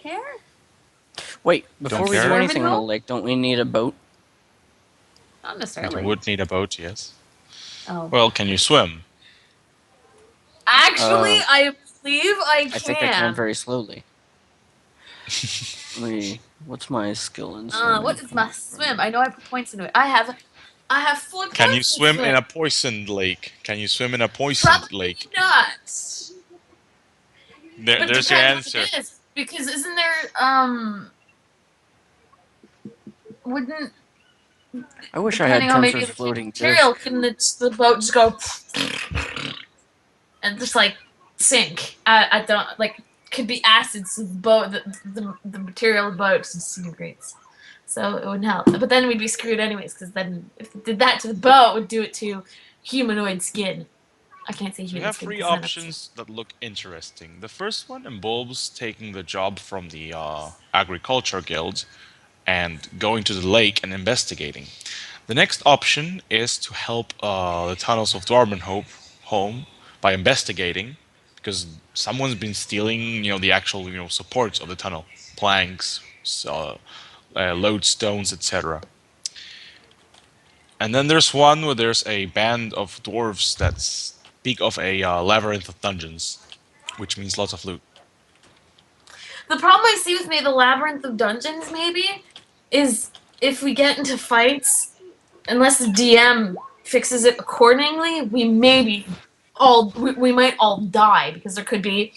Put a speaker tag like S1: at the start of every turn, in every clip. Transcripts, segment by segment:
S1: care.
S2: Wait,
S3: Don't
S2: before we do
S3: care?
S1: Swimming
S2: anything on the
S1: hole?
S2: lake, don't we need a boat?
S1: Not
S3: You
S1: necessarily.
S3: would need a boat, yes.
S1: Oh.
S3: Well, can you swim?
S1: Actually,
S2: Uh,
S1: I believe I
S2: I think I can
S1: can.
S2: very slowly. Let me. What's my skill in swimming?
S1: What is
S2: I
S1: my
S2: don't
S1: swim? I
S2: remember.
S1: know I put points into it. I have 4
S3: Can you
S1: points in
S3: swim in
S1: swim.
S3: a poisoned lake? Can you swim in a poisoned
S1: Probably
S3: lake?
S1: not. But it
S3: There's your
S1: depends what
S3: answer.
S1: it is. Because isn't there wouldn't
S2: I wish I had
S1: depending on maybe
S2: Tensor's
S1: the type of
S2: floating
S1: material,
S2: disc.
S1: can the boat just go and just like sink? I don't like could be acid, so the boat the material of the boat disintegrates. So it wouldn't help. But then we'd be screwed anyways, because then if it did that to the boat, it would do it to humanoid skin. I can't say
S3: So you
S1: human
S3: have
S1: skin
S3: three
S1: because then it's
S3: options that look interesting. The first one involves taking the job from the agriculture guild and going to the lake and investigating. The next option is to help the tunnels of Dwarvenhope home by investigating, because someone's been stealing, the actual, supports of the tunnel, planks, so, lodestones, etc. And then there's one where there's a band of dwarves that speak of a labyrinth of dungeons, which means lots of loot.
S1: the problem I see with maybe the labyrinth of dungeons maybe is if we get into fights, unless the DM fixes it accordingly, we might all die because there could be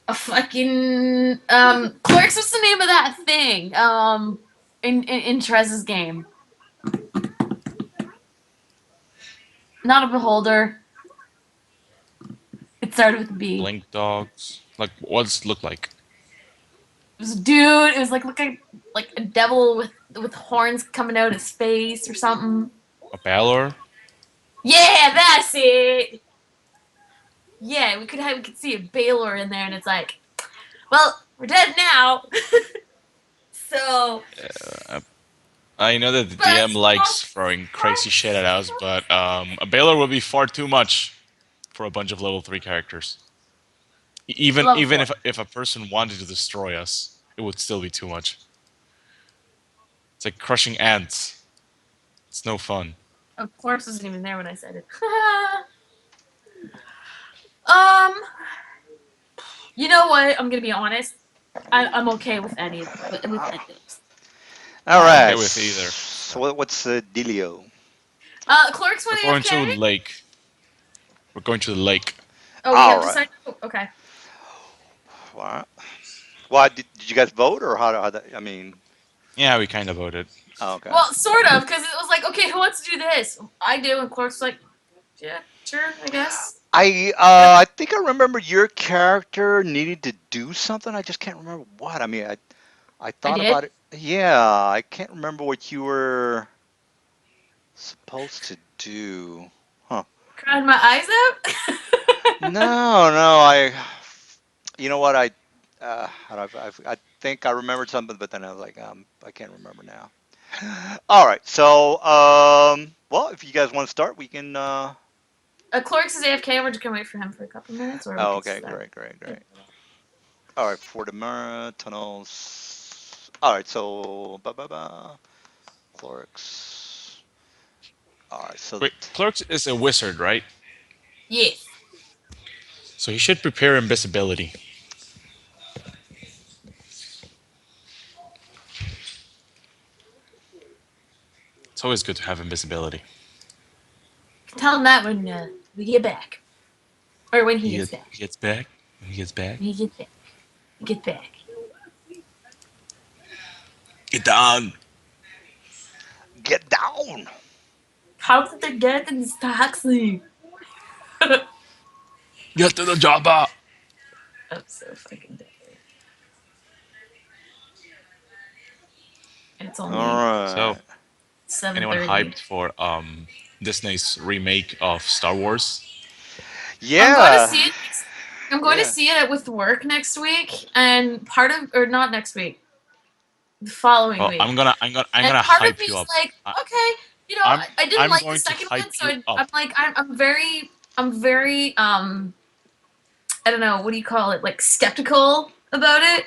S1: a fucking Clerks. What's the name of that thing? In Trez's game, not a beholder. It started with a B.
S3: Blink dogs. Like, what's it look like?
S1: It was a dude. It was like looking like a devil with horns coming out of his face or something.
S3: A Balor?
S1: Yeah, that's it. Yeah, we could see a Baylor in there, and it's like, well, we're dead now. So,
S3: I know that the
S1: but
S3: DM likes throwing crazy shit at us, but a Balor would be far too much for a bunch of level 3 characters. Even
S1: level
S3: even
S1: four.
S3: if a person wanted to destroy us, it would still be too much. It's like crushing ants. It's no fun.
S1: Of course, wasn't even there when I said it. um, you know what? I'm gonna be honest. I'm okay with with any of those.
S4: All
S3: I'm
S4: right.
S3: okay with either.
S4: So what's the dealio?
S1: Clerks
S3: We're
S1: one
S3: going to
S1: AFK.
S3: lake. We're going to the lake.
S1: Oh, you
S4: All
S1: have
S4: right.
S1: decided. Oh, okay.
S4: Why? Why did you guys vote or I mean,
S3: Yeah, we kind of voted.
S4: oh, okay.
S1: Well, sort of, because it was like, okay, who wants to do this? I do, and Clerks was like, yeah, sure, I guess.
S4: I think I remember your character needed to do something. I just can't remember what. I mean, I
S1: I
S4: thought
S1: did.
S4: about it. Yeah, I can't remember what you were supposed to do. Huh.
S1: Cried my eyes out.
S4: No, no, you know what? I think I remembered something, but then I was like, I can't remember now. All right, so, well, if you guys want to start, we can.
S1: Clerks is AFK. We're just gonna wait for him for a couple minutes, or we
S4: Oh,
S1: could
S4: okay,
S1: start.
S4: great, great, great. All right, for the tunnels. All right, so, Clorix. All right, so
S3: Wait, Clerks is a wizard, right?
S1: Yes.
S3: So he should prepare invisibility. It's always good to have invisibility.
S1: Tell him that when we get back, or when he
S3: He,
S1: gets
S3: get,
S1: back.
S3: he gets back. When he gets back.
S1: When he gets back. Get back.
S3: Get down.
S4: get down.
S1: How did they get in this taxi? I'm
S3: Get to the chopper.
S1: so fucking dead. It's
S4: All
S1: only
S3: So,
S4: right.
S3: anyone
S1: 7:30.
S3: hyped for Disney's remake of Star Wars?
S1: I'm going to
S4: Yeah,
S1: see it. I'm going to
S4: yeah.
S1: see it with work next week, and part of, or not next week, the following
S3: Well,
S1: week.
S3: I'm gonna
S1: And part of
S3: hype
S1: me
S3: you
S1: is
S3: up.
S1: like, okay,
S3: I'm
S1: I didn't
S3: I'm
S1: like the
S3: going to
S1: second one,
S3: hype
S1: so
S3: you
S1: I'm
S3: up.
S1: like, I'm very, I don't know, what do you call it, like skeptical about it,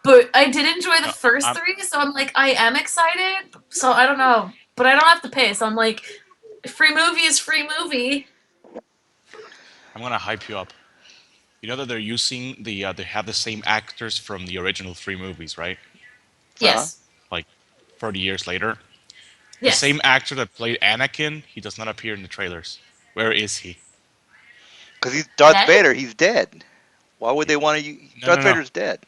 S1: but I did enjoy the
S3: No,
S1: first
S3: I'm
S1: three, so I'm like, I am excited. So I don't know, but I don't have to pay. So I'm like, free movie is free movie.
S3: I'm gonna hype you up. You know that they're using they have the same actors from the original three movies, right?
S4: Uh-huh.
S1: Yes,
S3: Like 30 years later. The
S1: yes.
S3: same actor that played Anakin, he does not appear in the trailers. Where is he?
S4: Because he's Darth
S1: Dead?
S4: Vader. He's dead. Why would they want to?
S3: No,
S4: Darth
S3: no, no.
S4: Vader's dead.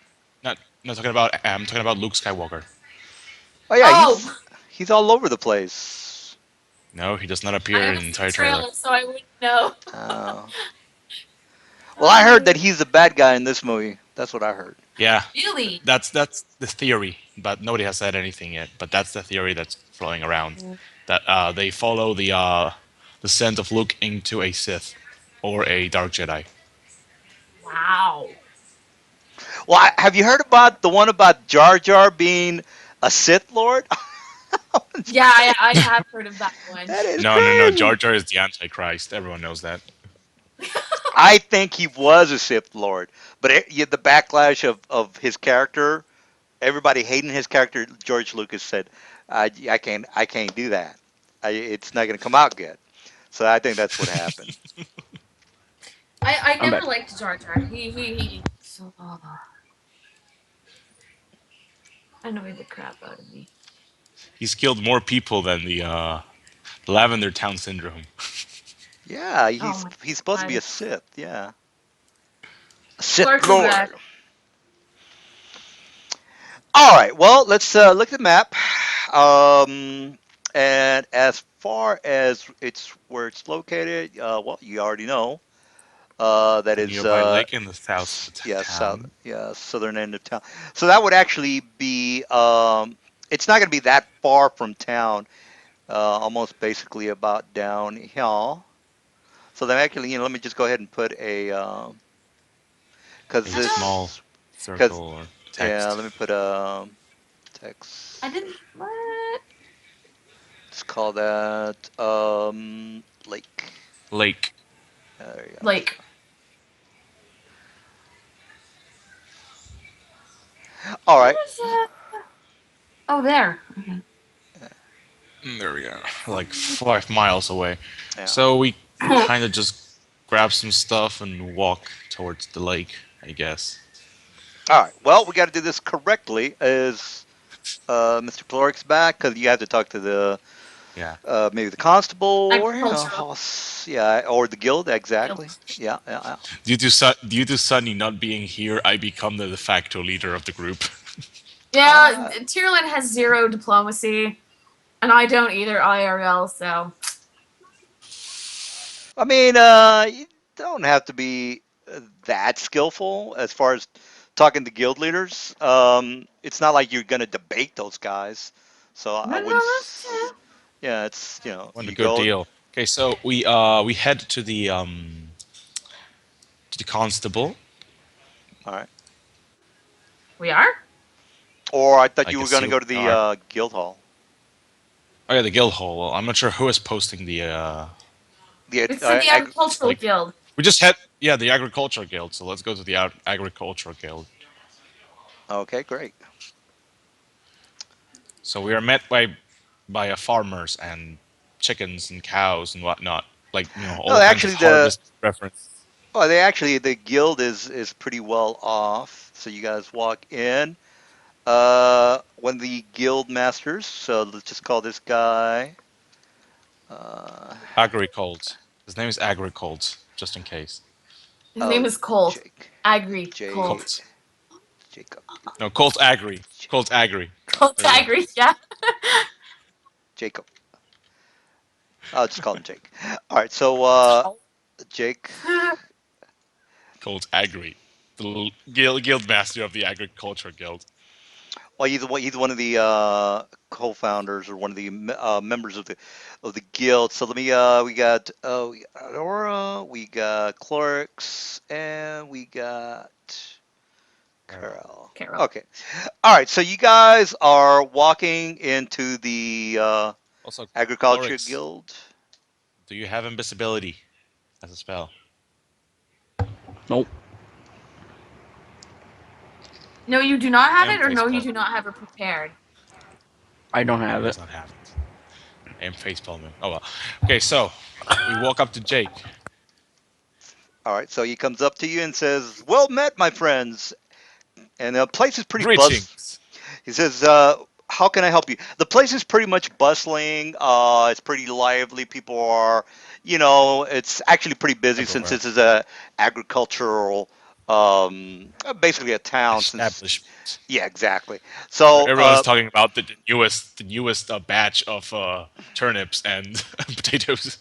S3: Not talking about. I'm talking about Luke Skywalker.
S4: Oh yeah,
S1: Oh,
S4: he's all over the place.
S3: No, he does not
S1: I
S3: appear in
S1: haven't
S3: the
S1: seen the
S3: entire trailer.
S1: trailer, so I wouldn't know.
S4: Uh, well, I heard that
S1: Oh,
S4: he's the bad guy in this movie. That's what I heard.
S3: Yeah,
S1: really?
S3: that's the theory, but nobody has said anything yet. But that's the theory that's flowing around. That they follow the scent of Luke into a Sith or a Dark Jedi.
S1: Wow.
S4: Well, have you heard about the one about Jar Jar being a Sith Lord?
S1: Yeah, I have heard of that one.
S4: That is
S3: No, no, no.
S4: crazy.
S3: Jar Jar is the Antichrist. Everyone knows that.
S4: I think he was a Sith Lord, but the backlash of his character, everybody hating his character. George Lucas said, I can't do that. It's not going to come out good." So I think that's what happened.
S1: I
S2: I'm
S1: never
S2: back.
S1: liked Jar Jar. He so annoyed the crap out of me.
S3: He's killed more people than the Lavender Town Syndrome.
S4: Yeah,
S1: Oh my
S4: he's supposed to be
S1: god.
S4: a Sith. Yeah, a Sith
S1: Clark's is back.
S4: Lord. All right. Well, let's look at the map. And as far as it's where it's located, well, you already know. That
S3: A
S4: is,
S3: nearby lake in the south of the
S4: yeah, south,
S3: town.
S4: yeah, southern end of town. So that would actually be. It's not going to be that far from town. Almost basically about downhill. So then actually, let me just go ahead and put a, because
S3: Make a small
S4: this,
S3: circle
S4: because
S3: or
S4: yeah,
S3: text.
S4: let me put
S1: I
S4: text.
S1: didn't what?
S4: Let's call that lake.
S3: Lake.
S4: There you go.
S1: Like
S4: All right.
S1: where's oh there. Okay.
S3: There we go. Like 5 miles away.
S4: Yeah.
S3: So we kind of just grab some stuff and walk towards the lake, I guess.
S4: All right. Well, we got to do this correctly. Is Mr. Clark's back? Because you have to talk to the
S3: Yeah.
S4: maybe the constable or
S1: Agricultural
S4: yeah, or the guild
S1: guild.
S4: exactly. Yeah, yeah, yeah.
S3: Due to Sunny not being here, I become the de facto leader of the group.
S1: Yeah,
S4: Uh,
S1: Tyrlin has zero diplomacy, and I don't either IRL. So
S4: I mean, you don't have to be that skillful as far as talking to guild leaders. It's not like you're going to debate those guys. So I
S1: no,
S4: wouldn't.
S1: no, that's true.
S4: Yeah, it's
S3: What a
S4: you
S3: good
S4: go.
S3: deal. Okay, so we head to the constable,
S4: All right.
S1: We are.
S4: Or I thought you
S3: like
S4: were going to
S3: assume
S4: go to
S3: we
S4: the
S3: are.
S4: guild hall.
S3: Oh yeah, the guild hall. Well, I'm not sure who is posting the
S4: The
S1: It's in the agricultural
S3: like
S1: guild.
S3: we just had yeah the agricultural guild. So let's go to the agricultural guild.
S4: okay, great.
S3: So we are met by farmers and chickens and cows and whatnot, like
S4: No,
S3: all kinds of
S4: actually
S3: harvest reference.
S4: they actually the guild is pretty well off. So you guys walk in. One of the guild masters. So let's just call this guy. Uh,
S3: Agricold. His name is Agricold, just in case.
S1: His name
S4: oh,
S1: is Colt.
S4: Jake.
S1: Agri
S4: J.
S1: Colt.
S3: Colt.
S4: Jacob.
S3: No, Colt Agri. Colt Agri.
S1: Colt
S3: There you go.
S1: Agri. Yeah.
S4: Jacob. I'll just call him Jake. All right. So Jake.
S3: Colt Agri. The guild master of the agriculture guild.
S4: Well, he's one of the co-founders or one of the members of the guild. So let me. We got Aurora, we got Clorix, and we got
S3: Carol.
S4: Carol.
S1: Carol.
S4: Okay. All right. So you guys are walking into the
S3: Also,
S4: agriculture
S3: Clorix,
S4: guild.
S3: do you have invisibility as a spell?
S2: Nope.
S1: No, you do not
S3: I
S1: have
S3: am
S1: it, or no, you
S3: facepalm.
S1: do not have it prepared.
S2: I don't
S3: He
S2: have
S3: does
S2: it.
S3: not have it. I am facepalming. Oh well. Okay, so we walk up to Jake.
S4: All right, so he comes up to you and says, "Well met, my friends." And the place is pretty
S3: Greetings.
S4: He says, "How can I help you?" The place is pretty much bustling. It's pretty lively. People are, it's actually pretty busy since
S3: Everywhere.
S4: this is a agricultural, basically a town. Since
S3: Establishment.
S4: yeah, exactly. So,
S3: Everyone's talking about the newest batch of turnips and potatoes.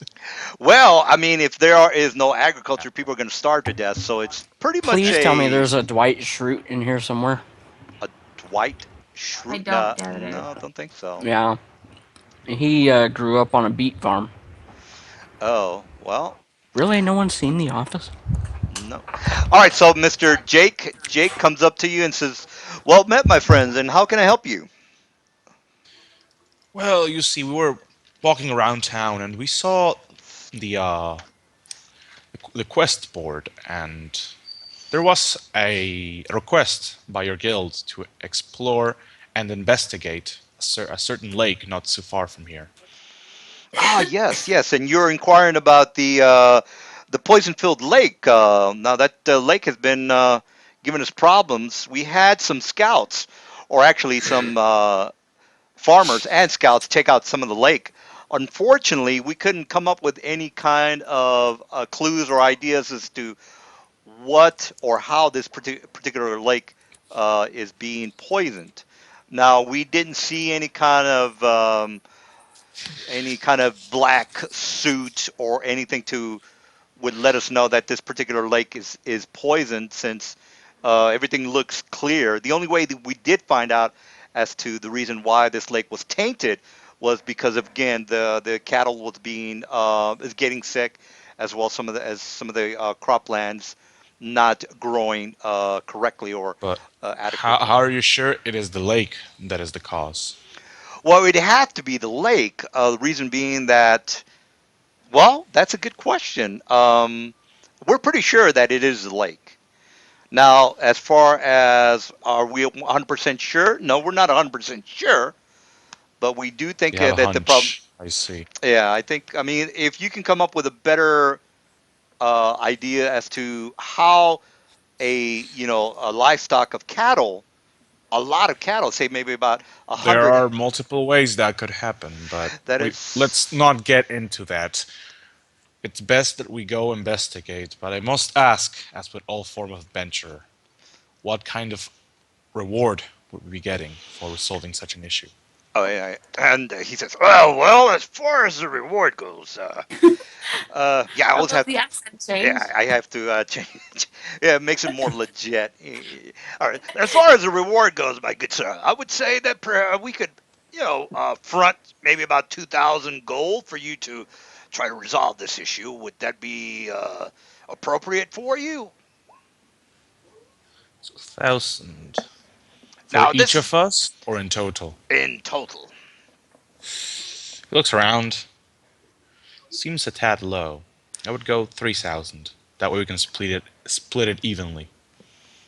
S4: well, I mean, if is no agriculture, people are going to starve to death. So it's pretty much
S2: Please tell me there's a Dwight Schrute in here somewhere.
S4: a Dwight
S1: I
S4: Schrute.
S1: don't
S4: No,
S1: get it.
S4: no, don't think so.
S2: Yeah. He grew up on a beet farm.
S4: Oh, well,
S2: Really? No one's seen The Office?
S4: no. All right, so Mr. Jake comes up to you and says, "Well met, my friends, and how can I help you?"
S3: Well, you see, we were walking around town and we saw the quest board, and there was a request by your guild to explore and investigate a certain lake not so far from here.
S4: Ah, yes, yes, and you're inquiring about the poison-filled lake. Now that lake has been giving us problems. We had some scouts, or actually some farmers and scouts, check out some of the lake. Unfortunately, we couldn't come up with any kind of clues or ideas as to what or how this particular lake is being poisoned. Now, we didn't see any kind of black suit or anything to would let us know that this particular lake is poisoned, since everything looks clear. The only way that we did find out as to the reason why this lake was tainted was because of, again, the cattle was being is getting sick, as well some of the croplands not growing correctly or
S3: But how
S4: adequately.
S3: are you sure it is the lake that is the cause?
S4: Well, it'd have to be the lake. The reason being that, well, that's a good question. We're pretty sure that it is the lake. Now, as far as are we 100% sure? No, we're not 100% sure, but we do think
S3: You have a
S4: that the problem.
S3: hunch, I see.
S4: Yeah, I mean, if you can come up with a better idea as to how a livestock of cattle, a lot of cattle, say maybe about a
S3: There
S4: hundred,
S3: are multiple ways that could happen, but
S4: that
S3: let's
S4: is.
S3: not get into that. It's best that we go investigate, but I must ask, as with all form of venture, what kind of reward would we be getting for resolving such an issue?
S4: Oh, yeah, and he says, well, as far as the reward goes, yeah, I
S1: I
S4: always
S1: love
S4: have.
S1: the accent change.
S4: Yeah, I have to change. Yeah, it makes it more legit. All right. As far as the reward goes, my good sir, I would say that we could, front maybe about 2,000 gold for you to try to resolve this issue. Would that be appropriate for you?
S3: So 1,000 for
S4: Now,
S3: each
S4: this
S3: of
S4: is
S3: us, or in total?
S4: in total.
S3: He looks around. Seems a tad low. I would go 3,000. That way we can split it evenly.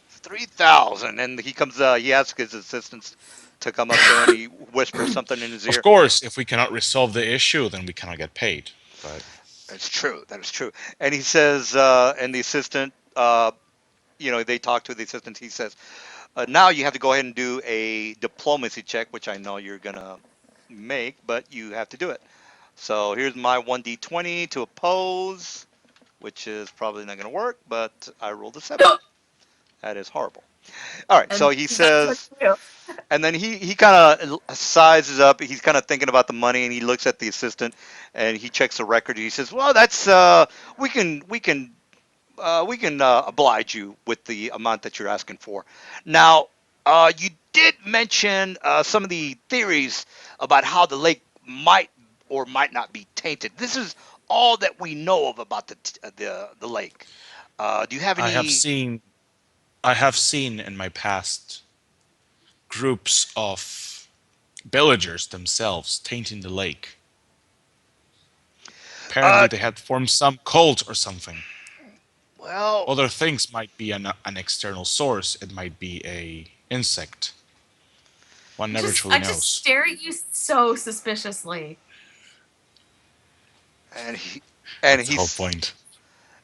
S4: 3,000. And he comes, he asks his assistants to come up there and he whispers something in his
S3: Of
S4: ear.
S3: course, if we cannot resolve the issue, then we cannot get paid. But
S4: That's true. That is true. And he says, and the assistant, they talk to the assistant. He says, now you have to go ahead and do a diplomacy check, which I know you're going to make, but you have to do it. So here's my 1d20 to oppose, which is probably not going to work, but I rolled a 7. That is horrible. All right, so
S1: And
S4: he
S1: that's what
S4: says,
S1: you do.
S4: and then he kind of sizes up. He's kind of thinking about the money, and he looks at the assistant, and he checks the record. He says, "Well, that's we can oblige you with the amount that you're asking for." Now, you did mention some of the theories about how the lake might or might not be tainted. This is all that we know of about the lake. Do you have
S3: I have
S4: any?
S3: seen I have seen in my past groups of villagers themselves tainting the lake.
S4: Uh,
S3: Apparently they had formed some cult or something.
S4: well,
S3: Other things might be an external source. It might be a insect. One never truly
S1: I just
S3: knows.
S1: stare at you so suspiciously.
S4: And and
S3: That's the whole
S4: he's
S3: point.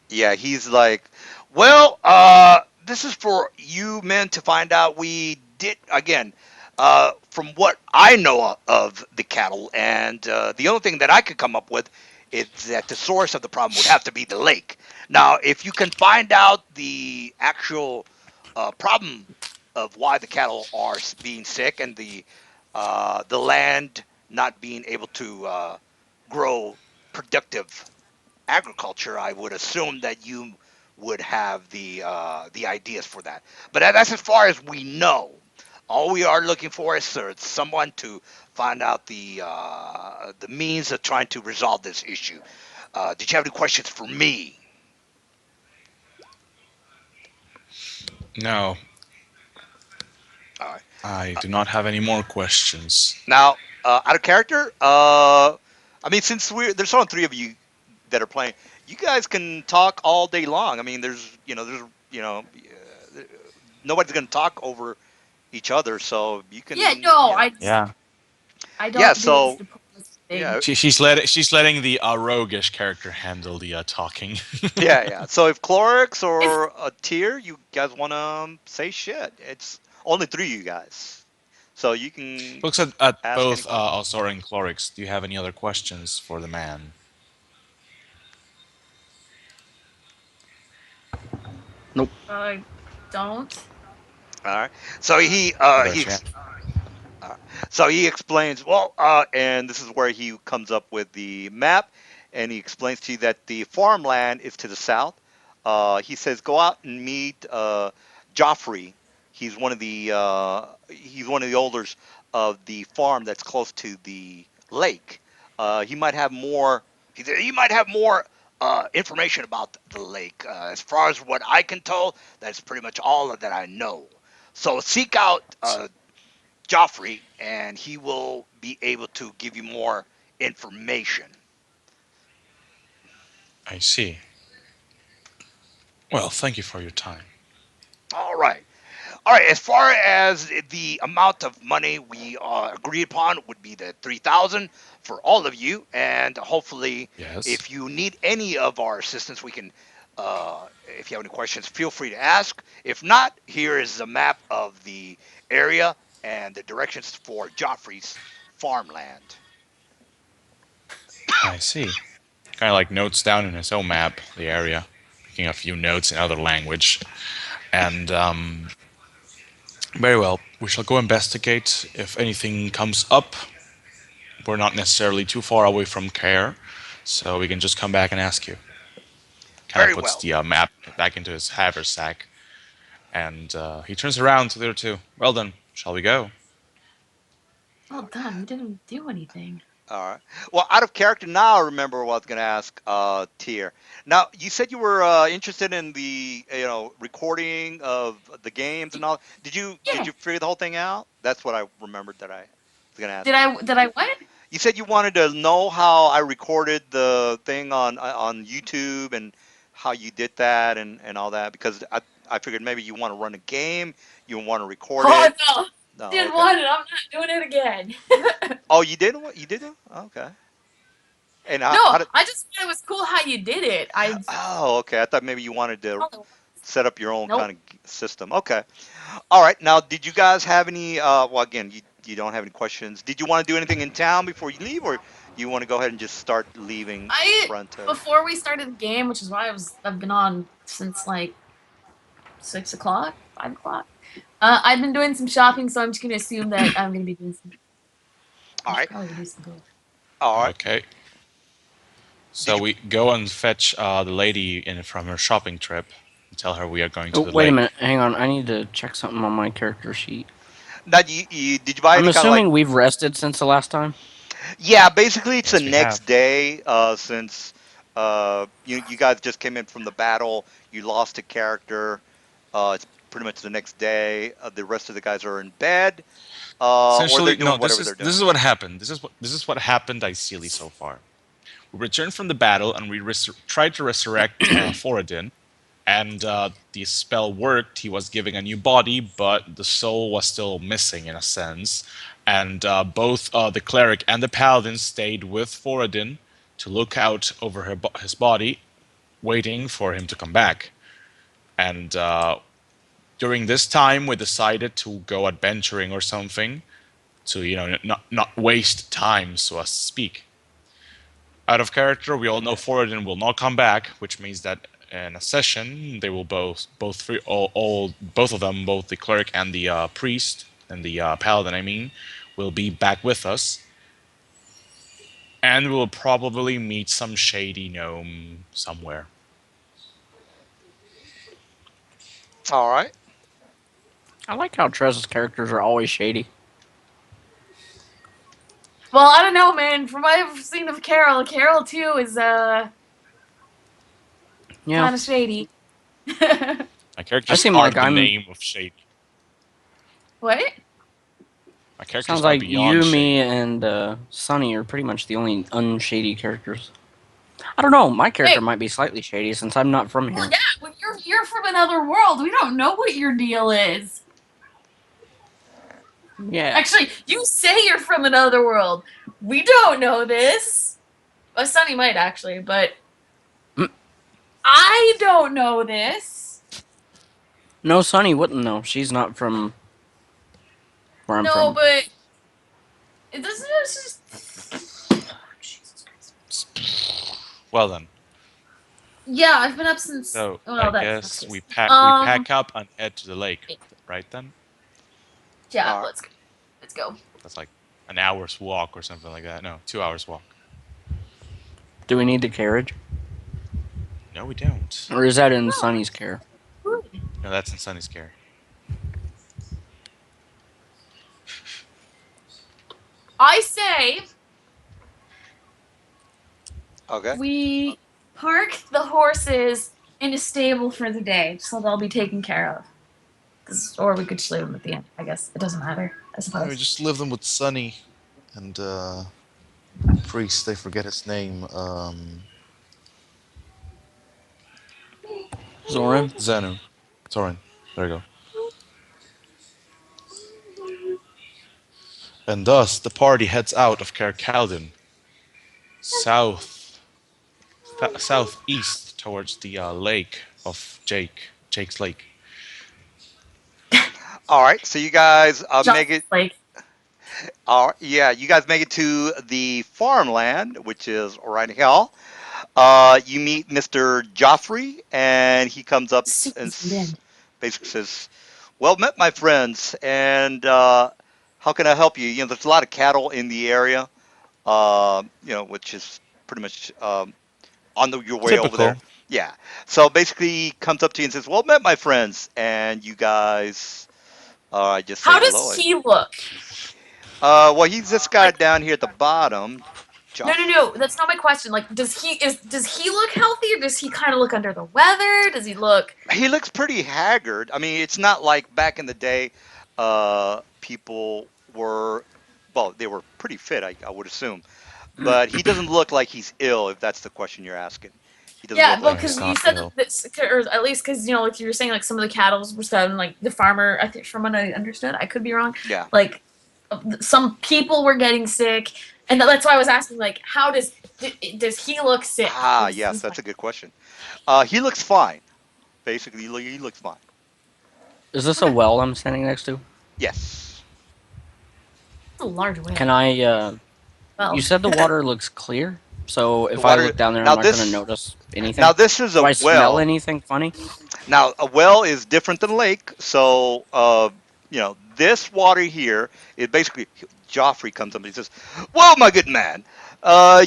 S4: yeah, he's like, well, this is for you men to find out. We did again, from what I know of the cattle, and the only thing that I could come up with is that the source of the problem would have to be the lake. Now, if you can find out the actual problem of why the cattle are being sick and the land not being able to grow productive agriculture, I would assume that you would have the ideas for that. But that's as far as we know. All we are looking for is someone to find out the means of trying to resolve this issue. Did you have any questions for me?
S3: No,
S4: All right.
S3: I do not have any more questions.
S4: Now, out of character, I mean, since there's only three of you that are playing, you guys can talk all day long. I mean, nobody's going to talk over each other, so you
S1: Yeah,
S4: can,
S1: no, I just
S3: Yeah,
S1: I
S4: yeah.
S1: don't do this
S4: So
S1: diplomacy thing.
S4: yeah,
S3: she's letting the roguish character handle the talking.
S4: yeah. So if Clorix
S1: If
S4: or a Tier, you guys want to say shit, it's only three of you guys, so you can
S3: Looks at
S4: ask any
S3: both
S4: question.
S3: Alzora and Clorix. Do you have any other questions for the man?
S2: Nope.
S1: I don't.
S4: All right. So
S3: Give it a chance.
S4: Uh, so he explains, well, and this is where he comes up with the map, and he explains to you that the farmland is to the south. He says, go out and meet Joffrey. He's one of the elders of the farm that's close to the lake. He might have more. He might have more information about the lake. As far as what I can tell, that's pretty much all that I know. So seek out Joffrey, and he will be able to give you more information.
S3: I see. Well, thank you for your time.
S4: All right. All right. As far as the amount of money we agreed upon would be the 3,000 for all of you, and hopefully,
S3: Yes,
S4: if you need any of our assistance, we can. If you have any questions, feel free to ask. If not, here is the map of the area and the directions for Joffrey's farmland.
S3: I see. Kind of like notes down in his own map the area, making a few notes in other language, and very well. We shall go investigate. If anything comes up, we're not necessarily too far away from Care, so we can just come back and ask you. Kind of
S4: Very
S3: puts
S4: well.
S3: the map back into his haversack, and he turns around to the other two. Well then, shall we go?
S1: Well done. We didn't do anything.
S4: All right. Well, out of character now, I remember what I was going to ask Tier. Now, you said you were interested in the recording of the games and all. Did
S1: Yeah.
S4: you figure the whole thing out? That's what I remembered that I was going to ask you.
S1: Did I what?
S4: You said you wanted to know how I recorded the thing on YouTube and how you did that and all that because I figured maybe you want to run a game, you want to record
S1: Oh
S4: it.
S1: no.
S4: No,
S1: Didn't
S4: okay.
S1: want it. I'm not doing it again.
S4: Oh, you did what you did? Okay. And
S1: No,
S4: how did?
S1: I just thought it was cool how you did it. I
S4: Oh, okay. I thought maybe you wanted to set up your own
S1: nope.
S4: kind of system. Okay. All right. Now, did you guys have any? Well, again, you don't have any questions. Did you want to do anything in town before you leave, or you want to go ahead and just start leaving
S1: I
S4: pronto?
S1: before we started the game, which is why I've been on since like 6 o'clock, 5 o'clock. I've been doing some shopping, so I'm just gonna assume that I'm gonna be doing some. I
S4: All
S1: should
S4: right.
S1: probably do some gold.
S4: All right.
S3: Okay.
S4: Did
S3: So
S4: you?
S3: we go and fetch the lady in from her shopping trip and tell her we are going to
S2: Oh,
S3: the
S2: wait a
S3: lake.
S2: minute. Hang on. I need to check something on my character sheet.
S4: Now, did you buy
S2: I'm
S4: any kind of like?
S2: assuming we've rested since the last time.
S4: Yeah, basically it's the
S3: Yes, we
S4: next
S3: have.
S4: day. Since you guys just came in from the battle, you lost a character. It's pretty much the next day. The rest of the guys are in bed, or they're
S3: Essentially, no.
S4: doing whatever they're
S3: This
S4: doing.
S3: is what happened. This is what happened ideally so far. We returned from the battle and we tried to resurrect Foradin, and the spell worked. He was given a new body, but the soul was still missing in a sense. And both the cleric and the paladin stayed with Foradin to look out over his body, waiting for him to come back. And during this time, we decided to go adventuring or something to not waste time, so as to speak. Out of character, we all know Foradin will not come back, which means that in a session they will both free, all both of them, both the cleric and the priest and the paladin, I mean, will be back with us, and we'll probably meet some shady gnome somewhere.
S4: All right.
S2: I like how Trez's characters are always shady.
S1: Well, I don't know, man. From what I've seen of Carol, Carol too is
S2: Yeah,
S1: kind of shady.
S3: My character
S2: I
S3: just
S2: seem like
S3: are the
S2: I'm.
S3: name of shady.
S1: What?
S3: My characters
S2: Sounds
S3: are
S2: like
S3: beyond
S2: you, me,
S3: shady.
S2: and Sunny are pretty much the only unshady characters. I don't know. My character
S1: Hey,
S2: might be slightly shady since I'm not from
S1: well,
S2: here.
S1: yeah, well, you're from another world. We don't know what your deal is.
S2: Yeah.
S1: Actually, you say you're from another world. We don't know this. Well, Sunny might actually, but
S2: Mm.
S1: I don't know this.
S2: No, Sunny wouldn't know. She's not from where I'm
S1: No,
S2: from.
S1: but it doesn't. It's just Jesus Christ.
S3: Well then,
S1: Yeah, I've been up since.
S3: so I
S1: Well, that's not the
S3: guess
S1: case.
S3: we pack up and head to the lake, right then?
S1: Yeah,
S4: All right.
S1: let's go. Let's go.
S3: That's like an hour's walk or something like that. No, 2 hours walk.
S2: Do we need the carriage?
S3: No, we don't.
S2: Or is that in
S1: No,
S2: Sunny's care?
S1: good.
S3: No, that's in Sunny's care.
S1: I say
S4: Okay.
S1: we park the horses in a stable for the day, so they'll be taken care of. Or we could just leave them at the end. I guess it doesn't matter. I
S5: Yeah, we
S1: suppose.
S5: just leave them with Sunny and Priest. They forget his name.
S2: Zoran?
S5: Zenu. Soren. There you go. And thus, the party heads out of Kerkaldin, south, southeast towards the lake of Jake's Lake.
S4: All right. So you guys
S1: Just
S4: make it.
S1: like
S4: All right, yeah, you guys make it to the farmland, which is right here. You meet Mr. Joffrey, and he comes up and
S1: Susan in.
S4: basically says, "Well met, my friends, and how can I help you? You know, there's a lot of cattle in the area, which is pretty much on your way over there.
S5: Typical.
S4: Yeah. So basically, he comes up to you and says, "Well met, my friends," and you guys, just say
S1: How
S4: hello.
S1: does he look?
S4: Well, he's this guy
S1: Like,
S4: down here at the bottom,
S1: no, no,
S4: Joff.
S1: no. That's not my question. Like, does he look healthy, or does he kind of look under the weather? Does he look?
S4: He looks pretty haggard. I mean, it's not like back in the day, people were, well, they were pretty fit, I would assume. But he doesn't look like he's ill, if that's the question you're asking. He doesn't
S1: Yeah,
S4: look
S1: well,
S4: like
S5: No,
S4: he's
S5: he's
S1: because
S4: ill.
S1: you
S5: not
S1: said that
S5: ill.
S1: this, or at least because like you were saying, like some of the cattle were starving, like the farmer. I think from what I understood, I could be wrong.
S4: Yeah.
S1: Like some people were getting sick, and that's why I was asking, like, does he look sick?
S4: Ah,
S1: Is
S4: yes,
S1: is
S4: that's
S1: my
S4: a good question. He looks fine. Basically, he looks fine.
S2: Is this a
S1: okay?
S2: well I'm standing next to?
S4: Yes.
S1: It's a large whale.
S2: Can I, you
S1: Well,
S2: said the water looks clear? So
S4: The
S2: if I
S4: water.
S2: look down there, I'm
S4: Now
S2: not going to
S4: this.
S2: notice
S4: Now
S2: anything?
S4: this is
S2: Do
S4: a
S2: I smell
S4: well.
S2: anything funny?
S4: Now, a well is different than a lake. So, this water here is basically Joffrey comes up and he says, "Well, my good man,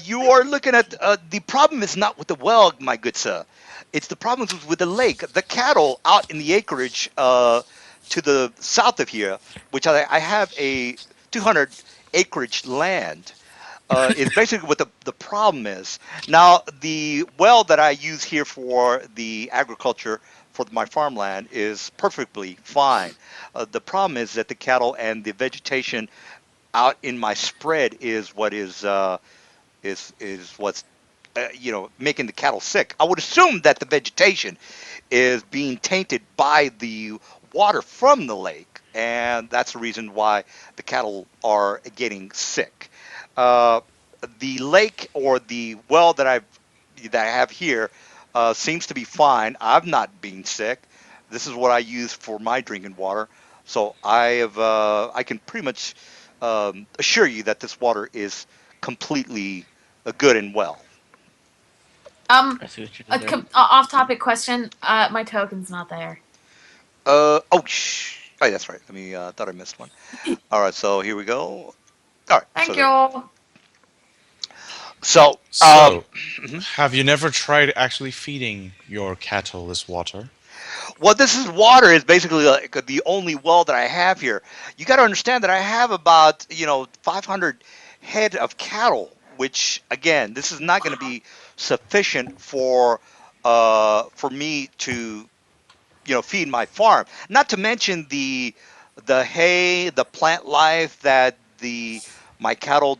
S4: you are looking at the problem is not with the well, my good sir. It's the problem is with the lake. The cattle out in the acreage to the south of here, which I have a 200 acreage land." Is basically what the problem is. Now, the well that I use here for the agriculture for my farmland is perfectly fine. The problem is that the cattle and the vegetation out in my spread is what is what's making the cattle sick. I would assume that the vegetation is being tainted by the water from the lake, and that's the reason why the cattle are getting sick. Uh, the lake or the well that I have here seems to be fine. I'm not being sick. This is what I use for my drinking water, so I can pretty much assure you that this water is completely good and well.
S1: Um,
S2: I see what you did
S1: a
S2: there.
S1: off-topic question. My token's not there.
S4: Oh, that's right. Let me. Thought I missed one. All right, so here we go. All right, so
S1: Thank
S4: there we go.
S1: you.
S4: So,
S3: So,
S4: mhm.
S3: have you never tried actually feeding your cattle this water?
S4: Well, this is water is basically like the only well that I have here. You got to understand that I have about 500 head of cattle, which again, this is not going to be sufficient for me to feed my farm. Not to mention the hay, the plant life that the my cattle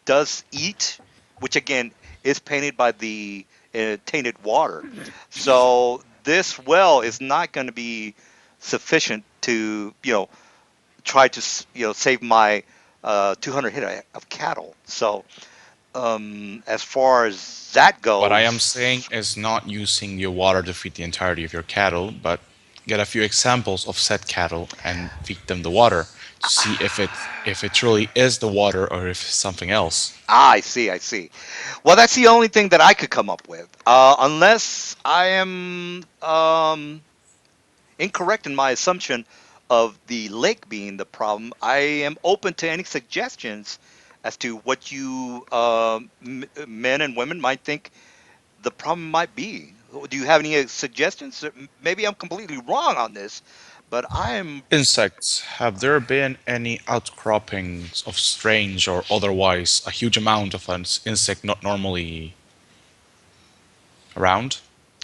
S4: does eat, which again is painted by the tainted water. So this well is not going to be sufficient to try to save my 200 head of cattle. So as far as that
S3: What I am saying
S4: goes,
S3: is not using your water to feed the entirety of your cattle, but get a few examples of said cattle and feed them the water to see if it truly is the water or if it's something else.
S4: I see, I see. Well, that's the only thing that I could come up with. Unless I am incorrect in my assumption of the lake being the problem, I am open to any suggestions as to what you men and women might think the problem might be. Do you have any suggestions? Maybe I'm completely wrong on this, but I am.
S3: Insects, have there been any outcroppings of strange or otherwise a huge amount of an insect not normally around?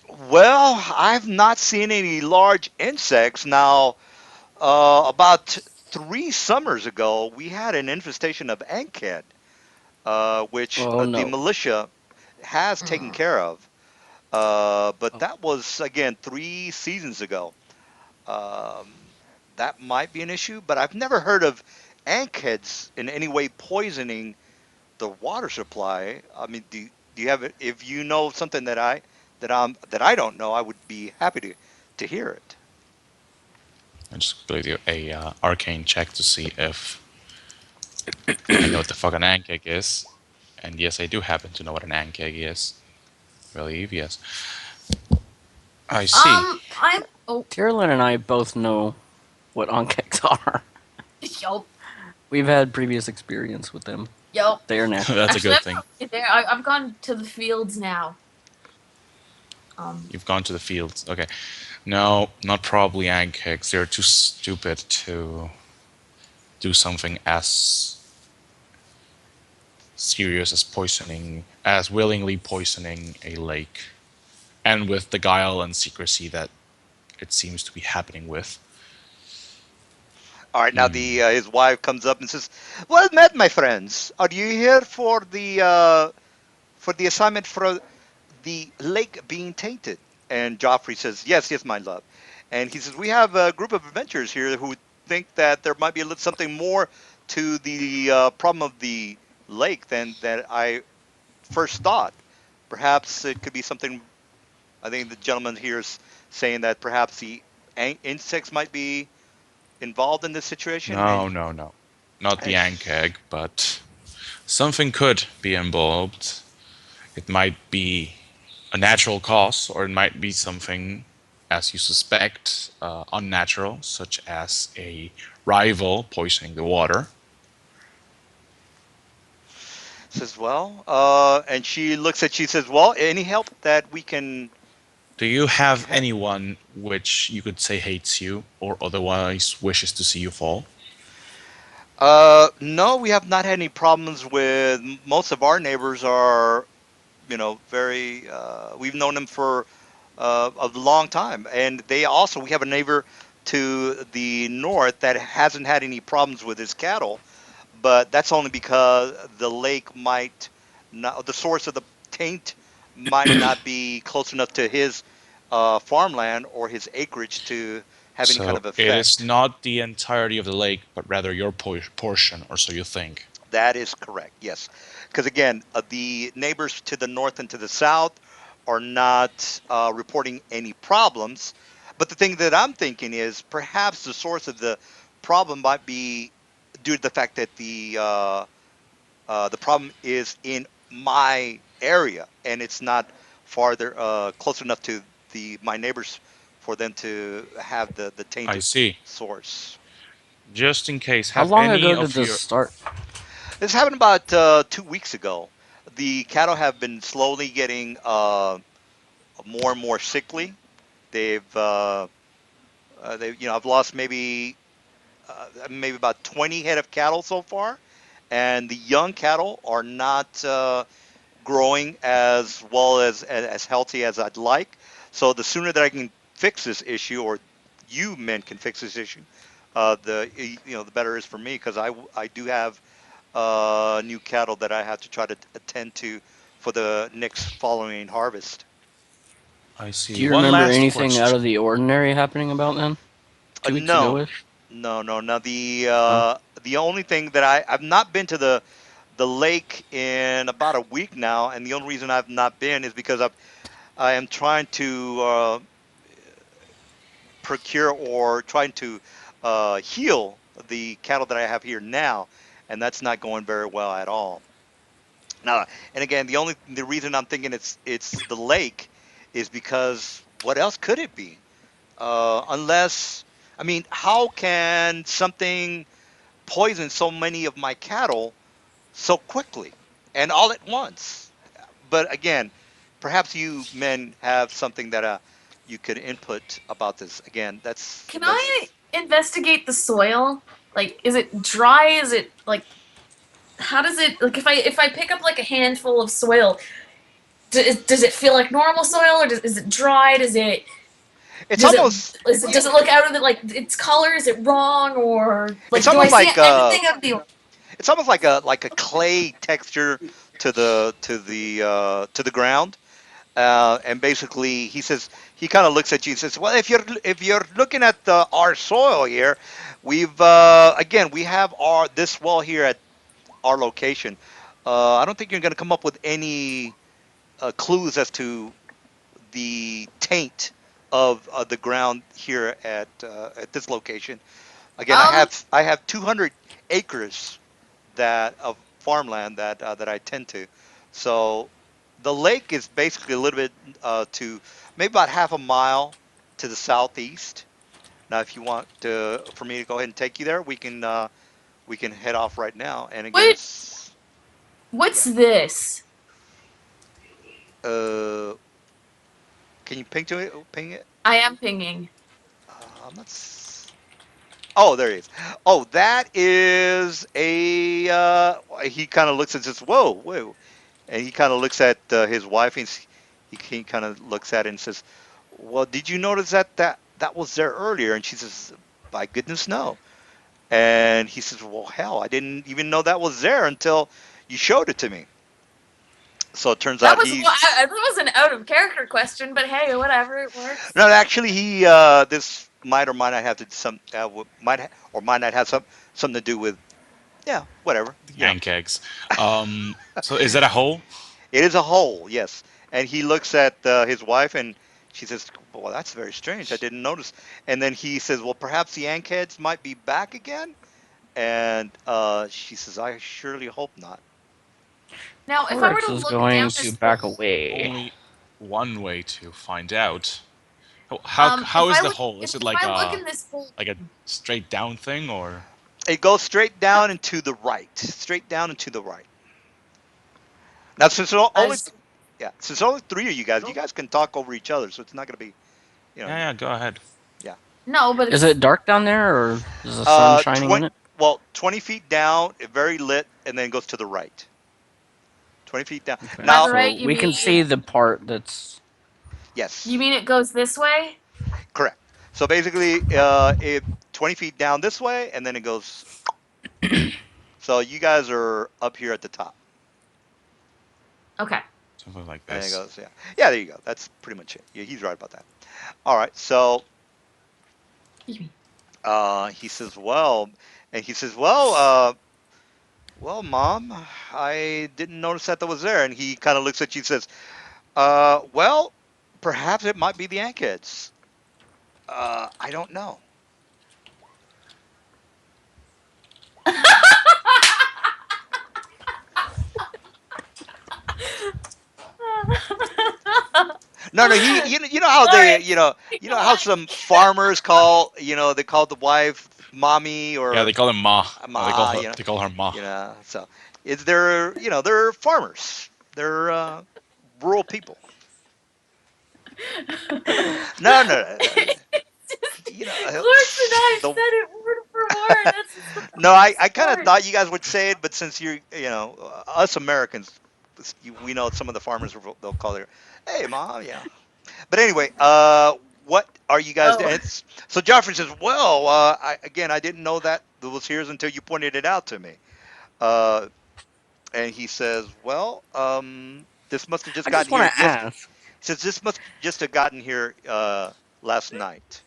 S4: Well, I've not seen any large insects. Now, about 3 summers ago, we had an infestation of ankhead, which
S2: Oh
S4: the
S2: no.
S4: militia has taken
S1: Mm.
S4: care of. But
S2: Oh,
S4: that was, again, 3 seasons ago. Um, that might be an issue, but I've never heard of ankheads in any way poisoning the water supply. I mean, do you have it? If you know something that I don't know, I would be happy to hear it.
S3: I just quickly do a arcane check to see if I know what the fuck an ankeg is. And yes, I do happen to know what an ankeg is. Believe, yes. I see.
S1: I'm. Oh,
S2: Tyrlin and I both know what Onkeks are.
S1: yo,
S2: We've had previous experience with them.
S1: yo.
S2: They are nasty.
S3: That's a
S1: Actually,
S3: good
S1: I'm
S3: thing.
S1: not really there. I've gone to the fields now. Um,
S3: You've gone to the fields. Okay. No, not probably ankegs. They're too stupid to do something as serious as poisoning, as willingly poisoning a lake. And with the guile and secrecy that it seems to be happening with.
S4: All right, now the his wife comes up and says, "Well met, my friends. Are you here for the assignment for the lake being tainted?" And Joffrey says, "Yes, yes, my love." And he says, "We have a group of adventurers here who think that there might be a little something more to the problem of the lake than that I first thought. Perhaps it could be something." I think the gentleman here is saying that perhaps the insects might be involved in this situation,
S3: No, no, no. Not the
S4: and
S3: ankeg, but something could be involved. It might be a natural cause, or it might be something, as you suspect, unnatural, such as a rival poisoning the water.
S4: says, "Well," and she says, "Well, any help that we can."
S3: Do you have
S4: Ha-
S3: anyone which you could say hates you or otherwise wishes to see you fall?
S4: no, we have not had any problems with most of our neighbors are, very. We've known them for a long time, and they also we have a neighbor to the north that hasn't had any problems with his cattle, but that's only because the lake might not, the source of the taint might not be close enough to his farmland or his acreage to have any kind
S3: So
S4: of
S3: it is
S4: effect.
S3: not the entirety of the lake, but rather your portion, or so you think.
S4: That is correct. Yes, because again, the neighbors to the north and to the south are not reporting any problems. But the thing that I'm thinking is perhaps the source of the problem might be due to the fact that the problem is in my area and it's not farther close enough to the my neighbors for them to have the
S3: I
S4: tainted
S3: see.
S4: source.
S3: Just in case,
S2: How
S3: have
S2: long
S3: any
S2: ago did
S3: of
S2: this
S3: your
S2: start?
S4: This happened about 2 weeks ago. The cattle have been slowly getting more and more sickly. I've lost maybe about 20 head of cattle so far, and the young cattle are not growing as well as healthy as I'd like. So the sooner that I can fix this issue, or you men can fix this issue, the better it is for me because I do have new cattle that I have to try to attend to for the next following harvest.
S3: I see.
S2: Do you
S3: One
S2: remember
S3: last
S2: anything out of
S3: question.
S2: the ordinary happening about then? 2 weeks ago
S4: No,
S2: ish?
S4: no, no. Now
S2: No.
S4: the only thing that I've not been to the lake in about a week now, and the only reason I've not been is because I am trying to procure or trying to heal the cattle that I have here now, and that's not going very well at all. Now, and again, the reason I'm thinking it's the lake is because what else could it be? Unless, I mean, how can something poison so many of my cattle so quickly and all at once? But again, perhaps you men have something that you could input about this. Again,
S1: Can I
S4: that's
S1: investigate the soil? Like, is it dry? Is it like how does it like if I pick up like a handful of soil, does it feel like normal soil or is it dry?
S4: it's
S1: Does it
S4: almost
S1: does it look out of the like its color? Is it wrong or
S4: it's
S1: like do I
S4: almost
S1: see
S4: like
S1: anything out of the?
S4: it's almost like a clay texture to the ground. And basically, he says he kind of looks at you and says, "Well, if you're looking at our soil here, we've again we have our this well here at our location. I don't think you're going to come up with any clues as to the taint of the ground here at this location. Again,
S1: Um,
S4: I have 200 acres that of farmland that I tend to. So the lake is basically a little bit to maybe about half a mile to the southeast. Now, if you want for me to go ahead and take you there, we can head off right now. And again,
S1: what
S4: it's
S1: what's
S4: yeah.
S1: this?
S4: Uh, can you ping to it? Ping it?
S1: I am pinging.
S4: I'm not. Oh, there he is. Oh, that is a. He kind of looks and says, "Whoa, whoa," and he kind of looks at his wife and he kind of looks at it and says, "Well, did you notice that was there earlier?" And she says, "By goodness, no." And he says, "Well, hell, I didn't even know that was there until you showed it to me." So it turns
S1: That
S4: out
S1: was
S4: he's
S1: that was an out of character question, but hey, whatever, it works.
S4: no, actually, this might or might not have to or might not have something to do with whatever.
S3: Yank eggs. So is that a hole?
S4: It is a hole, yes. And he looks at his wife and she says, "Well, that's very strange. I didn't notice." And then he says, "Well, perhaps the Ankheads might be back again." And she says, "I surely hope not."
S1: Now, if I were
S2: Corix
S1: to
S2: is
S1: look down
S2: going to
S1: this
S2: back
S1: hole,
S2: away.
S3: Only one way to find out. How is the hole? Is it
S1: if I look
S3: uh
S1: in this hole,
S3: like a straight down thing or?
S4: It goes straight down and to the right, straight down and to the right. Now, only
S1: as
S4: since only three of you guys can talk over each other, so it's not going to be, you know,
S3: Yeah, yeah. Go ahead.
S4: yeah.
S1: no, but
S2: Is
S1: it's
S2: it dark down there, or is the sun shining
S4: 20,
S2: in it?
S4: well, 20 feet down, very lit, and then it goes to the right. 20 feet down.
S2: Okay,
S1: by the
S4: Now,
S1: right.
S2: so we can see the part that's
S1: You
S4: yes,
S1: mean it goes this way?
S4: correct. So basically, 20 feet down this way, and then it goes. So you guys are up here at the top.
S1: Okay.
S3: Something like
S4: And he
S3: this.
S4: goes, yeah, yeah. There you go. That's pretty much it. Yeah, he's right about that. All right. So he says, well, and he says, well, Mom, I didn't notice that was there. And he kind of looks at you and says, well, perhaps it might be the Ankids. I don't know. No, no, you know how they,
S1: Sorry.
S4: you
S1: Go
S4: know how
S1: on.
S4: some farmers call, they call the wife mommy
S3: Yeah,
S4: or
S3: they call him Ma.
S4: ma,
S3: They call her Ma.
S4: so it's they're farmers. They're rural people. No, no, no, no, no. You know,
S1: Clarkson and I
S4: the
S1: said it word for word. That's just the
S4: no,
S1: funniest
S4: I kind of
S1: part.
S4: thought you guys would say it, but since us Americans, we know some of the farmers they'll call her, hey, mom, yeah. But anyway, what are you guys doing?
S1: Oh.
S4: So Joffrey says, well, I didn't know that was here until you pointed it out to me. Uh, and he says, well, this must have just
S2: I just
S4: gotten
S2: want
S4: here
S2: to
S4: yesterday.
S2: ask.
S4: He says this must just have gotten here last night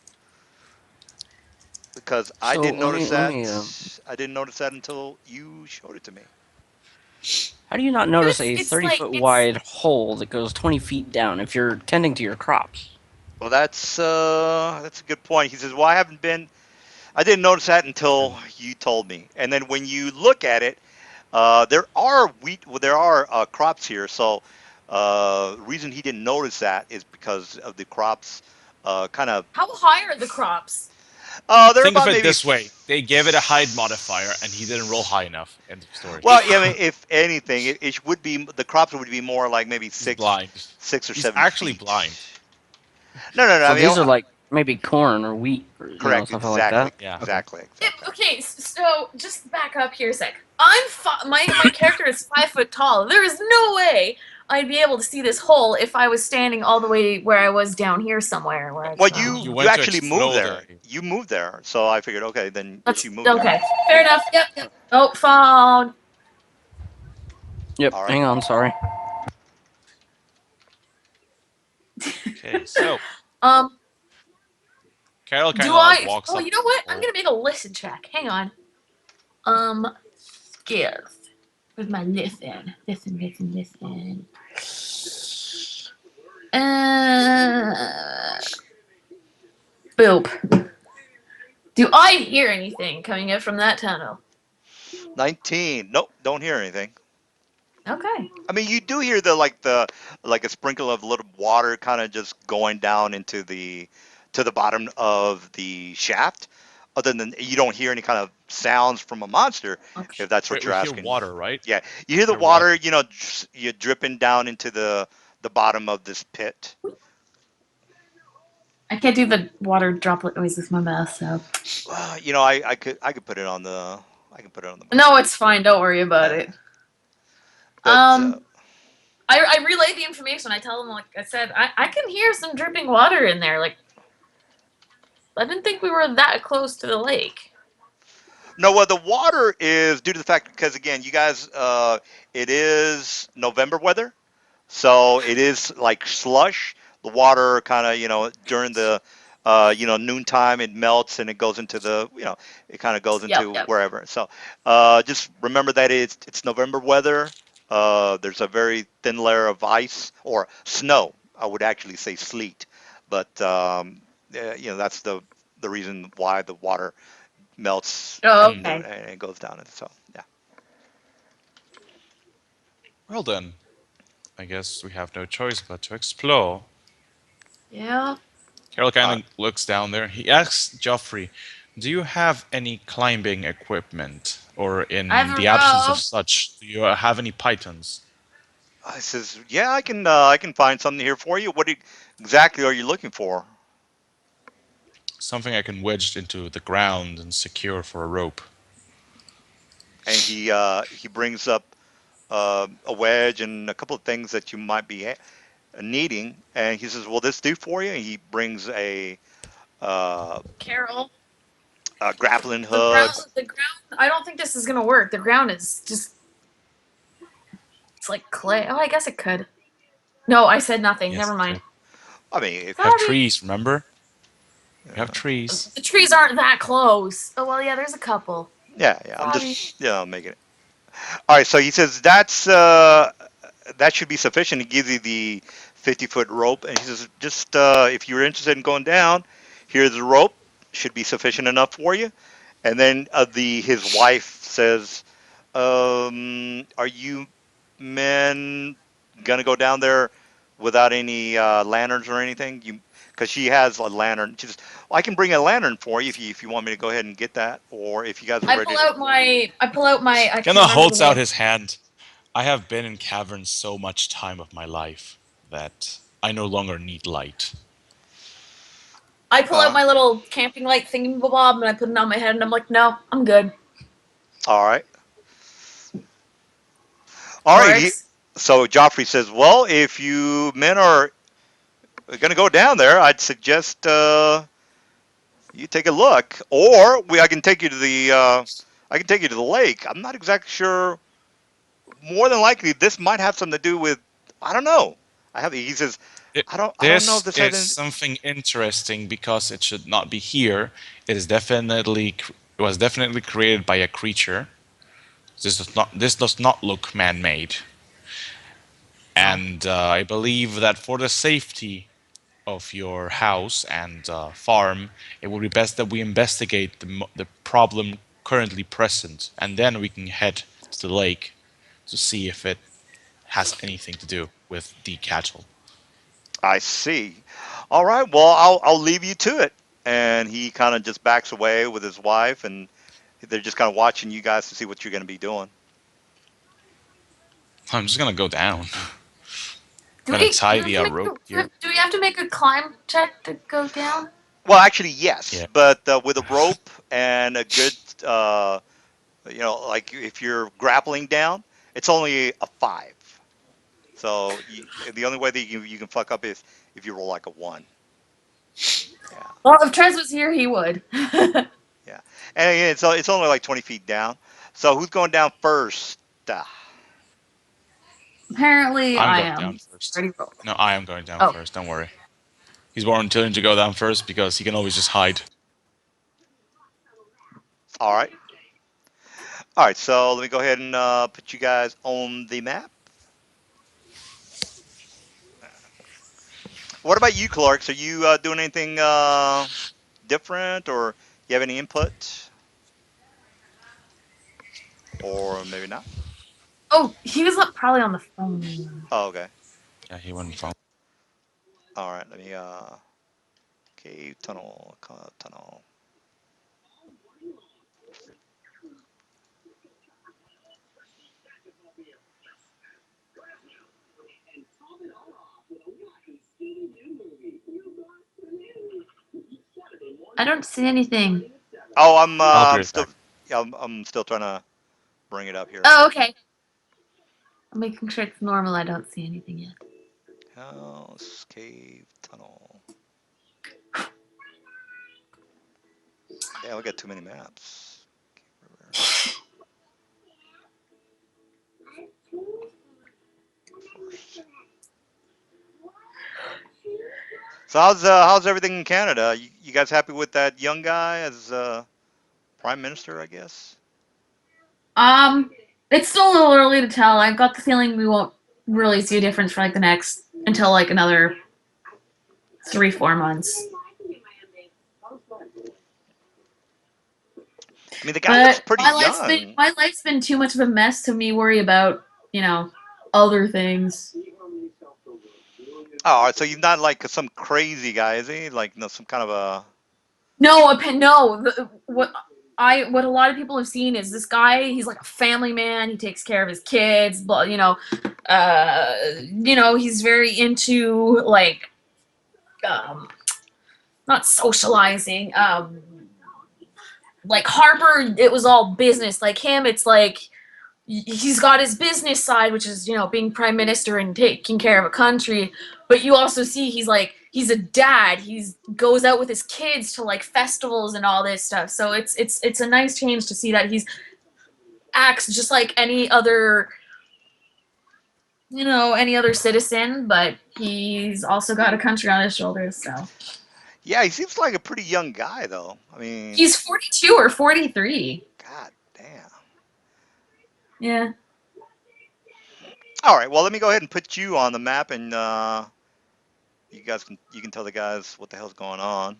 S4: because I
S2: So
S4: didn't notice
S2: let
S4: that.
S2: me.
S4: I didn't notice that until you showed it to me.
S2: How do you not
S1: But
S2: notice
S1: it's
S2: a
S1: it's
S2: 30
S1: like
S2: foot
S1: it's
S2: wide hole that goes 20 feet down if you're tending to your crops?
S4: Well, that's a good point. He says, "Well, I didn't notice that until you told me." And then when you look at it, there are wheat, well, there are crops here. So, the reason he didn't notice that is because of the crops, kind of.
S1: how high are the crops?
S4: They're
S3: Think of
S4: about
S3: it
S4: maybe.
S3: this way: they gave it a hide modifier, and he didn't roll high enough. End of story.
S4: Well, yeah, I mean, if anything, it would be the crops would be more like maybe
S3: He's blind.
S4: six or
S3: He's
S4: seven
S3: actually
S4: feet.
S3: blind.
S4: No, no, no. I
S2: So
S4: mean,
S2: these are like maybe corn or wheat or
S4: correct,
S2: something like
S4: exactly,
S2: that.
S3: Yeah.
S2: Okay.
S4: exactly,
S1: Yeah,
S4: exactly.
S1: okay, so just back up here a sec. My character is 5 foot tall. There is no way I'd be able to see this hole if I was standing all the way where I was down here somewhere. Where I
S4: Well,
S3: You
S4: you
S3: went to
S4: actually moved
S3: explode
S4: there.
S3: area.
S4: You moved there, so I figured, okay, then
S1: That's
S4: she moved there.
S1: okay. Fair enough. Yep, yep. Oh, phone.
S2: Yep.
S4: All right.
S2: Hang on. Sorry.
S3: Okay, so
S1: Um,
S3: Carol kind
S1: do
S3: of like
S1: I?
S3: walks
S1: Oh,
S3: up
S1: you know
S3: to the
S1: what? I'm
S3: hole.
S1: gonna make a listen check. Hang on. Skills. Where's my listen? Listen, listen, listen. Uh, boop. Do I hear anything coming up from that tunnel?
S4: 19. Nope, don't hear anything.
S1: Okay.
S4: I mean, you do hear the like a sprinkle of a little water kind of just going down into the bottom of the shaft. Other than you don't hear any kind of sounds from a monster,
S1: Okay.
S4: if that's what
S3: Wait,
S4: you're
S3: we hear
S4: asking.
S3: water, right?
S4: Yeah, you hear the
S3: Hear water.
S4: water, you're dripping down into the bottom of this pit.
S1: I can't do the water droplet noise with my mouth, so.
S4: I could put it on the I can put it on the mic.
S1: No, it's fine. Don't worry about
S4: Uh,
S1: it.
S4: but
S1: I relay the information. I tell them, like I said, I can hear some dripping water in there. Like, I didn't think we were that close to the lake.
S4: no, well, the water is due to the fact because again, you guys, it is November weather, so it is like slush. The water kind of, during the, noontime, it melts and it goes into it kind of goes
S1: Yep,
S4: into
S1: yep.
S4: wherever. So, just remember that it's November weather. There's a very thin layer of ice or snow. I would actually say sleet, but that's the reason why the water melts
S1: Oh,
S3: Hmm.
S1: okay.
S4: and it goes down. And so, yeah.
S3: Well then, I guess we have no choice but to explore.
S1: Yeah.
S3: Carol kind
S4: All right.
S3: of looks down there. He asks Joffrey, "Do you have any climbing equipment, or
S1: I
S3: in
S1: have
S3: the
S1: a
S3: absence of
S1: rope.
S3: such, do you have any pythons?
S4: I says, yeah, I can find something here for you. Exactly are you looking for?
S3: Something I can wedge into the ground and secure for a rope."
S4: And he brings up a wedge and a couple of things that you might be needing. And he says, will this do for you? And he brings uh,
S1: Carol.
S4: a grappling
S1: The
S4: hook.
S1: ground. The ground. I don't think this is gonna work. The ground is just. It's like clay. Oh, I guess it could. No, I said nothing.
S3: Yes,
S1: Never
S3: you
S1: mind.
S3: do.
S4: I mean,
S3: We have
S1: Sorry.
S3: trees, remember? We have
S4: yeah,
S3: trees.
S1: The trees aren't that close. Oh well, yeah. There's a couple.
S4: yeah. I'm
S1: Sorry.
S4: just making it. All right. So he says that should be sufficient. He gives you the 50-foot rope, and he says just if you're interested in going down, here's the rope. Should be sufficient enough for you. And then the his wife says, "Are you men gonna go down there without any lanterns or anything? You because she has a lantern. She says, well, I can bring a lantern for you if you want me to go ahead and get that, or if you guys are
S1: I
S4: ready
S1: pull
S4: to."
S1: out my. I pull out my. I can't
S3: Gunnar
S1: remember the
S3: holds out
S1: name.
S3: his hand. I have been in caverns so much time of my life that I no longer need light.
S1: I pull out
S4: Uh,
S1: my little camping light thingy bob and I put it on my head and I'm like, no, I'm good.
S4: all right, all right.
S1: Works.
S4: So Joffrey says, "Well, if you men are gonna go down there, I'd suggest you take a look, or I can take you to the I can take you to the lake. I'm not exactly sure. More than likely, this might have something to do with I don't know. He says
S3: It,
S4: I don't know if
S3: this
S4: this had
S3: is
S4: any,
S3: something interesting because it should not be here. It was definitely created by a creature. This does not look man-made.
S1: Oh.
S3: And I believe that for the safety of your house and farm, it would be best that we investigate the problem currently present, and then we can head to the lake to see if it has anything to do with the cattle.
S4: I see. All right, well I'll leave you to it. And he kind of just backs away with his wife, and they're just kind of watching you guys to see what you're going to be doing.
S3: I'm just gonna go down.
S1: Do
S3: Gonna
S1: we
S3: tie
S1: have
S3: the
S1: to make
S3: rope here.
S1: do we have to make a climb check to go down?
S4: Well, actually, yes,
S3: Yeah.
S4: but with a rope and a good, like if you're grappling down, it's only a 5. So the only way that you can fuck up is if you roll like a 1. Yeah,
S1: Well, if Trez was here, he would.
S4: yeah, and again, it's only like 20 feet down. So who's going down first?
S1: Apparently,
S3: I'm
S1: I
S3: going down
S1: am.
S3: first.
S1: Already rolled.
S3: No, I am going down
S1: Oh,
S3: first. Don't worry. He's more willing to go down first because he can always just hide.
S4: All right, all right. So let me go ahead and put you guys on the map. What about you, Clark? Are you doing anything different, or you have any input, or maybe not?
S1: oh, he was probably on the phone.
S4: Oh, okay.
S3: Yeah, he wouldn't fall.
S4: All right. Let me cave tunnel tunnel.
S1: I don't see anything.
S4: Oh,
S3: I'll be
S4: I'm
S3: right
S4: still
S3: back.
S4: yeah, I'm still trying to bring it up here.
S1: Oh, okay. I'm making sure it's normal. I don't see anything yet.
S4: House cave tunnel. Damn, we got too many maps. First. So how's everything in Canada? You guys happy with that young guy as prime minister? I guess.
S1: Um, it's still a little early to tell. I've got the feeling we won't really see a difference for like the next until like another 3-4 months.
S4: I mean, the guy looks
S1: But
S4: pretty young.
S1: my life's been too much of a mess to me worry about, you know, other things.
S4: Oh, all right, so he's not like some crazy guy, is he? Like no, some kind of a.
S1: No, no. What a lot of people have seen is this guy. He's like a family man. He takes care of his kids. But he's very into like um, not socializing. Like Harper, it was all business. Like him, it's like he's got his business side, which is being prime minister and taking care of a country. But you also see he's a dad. He's goes out with his kids to like festivals and all this stuff. So it's a nice change to see that he's acts just like any other any other citizen, but he's also got a country on his shoulders. So
S4: Yeah, he seems like a pretty young guy, though. I mean,
S1: he's 42 or 43.
S4: god damn.
S1: Yeah.
S4: All right, well, let me go ahead and put you on the map, and you can tell the guys what the hell's going on.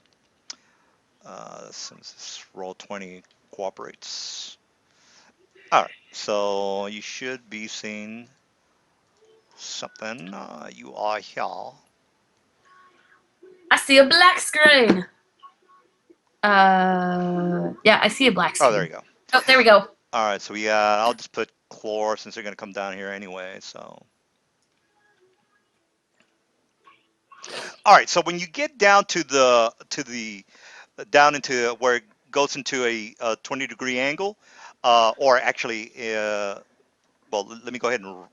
S4: Since this roll 20 cooperates. All right, so you should be seeing something. You are here.
S1: I see a black screen. Yeah, I see a black
S4: Oh, there you
S1: screen.
S4: go.
S1: Oh, there we go.
S4: All right, so we I'll just put chlor since they're gonna come down here anyway. So, all right, so when you get down to the down into where it goes into a 20-degree angle, or actually, well, let me go ahead and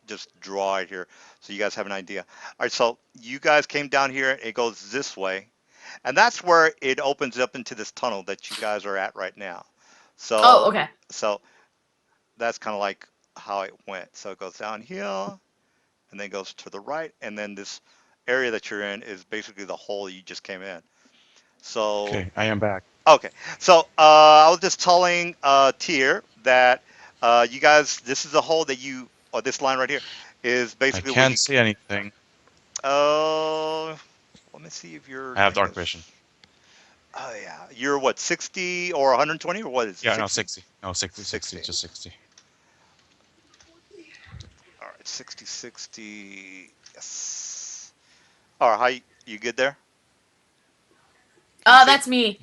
S4: just draw it here so you guys have an idea. All right, so you guys came down here. It goes this way, and that's where it opens up into this tunnel that you guys are at right now.
S1: Oh,
S4: So,
S1: okay.
S4: so that's kind of like how it went. So it goes down here, and then goes to the right, and then this area that you're in is basically the hole you just came in. So,
S3: Okay, I am back.
S4: okay. So I was just telling Tier that you guys, this is a hole that or this line right here, is
S3: I
S4: basically where
S3: can't
S4: you.
S3: see anything.
S4: Uh, let me see if your
S3: I have
S4: thing
S3: dark
S4: is.
S3: vision.
S4: Oh yeah, you're what, 60 or 120 or what is it?
S3: Yeah, no,
S4: 60.
S3: 60. No, 60, 60,
S4: 60.
S3: just 60.
S4: All right, 60, 60. Yes. All right, you good there? Can you see?
S1: That's me.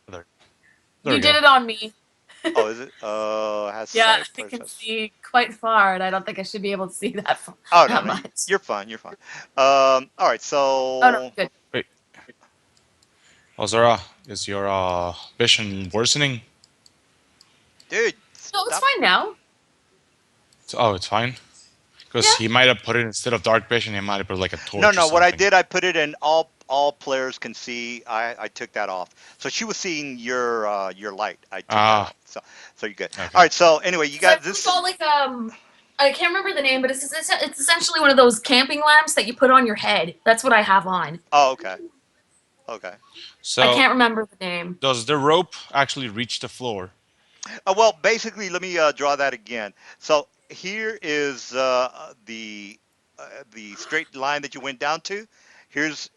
S3: There, there
S1: You
S3: we
S1: did
S3: go.
S1: it on me.
S4: Oh, is it? Has
S1: Yeah,
S4: sight
S1: I can
S4: process.
S1: see quite far, and I don't think I should be able to see
S4: Oh no,
S1: that
S4: no,
S1: much.
S4: you're fine. You're fine. All right,
S1: Oh no,
S4: so
S1: good.
S3: Wait, Ozora, is your vision worsening?
S4: dude,
S1: No, it's
S4: stop.
S1: fine now.
S3: Oh, it's fine. Because
S1: Yeah.
S3: he might have put it instead of dark vision, he might have put like a
S4: No,
S3: torch or
S4: no. What I
S3: something.
S4: did, I put it in all players can see. I took that off, so she was seeing your light. I took that
S3: Ah,
S4: off, so you're good. All
S3: okay.
S4: right. So anyway, you
S1: Because I
S4: got
S1: really
S4: this.
S1: got like I can't remember the name, but it's essentially one of those camping lamps that you put on your head. That's what I have on.
S4: Oh, okay. Okay.
S1: I
S3: So,
S1: can't remember the name.
S3: does the rope actually reach the floor?
S4: Well, basically, let me draw that again. So here is the straight line that you went down to.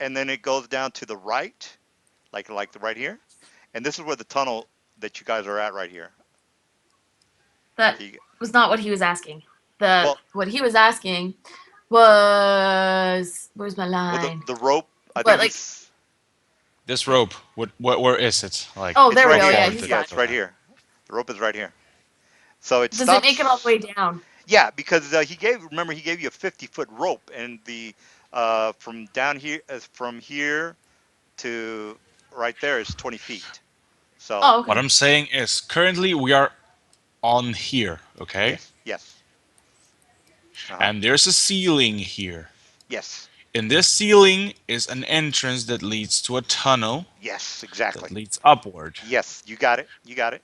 S4: And then it goes down to the right, like the right here, and this is where the tunnel that you guys are at right here.
S1: That
S4: Okay,
S1: was not what he was asking. The
S4: well,
S1: what he was asking was where's my
S4: well,
S1: line?
S4: the rope. I
S1: But
S4: think
S1: like,
S4: he's.
S3: This rope, where is it? Like,
S1: oh,
S4: It's
S1: there we
S4: right
S3: how
S1: go.
S4: here.
S1: Yeah,
S3: far
S1: he's
S3: did it
S4: Yeah,
S1: got
S4: it's
S1: it.
S3: go
S4: right
S3: down?
S4: here. The rope is right here. So it
S1: Does it make it all the
S4: stops.
S1: way down?
S4: Yeah, because remember, he gave you a 50-foot rope, and the from down here, from here to right there is 20 feet. So
S1: Oh,
S3: What
S1: okay.
S3: I'm saying is, currently we are on here, okay?
S4: yes, yes, uh-huh,
S3: And there's a ceiling here.
S4: yes,
S3: In this ceiling is an entrance that leads to a tunnel
S4: yes,
S3: that
S4: exactly.
S3: leads upward.
S4: Yes, you got it. You got it.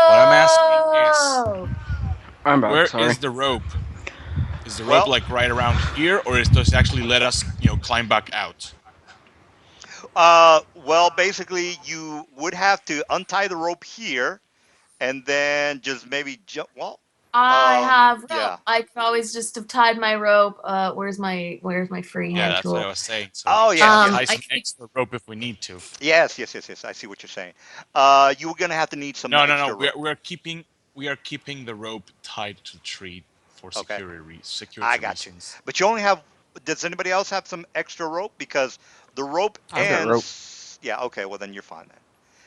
S3: What I'm asking is,
S1: Oh,
S2: I'm back.
S3: where
S2: Sorry.
S3: is the rope? Is the rope
S4: Well,
S3: like right around here, or does it actually let us, climb back out?
S4: well, basically, you would have to untie the rope here, and then just maybe jump. Well,
S1: I have rope.
S4: yeah.
S1: I could always just have tied my rope. Where's my
S3: Yeah,
S1: freehand
S3: that's what I
S1: tool?
S3: was saying. So
S4: Oh,
S3: we
S4: yes,
S3: can
S4: yes,
S3: tie
S1: I
S3: some
S1: could.
S3: extra rope if we need to.
S4: yes, yes, yes, yes. I see what you're saying. You were gonna have to need some
S3: No, no, no.
S4: extra
S3: We're
S4: rope.
S3: we're keeping we are keeping the rope tied to the tree for
S4: Okay, I
S3: security
S4: got you.
S3: reasons.
S4: But you only have. Does anybody else have some extra rope? Because the rope
S2: I've got rope.
S4: ends. Yeah. Okay. Well, then you're fine then.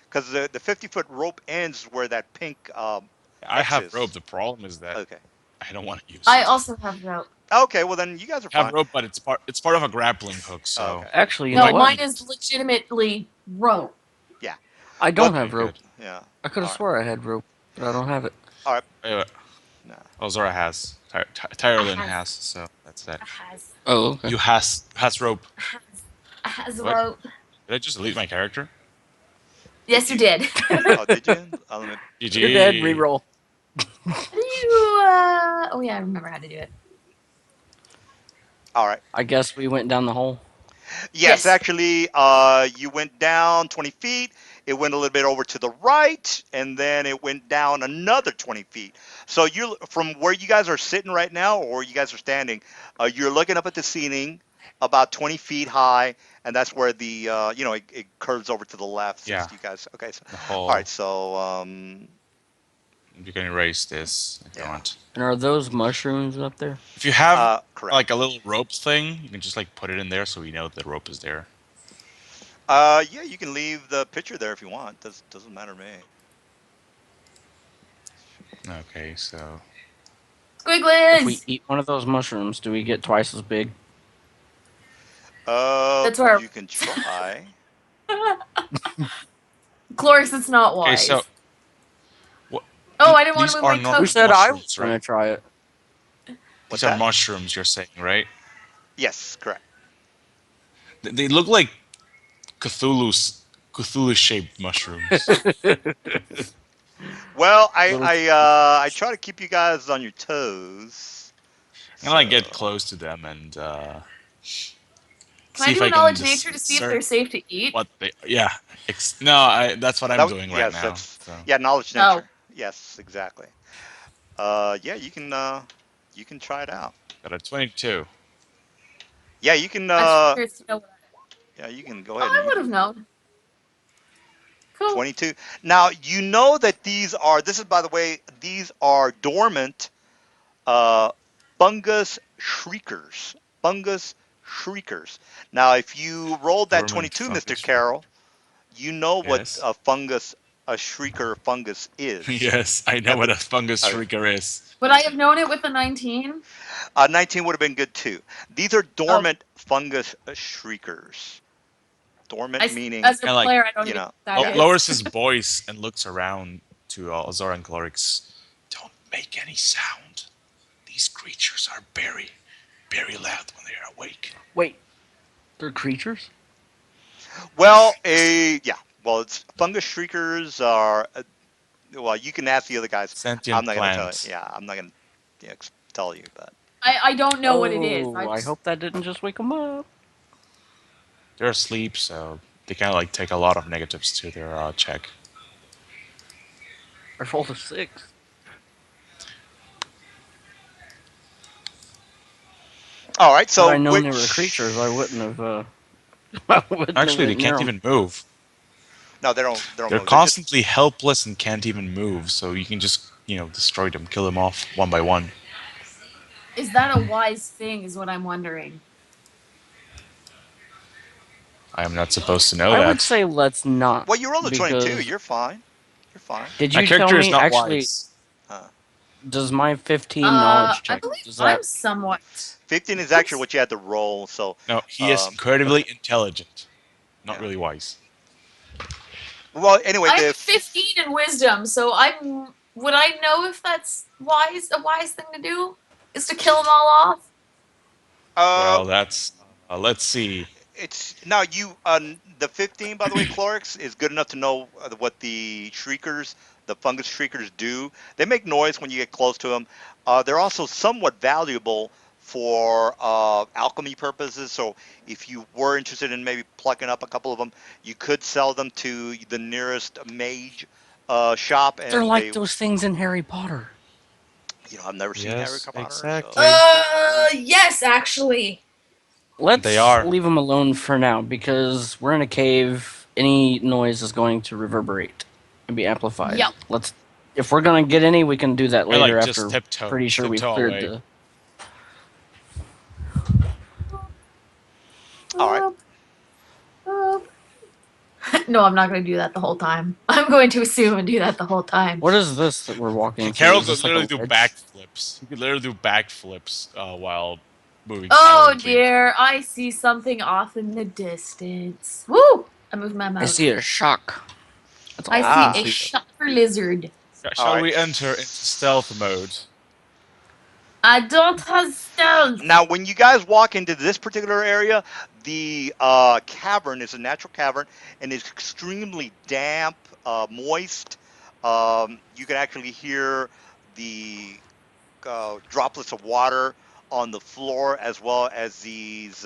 S4: Because the 50-foot rope ends where that pink
S3: I
S4: X
S3: have rope.
S4: is.
S3: The problem is that
S4: Okay.
S3: I don't want to use
S1: I
S3: it.
S1: also have rope.
S4: Okay. Well, then you guys are
S3: I have
S4: fine.
S3: rope, but it's part of a grappling hook, so
S4: Okay.
S2: Actually, you
S3: we
S2: know
S1: No,
S3: might
S2: what?
S1: mine
S3: need
S1: is
S3: it.
S1: legitimately rope.
S4: Yeah.
S2: I
S4: Well.
S2: don't
S3: Okay,
S2: have rope.
S3: good.
S4: Yeah.
S2: I could have
S4: All right.
S2: swore I had rope, but I don't have it.
S4: All right.
S3: Wait,
S4: Nah.
S3: oh, Zora has.
S1: I
S3: Tyrolin
S1: has.
S3: has, so that's that.
S1: I has.
S2: Oh, okay.
S3: You has rope.
S1: I has. I has
S3: What?
S1: rope.
S3: Did I just delete my character?
S4: Did
S1: Yes, you
S4: you?
S1: did.
S4: Oh, did you? Let me.
S2: You're dead.
S3: GG.
S2: Reroll.
S1: How do you? Oh yeah, I remember how to do it.
S4: All right.
S2: I guess we went down the hole.
S4: Yes,
S1: Yes.
S4: actually, you went down 20 feet. It went a little bit over to the right, and then it went down another 20 feet. So you, from where you guys are sitting right now, or where you guys are standing, you're looking up at the ceiling, about 20 feet high, and that's where the, it curves over to the left.
S3: Yeah,
S4: Since you guys, okay, so,
S3: the
S4: all right,
S3: hole.
S4: so,
S3: You can erase this if you
S4: yeah,
S3: want.
S2: And are those mushrooms up there?
S3: If you have
S4: correct.
S3: like a little rope thing, you can just like put it in there so we know the rope is there.
S4: Yeah, you can leave the picture there if you want. Doesn't matter to me.
S3: Okay, so
S2: If we
S1: Squigglies!
S2: eat one of those mushrooms, do we get twice as big?
S1: That's where.
S4: You can try.
S1: Cloris, it's not
S3: okay, so
S1: wise.
S3: what?
S1: Oh, I didn't want
S3: These
S1: to move
S3: are
S1: my
S2: Who
S3: not
S1: toast.
S2: said I was
S3: mushrooms, right?
S2: gonna try it?
S3: These
S4: What's
S3: are
S4: that?
S3: mushrooms. You're saying, right?
S4: Yes, correct.
S3: They look like Cthulhu shaped mushrooms.
S4: Well,
S2: Little.
S4: I try to keep you guys on your toes.
S3: I'm gonna like get
S4: So
S3: close to them and
S1: Can
S3: see
S1: I
S3: if
S1: do a
S3: I can
S1: knowledge nature to see if
S3: discern
S1: they're safe to eat?
S3: what they. Yeah, no, that's what I'm doing right
S4: yes,
S3: now.
S4: that's
S3: So
S4: yeah, knowledge
S1: Oh,
S4: nature. Yes, exactly. Yeah, you can try it out.
S3: got a 22.
S4: Yeah, you can
S1: I'm just curious to know what.
S4: yeah, you can go
S1: Oh,
S4: ahead and
S1: I
S4: use
S1: would
S4: it.
S1: have known. Cool.
S4: 22. Now, you know that this is by the way, these are dormant uh, fungus shriekers. Fungus shriekers. Now, if you rolled that
S3: Dormant
S4: 22, Mr.
S3: fungus.
S4: Carroll, you know what
S3: Yes.
S4: a shrieker fungus is.
S3: Yes, I know
S4: And
S3: what a fungus
S4: uh,
S3: shrieker is.
S1: Would I have known it with a 19?
S4: 19 would have been good too. These are
S1: Oh,
S4: dormant fungus shriekers. Dormant meaning,
S1: as a
S3: Kind of like
S1: player, I don't
S4: you
S1: even know
S4: know,
S1: what that
S4: yeah.
S1: is.
S3: lowers his voice and looks around to Azor and Clorix. Don't make any sound. These creatures are very, very loud when they are awake.
S2: Wait, they're creatures?
S4: Well, yeah. Well, it's fungus shriekers are. Well, you can ask the other guys. I'm
S3: Sentient
S4: not gonna tell you.
S3: plants.
S4: Yeah, I'm not gonna tell you. But
S1: I don't know what it is.
S2: Oh, I hope that didn't just wake them up.
S3: They're asleep, so they kind of like take a lot of negatives to their check.
S2: I rolled a 6.
S4: all right.
S2: Had
S4: So
S2: I known they were creatures, I
S4: which?
S2: wouldn't have. I wouldn't have
S3: Actually, they
S2: went near
S3: can't
S2: them.
S3: even move.
S4: No, they don't. They don't
S3: They're
S4: move. They're just.
S3: constantly helpless and can't even move, so you can just, destroy them, kill them off one by one.
S1: Is that a wise thing? Is what I'm wondering.
S3: I am not supposed to know
S2: I would
S3: that.
S2: say let's not,
S4: Well, you rolled a 22.
S2: because
S4: You're fine. You're fine.
S2: did
S3: My
S2: you tell
S3: character is
S2: me
S3: not
S2: actually?
S3: wise.
S4: Uh,
S2: Does my 15 knowledge
S1: I
S2: check?
S1: believe
S2: Does
S1: I'm
S2: that?
S1: somewhat.
S4: 15 is actually what you had to roll. So,
S3: No, he is
S4: um,
S3: incredibly intelligent, not
S4: yeah.
S3: really wise.
S4: Well, anyway,
S1: I'm 15 in wisdom, so I'm. Would I know if that's wise? A wise thing to do is to kill them all off.
S4: uh,
S3: Well, that's. Let's see.
S4: it's now you the 15 by the way, Clorix is good enough to know what the shriekers, the fungus shriekers do. They make noise when you get close to them. They're also somewhat valuable for alchemy purposes. So if you were interested in maybe plucking up a couple of them, you could sell them to the nearest mage shop,
S2: They're
S4: and
S2: like those things in Harry Potter.
S4: I've never seen Harry
S3: Yes,
S4: Potter, so
S3: exactly.
S1: Yes, actually.
S3: They
S2: Let's
S3: are.
S2: leave them alone for now because we're in a cave. Any noise is going to reverberate and be amplified.
S1: Yep.
S2: Let's. If we're gonna get any, we can do that
S3: I
S2: later
S3: like just
S2: after. Pretty sure we've
S3: tiptoe
S2: cleared
S3: away.
S2: the.
S4: all right.
S1: No, I'm not going to do that the whole time. I'm going to assume and do that the whole time.
S2: What is this that we're walking through?
S3: Carol
S2: Is
S3: could
S2: this like
S3: literally
S2: a
S3: do
S2: ledge?
S3: backflips. He could literally do backflips while moving
S1: Oh
S3: silently.
S1: dear, I see something off in the distance. Woo! I moved my
S2: I
S1: mouse.
S2: see a shock. That's all
S1: I
S2: I
S1: see
S2: can
S1: a
S4: Ah,
S2: see.
S1: shopper lizard.
S4: all
S3: Shall
S4: right.
S3: we enter into stealth mode?
S1: I don't have stealth.
S4: Now, when you guys walk into this particular area, the cavern is a natural cavern and it's extremely damp, moist. You can actually hear the droplets of water on the floor, as well as these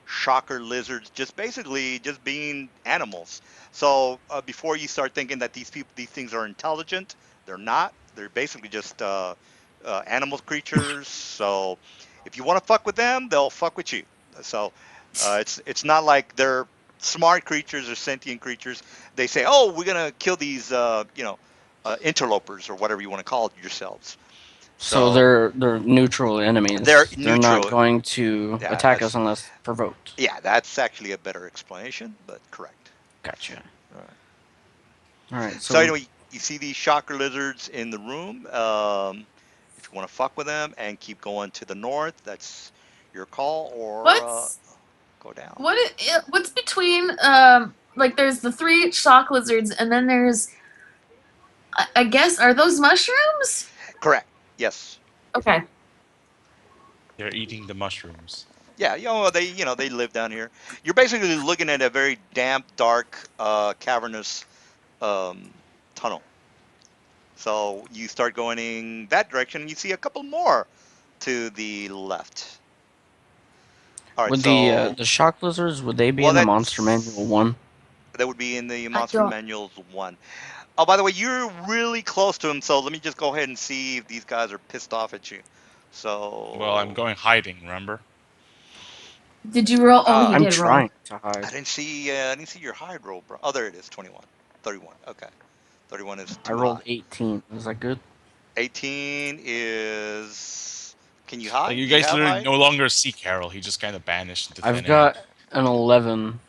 S4: shocker lizards, just basically just being animals. So before you start thinking that these things are intelligent, they're not. They're basically just animal creatures. So if you want to fuck with them, they'll fuck with you. So it's not like they're smart creatures or sentient creatures. They say, oh, we're gonna kill these, interlopers or whatever you want to call it yourselves.
S2: So
S4: So
S2: they're neutral
S4: they're
S2: enemies. They're not
S4: neutral.
S2: going to
S4: Yeah,
S2: attack us unless provoked.
S4: that's actually a better explanation, but correct.
S2: Gotcha.
S4: All right.
S2: All right.
S4: So
S2: So
S4: anyway, you see these shocker lizards in the room. If you want to fuck with them and keep going to the north, that's your call, or
S1: What's
S4: go down.
S1: what's between like there's the three shock lizards and then there's I guess are those mushrooms?
S4: Correct. Yes.
S1: Okay.
S3: They're eating the mushrooms.
S4: Yeah, they live down here. You're basically looking at a very damp, dark, cavernous um, tunnel. So you start going in that direction, and you see a couple more to the left. All right,
S2: would
S4: so
S2: the shock lizards would they be
S4: well,
S2: in the Monster Manual one?
S4: that would be in the
S1: I
S4: Monster
S1: don't.
S4: Manuals 1. Oh, by the way, you're really close to him, so let me just go ahead and see if these guys are pissed off at you.
S3: Well, I'm
S4: So
S3: going hiding. Remember?
S1: Did you roll? Oh, he
S4: uh,
S2: I'm
S1: did roll.
S2: trying to hide.
S4: I didn't see your high roll, bro. Oh, there it is, 21, 31. Okay, 31 is
S2: I
S4: too
S2: rolled
S4: high.
S2: 18. Is that good?
S4: 18 is. Can you
S3: Like
S4: hide?
S3: you
S4: Do you
S3: guys
S4: have
S3: literally
S4: hide?
S3: no longer see Carol. He just kind of vanished into
S2: I've
S3: thin air.
S2: got an 11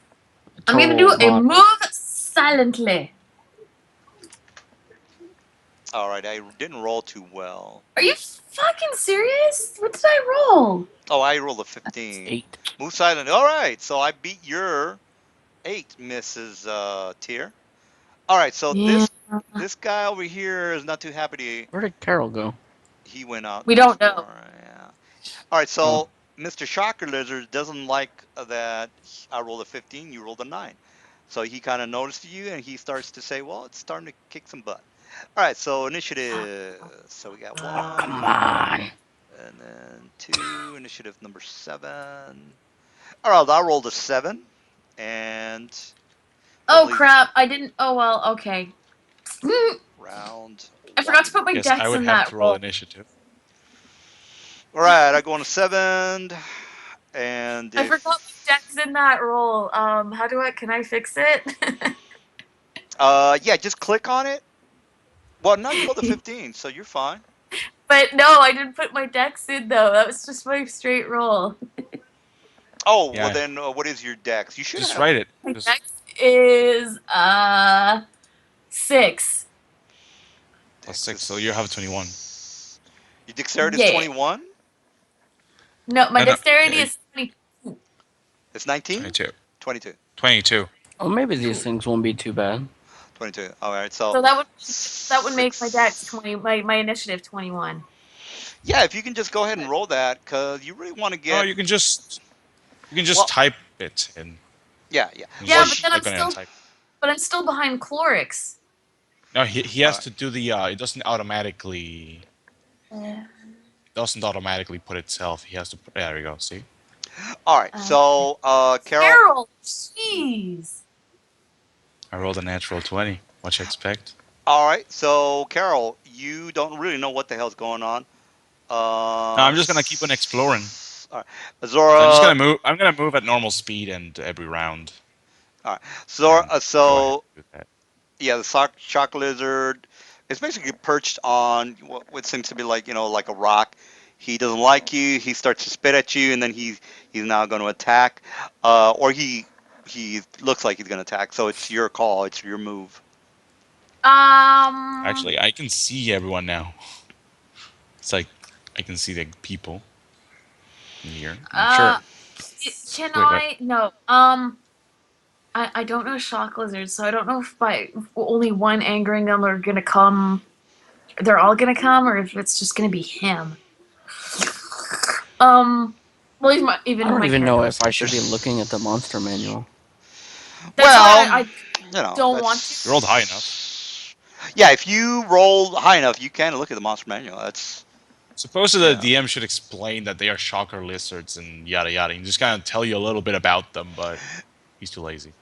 S1: I'm gonna do
S2: total
S1: a
S2: mod.
S1: move silently.
S4: All right, I didn't roll too well.
S1: Are you fucking serious? What did I roll?
S4: Oh, I rolled a
S2: That's
S4: 15.
S2: 8.
S4: Move silent. All right, so I beat your 8, Mrs. Tier. All right, so
S1: Yeah.
S4: this guy over here is not too happy.
S2: Where did Carol go?
S4: He went out
S1: We
S4: next
S1: don't know.
S4: door. Yeah. All right,
S2: Oh,
S4: so Mr. Shocker Lizard doesn't like that I rolled a 15, you rolled a 9. So he kind of noticed you, and he starts to say, well, it's starting to kick some butt. All right, so initiative. So we got
S2: oh, come
S4: 1,
S2: on.
S4: and then 2, initiative number 7. All right, I rolled a 7, and
S1: Oh
S4: hopefully this
S1: crap! I didn't. Oh well. Okay.
S4: round
S1: I forgot to
S4: 1.
S1: put my
S3: Yes, I
S1: dex
S3: would
S1: in
S3: have
S1: that
S3: to roll
S1: roll.
S3: initiative.
S4: All right, I go on a 7, and
S1: I forgot
S4: if
S1: my dex in that roll. How do I? Can I fix it?
S4: yeah, just click on it. Well, no, you rolled a 15, so you're fine.
S1: But no, I didn't put my dex in though. That was just my straight roll.
S4: Oh, well
S3: Yeah,
S4: then, what is your dex? You should
S3: just
S4: have.
S3: write it.
S1: My
S3: Just
S1: dex is 6.
S3: plus
S4: Dex
S3: 6, so you have 21.
S4: is. Your dexterity is
S1: Yeah.
S4: 21.
S1: No, my
S3: No,
S1: dexterity is 20.
S4: It's 19.
S3: 22.
S4: 22.
S3: 22.
S2: Oh, maybe these
S4: Cool.
S2: things won't be too bad.
S4: 22. All right, so
S1: So that would make my dex
S4: six.
S1: 20. My initiative 21.
S4: Yeah, if you can just go ahead and roll that, because you really want to
S3: Oh,
S4: get.
S3: you can just
S4: Well,
S3: type it and
S4: yeah, yeah.
S3: you
S1: Yeah,
S4: Well,
S1: but
S3: just
S1: then
S3: click on it and type.
S1: I'm still behind Chlorix.
S3: No, he
S4: all
S3: has
S4: right.
S3: to do the it doesn't automatically put itself. He has to put there we go, see?
S4: All right.
S1: Okay.
S4: So, Carol.
S1: Carol, jeez.
S3: I rolled a natural 20. What you expect?
S4: All right. So, Carol, you don't really know what the hell's going on.
S3: No, I'm just gonna keep on exploring.
S4: All right.
S3: So I'm just
S4: Zora.
S3: gonna move. I'm gonna move at normal speed and every round.
S4: All right.
S3: And
S4: Zora.
S3: go ahead
S4: So,
S3: and do that.
S4: yeah, the shock lizard is basically perched on what seems to be like, like a rock. He doesn't like you. He starts to spit at you, and then he's now going to attack, or he looks like he's going to attack. So it's your call. It's your move.
S1: Um,
S3: Actually, I can see everyone now. It's like I can see the people in here. I'm
S1: uh,
S3: sure.
S1: can
S3: Wait, what?
S1: I? No. I don't know shock lizards, so I don't know if by only one angering them are gonna come. They're all gonna come, or if it's just gonna be him. Well,
S2: I
S1: even
S2: don't
S1: my
S2: even know
S1: character.
S2: if I should be looking at the
S4: There's
S2: monster manual.
S1: That's
S4: well,
S1: why I don't want to.
S3: You rolled high enough.
S4: Yeah, if you roll high enough, you can look at the monster manual.
S3: Supposedly,
S4: Yeah.
S3: the DM should explain that they are shocker lizards and yada yada, and just kind of tell you a little bit about them, but he's too lazy.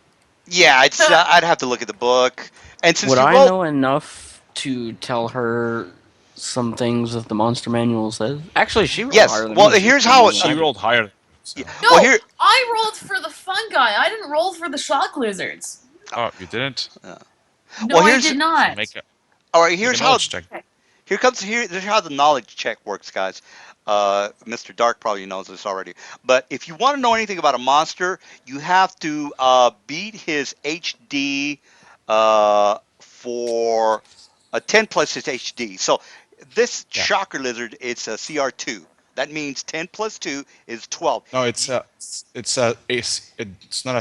S4: Yeah, it's. I'd have to look at the book, and since
S2: Would
S4: you
S2: I
S4: rolled,
S2: know enough to tell her some things that the monster manual says? Actually, she rolled
S4: yes.
S2: higher than
S4: Well,
S2: me. She
S4: here's
S2: told me
S4: how.
S2: what
S3: She
S2: I did.
S3: rolled higher than you,
S4: Yeah,
S3: so.
S4: well,
S1: No,
S4: here.
S1: I rolled for the fungi. I didn't roll for the shock lizards.
S3: Oh, you didn't?
S4: Uh,
S1: No,
S4: well,
S1: I
S4: here's.
S1: did
S3: So
S1: not.
S4: All right.
S3: make a
S4: Here's how.
S3: knowledge check.
S4: Here comes here. This is how the knowledge check works, guys. Mr. Dark probably knows this already. But if you want to know anything about a monster, you have to beat his HD for a 10 plus his HD. So this
S3: Yeah.
S4: shocker lizard, it's a CR2. That means 10 plus 2 is 12.
S3: No, it's not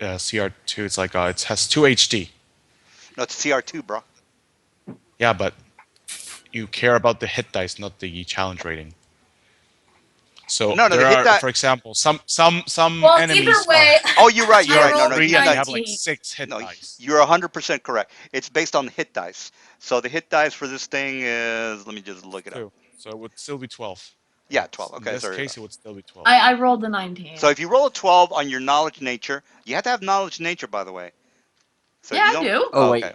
S3: a CR2. It's like it has 2 HD.
S4: No, it's CR2, bro.
S3: Yeah, but you care about the hit dice, not the challenge rating. So
S4: No, no, the
S3: there
S4: hit
S3: are,
S4: die.
S3: for example, some
S1: Well, either
S3: enemies are
S1: way,
S4: Oh, you're right. You're
S1: I
S4: right. No,
S1: rolled
S4: no,
S1: a
S3: CR3
S4: hit
S3: and they
S4: die.
S3: have like
S1: 19.
S3: 6 hit
S4: No,
S3: dice.
S4: you're 100% correct. It's based on the hit dice. So the hit dice for this thing is, let me just look it up.
S3: 2. So it would still be 12.
S4: Yeah, 12.
S3: In
S4: Okay,
S3: this
S4: sorry.
S3: case, it would still be 12.
S1: I rolled a
S4: So
S1: 19.
S4: if you roll a 12 on your knowledge nature, you have to have knowledge nature, by the way. So
S1: Yeah,
S4: if you
S1: I
S4: don't,
S1: do.
S2: Oh
S4: oh, okay.
S2: wait,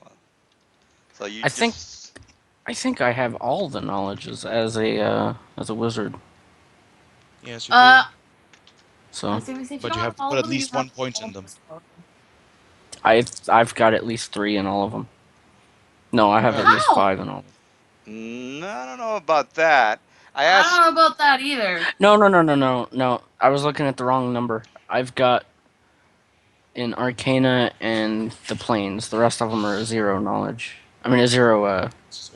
S4: So you
S2: I think
S4: just,
S2: I think I have all the knowledges as a wizard.
S3: Yes, you
S1: Uh,
S3: do.
S1: I
S2: So
S1: think if you
S3: But
S1: don't
S3: you
S1: have
S3: have to
S1: all
S3: put
S1: of
S3: at
S1: them, you
S3: least
S1: have
S3: 1 point in them.
S1: almost all of them.
S2: I've got at least 3 in all of them. No, I have at
S3: Alright.
S2: least
S1: How?
S2: 5 in all.
S4: I don't know about that. I
S1: I don't
S4: asked,
S1: know about that either.
S2: No. I was looking at the wrong number. I've got in Arcana and the Planes. The rest of them are 0 knowledge. I mean, a 0,
S3: So,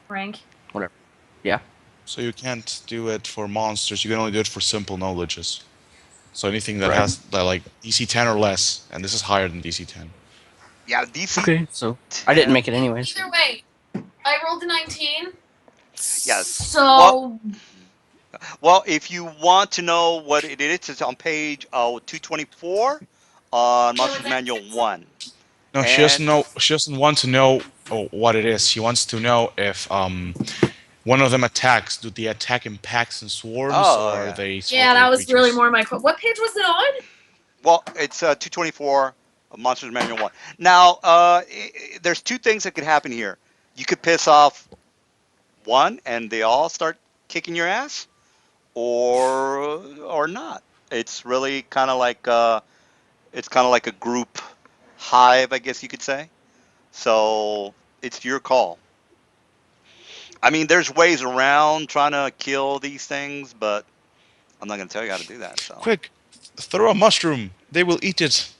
S1: Frank.
S2: whatever. Yeah.
S3: so you can't do it for monsters. You can only do it for simple knowledges. So anything that
S2: Right.
S3: has like DC 10 or less, and this is higher than DC 10.
S4: yeah, DC
S2: Okay, so I didn't
S4: 10.
S2: make it anyways.
S1: Either way, I rolled a 19.
S4: Yeah. Well,
S1: So,
S4: well, if you want to know what it is, it's on page 224 on
S1: yeah, but
S4: Monsters
S1: then
S4: Manual 1.
S3: No, she
S4: And
S3: doesn't know. She doesn't want to know what it is. She wants to know if one of them attacks. Do they attack in packs and swarms,
S4: oh
S3: or are
S4: yeah.
S3: they
S1: yeah,
S3: solitary
S1: that was really
S3: creatures?
S1: more my. What page was it on?
S4: Well, it's 224 of Monsters Manual 1. Now, there's two things that could happen here. You could piss off one and they all start kicking your ass, or not. It's really kind of like a group hive, I guess you could say. So it's your call. I mean, there's ways around trying to kill these things, but I'm not going to tell you how to do that. So
S3: Quick, throw a mushroom. They will eat it.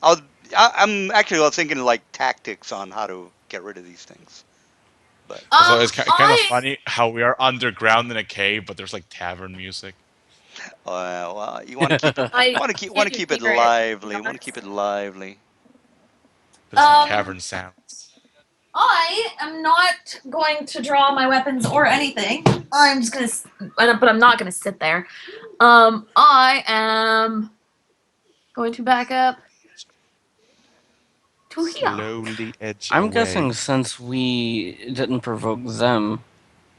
S4: I was, I'm actually I was thinking like tactics on how to get rid of these things. But
S3: Also, it's kind of
S1: I
S3: funny how we are underground in a cave, but there's like tavern music.
S4: well, you want to keep it,
S1: I
S4: want to
S1: didn't
S4: keep it
S1: hear it. To be
S4: lively. Want to keep
S1: honest.
S4: it lively.
S3: Put some
S1: Um,
S3: cavern sounds.
S1: I am not going to draw my weapons or anything. I'm just but I'm not gonna sit there. I am going to back up to here.
S3: Slowly edge
S2: I'm
S3: away.
S2: guessing since we didn't provoke them,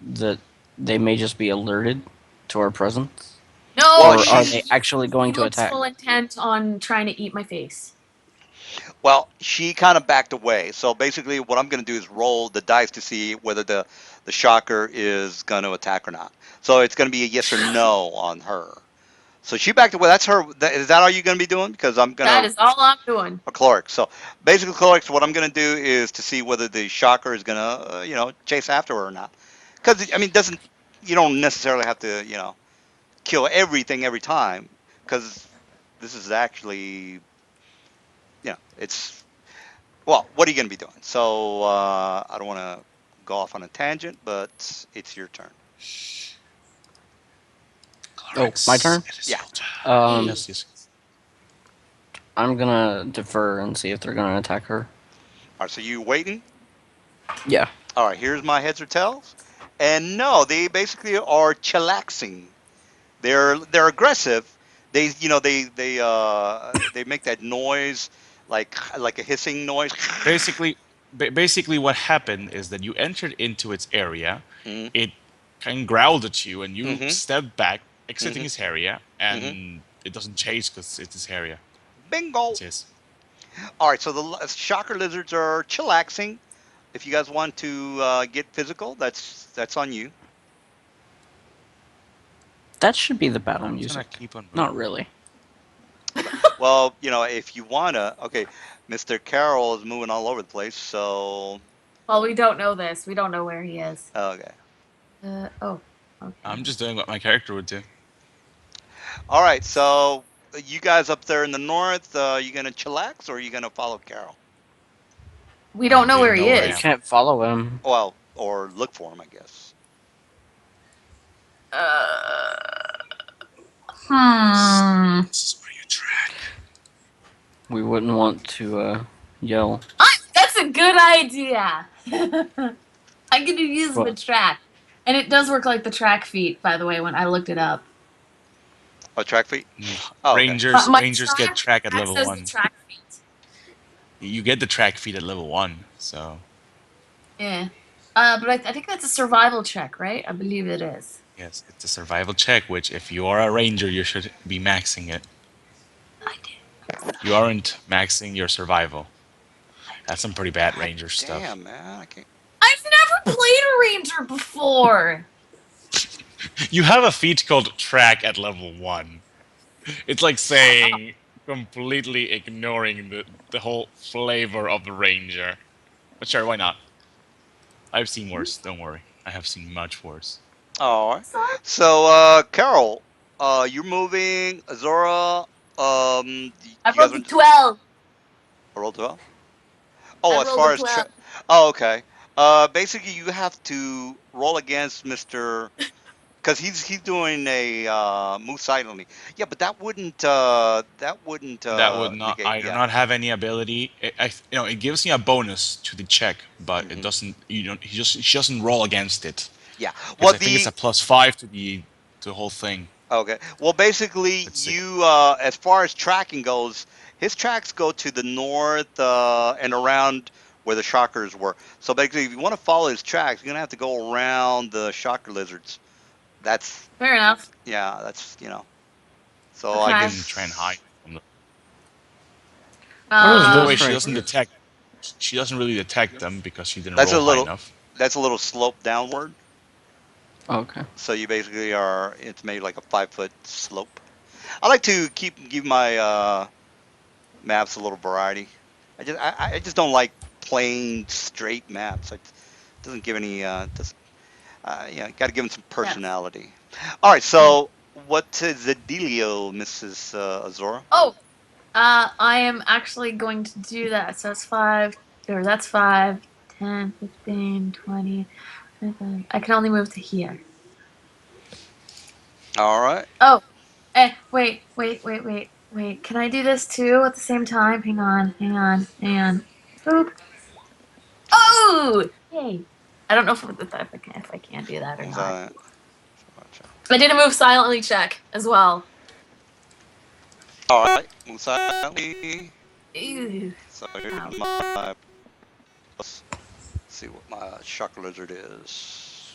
S2: that they may just be alerted to our presence.
S1: No,
S4: Well,
S2: Or are
S4: she's
S2: they actually
S1: he
S2: going to
S1: looks
S2: attack?
S1: full intent on trying to eat my face.
S4: Well, she kind of backed away. So basically, what I'm going to do is roll the dice to see whether the shocker is going to attack or not. So it's going to be a yes or no on her. So she backed away. That's her. Is that all you're going to be doing? Because I'm going
S1: That
S4: to
S1: is all I'm doing.
S4: a cleric. So basically, clerics. What I'm going to do is to see whether the shocker is going to, chase after her or not. Because I mean, doesn't you don't necessarily have to, kill everything every time. Because this is actually, it's well, what are you going to be doing? So I don't want to go off on a tangent, but it's your turn.
S2: Oh, my turn?
S3: It is
S4: Yeah.
S3: your turn.
S2: Um,
S3: Yes, yes.
S2: I'm gonna defer and see if they're gonna attack her.
S4: All right, so you waiting?
S2: Yeah.
S4: All right, here's my heads or tails. And no, they basically are chillaxing. They're aggressive. They make that noise like a hissing noise.
S3: Basically, basically, what happened is that you entered into its area.
S4: Mhm.
S3: It kind of growled at you, and you
S4: Mm-hmm.
S3: step back, exiting
S4: Mm-hmm.
S3: his area,
S4: Mm-hmm.
S3: and it doesn't chase because it's his area.
S4: Bingo.
S3: It's his.
S4: All right. So the shocker lizards are chillaxing. If you guys want to get physical, that's on you.
S2: That should be the battle
S3: I'm just gonna
S2: music.
S3: keep on moving.
S2: Not really.
S4: Well, if you wanna, okay, Mr. Carroll is moving all over the place. So
S1: Well, we don't know this. We don't know where he is.
S4: okay.
S1: Oh, okay.
S3: I'm just doing what my character would do.
S4: All right. So you guys up there in the north, you gonna chillax or are you gonna follow Carroll?
S1: We don't know
S3: They
S1: where
S3: don't
S1: he
S3: know where I
S2: We
S1: is.
S3: am.
S2: can't follow him.
S4: Well, or look for him, I guess.
S1: Uh, hmm.
S3: This is where you track.
S2: We wouldn't want to yell.
S1: That's a good idea. I'm gonna use the
S2: What?
S1: track, and it does work like the track feet. By the way, when I looked it up,
S4: Oh, track feet. Oh, okay.
S1: my
S3: Rangers get track at
S1: track
S3: level
S1: says the
S3: 1.
S1: track feet.
S3: You get the track feed at level 1. So
S1: Yeah. But I think that's a survival check, right? I believe it is.
S3: yes, it's a survival check. Which, if you are a ranger, you should be maxing it.
S1: I did.
S3: You aren't maxing your survival. That's some pretty bad
S4: God
S3: ranger stuff.
S4: damn, man. I can't.
S1: I've never played a ranger before.
S3: You have a feat called track at level 1. It's like saying completely ignoring the whole flavor of the ranger. But sure, why not? I've seen worse. Don't worry. I have seen much worse.
S4: All right.
S1: Sorry.
S4: So, Carol, you're moving. Azora,
S1: I
S4: you guys
S1: rolled a
S4: went
S1: 12.
S4: roll 12?
S1: I
S4: Oh, as
S1: rolled a
S4: far as
S1: 12.
S4: oh, okay. Basically, you have to roll against Mister because he's doing a move silently. Yeah, but that wouldn't
S3: That would not.
S4: negate.
S3: I do
S4: Yeah.
S3: not have any ability. It gives me a bonus to the check, but it
S4: Hmm.
S3: doesn't. You don't. She doesn't roll against it
S4: Yeah.
S3: because
S4: Well,
S3: I think it's
S4: the
S3: a +5 to the whole thing.
S4: Okay. Well, basically,
S3: Let's see.
S4: you as far as tracking goes, his tracks go to the north and around where the shockers were. So basically, if you want to follow his tracks, you're gonna have to go around the shocker lizards. That's
S1: Fair enough.
S4: yeah. So
S3: Or
S4: I
S3: you
S1: Okay.
S3: can try and hide
S4: guess
S3: from them.
S2: What is
S3: Either
S1: Um,
S3: way,
S2: this
S3: she
S2: right
S3: doesn't
S2: here?
S3: detect. She doesn't really detect them because she didn't
S4: that's
S3: roll
S4: a
S3: high
S4: little
S3: enough.
S4: that's a little slope downward.
S2: Okay.
S4: So you basically are. It's made like a 5 foot slope. I like to give my maps a little variety. I just don't like plain straight maps. It doesn't give any got to give them some
S1: yes.
S4: personality. All right,
S1: Yeah.
S4: so what is the dealio, Mrs. Azora?
S1: Oh, I am actually going to do that. So it's 5, or that's 5, 10, 15, 20, 25. I can only move to here.
S4: All right.
S1: Oh, wait. Can I do this too at the same time? Hang on. Boop. Oh, yay. I don't know if I can do that or
S4: What's
S1: not.
S4: that?
S1: I did a move silently check as well.
S4: All right. Move silently.
S1: Ew.
S4: So here's
S1: Ow.
S4: my plus. See what my shock lizard is.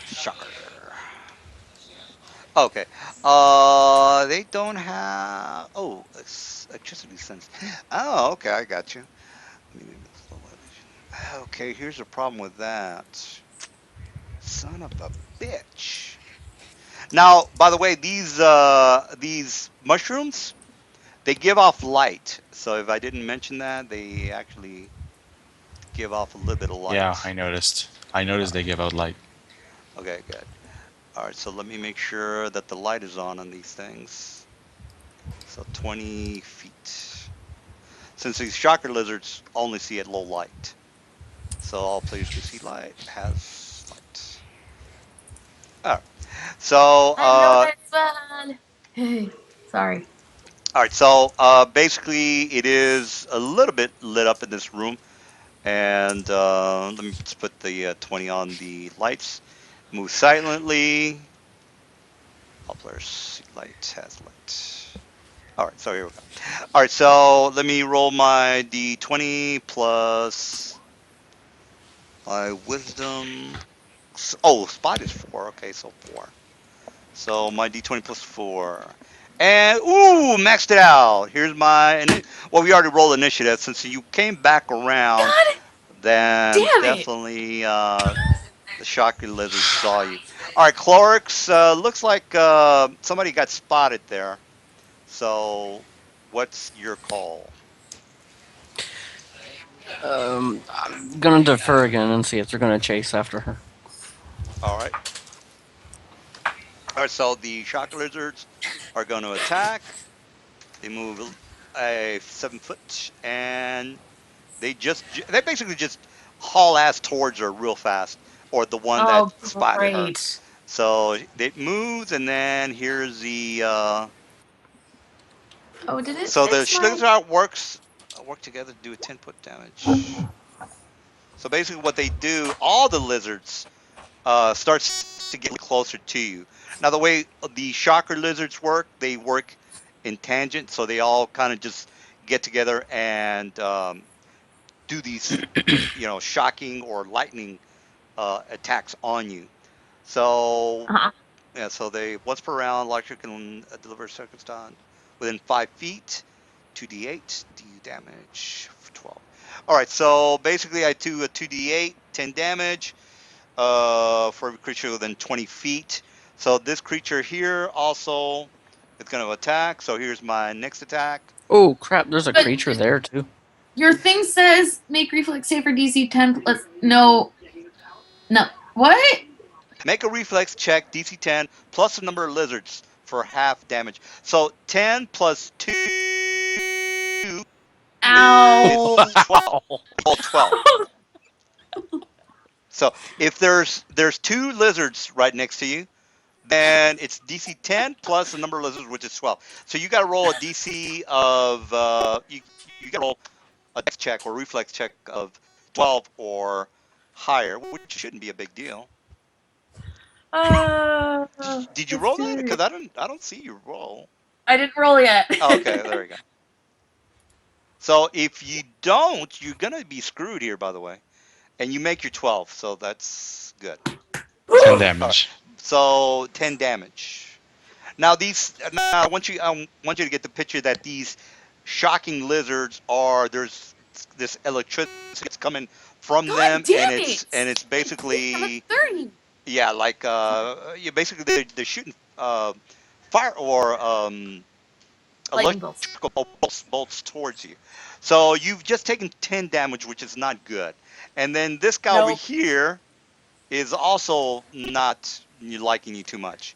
S4: Shocker. Okay. They don't have. Oh, electricity sense. Oh, okay. I got you. Okay, here's a problem with that. Son of a bitch. Now, by the way, these mushrooms they give off light. So if I didn't mention that, they actually give off a little bit of
S3: Yeah,
S4: light.
S3: I noticed. I noticed they give out light.
S4: Okay, good. All right, so let me make sure that the light is on these things. So 20 feet. Since these shocker lizards only see at low light, so all players can see light has light. All right. So
S1: I know that's fun. Hey, sorry.
S4: all right, so basically, it is a little bit lit up in this room, and let me just put the 20 on the lights. Move silently. All players see light has light. All right, so here we go. All right, so let me roll my d20 plus. My wisdom. Oh, spot is 4. Okay, so 4. So my d20 plus 4. And, ooh, maxed it out. Here's my. Well, we already rolled initiative. Since you came back around,
S1: God
S4: then
S1: damn it!
S4: definitely the Shocky Lizard saw you. All right, Clorix, looks like somebody got spotted there. So, what's your call?
S2: I'm gonna defer again and see if they're gonna chase after her.
S4: All right. All right, so the Shocky Lizards are going to attack. They move a 7 foot, and they basically just haul ass towards her real fast, or the one that
S1: Oh,
S4: spotted her.
S1: great.
S4: So it moves, and then here's the
S1: Oh, did it
S4: so the
S1: fix my?
S4: Schlitzout work together to do a 10 foot damage. So basically, what they do, all the lizards starts to get closer to you. Now, the way the shocker lizards work, they work in tangent, so they all kind of just get together and do these, shocking or lightning attacks on you. So
S1: Uh-huh.
S4: yeah, so they once per round, electric can deliver a circuit stun within 5 feet. 2d8 do damage for 12. All right, so basically I do a 2d8, 10 damage for every creature within 20 feet. So this creature here also is going to attack. So here's my next attack.
S2: Oh crap! There's a
S1: But
S2: creature there too.
S1: your thing says make reflex save for DC 10 plus. No, no. What?
S4: Make a reflex check, DC 10, plus the number of lizards for half damage. So 10 plus 2 is
S1: Ow.
S4: 12.
S2: Wow.
S4: Roll 12. So if there's two lizards right next to you, then it's DC 10 plus the number of lizards, which is 12. So you got to roll a DC of you got to roll a dex check or reflex check of 12 or higher, which shouldn't be a big deal. Did you
S1: Let's
S4: roll that?
S1: see.
S4: Because I don't see you roll.
S1: I didn't roll yet.
S4: Oh, okay, there we go. So if you don't, you're gonna be screwed here, by the way. And you make your 12, so that's good.
S3: 10
S4: All right.
S3: damage.
S4: So 10 damage. Now I want you to get the picture that these shocking lizards are there's this electricity that's coming from
S1: God
S4: them,
S1: damn
S4: and
S1: it!
S4: it's
S1: I'm at
S4: basically
S1: 30.
S4: yeah, like you basically they're shooting fire or
S1: Lightning bolts.
S4: electrical bolts towards you. So you've just taken 10 damage, which is not good. And then this guy over
S1: Nope.
S4: here is also not liking you too much.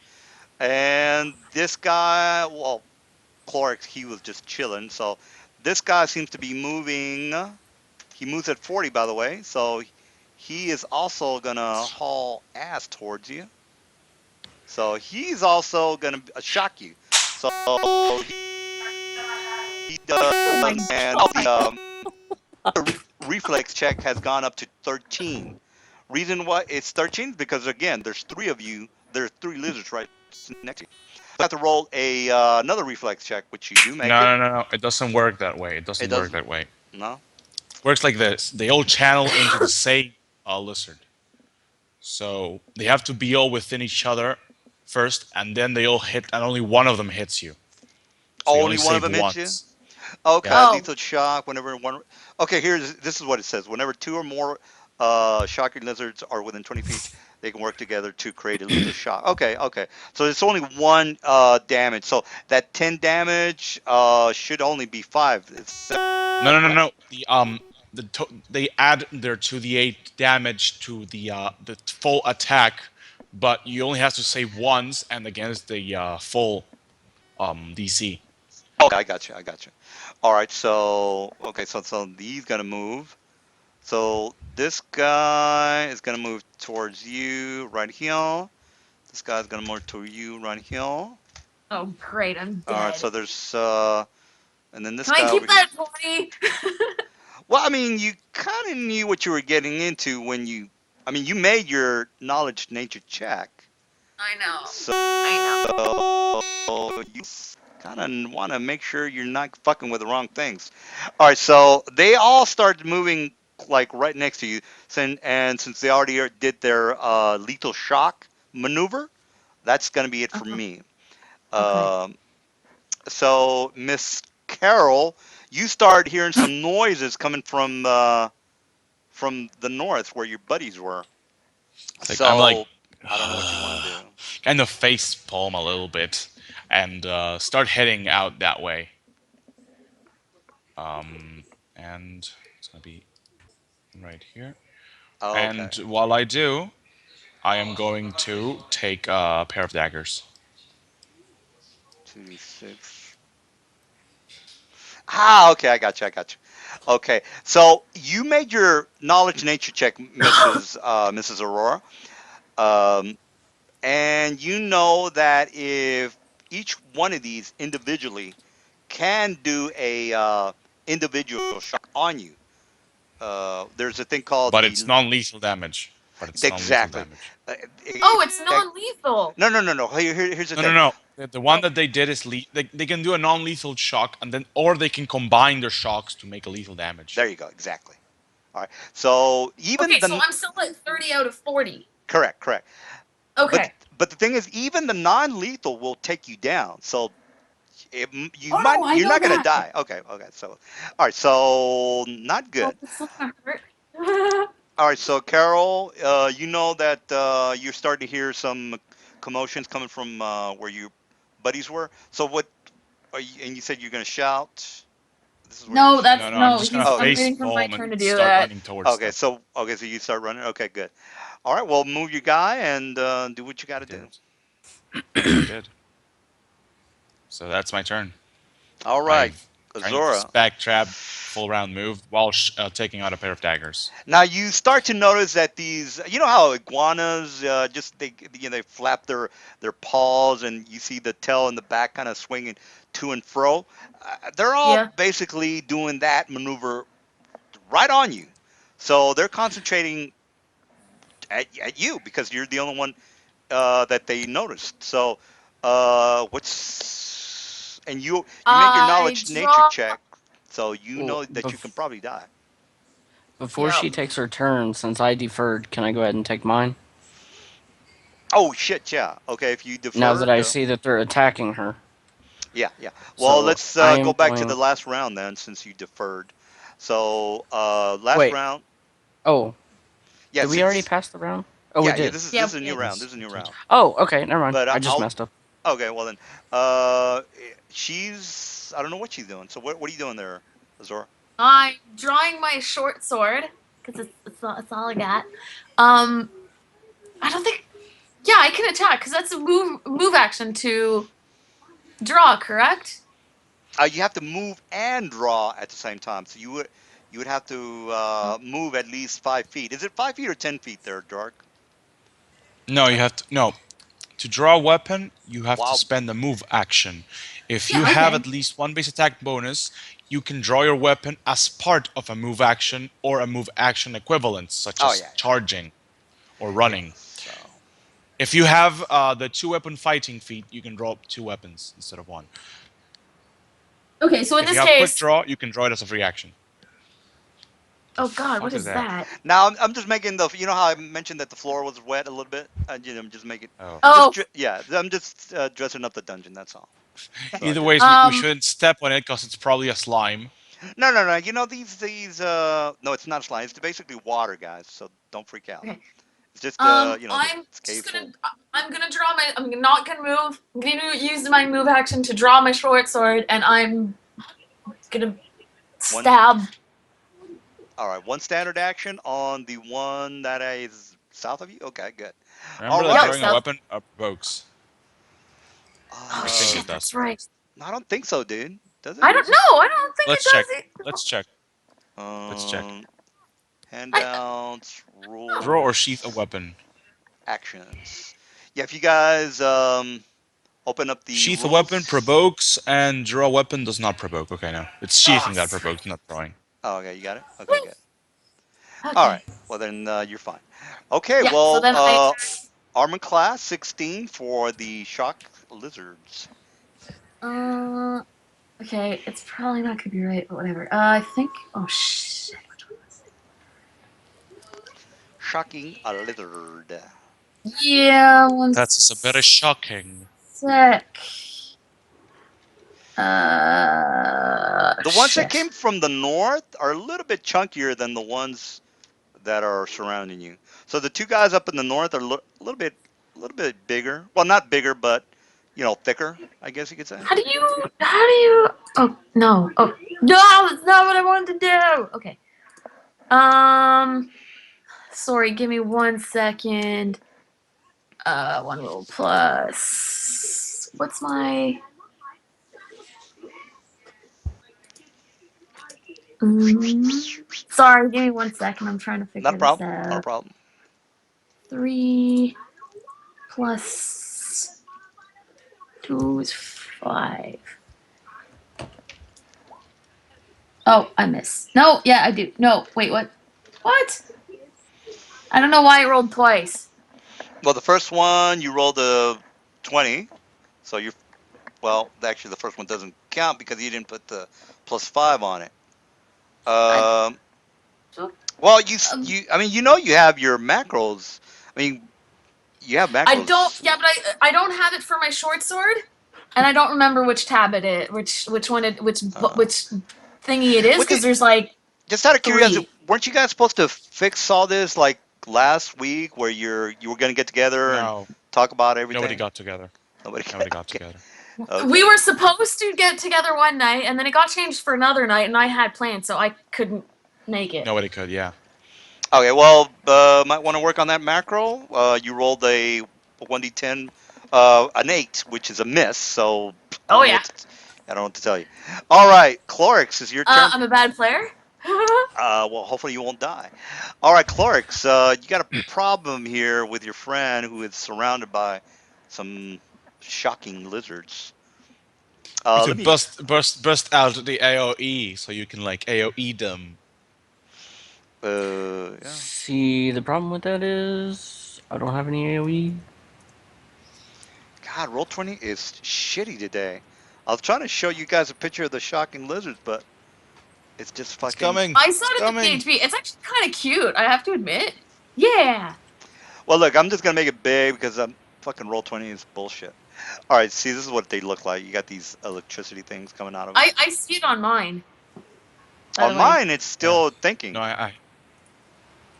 S4: And this guy, well, Clorix, he was just chilling. So this guy seems to be moving. He moves at 40, by the way. So he is also going to haul ass towards you. So he's also going to shock you. So he does,
S1: Oh my
S4: and the
S1: god.
S4: reflex check has gone up to 13. Reason why it's 13 is because again, there's three of you. There's three lizards right next to you. So I have to roll a another reflex check, which you do make
S3: No,
S4: it.
S3: no, no, no. It doesn't work that way. It
S4: It
S3: doesn't work
S4: doesn't.
S3: that way.
S4: No.
S3: Works like this. They all channel into the same lizard. So they have to be all within each other first, and then they all hit, and only one of them hits you. So you only
S4: Only one of
S3: save
S4: them hits you.
S3: once. Yeah.
S4: Okay,
S1: Oh.
S4: lethal shock. Whenever one. Okay, this is what it says. Whenever two or more shocking lizards are within 20 feet, they can work together to create a lethal shock. Okay, okay. So it's only one damage. So that 10 damage should only be 5. Is
S3: No,
S4: that
S3: no, no,
S4: correct?
S3: no. They add their 2d8 damage to the full attack, but you only have to save once and against the full DC.
S4: Okay, I got you. I got you. All right. So okay. So he's gonna move. So this guy is gonna move towards you right here. This guy's gonna move to you right here. All
S1: Oh, great. I'm
S4: right.
S1: dead.
S4: So there's and then this
S1: Can I
S4: guy
S1: keep
S4: over here.
S1: that 20?
S4: Well, I mean, you kind of knew what you were getting into when you. I mean, you made your knowledge nature check.
S1: I know.
S4: So
S1: I know.
S4: you kind of want to make sure you're not fucking with the wrong things. All right, so they all started moving like right next to you. And since they already did their lethal shock maneuver, that's going to be it for
S1: Uh-huh.
S4: me.
S1: Okay.
S4: Um, so Miss Carol, you start hearing some noises coming from the north where your buddies were.
S3: It's like I'm like
S4: So I don't know what you want to do.
S3: kind of face palm a little bit and start heading out that way. And it's gonna be right here.
S4: Okay,
S3: And while I do, I am going to take a pair of daggers.
S4: 2d6. Ah, okay, I got you. I got you. Okay, so you made your knowledge nature check, Mrs. Aurora, um, and you know that if each one of these individually can do a individual shock on you, there's a thing called
S3: But it's non-lethal damage. But it's non-lethal
S4: exactly.
S3: damage.
S4: Uh,
S1: Oh, it's
S4: ex-
S1: non-lethal.
S4: no, no, no, no. Here's the
S3: No, no,
S4: thing.
S3: no. The one
S1: Oh,
S3: that they did is they can do a non-lethal shock, and then or they can combine their shocks to make a lethal damage.
S4: There you go. Exactly. All right. So even
S1: okay. So
S4: the
S1: I'm still at 30 out of 40.
S4: correct, correct. But
S1: Okay.
S4: but the thing is, even the non-lethal will take you down. So you
S1: Oh no,
S4: might
S1: I
S4: you're
S1: know
S4: not gonna
S1: that.
S4: die. Okay, okay. So all right. So not
S1: Well,
S4: good.
S1: it's still gonna hurt.
S4: All right. So Carol, you know that you're starting to hear some commotions coming from where your buddies were. So what? Are you, and you said you're gonna shout. This is where you.
S1: No, that's
S3: No, no. I'm
S1: no.
S3: just gonna
S1: He's.
S4: Oh,
S1: I'm
S3: face
S1: waiting for my
S3: palm
S1: turn
S3: and
S1: to do
S3: start
S1: that.
S3: running towards
S4: okay.
S3: them.
S4: So you start running. Okay, good. All right. Well, move your guy and do what you got
S3: I
S4: to do.
S3: did. I did. So that's my turn.
S4: All right,
S3: I've kind of
S4: Azora.
S3: spag trap full round move while taking out a pair of daggers.
S4: Now you start to notice that these, you know how iguanas just they flap their paws and you see the tail in the back kind of swinging to and fro. They're all
S1: Yeah.
S4: basically doing that maneuver right on you. So they're concentrating at you because you're the only one that they noticed. So what's and you made your
S1: I
S4: knowledge nature
S1: draw.
S4: check, so you
S2: Well,
S4: know that you can probably die.
S2: before
S1: Yep.
S2: she takes her turn, since I deferred, can I go ahead and take mine?
S4: Oh shit, yeah. Okay, if you
S2: Now that
S4: deferred,
S2: I see that they're attacking her.
S4: yeah, yeah. Well,
S2: So
S4: let's
S2: I
S4: go
S2: am
S4: back to the
S2: going.
S4: last round then, since you deferred. So last
S2: Wait.
S4: round,
S2: Oh,
S4: yeah,
S2: did we already pass the round? Oh, we
S4: yeah, yeah.
S2: did.
S1: Yeah.
S4: This is a new
S1: It,
S4: round. This
S3: Yes,
S4: is a
S3: I
S4: new
S3: did.
S4: round.
S2: Oh, okay. Never mind.
S4: But
S2: I just
S4: I'll
S2: messed up.
S4: okay. Well then, uh, she's I don't know what she's doing. So what are you doing there, Azor?
S1: I'm drawing my short sword because it's all I got. Um, I don't think. Yeah, I can attack because that's a move action to draw. Correct.
S4: You have to move and draw at the same time. So you would have to move at least 5 feet. Is it 5 feet or 10 feet there, Dark?
S3: No, you
S4: 10.
S3: have to no. To draw a weapon, you have to
S4: Wow.
S3: spend a move action. If you
S1: Yeah.
S3: have
S1: Okay.
S3: at least one base attack bonus, you can draw your weapon as part of a move action or a move action equivalent, such
S4: Oh
S3: as
S4: yeah,
S3: charging or
S4: yeah.
S3: running.
S4: So
S3: If you have the two weapon fighting feat, you can draw two weapons instead of one.
S1: Okay. So in
S3: If you
S1: this
S3: have quick
S1: case,
S3: draw, you can draw it as a free action. The
S1: oh God, what
S3: fuck is
S1: is
S3: that?
S1: that?
S4: now I'm just making the. You know how I mentioned that the floor was wet a little bit. I'm just making.
S3: Oh.
S1: Oh.
S4: Yeah. I'm just dressing up the dungeon. That's all.
S1: Okay.
S4: So
S3: Either
S4: just
S3: ways, we shouldn't step on it because it's probably a slime.
S4: no, no, no. You know these. No, it's not slime. It's basically water, guys. So don't freak out.
S1: Okay.
S4: It's just
S1: I'm
S4: it's
S1: just
S4: cave full.
S1: gonna. I'm gonna draw my. I'm not gonna move. I'm gonna use my move action to draw my short sword, and I'm gonna
S4: One.
S1: stab.
S4: All right. One standard action on the one that is south of you. Okay, good. All
S3: Remember that
S1: Yep.
S4: right.
S3: drawing a
S1: So.
S3: weapon provokes.
S1: Oh
S3: I think
S4: Uh,
S3: it
S1: shit,
S3: does.
S1: that's right.
S4: I don't think so, dude. Does it?
S1: I don't know. I don't think it
S3: Let's check.
S1: does it.
S3: Let's check. Let's check.
S4: Um,
S1: I
S4: handouts,
S1: no.
S3: Draw or sheath a
S4: rules,
S3: weapon.
S4: actions. Yeah, if you guys open up the
S3: Sheath a weapon
S4: rules.
S3: provokes, and draw a weapon does not provoke. Okay, no. It's
S1: Oh,
S3: sheathing that
S1: sweet.
S3: provokes, not drawing.
S4: Oh, okay, you got it. Okay, good. All right.
S1: Okay.
S4: Well, then you're fine. Okay.
S1: Yeah. So
S4: Well,
S1: then I.
S4: armor class 16 for the shock lizards.
S1: Uh. Okay. It's probably not gonna be right, but whatever. I think. Oh shit. Which one was it?
S4: shocking a lizard.
S1: Yeah, one
S3: That's a very shocking.
S1: sec.
S4: The ones that
S1: Shit.
S4: came from the north are a little bit chunkier than the ones that are surrounding you. So the two guys up in the north are a little bit bigger. Well, not bigger, but thicker. I guess you could say.
S1: How do you? How do you? Oh no! Oh no! That's not what I wanted to do. Okay. Sorry. Give me 1 second. One roll plus. What's my? Sorry. Give me 1 second. I'm trying to
S4: Not a
S1: figure this
S4: problem. Not a
S1: out.
S4: problem.
S1: 3 plus 2 is 5. Oh, I miss. No, yeah, I do. No, wait, what? What? I don't know why it rolled twice.
S4: Well, the first one you rolled a 20, so you're actually the first one doesn't count because you didn't put the +5 on it.
S1: I,
S4: Um,
S1: so,
S4: well,
S1: um,
S4: I mean, you have your macros. I mean, you have
S1: I don't.
S4: macros.
S1: Yeah, but I don't have it for my short sword, and I don't remember which tab it is, which one it,
S4: Uh,
S1: which thingy it is,
S4: we
S1: because
S4: could,
S1: there's like
S4: just out of curiosity,
S1: 3.
S4: weren't you guys supposed to fix all this like last week, where you were going to get together and
S3: No,
S4: talk about
S3: nobody
S4: everything?
S3: got together.
S4: Nobody.
S3: Nobody got
S4: Okay.
S3: together.
S4: Okay.
S1: We were supposed to get together one night, and then it got changed for another night, and I had plans, so I couldn't make it.
S3: Nobody could. Yeah.
S4: Okay, well, might want to work on that macro. You rolled a 1d10, an 8, which is a miss, so I
S1: Oh
S4: don't know
S1: yeah.
S4: I don't know what to tell you. All right, Clorix, is your turn.
S1: I'm a bad player.
S4: Well, hopefully you won't die. All right, Clorix, you got a problem here with your friend who is surrounded by some shocking lizards.
S3: You
S4: Let
S3: could
S4: me,
S3: burst out the AOE so you can like AOE them.
S4: yeah.
S2: See, the problem with that is I don't have any AoE.
S4: God, roll 20 is shitty today. I was trying to show you guys a picture of the shocking lizards, but it's just
S3: It's
S4: fucking.
S3: coming.
S1: I saw
S3: It's
S1: it in the
S3: coming.
S1: PHP. It's actually kind of cute. I have to admit. Yeah.
S4: Well, look, I'm just gonna make it big because I'm fucking roll 20 is bullshit. All right, see, this is what they look like. You got these electricity things coming out of it.
S1: I see it on mine. By
S4: On
S1: the way.
S4: mine, it's
S3: Yeah.
S4: still
S3: No,
S4: thinking.
S3: I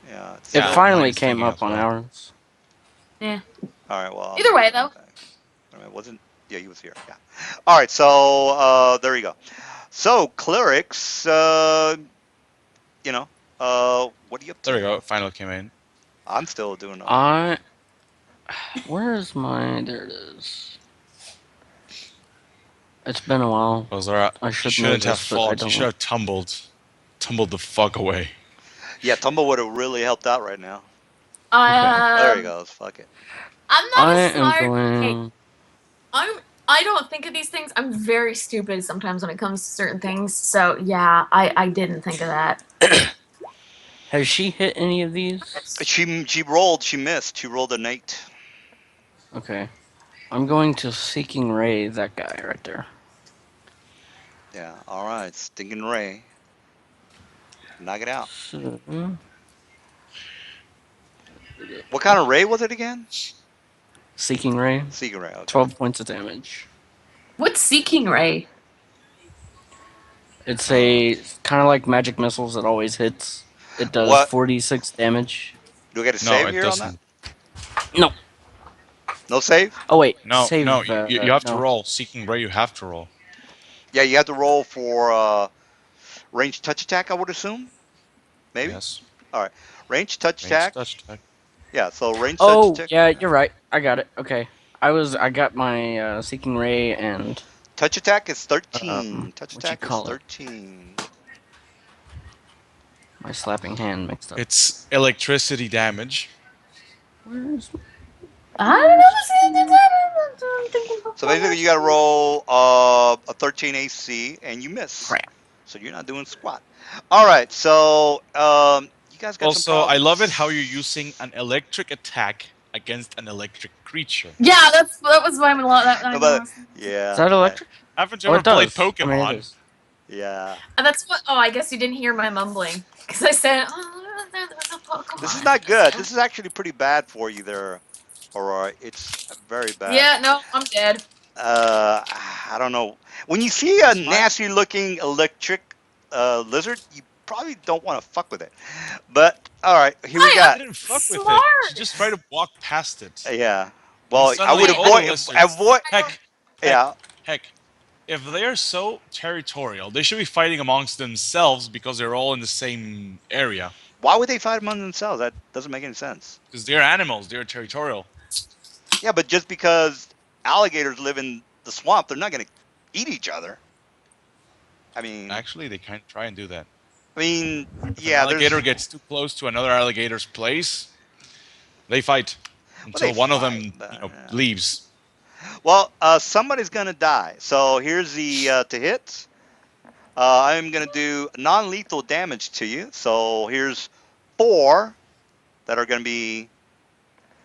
S4: Yeah, it's
S2: It
S3: yeah.
S4: still.
S3: Mine
S2: finally
S3: is
S2: came
S3: thinking
S2: up
S3: as
S2: on
S3: well.
S2: ours.
S1: Yeah.
S4: All right, well, I'll
S1: Either
S4: make
S1: way,
S4: it
S1: though.
S4: big. All right, wasn't. Yeah, he was here. Yeah. All right, so there you go. So clerics, you know, what are you up
S3: There
S4: to?
S3: we go. It finally came in.
S4: I'm still doing nothing.
S2: I. Where is my. There it is. It's been a while.
S3: Well, Zara,
S2: I
S3: you
S2: should know
S3: shouldn't have
S2: this, but I
S3: fought. You should
S2: don't.
S3: have tumbled the fuck away.
S4: Yeah, Tumble would have really helped out right now. There he
S1: Um,
S4: goes. Fuck it.
S1: I'm not
S2: I
S1: a
S2: am
S1: smart. Okay,
S2: going.
S1: I don't think of these things. I'm very stupid sometimes when it comes to certain things. So yeah, I didn't think of that.
S2: Has she hit any of these?
S4: She rolled. She missed. She rolled an 8.
S2: Okay. I'm going to Seeking Ray, that guy right there.
S4: Yeah. All right. Stinking Ray. Knock it out.
S2: So,
S4: What kind of ray was it again?
S2: Seeking Ray.
S4: Secret ray. Okay.
S2: 12 points of damage.
S1: What's Seeking Ray?
S2: It's
S4: Uh,
S2: a kind of like magic missiles that always hits. It does
S4: what?
S2: 46 damage.
S4: Do we get a
S3: No,
S4: save
S3: it
S4: here on that?
S3: doesn't.
S2: No.
S4: No save?
S2: Oh, wait.
S3: No, no.
S2: Save.
S3: You have to
S2: No.
S3: roll. Seeking Ray, you have to roll.
S4: Yeah, you have to roll for range touch attack, I would assume. Maybe.
S3: Yes.
S4: All right. Range touch
S3: Range
S4: attack.
S3: touch attack.
S4: Yeah. So range touch
S2: Oh,
S4: attack.
S2: yeah,
S4: Yeah.
S2: you're right. I got it. Okay. I got my Seeking Ray and
S4: Touch attack is 13. Touch
S2: what you
S4: attack is
S2: call it?
S4: 13.
S2: My slapping hand mixed up.
S3: It's electricity damage.
S2: Where's
S1: I don't know. I'm thinking
S4: So basically, you got to
S1: before.
S4: roll a 13 AC, and you miss.
S2: crap?
S4: So you're not doing squat. All right. So you guys got some
S3: Also, I love it how you're
S4: problems.
S3: using an electric attack against an electric creature.
S1: Yeah, that was my lot.
S4: No,
S1: I
S4: but
S1: was.
S2: Is
S4: yeah,
S2: that electric?
S3: Haven't you
S2: Oh,
S3: ever
S2: it
S3: played
S2: does. I mean, it
S3: Pokemon?
S2: is.
S4: yeah.
S1: That's what. Oh, I guess you didn't hear my mumbling because I said. Oh, there was a Pokemon.
S4: This is not good. This is actually pretty bad for you there, Aurora. It's very bad.
S1: Yeah, no, I'm dead.
S4: I don't know. When you see a
S3: That's fine.
S4: nasty looking electric lizard, you probably don't want to fuck with it. But all right, here we
S1: Why?
S3: She
S1: I'm
S4: got.
S3: didn't fuck with it. She
S1: smart.
S3: just tried to walk past it.
S4: Yeah.
S3: And
S4: Well, I
S3: suddenly
S4: would
S1: Wait,
S3: all the
S4: avoid
S3: lizards.
S4: avoid.
S1: I don't.
S3: Heck, heck,
S4: Yeah.
S3: heck. If they're so territorial, they should be fighting amongst themselves because they're all in the same area.
S4: Why would they fight among themselves? That doesn't make any sense.
S3: Because they're animals, they're territorial.
S4: Yeah, but just because alligators live in the swamp, they're not going to eat each other. I mean,
S3: Actually, they kind of try and do that.
S4: I mean,
S3: If an
S4: yeah.
S3: alligator
S4: There's
S3: gets too close to another alligator's place, they fight
S4: well, they
S3: until one of
S4: fight,
S3: them,
S4: but yeah.
S3: leaves.
S4: Well, somebody's going to die. So here's the to hit. I'm going to do non-lethal damage to you. So here's 4 that are going to be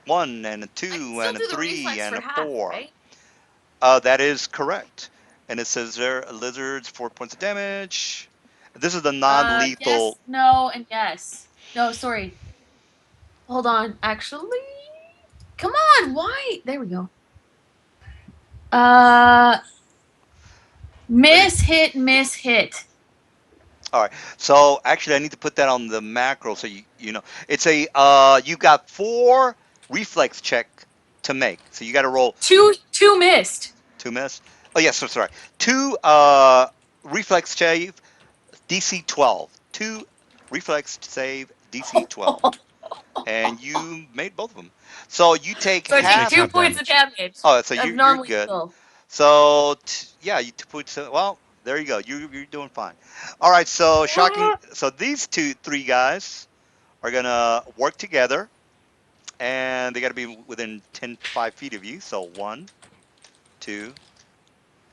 S4: 1 and a
S1: I can
S4: 2
S1: still
S4: and a
S1: do the
S4: 3
S1: reflex
S4: and
S1: for
S4: a
S1: half,
S4: 4.
S1: right?
S4: That is correct. And it says there, lizards, 4 points of damage. This is the non-lethal.
S1: Yes, no, and yes. No, sorry. Hold on. Actually, come on. Why? There we go. Uh, miss hit, miss hit.
S4: All right. So actually, I need to put that on the macro so you know. It's a you got 4 reflex check to make. So you got to roll
S1: Two missed.
S4: 2 miss. Oh yes, so sorry. 2 reflex save DC 12. 2 reflex save DC 12. And you made both of them. So you take
S1: So I
S3: You
S1: take
S3: take
S4: half.
S1: 2
S3: half
S1: points of
S3: damage.
S1: damage
S4: Oh, so
S1: of
S4: you're good.
S1: non-lethal.
S4: So yeah, you put well. There you go. You're doing fine. All right. So shocking. So these 3 guys are gonna work together, and they got to be within 5 feet of you. So 1, 2,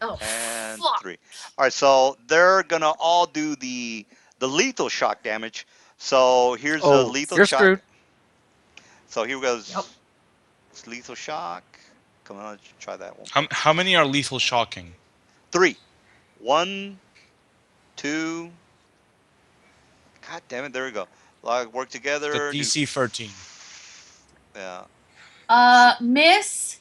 S1: Oh,
S4: and
S1: fuck.
S4: 3. All right. So they're gonna all do the lethal shock damage. So here's a
S2: Oh,
S4: lethal
S2: you're
S4: shock.
S2: screwed.
S4: So here
S1: Yep.
S4: goes. It's lethal shock. Come on, let's try that one
S3: How,
S4: first.
S3: how many are lethal shocking?
S4: 3. 1, 2. God damn it! There we go. Like work
S3: The
S4: together. Do.
S3: DC 13.
S4: Yeah.
S1: Miss.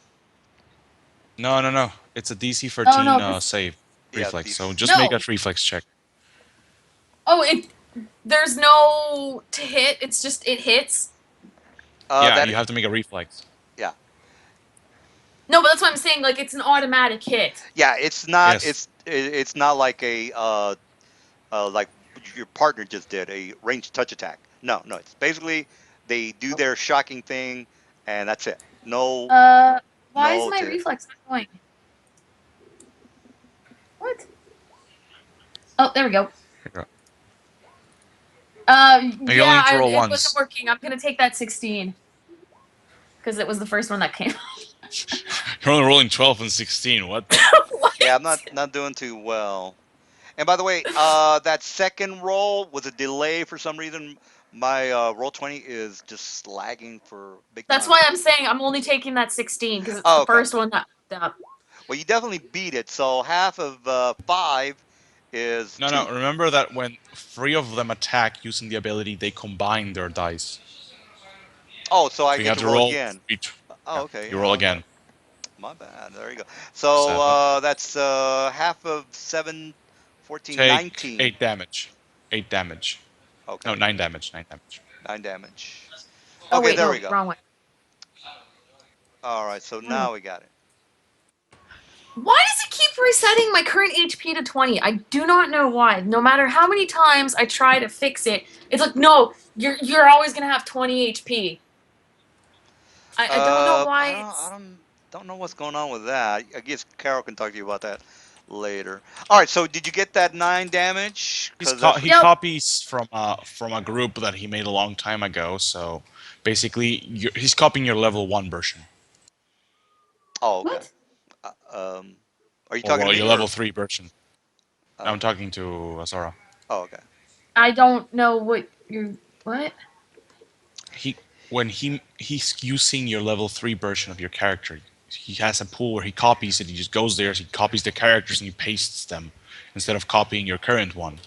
S3: No, no, no. It's a DC
S1: Oh
S3: 13
S1: no, this.
S3: save
S4: Yeah.
S3: reflex. So
S4: These.
S3: just make a
S1: No.
S3: reflex check.
S1: Oh, it. There's no to hit. It's just it hits.
S3: Yeah,
S4: That.
S3: you have to make a reflex.
S4: Yeah.
S1: No, but that's what I'm saying. Like it's an automatic hit.
S4: Yeah. It's not.
S3: Yes.
S4: It's not like a like your partner just did a ranged touch attack. No. No. It's basically they do their shocking thing, and that's it. No.
S1: Uh, why is
S4: No
S1: my
S4: to.
S1: reflex not going? What? Oh, there we go.
S3: You only
S1: Yeah,
S3: need to roll
S1: it wasn't
S3: once.
S1: working. I'm gonna take that 16 because it was the first one that came.
S3: You're only rolling 12 and 16. What?
S1: What?
S4: Yeah. I'm not doing too well. And by the way, that second roll was a delay for some reason. My roll 20 is just lagging for a big
S1: That's
S4: amount
S1: why
S4: of.
S1: I'm saying I'm only taking that 16 because it's
S4: Oh,
S1: the
S4: okay.
S1: first one that fucked up.
S4: Well, you definitely beat it. So half of 5 is
S3: No, no.
S4: 2.
S3: Remember that when 3 of them attack using the ability, they combine their dice.
S4: Oh, so I
S3: So you
S4: get
S3: have
S4: to
S3: to
S4: roll
S3: roll
S4: again.
S3: each.
S4: Oh,
S3: Yeah,
S4: okay.
S3: you roll
S4: Yeah, okay.
S3: again.
S4: My bad. There you go. So
S3: 7.
S4: that's half of 7, 14,
S3: Take
S4: 19.
S3: 8 damage. 8 damage. No,
S4: Okay.
S3: 9 damage. 9 damage.
S4: 9 damage.
S1: Oh
S4: Okay,
S1: wait,
S4: there we
S1: no,
S4: go.
S1: wrong way.
S4: All right, so
S1: Hmm.
S4: now we got it.
S1: Why does it keep resetting my current HP to 20? I do not know why. No matter how many times I try to fix it, it's like no, you're always gonna have 20 HP. I don't know why
S4: I
S1: it's.
S4: don't know what's going on with that. I guess Carol can talk to you about that later. All right, so did you get that 9 damage? Because that's
S3: He
S4: what.
S1: Yep.
S3: copies from a group that he made a long time ago. So basically, he's copying your level 1 version,
S4: Oh, okay.
S1: What?
S4: Uh, um, are you
S3: or
S4: talking to
S3: well,
S4: me
S3: your
S4: or?
S3: level 3 version. I'm
S4: Okay.
S3: talking to Azora.
S4: Oh, okay.
S1: I don't know what you're. What?
S3: He when he's using your level 3 version of your character. He has a pool where he copies it. He just goes there, he copies the characters and he pastes them instead of copying your current one.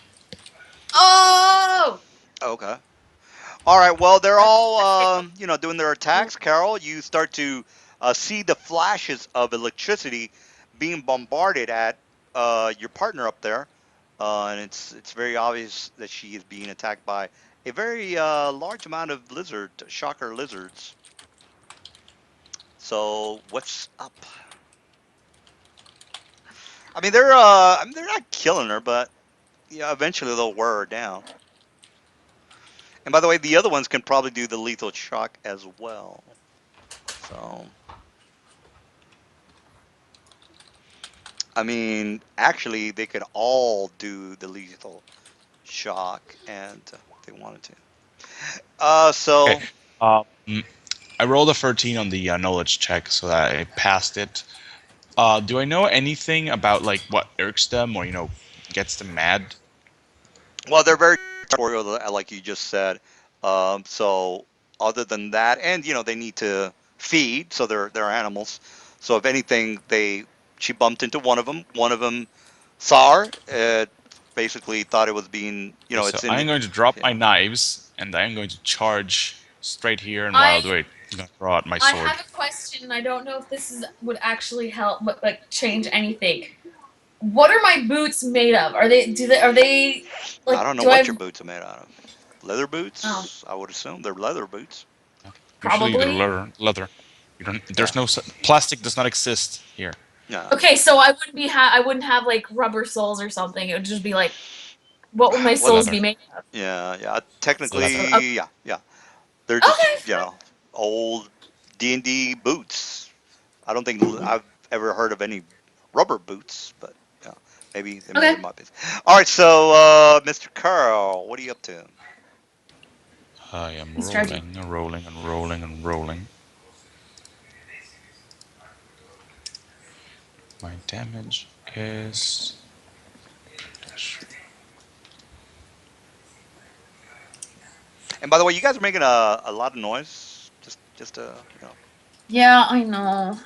S1: Oh!
S4: Okay. All right. Well, they're
S1: That's it.
S4: all doing their
S1: Mm.
S4: attacks. Carol, you start to see the flashes of electricity being bombarded at your partner up there, and it's very obvious that she is being attacked by a very large amount of shocker lizards. So what's up? I mean, they're not killing her, but yeah, eventually they'll wear her down. And by the way, the other ones can probably do the lethal shock as well. So, I mean, actually, they could all do the lethal shock, and if they wanted to.
S3: Okay.
S4: So,
S3: Um, I rolled a 13 on the knowledge check, so that I passed it. Do I know anything about like what irks them or gets them mad?
S4: well, they're very territorial, like you just said. So, other than that, and they need to feed, so they're animals. So, if anything, she bumped into one of them. One of them saw her. Basically, thought it was being,
S3: Okay, so
S4: it's in
S3: I'm
S4: it.
S3: going to drop my
S4: Yeah.
S3: knives and I'm going to charge straight here and
S1: I
S3: wild wait. I'm gonna draw out my
S1: I
S3: sword.
S1: have a question. I don't know if this would actually help, but like change anything. What are my boots made of? Are they
S4: I
S1: like
S4: don't know
S1: do I
S4: what your
S1: have
S4: boots are made out of. Leather
S1: oh
S4: boots? I would assume they're leather boots.
S3: Yeah. Usually they're
S1: probably
S3: leather. You don't.
S4: Yeah.
S3: There's no plastic. Does not exist here.
S4: Yeah.
S1: okay, so I wouldn't have like rubber soles or something. It would just be like what would my
S4: Well,
S1: soles
S3: Leather.
S1: be made of?
S4: yeah.
S3: Leather.
S1: So,
S4: Technically, yeah, yeah. They're just
S1: okay, fine.
S4: old D&D boots. I don't think I've ever heard of any rubber boots, but yeah, maybe
S1: Okay.
S4: there might be. All right, so Mr. Carl, what are you up to?
S3: I am
S1: He's charging.
S3: rolling and rolling and rolling and rolling. My damage is.
S4: And by the way, you guys are making a lot of noise. Just
S1: Yeah, I know.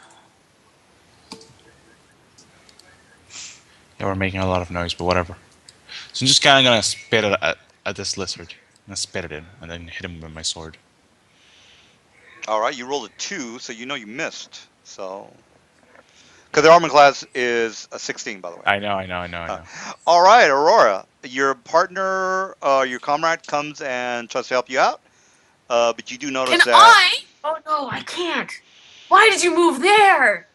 S3: Yeah, we're making a lot of noise, but whatever. So I'm just kind of gonna spit it at this lizard. I'm gonna spit it in and then hit him with my sword.
S4: All right, you rolled a 2, so you know you missed. So, because their armor class is a 16, by the way.
S3: I know, I know, I know, I
S4: Uh,
S3: know.
S4: all right, Aurora, your partner, your comrade comes and tries to help you out, but you do
S1: Can
S4: notice that.
S1: I? Oh no, I can't. Why did you move there?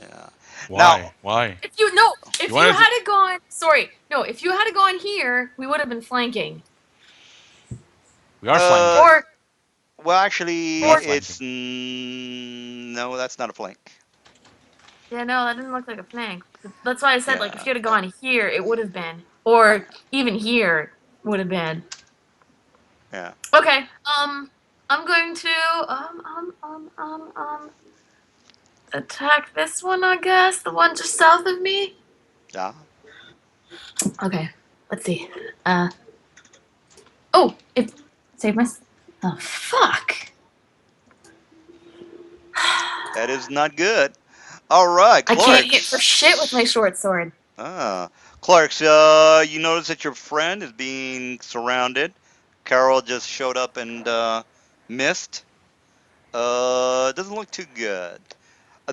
S4: Yeah. Now,
S3: Why? Why?
S1: If you no,
S3: You
S1: if you
S3: wanted to.
S1: had it gone, sorry, no, if you had it gone here, we would have been flanking.
S3: We are
S4: uh,
S3: flanking.
S1: Or
S4: well,
S3: We are
S4: actually,
S1: or
S3: flanking.
S4: no, that's not a flank.
S1: yeah, no, that didn't look like a flank. That's why I said like if
S4: Yeah,
S1: you had
S4: yeah,
S1: gone here, it would have been, or even here would have been.
S4: yeah,
S1: Okay, I'm going to attack this one, I guess, the one just south of me.
S4: yeah.
S1: Okay, let's see. Uh, oh, it saved my. Oh fuck!
S4: That is not good. All right,
S1: I can't hit for shit with my
S4: clerks.
S1: short sword.
S4: Ah, clerks. You notice that your friend is being surrounded. Carol just showed up and missed. Doesn't look too good.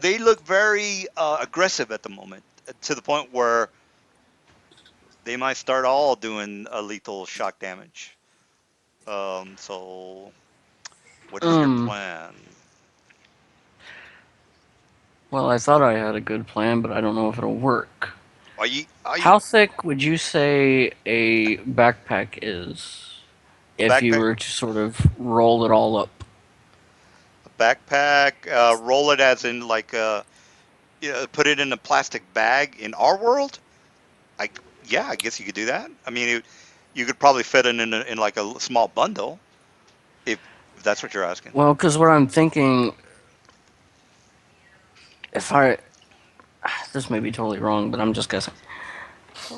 S4: They look very aggressive at the moment, to the point where they might start all doing a lethal shock damage. So what is your
S2: Um.
S4: plan?
S2: Well, I thought I had a good plan, but I don't know if it'll work.
S4: Are you
S2: How thick would you say a backpack is
S4: a
S2: if you
S4: backpack?
S2: were to sort of roll it all up?
S4: A backpack? Roll it as in like put it in a plastic bag in our world? I Yeah, I guess you could do that. I mean, you could probably fit it in like a small bundle if that's what you're asking.
S2: Well, because what I'm thinking, if I. This may be totally wrong, but I'm just guessing.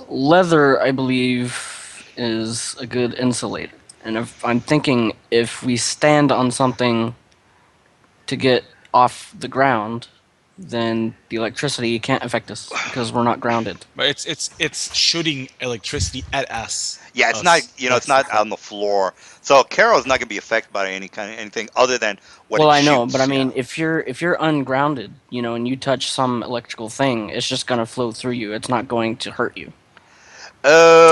S2: Leather, I believe, is a good insulator. And if I'm thinking if we stand on something to get off the ground, then the electricity can't affect us because we're not grounded.
S3: But it's shooting electricity at us.
S4: Yeah, it's not.
S3: Us.
S4: It's
S3: That's the
S4: not
S3: thing.
S4: on the floor. So Carol's not gonna be affected by any kind of anything other than what
S2: Well,
S4: it
S2: I know, but I
S4: shoots. Yeah.
S2: mean, if you're ungrounded, and you touch some electrical thing, it's just gonna flow through you. It's not going to hurt you.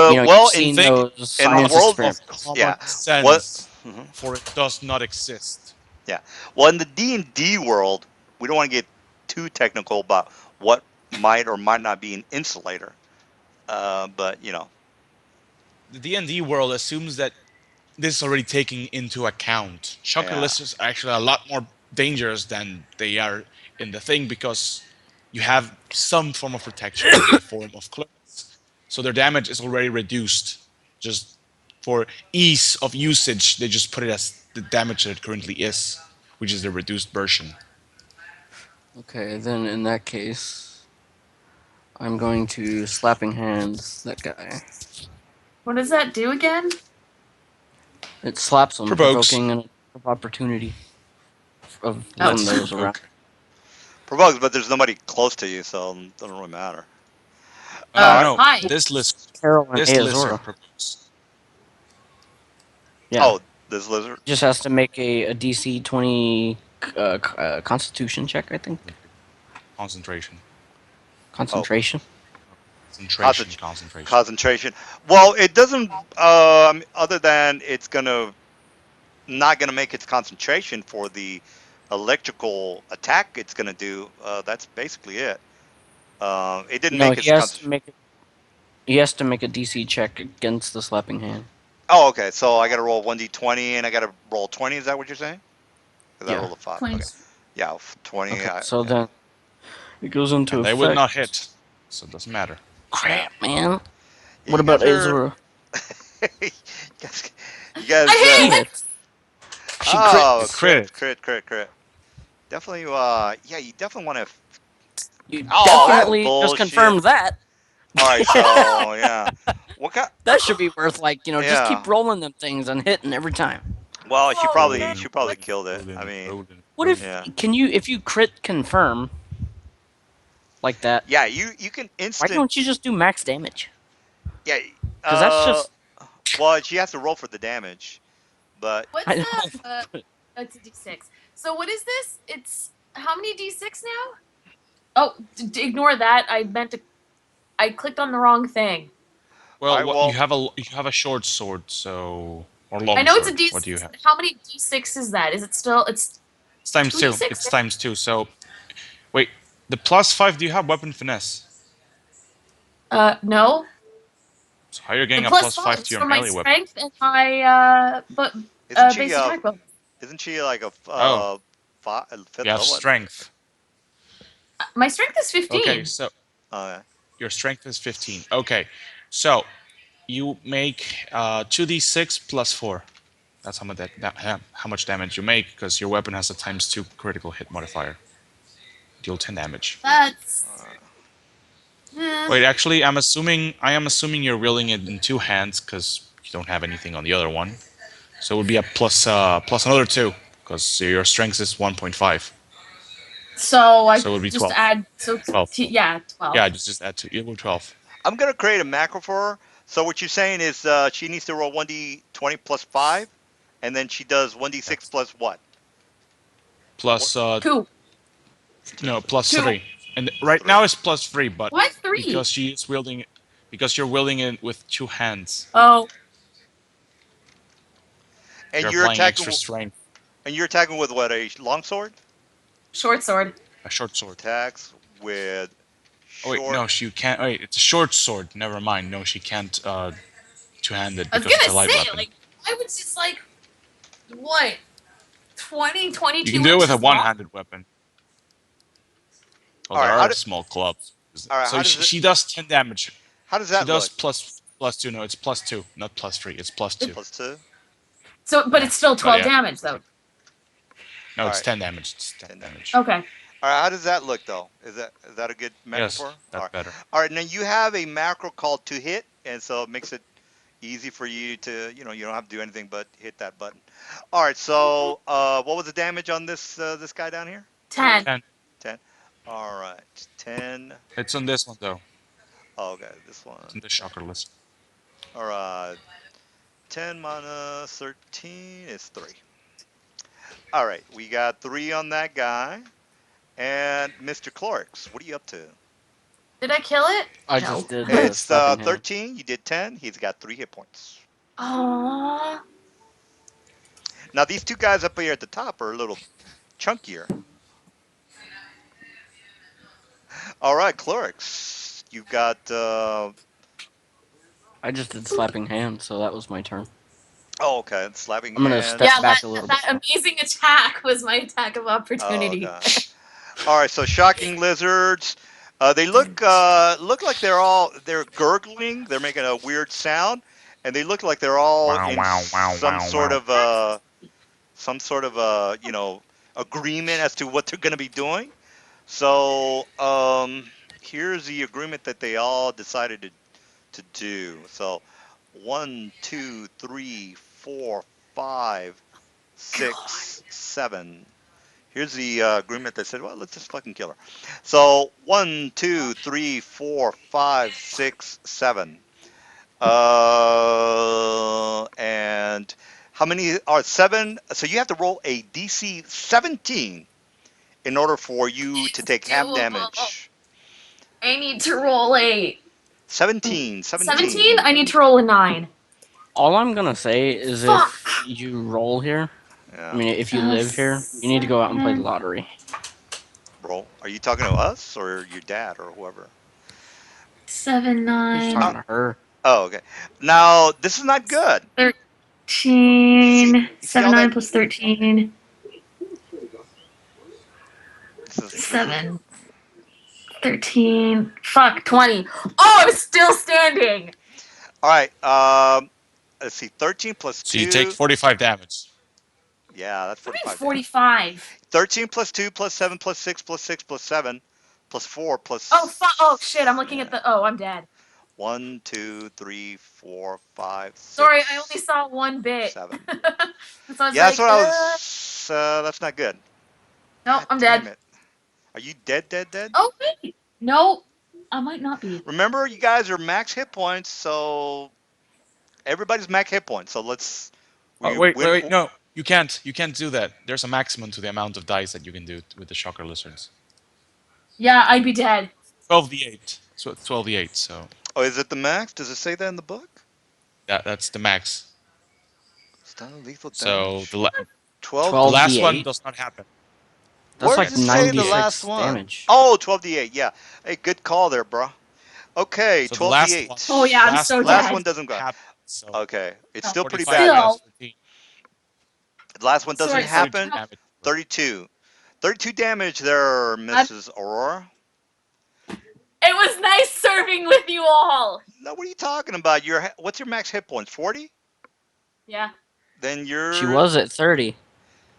S2: You've
S4: Well,
S2: seen
S3: Think
S2: those
S4: in the
S2: science
S4: world,
S3: of
S2: experiments.
S3: common
S4: yeah. What?
S3: sense,
S4: Mhm.
S3: for it does not exist.
S4: Yeah. Well, in the D&D world, we don't want to get too technical about what might or might not be an insulator. But
S3: The D&D world assumes that this is already taking into account. Chakra
S4: yeah,
S3: listers are actually a lot more dangerous than they are in the thing because you have some form of protection in the form of clothes. So their damage is already reduced. Just for ease of usage, they just put it as the damage that it currently is, which is the reduced version.
S2: Okay, then in that case, I'm going to slapping hands that guy.
S1: What does that do again?
S2: It slaps him,
S3: Provokes.
S2: provoking an opportunity
S1: Oh,
S2: from those around.
S3: Okay.
S4: provokes, but there's nobody close to you, so it doesn't really matter.
S3: No,
S4: All right.
S3: no.
S1: hi.
S2: Carol and
S3: This lizard
S2: Aazora.
S3: provokes
S2: Yeah,
S4: Oh, this lizard.
S2: just has to make a DC 20 Constitution check, I think.
S3: concentration.
S4: Oh,
S2: Concentration.
S3: Concentration.
S4: concent-
S3: Concentration.
S4: concentration. Well, it doesn't. Other than it's not gonna make its concentration for the electrical attack it's gonna do. That's basically it. It didn't
S2: No,
S4: make
S2: he
S4: its
S2: has to
S4: concentration.
S2: make he has to make a DC check against the slapping hand.
S4: Oh, okay. So I got to roll 1d20 and I got to roll 20. Is that what you're saying? Because I
S2: Yeah.
S4: rolled a 5.
S1: 20.
S4: Okay. Yeah, 20.
S2: Okay, so
S4: Yeah.
S2: then it goes into
S3: And they would not
S2: effect.
S3: hit, so it doesn't matter.
S4: Yeah.
S2: Crap, man.
S4: Yeah,
S2: What
S4: you
S2: about
S4: guys are.
S2: Azura?
S4: you guys. You guys
S2: She
S1: I hit.
S2: hits. She
S4: oh,
S3: It
S2: crits.
S4: crit,
S3: crit.
S4: crit, crit, crit. Definitely. Yeah, you definitely want to.
S2: You
S4: Oh, that's
S2: definitely just
S4: bullshit.
S2: confirmed that.
S4: All right. So yeah. What kind?
S2: That should be worth just keep
S4: Yeah.
S2: rolling them things and hitting every time.
S4: Well, she
S1: Oh
S4: probably
S1: man,
S3: Rolling,
S4: she probably
S1: what?
S4: killed it. I
S3: rolling,
S4: mean,
S3: rolling,
S2: What
S3: rolling.
S2: if
S4: yeah.
S2: if you crit confirm like that?
S4: Yeah, you can
S2: Why
S4: instant.
S2: don't you just do max damage?
S4: Yeah.
S2: Because that's
S4: Uh.
S2: just
S4: Well, she has to roll for the damage, but
S1: What's
S2: I
S1: the?
S2: know.
S1: It's a D6. So what is this? It's how many D6 now? Oh, ignore that. I meant to. I clicked on the wrong thing.
S4: all
S3: Well,
S4: right.
S3: what
S4: Well,
S3: you have a short sword, so or
S1: I
S3: long
S1: know it's a
S3: sword.
S1: D.
S3: What do you have?
S1: How many D6 is that? Is it still? It's
S3: It's times
S1: two
S3: two.
S1: D6.
S3: It's times two. So wait, the +5. Do you have weapon finesse?
S1: No.
S3: So how are you
S1: The
S3: getting a
S1: plus
S3: +5
S1: five
S3: to
S1: is
S3: your
S1: for my
S3: melee weapon?
S1: strength and my but
S4: isn't she
S1: base attack bonus.
S4: isn't she like a
S3: Oh,
S4: fifth
S3: you have
S4: level?
S3: strength.
S1: My strength is
S3: Okay,
S1: 15.
S3: so
S4: Uh,
S3: your strength is 15. Okay, so you make 2d6 plus 4. That's how much damage you make because your weapon has a times 2 critical hit modifier. Deal 10 damage.
S1: That's
S4: uh,
S1: eh.
S3: Wait, actually, I am assuming you're wielding it in two hands because you don't have anything on the other one. So it would be a plus another 2 because your strength is 1.5.
S1: So I
S3: So it would be
S1: just
S3: 12.
S1: add so
S3: 12.
S1: yeah, 12.
S3: Yeah, just add 2. It would be 12.
S4: I'm gonna create a macro for her. So what you're saying is she needs to roll 1d20 plus 5, and then she does 1d6
S3: Yes.
S4: plus what? What?
S3: Plus,
S1: 2.
S4: Two.
S3: no, plus
S1: 2.
S3: 3. And right
S4: Three.
S3: now it's plus 3, but
S1: Why 3?
S3: because she is wielding it, because you're wielding it with two hands,
S1: Oh,
S4: And
S3: you're
S4: you're
S3: applying
S4: attacking.
S3: extra strength.
S4: And you're attacking with what? A longsword?
S1: short sword.
S3: A short sword.
S4: Attacks with
S3: Oh wait,
S4: short.
S3: no, she can't. Wait, it's a short sword. Never mind. No, she can't two-handed
S1: I was
S3: because it's
S1: gonna
S3: a light
S1: say,
S3: weapon.
S1: like, I was just like, what, 20,
S3: You can
S1: 22
S3: do it with a
S1: inches long?
S3: one-handed weapon. Well,
S4: All
S3: there
S4: right.
S3: are small clubs.
S4: All right.
S3: So she does 10 damage.
S4: How does
S3: She
S4: that
S3: does
S4: look?
S3: plus 2. No, it's plus 2, not plus 3. It's plus
S1: It,
S3: 2.
S4: Plus 2.
S1: so, but
S3: Yeah,
S1: it's still
S3: but
S1: 12
S3: yeah,
S1: damage, though.
S3: no,
S4: All
S3: it's
S4: right.
S3: 10 damage. It's 10
S4: 10 damage.
S3: damage.
S1: Okay.
S4: All right. How does that look though? Is that a good macro for
S3: Yes,
S4: her? All
S3: that's
S4: right.
S3: better.
S4: All right. Now you have a macro called to hit, and so it makes it easy for you to you don't have to do anything but hit that button. All right. So what was the damage on this guy down here?
S1: 10.
S3: 10.
S4: 10. All right. 10.
S3: It's on this one though.
S4: Oh, okay, this
S3: It's on
S4: one.
S3: the shocker list.
S4: All right. 10 minus 13 is 3. All right. We got 3 on that guy. And Mr. Clarks, what are you up to?
S1: Did I kill it?
S2: I
S1: No.
S2: just did the
S4: It's
S2: slapping hand.
S4: 13. You did 10. He's got 3 hit points.
S1: Aww.
S4: Now, these two guys up here at the top are a little chunkier. All right, Clarks, you've got.
S2: I just did slapping hand, so that was my turn.
S4: Oh, okay. Slapping
S2: I'm gonna
S4: hand.
S2: step
S1: Yeah,
S2: back a little bit.
S1: that amazing attack was my attack of
S4: Oh,
S1: opportunity.
S4: okay. All right. So shocking lizards. They look like they're gurgling. They're making a weird sound, and they look like they're all
S3: Wow,
S4: in
S3: wow, wow, wow, wow.
S4: some sort of agreement as to what they're going to be doing. So here's the agreement that they all decided to do. So 1, 2, 3, 4, 5,
S1: God.
S4: 6, 7. Here's the agreement that said, well, let's just fucking kill her. So 1, 2, 3, 4, 5, 6, 7. And how many are 7? So you have to roll a DC 17 in order for you to
S1: It's
S4: take half
S1: doable.
S4: damage.
S1: I need to roll a
S4: 17,
S1: 17.
S4: 17.
S1: I need to roll a 9.
S2: All I'm gonna say is if
S1: Fuck.
S2: you roll here, I
S4: Yeah.
S2: mean, if you live here, you need to go out and play the
S1: 7.
S2: lottery.
S4: Roll. Are you talking to us or your dad or whoever?
S1: 7,
S2: He's
S1: 9,
S2: talking to her.
S4: Oh, okay. Now, this is not good. You
S1: 13.
S4: see
S1: 7,
S4: all that?
S1: 9 plus 13.
S4: This is
S1: 7, 13. Fuck, 20. Oh, I'm still standing.
S4: all right. Let's see. 13 plus
S3: So you take
S4: 2.
S3: 45 damage.
S4: Yeah, that's
S1: What do you mean
S4: 45 damage.
S1: 45?
S4: 13 plus 2 plus 7 plus 6 plus 6 plus 7 plus 4
S1: Oh, fuck. Oh, shit. I'm
S4: plus.
S1: looking at
S4: Yeah.
S1: the. Oh, I'm dead.
S4: 1, 2, 3, 4, 5,
S1: Sorry, I only
S4: 6,
S1: saw one bit.
S4: 7.
S1: So I was
S4: Yeah, that's
S1: like,
S4: what I was. That's not good.
S1: nope,
S4: God
S1: I'm
S4: damn
S1: dead.
S4: it. Are you dead, dead, dead?
S1: Oh, wait. No, I might not be.
S4: Remember, you guys are max hit points, so everybody's max hit points. So let's.
S3: Oh,
S4: We
S3: wait, wait,
S4: win.
S3: wait. No, you can't. You can't do that. There's a maximum to the amount of dice that you can do with the shocker lizards.
S1: Yeah, I'd be dead.
S3: 12d8. So it's 12d8. So
S4: Oh, is it the max? Does it say that in the book?
S3: that's the max.
S4: Stun lethal
S3: So
S4: damage. 12.
S3: the
S2: 12
S3: last one
S2: d8.
S3: does not happen.
S2: That's
S4: Where
S3: Yeah,
S4: does
S2: like
S4: it say the
S3: it's
S4: last
S2: 96
S4: one?
S2: damage.
S4: Oh, 12d8. Yeah. Hey, good call there, bro. Okay,
S3: So the last one,
S1: Oh, yeah,
S3: the
S4: 12d8.
S1: I'm
S3: last
S1: so
S3: one
S4: Last
S1: dead.
S4: one doesn't go.
S3: happens. So
S4: Okay, it's
S1: Oh,
S4: still pretty
S3: 45
S4: bad.
S3: minus
S1: still.
S3: 13.
S4: The last one doesn't
S1: Sorry,
S3: It's
S1: so
S3: 32
S4: happen.
S1: how,
S3: damage.
S4: 32. 32 damage there,
S1: I'm,
S4: Mrs. Aurora.
S1: it was nice serving with you all.
S4: No, what are you talking about? What's your max hit points? 40?
S1: Yeah,
S4: Then
S2: She
S4: you're.
S2: was at 30.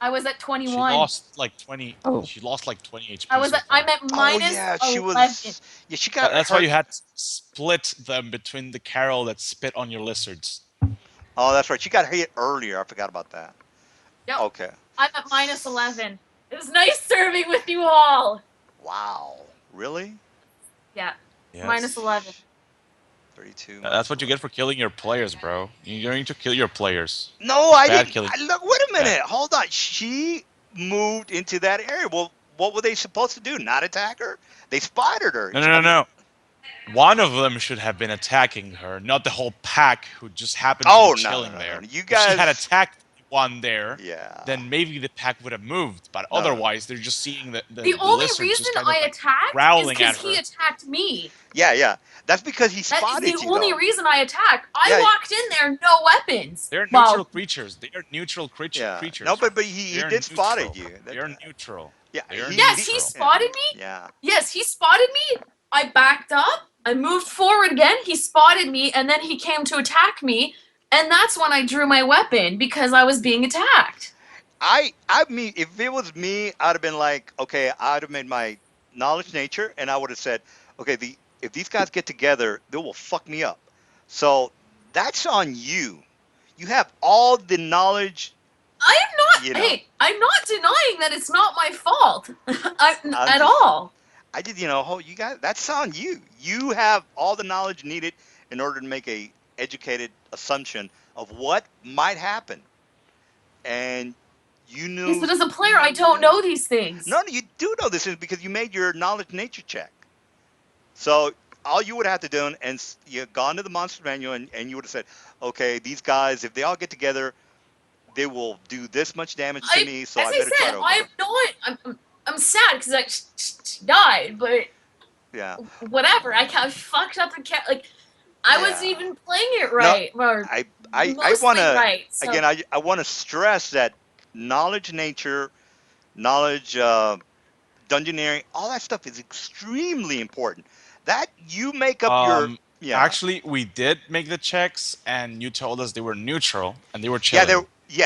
S1: I was at
S3: She
S1: 21.
S3: lost like 20.
S2: Oh.
S3: She lost like 20
S1: I
S3: HP
S1: was
S3: so
S1: at, I'm
S3: far.
S1: at
S4: Oh
S1: minus
S4: yeah, she
S1: 11.
S4: was. Yeah, she got
S3: That's why
S4: hurt.
S3: you had to split them between the Carol that spit on your lizards.
S4: Oh, that's right. She got hit earlier. I forgot about that.
S1: Yep,
S4: Okay.
S1: I'm at minus 11. It was nice serving with you all.
S4: Wow. Really?
S1: Yeah, minus
S3: Yes.
S1: 11.
S4: 32
S3: That's
S4: minus
S3: what you get
S4: 11.
S3: for killing your players, bro. You're going to kill your players.
S4: No, I
S3: Bad
S4: didn't.
S3: killing.
S4: Look, wait a
S3: Bad.
S4: minute. Hold on. She moved into that area. Well, what were they supposed to do? Not attack her? They spotted her.
S3: No, no, no, no. One of them should have been attacking her, not the whole pack who just happened to be
S4: Oh, no, no,
S3: chilling
S4: no, no,
S3: there.
S4: no. You
S3: If she had
S4: guys.
S3: attacked one there,
S4: Yeah.
S3: then maybe the pack would have moved. But
S4: No, no.
S3: otherwise, they're just seeing
S1: The
S3: the
S1: only
S3: lizard
S1: reason
S3: just kind of
S1: I
S3: like
S1: attacked is
S3: growling at
S1: because he
S3: her.
S1: attacked me.
S4: Yeah, yeah. That's because he
S1: That is the
S4: spotted you,
S1: only
S4: though.
S1: reason I attacked. I
S4: Yeah,
S1: walked in there, no weapons.
S3: They're neutral
S1: Well,
S3: creatures. They are neutral
S4: yeah. No,
S3: creatures.
S4: but
S3: They
S4: he
S3: are
S4: did spotted
S3: neutral.
S4: you.
S3: They are neutral.
S4: Yeah,
S3: They are
S1: yes, he
S3: neutral.
S1: spotted me.
S4: Yeah.
S1: Yes, he spotted me. I backed up. I moved forward again. He spotted me, and then he came to attack me. And that's when I drew my weapon because I was being attacked.
S4: I mean, if it was me, I'd have been like, okay, I'd have made my knowledge nature, and I would have said, okay, if these guys get together, they will fuck me up. So that's on you. You have all the knowledge,
S1: I am
S4: you
S1: not.
S4: know.
S1: Hey, I'm not denying that it's not my fault
S4: I'm
S1: at
S4: just,
S1: all.
S4: I did, you guys, that's on you. You have all the knowledge needed in order to make a educated assumption of what might happen. And you
S1: Yes,
S4: knew,
S1: but as a player, I don't know these
S4: no,
S1: things.
S4: no, you do know this is because you made your knowledge nature check. So all you would have to do, and you had gone to the monster manual, and you would have said, okay, these guys, if they all get together, they will do this much damage to
S1: I,
S4: me, so
S1: as
S4: I
S1: I
S4: better try
S1: said,
S4: to avoid
S1: I'm
S4: them.
S1: not. I'm sad because she died, but
S4: Yeah,
S1: whatever. I fucked up the cat. Like I wasn't
S4: yeah.
S1: even playing it
S4: No,
S1: right, or
S4: I want
S1: mostly
S4: to,
S1: right. So
S4: again, I want to stress that knowledge nature, knowledge, dungeoneering, all that stuff is extremely important. That you make up your,
S3: Um,
S4: yeah,
S3: Actually, we did make the checks, and you told us they were neutral and they were
S4: yeah,
S3: chilling.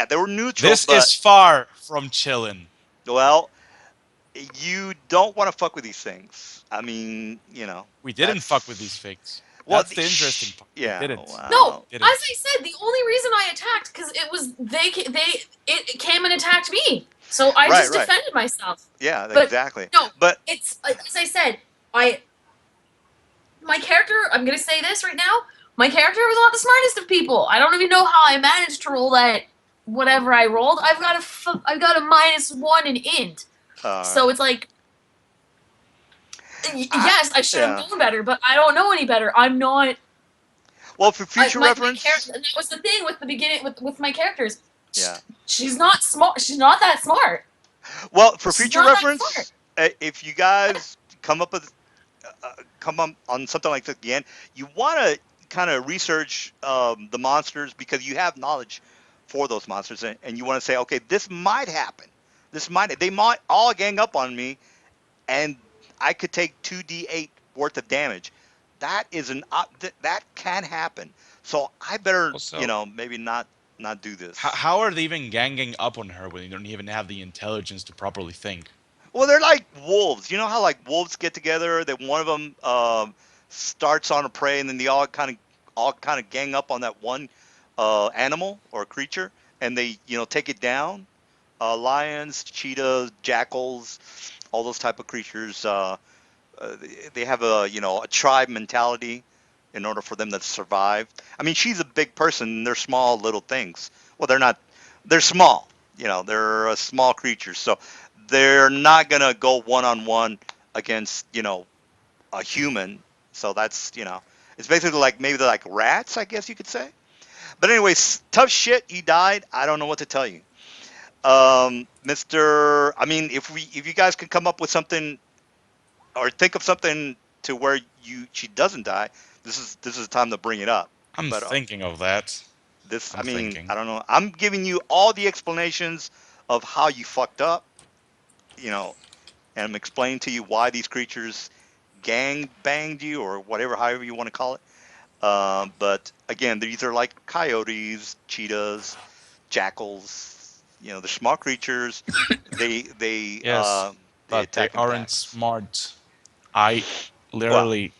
S4: they were neutral,
S3: This
S4: but
S3: is far from chilling.
S4: well, you don't want to fuck with these things. I mean,
S3: We didn't fuck with these
S4: that's
S3: figs.
S4: well,
S3: That's the interesting part. We
S4: yeah,
S3: didn't.
S1: no,
S4: well,
S1: as
S3: Didn't.
S1: I said, the only reason I attacked because it was it came and attacked me. So I
S4: right,
S1: just
S4: right,
S1: defended myself.
S4: yeah,
S1: But
S4: exactly.
S1: no,
S4: But
S1: it's as I said. I my character. I'm gonna say this right now. My character was not the smartest of people. I don't even know how I managed to roll that whatever I rolled. I've got a -1 in int.
S4: uh,
S1: So it's like
S4: I,
S1: yes, I should have
S4: yeah.
S1: known better, but I don't know any better. I'm not.
S4: Well, for future
S1: My character.
S4: reference,
S1: That was the thing with the beginning with my characters.
S4: yeah.
S1: She's not smart. She's not that smart.
S4: Well, for
S1: She's
S4: future
S1: not that smart.
S4: reference, if you guys come up with come up on something like this again, you want to kind of research the monsters because you have knowledge for those monsters, and you want to say, okay, this might happen. They might all gang up on me, and I could take 2d8 worth of damage. That is that can happen. So I better,
S3: Also,
S4: maybe not do this.
S3: how are they even ganging up on her when they don't even have the intelligence to properly think?
S4: Well, they're like wolves. You know how like wolves get together? That one of them starts on a prey, and then they all kind of gang up on that one animal or creature, and they take it down. Lions, cheetahs, jackals, all those type of creatures. They have a tribe mentality in order for them to survive. I mean, she's a big person. And they're small little things. Well, they're not. They're small. They're a small creature, so they're not gonna go one on one against a human. So that's it's basically like maybe they're like rats, I guess you could say. But anyways, tough shit. He died. I don't know what to tell you, Mister. I mean, if you guys can come up with something or think of something to where she doesn't die, this is the time to bring it up.
S3: I'm
S4: But
S3: thinking of that.
S4: I
S3: I'm
S4: mean, I
S3: thinking.
S4: don't know. I'm giving you all the explanations of how you fucked up, you know, and I'm explaining to you why these creatures gang banged you or whatever, however you want to call it. But again, these are like coyotes, cheetahs, jackals. They're small creatures. They they
S3: Yes,
S4: uh, they
S3: but they
S4: attack in
S3: aren't
S4: packs.
S3: smart. I
S4: Well,
S3: literally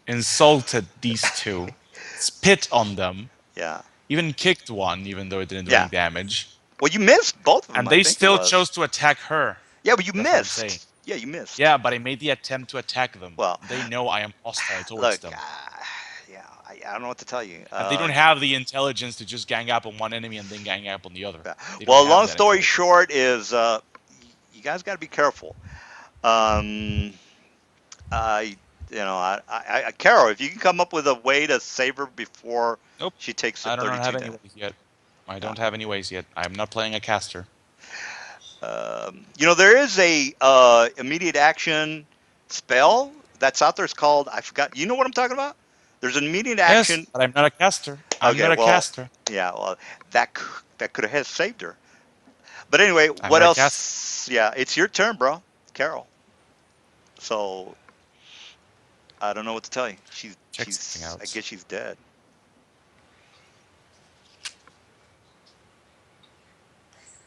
S3: insulted these two, spit on them,
S4: yeah,
S3: even kicked one, even though it didn't do any
S4: yeah.
S3: damage.
S4: Well, you missed both of them.
S3: And
S4: I
S3: they
S4: think it
S3: still
S4: was.
S3: chose to attack her.
S4: Yeah, but you
S3: That's what I'm saying.
S4: missed. Yeah, you missed.
S3: Yeah, but I made the attempt to attack them.
S4: Well,
S3: They know I am hostile towards
S4: look,
S3: them.
S4: yeah, I don't know what to tell you.
S3: And they don't have the intelligence to just gang up on one enemy and then gang up on the other.
S4: Yeah.
S3: They don't
S4: Well,
S3: have
S4: long
S3: that
S4: story
S3: intelligence.
S4: short is you guys got to be careful. Um, I, Carol, if you can come up with a way to save her before
S3: Nope.
S4: she takes the
S3: I do not have
S4: 32
S3: any
S4: down.
S3: ways yet. I
S4: Yeah.
S3: don't have any ways yet. I'm not playing a caster.
S4: There is a immediate action spell that's out there. It's called, I forgot. You know what I'm talking about? There's an immediate
S3: Yes,
S4: action.
S3: but I'm not a caster. I'm
S4: Okay,
S3: not a
S4: well,
S3: caster.
S4: yeah, well, that could have saved her. But anyway,
S3: I'm
S4: what
S3: not a caster.
S4: else? Yeah, it's your turn, bro, Carol. So I don't know what to tell you.
S3: Check something
S4: I
S3: out.
S4: guess she's dead.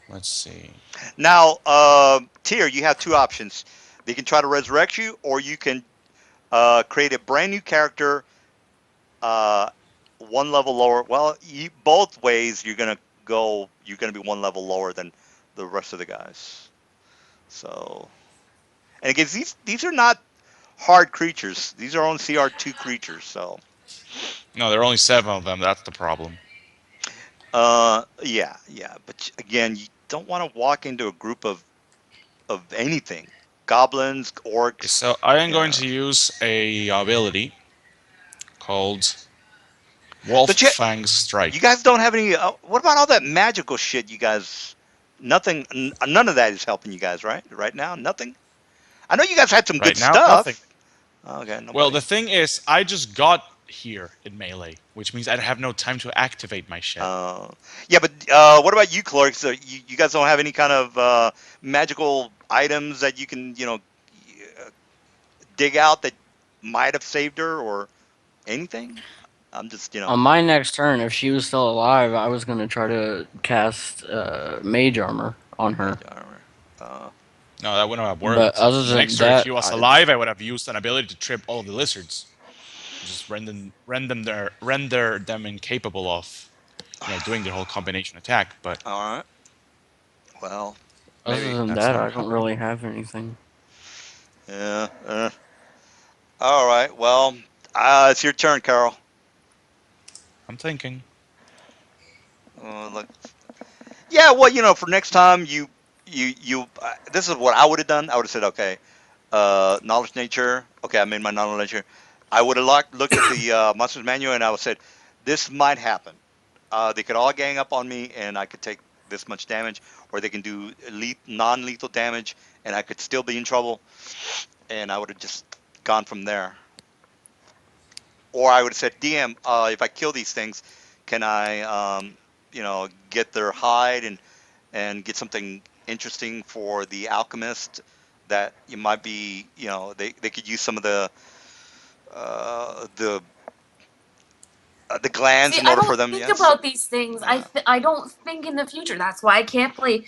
S3: Let's see.
S4: Now, Tyr, you have two options. They can try to resurrect you, or you can create a brand new character, uh, one level lower. Well, both ways you're gonna go. You're gonna be one level lower than the rest of the guys. So, and again, these are not. hard creatures. These are only CR2 creatures, so
S3: No, there are only 7 of them. That's the problem.
S4: yeah, yeah. But again, you don't want to walk into a group of anything. Goblins,
S3: Okay,
S4: orcs,
S3: so I am going
S4: yeah.
S3: to use a ability called Wolf
S4: But you
S3: Fang
S4: you
S3: Strike.
S4: guys don't have any. What about all that magical shit? You guys, nothing. None of that is helping you guys, right? Right now, nothing. I know you guys had some good
S3: Right now, nothing.
S4: stuff. Okay,
S3: Well,
S4: nobody.
S3: the thing is, I just got here in melee, which means I have no time to activate my shit.
S4: Uh, yeah, but what about you, Clark? So you guys don't have any kind of magical items that you can, dig out that might have saved her or anything? I'm just,
S2: On my next turn, if she was still alive, I was gonna try to cast mage armor on her.
S4: mage armor. Uh,
S3: No, that wouldn't have
S2: But
S3: worked.
S2: other
S3: The next
S2: than
S3: turn, if
S2: that,
S3: he was alive, I would have used an ability to trip all of the lizards. Just render them incapable of, doing their whole combination attack. But
S4: all right. Well,
S2: other
S4: maybe.
S2: than
S3: that's
S2: that,
S3: not
S2: I don't
S3: happening.
S2: really have anything.
S4: Yeah. All right. Well, it's your turn, Carol.
S3: I'm thinking.
S4: Look. Yeah. Well, for next time, you. This is what I would have done. I would have said, okay, knowledge nature. Okay, I made my knowledge nature. I would have looked at the monsters manual and I would have said, this might happen. They could all gang up on me and I could take this much damage, or they can do non-lethal damage and I could still be in trouble. And I would have just gone from there. Or I would have said, DM, if I kill these things, can I, get their hide and get something interesting for the alchemist that you might be, they could use some of uh, the the glands
S1: See,
S4: in
S1: I
S4: order
S1: don't
S4: for them.
S1: think
S4: Yes.
S1: about these things.
S4: Yeah.
S1: I don't think in the future. That's why I can't play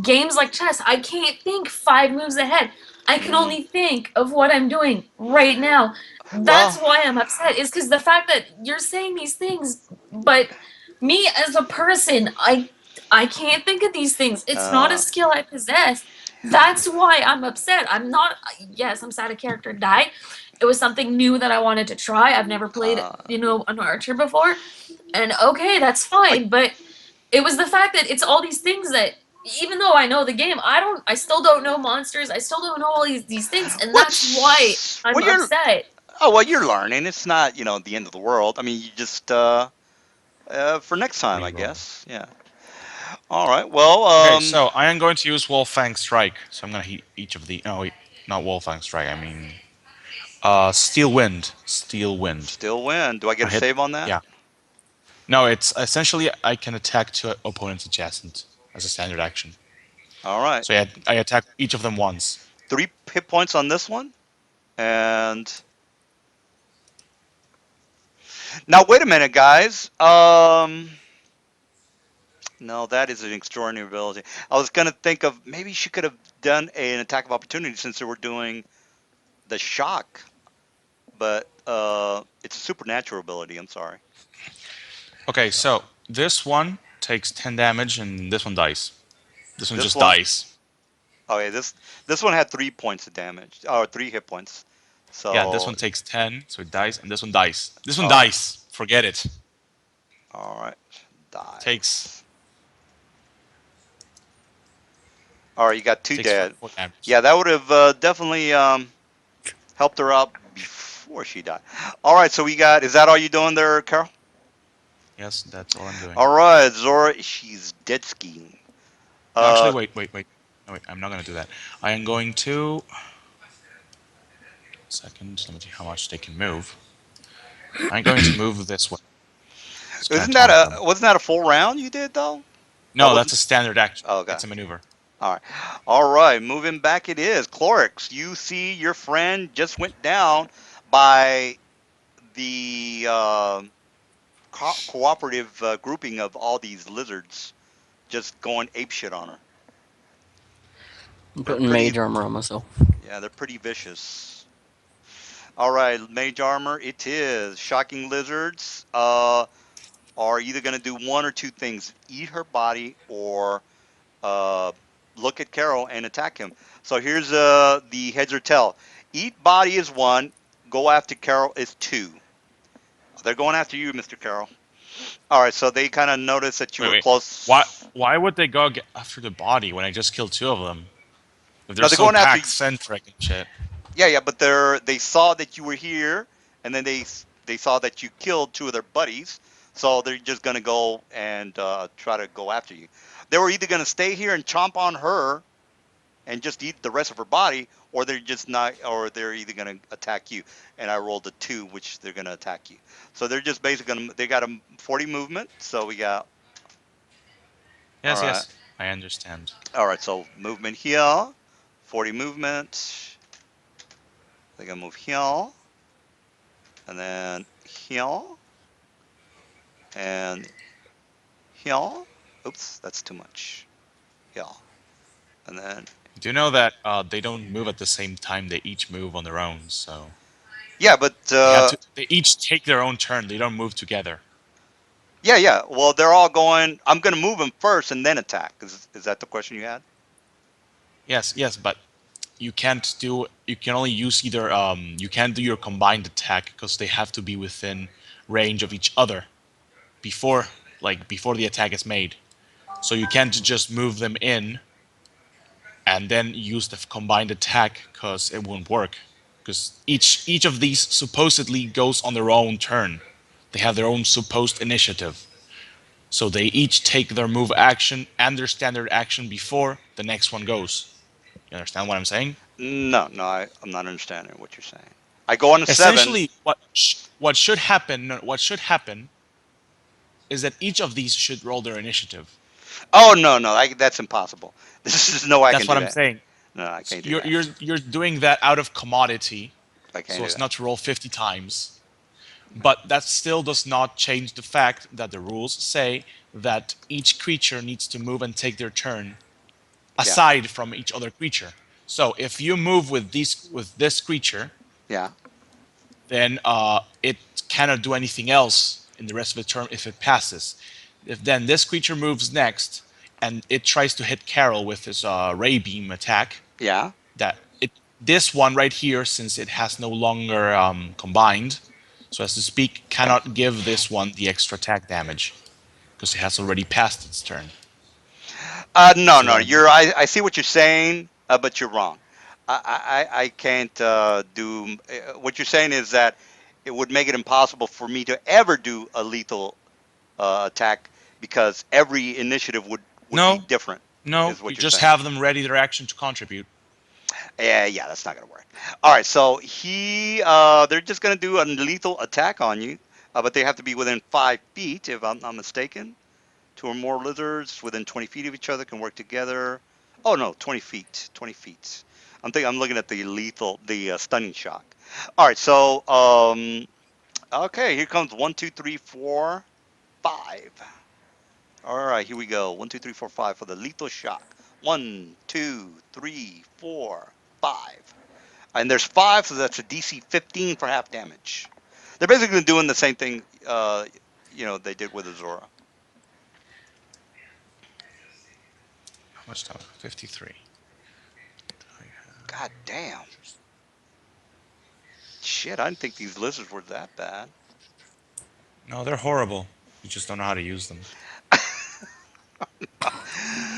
S1: games like chess. I can't think 5 moves ahead. I can
S4: Mm.
S1: only think of what I'm doing right now. That's
S4: Well.
S1: why I'm upset. Is because the fact that you're saying these things, but me as a person, I can't think of these things. It's not a
S4: Uh,
S1: skill I possess. That's why I'm upset. I'm not. Yes, I'm sad a character died. It was something new that I wanted to try. I've never played,
S4: uh,
S1: an archer before, and okay, that's
S4: I
S1: fine. But it was the fact that it's all these things that, even though I know the game, I still don't know monsters. I still don't know all these things, and that's why
S4: what's
S1: I'm
S4: well you're
S1: upset.
S4: oh well you're learning. It's not the end of the world. I mean you just for next time I
S3: Reroll.
S4: guess. Yeah. All right. Well
S3: Okay, so I am going to use Wolf Fang Strike. So I'm going to hit each of the. No, wait, not Wolf Fang Strike. I mean, Steel Wind. Steel Wind.
S4: still win. Do I get
S3: I
S4: a
S3: hit.
S4: save on that?
S3: Yeah. No, it's essentially I can attack two opponents adjacent as a standard action.
S4: All right.
S3: So I attack each of them once.
S4: 3 hit points on this one. And now wait a minute, guys. No, that is an extraordinary ability. I was gonna think of maybe she could have done an attack of opportunity since they were doing the shock, but it's a supernatural ability. I'm sorry.
S3: Okay,
S4: So
S3: so this one takes 10 damage and this one dies. This one
S4: this
S3: just
S4: one,
S3: dies.
S4: okay, this one had 3 points of damage, or 3 hit points.
S3: Yeah, this
S4: So
S3: one takes 10, so it dies, and this one dies. This one
S4: okay,
S3: dies. Forget it.
S4: all right,
S3: Takes
S4: dies. All right, you got two
S3: takes
S4: dead.
S3: 4 damage.
S4: Yeah, that would have definitely helped her out before she died. All right, so we got. Is that all you doing there, Carol?
S3: Yes, that's all I'm doing.
S4: All right, Zora, she's dead skiing.
S3: No, actually,
S4: Uh,
S3: wait. No, wait, I'm not gonna do that. I am going to. Second, let me see how much they can move. I'm going to move this way. Just kind of
S4: isn't that
S3: taunt them.
S4: wasn't that a full round you did though? That
S3: No, that's
S4: wasn't.
S3: a standard action.
S4: Oh, okay.
S3: It's a maneuver.
S4: All right. All right. Moving back, it is Clorix. You see, your friend just went down by the cooperative grouping of all these lizards, just going apeshit on her.
S2: I'm
S4: They're
S2: putting
S4: pretty.
S2: mage armor on myself.
S4: Yeah, they're pretty vicious. All right, mage armor. It is shocking lizards. Are either going to do one or two things: eat her body, or uh, look at Carol and attack him. So here's the heads or tail. Eat body is one. Go after Carol is two. They're going after you, Mr. Carroll. All right, so they kind of noticed that you
S3: Wait,
S4: were
S3: wait. Why
S4: close.
S3: why would they go after the body when I just killed two of them? If they're
S4: No, they're
S3: so
S4: going after.
S3: pack centric and shit.
S4: Yeah, yeah, but they saw that you were here, and then they saw that you killed two of their buddies, so they're just gonna go and try to go after you. They were either gonna stay here and chomp on her and just eat the rest of her body, or they're just not, or they're either gonna attack you. And I rolled a two, which they're gonna attack you. So they're just basically gonna. They got a 40 movement, so we got. All
S3: Yes,
S4: right,
S3: yes. I understand.
S4: all right. So movement here, 40 movement. They're gonna move here, and then here, and here. Oops, that's too much. Here, and then
S3: Do you know that they don't move at the same time? They each move on their own, so
S4: yeah, but
S3: they have to. They each take their own turn. They don't move together.
S4: yeah, yeah. Well, they're all going. I'm gonna move them first and then attack. Is that the question you had?
S3: Yes, yes, but you can't do. You can only use either. You can't do your combined attack because they have to be within range of each other before, like before the attack is made. So you can't just move them in and then use the combined attack because it won't work. Because each of these supposedly goes on their own turn. They have their own supposed initiative. So they each take their move action and their standard action before the next one goes. You understand what I'm saying?
S4: No, no, I'm not understanding what you're saying. I go on a seven.
S3: Essentially, what should happen? What should happen is that each of these should roll their initiative.
S4: Oh no, no, that's impossible. This is no way I can
S3: That's what
S4: do
S3: I'm
S4: that.
S3: saying.
S4: No, I can't do
S3: You're
S4: that.
S3: you're you're doing that out of commodity,
S4: I can't
S3: so
S4: do
S3: as
S4: that.
S3: not to roll 50 times. But that still does not change the fact that the rules say that each creature needs to move and take their turn
S4: Yeah,
S3: aside from each other creature. So if you move with this creature,
S4: yeah,
S3: then it cannot do anything else in the rest of the turn if it passes. If then this creature moves next and it tries to hit Carol with his ray beam attack,
S4: yeah,
S3: that it this one right here, since it has no longer combined, so as to speak,
S4: yeah.
S3: cannot give this one the extra attack damage because it has already passed its turn.
S4: No,
S3: See
S4: no,
S3: what I mean?
S4: I see what you're saying, but you're wrong. I can't do. What you're saying is that it would make it impossible for me to ever do a lethal attack because every initiative would be
S3: No,
S4: different.
S3: no,
S4: Is
S3: you
S4: what you're
S3: just
S4: saying.
S3: have them ready their action to contribute.
S4: Yeah, yeah, that's not gonna work. All right, so they're just gonna do a lethal attack on you, but they have to be within 5 feet, if I'm not mistaken. Two or more lizards within 20 feet of each other can work together. Oh no, 20 feet, 20 feet. I'm looking at the lethal, the stunning shock. All right, so okay, here comes one, two, three, four, five. All right, here we go. One, two, three, four, five for the lethal shock. One, two, three, four, five. And there's five, so that's a DC 15 for half damage. They're basically doing the same thing, they did with Azora.
S3: How much time? 53.
S4: God damn. Shit, I didn't think these lizards were that bad.
S3: No, they're horrible. You just don't know how to use them.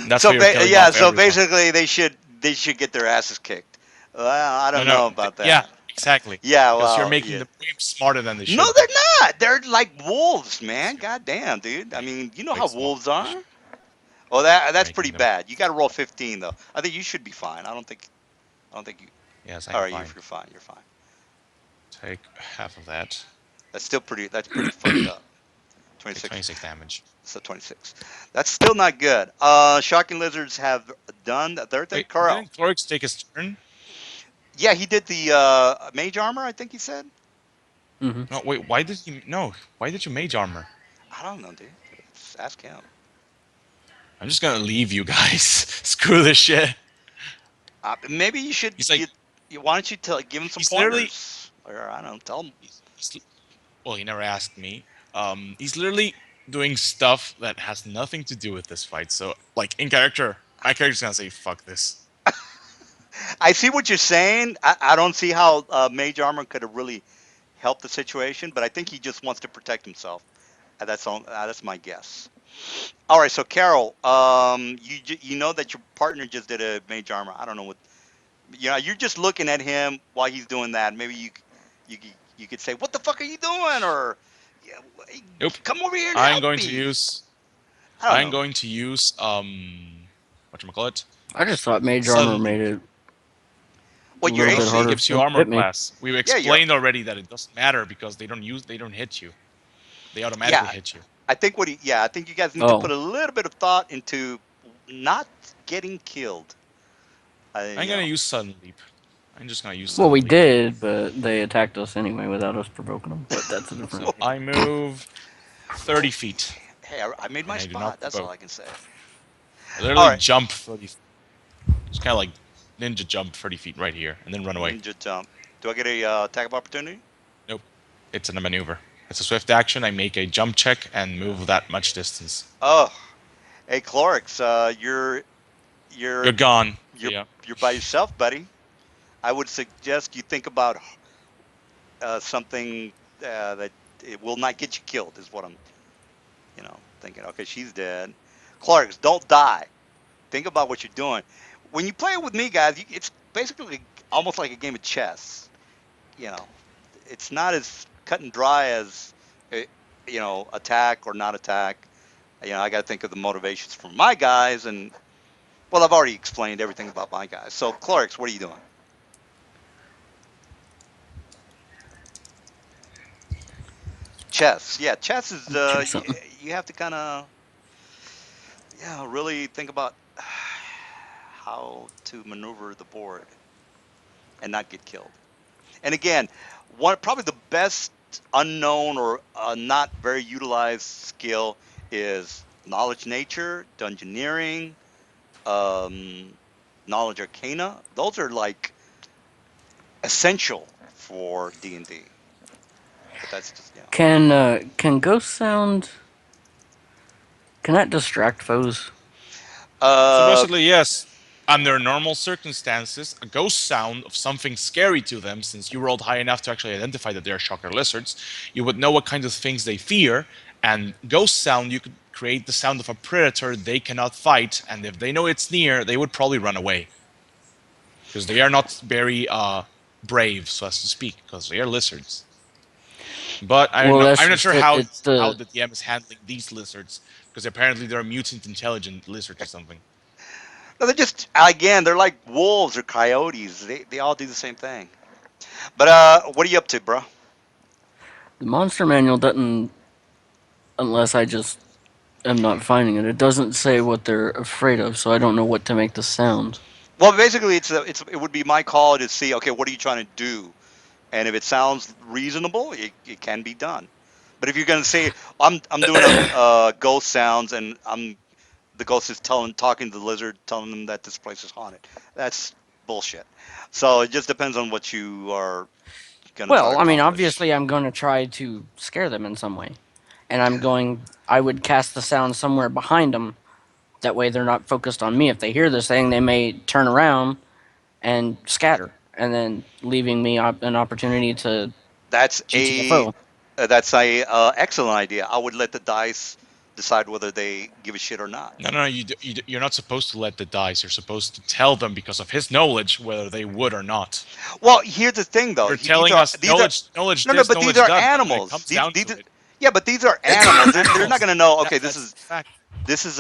S3: That's
S4: So
S3: why you're killing
S4: yeah,
S3: off
S4: so
S3: everyone.
S4: basically they should get their asses kicked. Well, I
S3: No,
S4: don't
S3: no.
S4: know about
S3: Yeah,
S4: that.
S3: exactly.
S4: Yeah,
S3: Because you're
S4: well,
S3: making
S4: yeah.
S3: them way smarter than they
S4: No,
S3: should
S4: they're
S3: be.
S4: not. They're like wolves,
S3: Yes,
S4: man.
S3: you're
S4: God damn, dude. I
S3: making
S4: mean, you know
S3: them way
S4: how
S3: smarter
S4: wolves
S3: than they
S4: are.
S3: should.
S4: Oh, that's
S3: Making
S4: pretty
S3: them.
S4: bad. You got to roll 15 though. I think you should be fine. I don't think you.
S3: Yes,
S4: All
S3: I'm
S4: right, you're
S3: fine.
S4: fine. You're fine.
S3: Take half of that.
S4: That's pretty fucked up.
S3: Take
S4: 26.
S3: 26 damage.
S4: So 26. That's still not good. Shocking lizards have done their thing.
S3: Wait,
S4: Corel.
S3: didn't Clorix take his turn?
S4: Yeah, he did the mage armor. I think he said.
S2: Hmm.
S3: No, wait, why did he. No, why did you mage armor?
S4: I don't know, dude. Just ask him.
S3: I'm just gonna leave you guys. Screw this shit.
S4: Maybe you should.
S3: He's like.
S4: Why don't you give him some
S3: He's literally.
S4: pointers? Or I don't know. Tell him.
S3: He's, well, he never asked me. He's literally doing stuff that has nothing to do with this fight. So, like, in character, my character's gonna say, fuck this.
S4: I see what you're saying. I don't see how Mage Armor could have really helped the situation, but I think he just wants to protect himself. That's all. That's my guess. All right, so Carol, you know that your partner just did a Mage Armor. I don't know what. You're just looking at him while he's doing that. Maybe you could say, "What the fuck are you doing?" Or, yeah,
S3: Nope.
S4: "Come over here and
S3: I'm
S4: help
S3: going to
S4: me."
S3: use.
S4: I don't
S3: I'm
S4: know.
S3: going to use whatchamacallit?
S2: I just thought Mage Armor
S3: Sun
S2: made
S3: Leap.
S2: it a
S4: What you're
S2: little
S3: Sun
S2: bit
S3: Leap
S4: AC?
S2: harder for
S3: gives you
S2: them to
S3: armor
S2: hit me.
S3: class. We've
S4: Yeah, you're.
S3: explained already that it doesn't matter because they don't hit you. They automatically
S4: Yeah,
S3: hit you.
S4: I think I think you guys need to put
S2: Oh,
S4: a little bit of thought into not getting killed.
S3: I'm gonna use Sun Leap. I'm just gonna use
S2: well,
S3: Sun
S2: we
S3: Leap.
S2: did, but they attacked us anyway without us provoking them. But that's a different.
S3: So I move 30 feet,
S4: Hey, I made
S3: and
S4: my
S3: I do not
S4: spot. That's all
S3: provoke.
S4: I can say.
S3: I
S4: All
S3: literally
S4: right,
S3: jump 30. It's kind of like ninja jump 30 feet right here, and then run away.
S4: ninja jump. Do I get a attack of opportunity?
S3: Nope. It's in a maneuver. It's a swift action. I make a jump check and move that much distance.
S4: Oh, hey, Clorix,
S3: You're
S4: you're
S3: gone.
S4: you're
S3: See ya.
S4: you're by yourself, buddy. I would suggest you think about something that it will not get you killed. Is what I'm, thinking. Okay, she's dead. Clorix, don't die. Think about what you're doing. When you play it with me, guys, it's basically almost like a game of chess. You know, it's not as cut and dry as uh, attack or not attack. I got to think of the motivations for my guys, and well, I've already explained everything about my guys. So, Clarks, what are you doing? Chess. Yeah, chess is
S2: Check something.
S4: you have to kind of really think about how to maneuver the board and not get killed. And again, one probably the best unknown or not very utilized skill is knowledge nature, dungeoneering, um, knowledge arcana. Those are like essential for D&D. But that's just
S2: Can Ghost Sound can that distract foes?
S4: uh
S3: Supposedly, yes. Under normal circumstances, a ghost sound of something scary to them, since you rolled high enough to actually identify that they're shocker lizards, you would know what kinds of things they fear. And ghost sound, you could create the sound of a predator they cannot fight, and if they know it's near, they would probably run away because they are not very brave, so as to speak, because they are lizards. But
S2: Well, that's
S3: I'm not
S2: just
S3: sure
S2: it.
S3: how
S2: It's the
S3: the DM is handling these lizards because apparently they're mutant intelligent lizards or something.
S4: no, they're just again, they're like wolves or coyotes. They all do the same thing. But what are you up to, bro?
S2: the monster manual doesn't unless I just am not finding it. It doesn't say what they're afraid of, so I don't know what to make the sound.
S4: Well, basically, it would be my call to see, okay, what are you trying to do? And if it sounds reasonable, it can be done. But if you're going to say, I'm doing a ghost sounds, and the ghost is talking to the lizard, telling them that this place is haunted, that's bullshit. So it just depends on what you are going to try to
S2: Well, I mean,
S4: accomplish.
S2: obviously, I'm going to try to scare them in some way, and I would cast the sound somewhere behind them. That way, they're not focused on me. If they hear this thing, they may turn around and scatter, and then leaving me an opportunity to
S4: That's
S2: GT a foe.
S4: that's a excellent idea. I would let the dice decide whether they give a shit or not.
S3: No, no, no, you're not supposed to let the dice. You're supposed to tell them because of his knowledge whether they would or not.
S4: Well, here's the thing, though.
S3: You're telling us
S4: These are
S3: knowledge
S4: no, no,
S3: this,
S4: but these
S3: knowledge
S4: are
S3: that, but when it
S4: animals.
S3: comes down to it,
S4: Yeah, but these are animals.
S3: they're
S4: They're not
S3: animals.
S4: going to know.
S3: That
S4: Okay,
S3: that's the fact.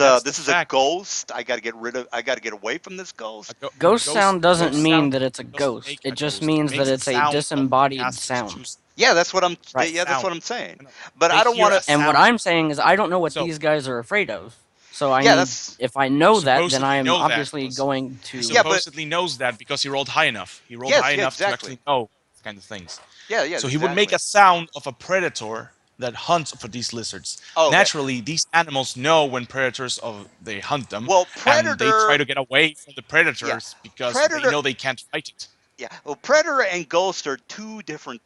S3: That's the
S4: this is a
S3: fact.
S4: ghost. I got to get rid of. I got to get away from this
S3: A,
S4: ghost.
S3: go,
S2: Ghost sound
S3: a
S2: doesn't
S3: ghost
S2: mean
S3: sound
S2: that it's a
S3: doesn't
S2: ghost.
S3: make
S2: It
S3: a
S2: just
S3: ghost. It
S2: means that
S3: makes a
S2: it's a
S3: sound of the
S2: disembodied
S3: casters
S2: sound.
S3: choose
S4: Yeah, that's what I'm.
S3: a
S2: Right.
S4: Yeah, that's what
S3: sound.
S4: I'm saying.
S3: No, no.
S4: But
S3: They
S4: I don't
S3: hear
S4: want
S3: a
S4: to.
S2: And what
S3: sound.
S2: I'm saying is, I don't know what
S3: So
S2: these guys are afraid of. So I
S4: Yeah,
S2: need,
S4: that's.
S2: if I
S3: you
S2: know that, then I
S3: supposedly
S2: am
S3: know that
S2: obviously
S3: because
S2: going
S3: he
S2: to.
S4: Yeah, but
S3: supposedly knows that because he rolled high enough. He rolled high
S4: yes, yeah,
S3: enough to actually
S4: exactly.
S3: know these kind of things.
S4: Yeah, yeah,
S3: So he would make
S4: exactly.
S3: a sound of a predator that hunts for these lizards.
S4: Okay.
S3: Naturally, these animals know when predators of they hunt them,
S4: Well,
S3: and they try
S4: predator.
S3: to get away from the
S4: Yeah,
S3: predators because they
S4: predator.
S3: know they can't fight it.
S4: Yeah, well, predator and ghost are two different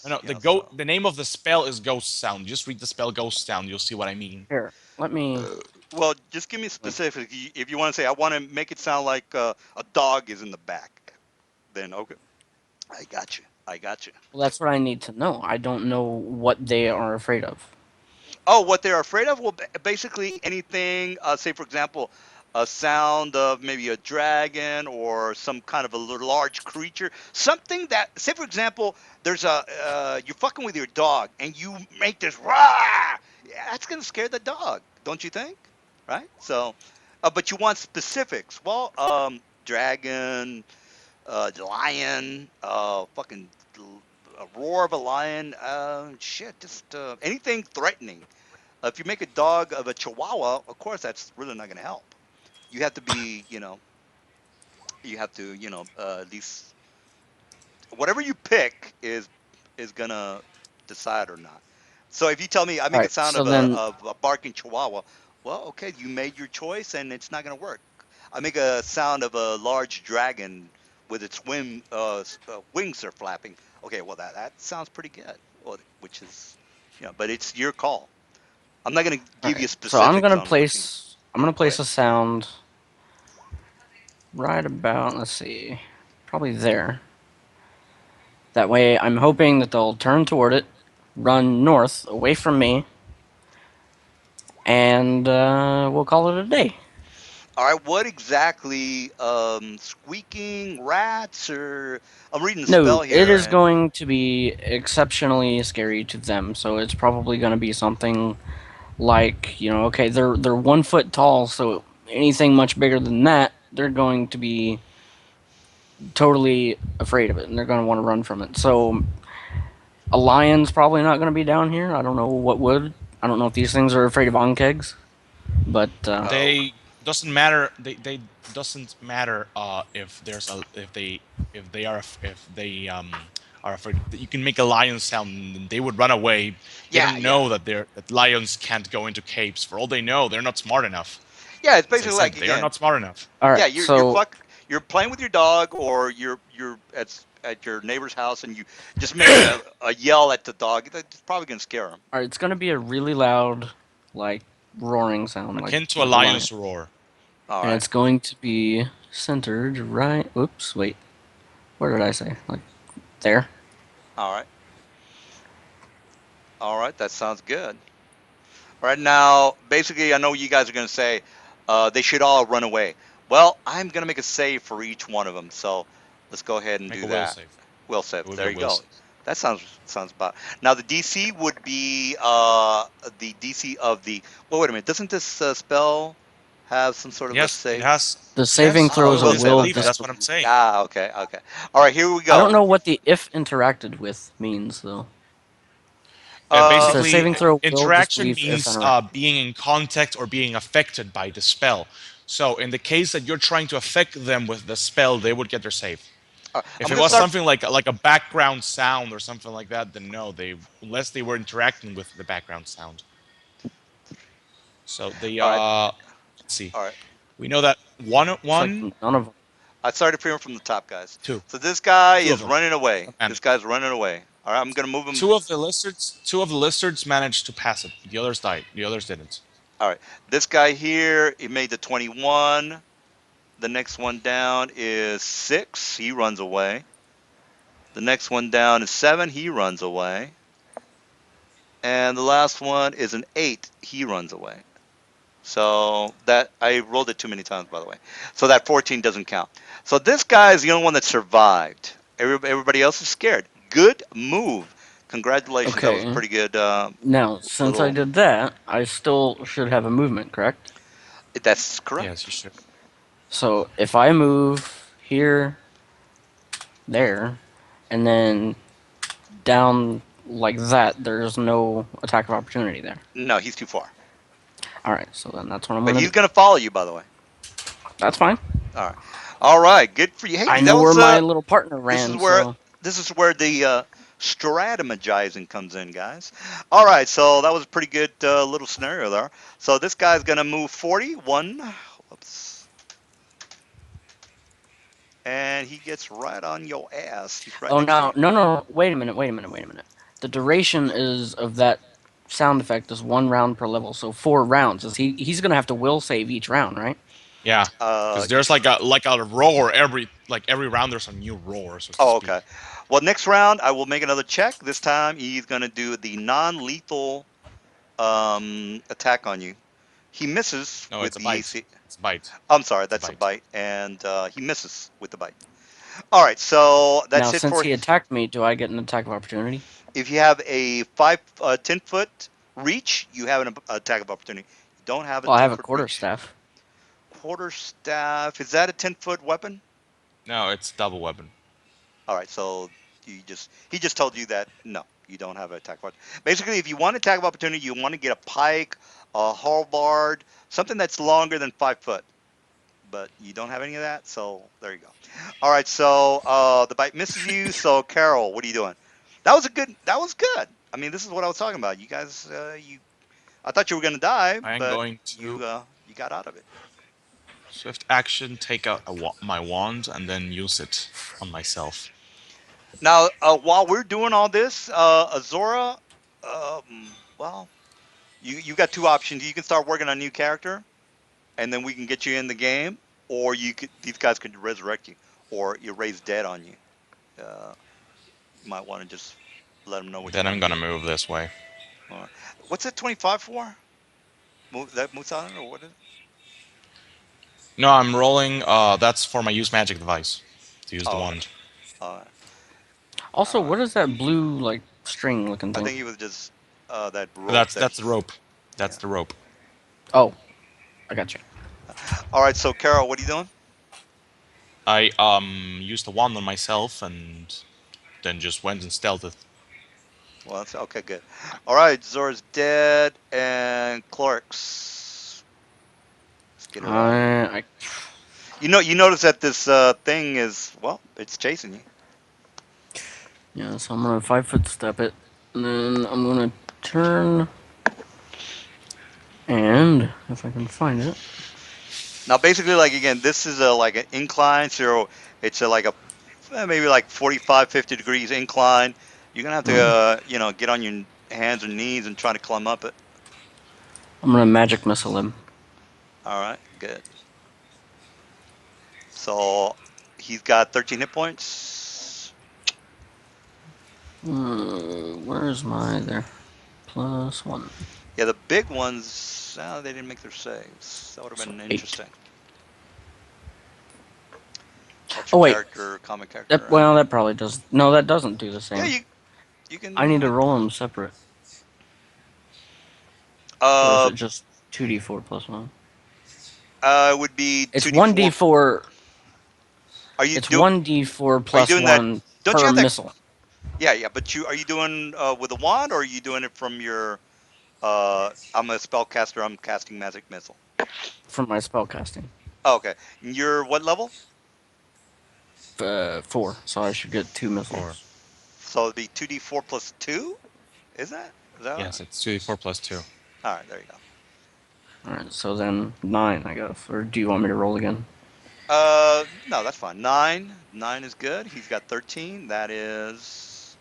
S3: No,
S4: things.
S3: no,
S4: So
S3: the name of the spell is ghost sound. Just read the spell ghost sound. You'll see what I mean.
S2: Here, let me.
S4: Well, just give me
S2: Like,
S4: specific. If you want to say, I want to make it sound like a dog is in the back, then okay, I got you. I got you.
S2: well, that's what I need to know. I don't know what they are afraid of.
S4: Oh, what they're afraid of? Well, basically anything. Say, for example, a sound of maybe a dragon or some kind of a large creature. Something that, say, for example, there's a you're fucking with your dog and you make this rah. Yeah, that's gonna scare the dog, don't you think? Right? So, but you want specifics. Well, dragon, lion, fucking a roar of a lion. Shit, just anything threatening. If you make a dog of a Chihuahua, of course that's really not going to help. You have to be, you have to, at least whatever you pick is gonna decide or not. So if you tell me I
S2: All
S4: make a
S2: right,
S4: sound
S2: so
S4: of
S2: then,
S4: a barking Chihuahua, well, okay, you made your choice and it's not gonna work. I make a sound of a large dragon with its wings are flapping. Okay, well that sounds pretty good. Well, which is, but it's your call. I'm not gonna
S2: all
S4: give
S2: right,
S4: you
S2: so
S4: specifics on what you.
S2: I'm gonna
S4: Go
S2: place
S4: ahead.
S2: a sound right about, let's see, probably there. That way, I'm hoping that they'll turn toward it, run north away from me, and we'll call it a day.
S4: All right, what exactly? Squeaking rats, or I'm reading the
S2: No,
S4: spell
S2: it
S4: here,
S2: is
S4: and
S2: going to be exceptionally scary to them. So it's probably going to be something like, okay, they're 1 foot tall, so anything much bigger than that, they're going to be totally afraid of it, and they're going to want to run from it. So a lion's probably not going to be down here. I don't know what would. I don't know if these things are afraid of onkegs, but
S4: oh,
S3: They doesn't matter. They doesn't matter if there's a if they are if they are afraid. You can make a lion sound and they would run away. They
S4: yeah,
S3: don't
S4: yeah,
S3: know that lions can't go into caves. For all they know, they're not smart enough.
S4: yeah. It's
S3: As I
S4: basically
S3: said,
S4: like
S3: they are
S4: again,
S3: not smart enough.
S2: all right.
S4: yeah,
S2: So
S4: you're playing with your dog, or you're at your neighbor's house, and you just make a yell at the dog. That's probably gonna scare him.
S2: all right, it's going to be a really loud, like roaring sound, like
S3: Akin to a
S2: like a lion,
S3: lion's roar.
S4: All
S2: and
S4: right,
S2: it's going to be centered right. Oops, wait. Where did I say? Like there.
S4: all right, all right. That sounds good. All right, now, basically, I know you guys are going to say they should all run away. Well, I'm going to make a save for each one of them. So let's go ahead and
S3: Make
S4: do
S3: a will
S4: that.
S3: save.
S4: Will
S3: It
S4: save.
S3: would be
S4: There
S3: a
S4: you
S3: will
S4: go.
S3: save.
S4: That sounds about. Now the DC would be the DC of the. Well, wait a minute. Doesn't this spell have some sort of a
S3: Yes, it
S4: save?
S3: has.
S2: The
S3: Yes,
S2: saving
S3: it's
S2: throws a
S4: Will
S3: probably
S4: save.
S2: will
S3: disbelief.
S4: Okay.
S3: That's what I'm
S2: disbelief.
S3: saying.
S4: Ah, okay, okay. All right, here we
S2: I don't
S4: go.
S2: know what the if interacted with means though. It
S4: Uh,
S2: says
S3: Basically,
S2: saving throw will
S3: interaction
S2: disbelief if
S3: means
S2: interacted.
S3: being in contact or being affected by the spell. So, in the case that you're trying to affect them with the spell, they would get their save.
S4: I'm
S3: If it
S4: gonna
S3: was
S4: start.
S3: something like a background sound or something like that, then no, they unless they were interacting with the background sound. So the
S4: All right,
S3: let's see,
S4: all right.
S3: we know that one
S2: Looks like
S3: one
S2: none of them.
S4: I started from the top, guys.
S3: two
S4: So this guy
S3: two of
S4: is
S3: them
S4: running away. This
S3: managed.
S4: guy's running away. All right, I'm gonna move him.
S3: Two of the lizards managed to pass it. The others died. The others didn't.
S4: All right, this guy here, he made the 21. The next one down is 6. He runs away. The next one down is 7. He runs away. And the last one is an 8. He runs away. So that I rolled it too many times, by the way. So that 14 doesn't count. So this guy is the only one that survived. Everybody else is scared. Good move. Congratulations. That was
S2: Okay.
S4: pretty good.
S2: Now, since I
S4: Little.
S2: did that, I still should have a movement, correct?
S4: That's
S3: Yes, you
S4: correct.
S3: should.
S2: So if I move here, there, and then down like that, there's no attack of opportunity there.
S4: No, he's too far.
S2: All right, so then that's what I'm
S4: But
S2: gonna
S4: he's
S2: do.
S4: gonna follow you, by the way.
S2: That's fine.
S4: All right. All right. Good for you.
S2: I
S4: Hey, that
S2: know where
S4: was
S2: my little partner
S4: this is
S2: ran,
S4: where
S2: so
S4: the strategizing comes in, guys. All right. So that was a pretty good little scenario there. So this guy's gonna move 41. Whoops. And he gets right on your ass. He's right
S2: oh
S4: next to
S2: no,
S4: you.
S2: no, no, wait a minute. The duration is of that sound effect is 1 round per level, so 4 rounds. Is he's gonna have to will save each round, right?
S3: Yeah, because
S4: Yeah.
S3: there's like a roar every round. There's a new roar, so to
S4: Oh, okay.
S3: speak.
S4: Well, next round I will make another check. This time he's gonna do the non-lethal attack on you. He misses
S3: No,
S4: with
S3: it's a
S4: the
S3: bite.
S4: AC.
S3: It's a bite.
S4: I'm sorry,
S3: It's a
S4: that's a
S3: bite.
S4: bite, and he misses with the bite. All right, so
S2: Now,
S4: that's it
S2: since
S4: for.
S2: he attacked me, do I get an attack of opportunity?
S4: If you have a 10 foot reach, you have an attack of opportunity. You don't have a
S2: Well, I
S4: ten
S2: have a
S4: foot
S2: quarter
S4: reach.
S2: staff.
S4: Quarterstaff, is that a 10 foot weapon?
S3: No, it's double weapon.
S4: All right, so he just told you that no, you don't have an attack of opportunity. Basically, if you want attack of opportunity, you want to get a pike, a halberd, something that's longer than 5 foot. But you don't have any of that, so there you go. All right, so the bite misses you. So Carol, what are you doing? That was a good. That was good. I mean, this is what I was talking about. You guys, I thought you were gonna die,
S3: I am
S4: but
S3: going to
S4: you got out of it.
S3: swift action, take out my wand, and then use it on myself.
S4: Now, while we're doing all this, Azora, well, you got two options. You can start working on a new character, and then we can get you in the game, or these guys could resurrect you or erase dead on you. Uh, you might want to just let them know what you
S3: Then I'm
S4: want to
S3: gonna
S4: do.
S3: move this way.
S4: Uh, what's that 25 for? That Musan or what is it?
S3: No, I'm rolling. That's for my use magic device to use the
S4: Oh, okay.
S3: wand.
S4: All
S2: Also,
S4: right.
S2: what is that blue like string looking
S4: I
S2: thing?
S4: think it was just that rope
S3: That's
S4: that
S3: that's the
S4: he's.
S3: rope. That's
S4: Yeah.
S3: the rope.
S2: Oh, I got you.
S4: All right. So Carol, what are you doing?
S3: I used the wand on myself and then just went and stealthed it.
S4: Well, that's okay. Good. All right. Zora's dead, and Clark's. Let's get it right.
S2: I
S4: You notice that this thing is well, it's chasing you.
S2: yeah. So I'm gonna 5 foot step it, and then I'm gonna turn, and if I can find it,
S4: Now, basically, like again, this is a like an incline, so it's like a maybe like 45, 50 degrees incline. You're gonna have to
S2: um,
S4: get on your hands and knees and try to climb up it.
S2: I'm gonna magic missile him.
S4: All right, good. So he's got 13 hit points.
S2: Where's my there? +1.
S4: Yeah, the big ones, they didn't make their saves. That would have
S2: So
S4: been
S2: 8.
S4: interesting.
S2: Oh
S4: Ultra
S2: wait,
S4: character, common character,
S2: that
S4: right?
S2: well that probably does. No, that doesn't do the
S4: Yeah,
S2: same.
S4: you
S2: I
S4: can
S2: need to
S4: like
S2: roll them separate, or is
S4: uh
S2: it just 2d4 +1?
S4: it would be
S2: It's
S4: 2d4.
S2: 1d4.
S4: Are you
S2: It's
S4: do
S2: 1d4
S4: are you
S2: plus
S4: doing that?
S2: one
S4: Don't you
S2: per
S4: have that?
S2: missile
S4: Yeah, yeah, but are you doing with a wand or are you doing it from your I'm a spellcaster, I'm casting magic missile.
S2: from my spell casting.
S4: Oh, okay. You're what level?
S2: 4, so I should get 2 missiles.
S3: 4.
S4: So it'd be 2d4 plus 2? Is that
S3: Yes, it's 2d4 plus 2.
S4: all right, there you go.
S2: All right, so then 9, I guess. Or do you want me to roll again?
S4: No, that's fine. 9 is good. He's got 13. That is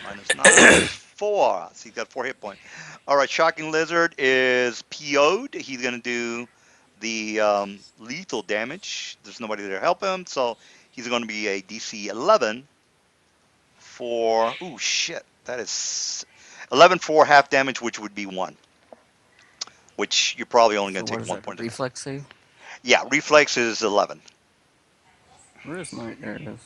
S4: -9 is 4. So he's got 4 hit points. All right, Shocking Lizard is PO'd. He's going to do the lethal damage. There's nobody there to help him, so he's going to be a DC 11 for. Ooh, shit. That is 11 for half damage, which would be 1, which you're probably only
S2: So
S4: going to
S2: what
S4: take
S2: is
S4: one
S2: that? A
S4: point of damage.
S2: reflex save?
S4: Yeah, reflex is 11.
S2: Where is my? There it is.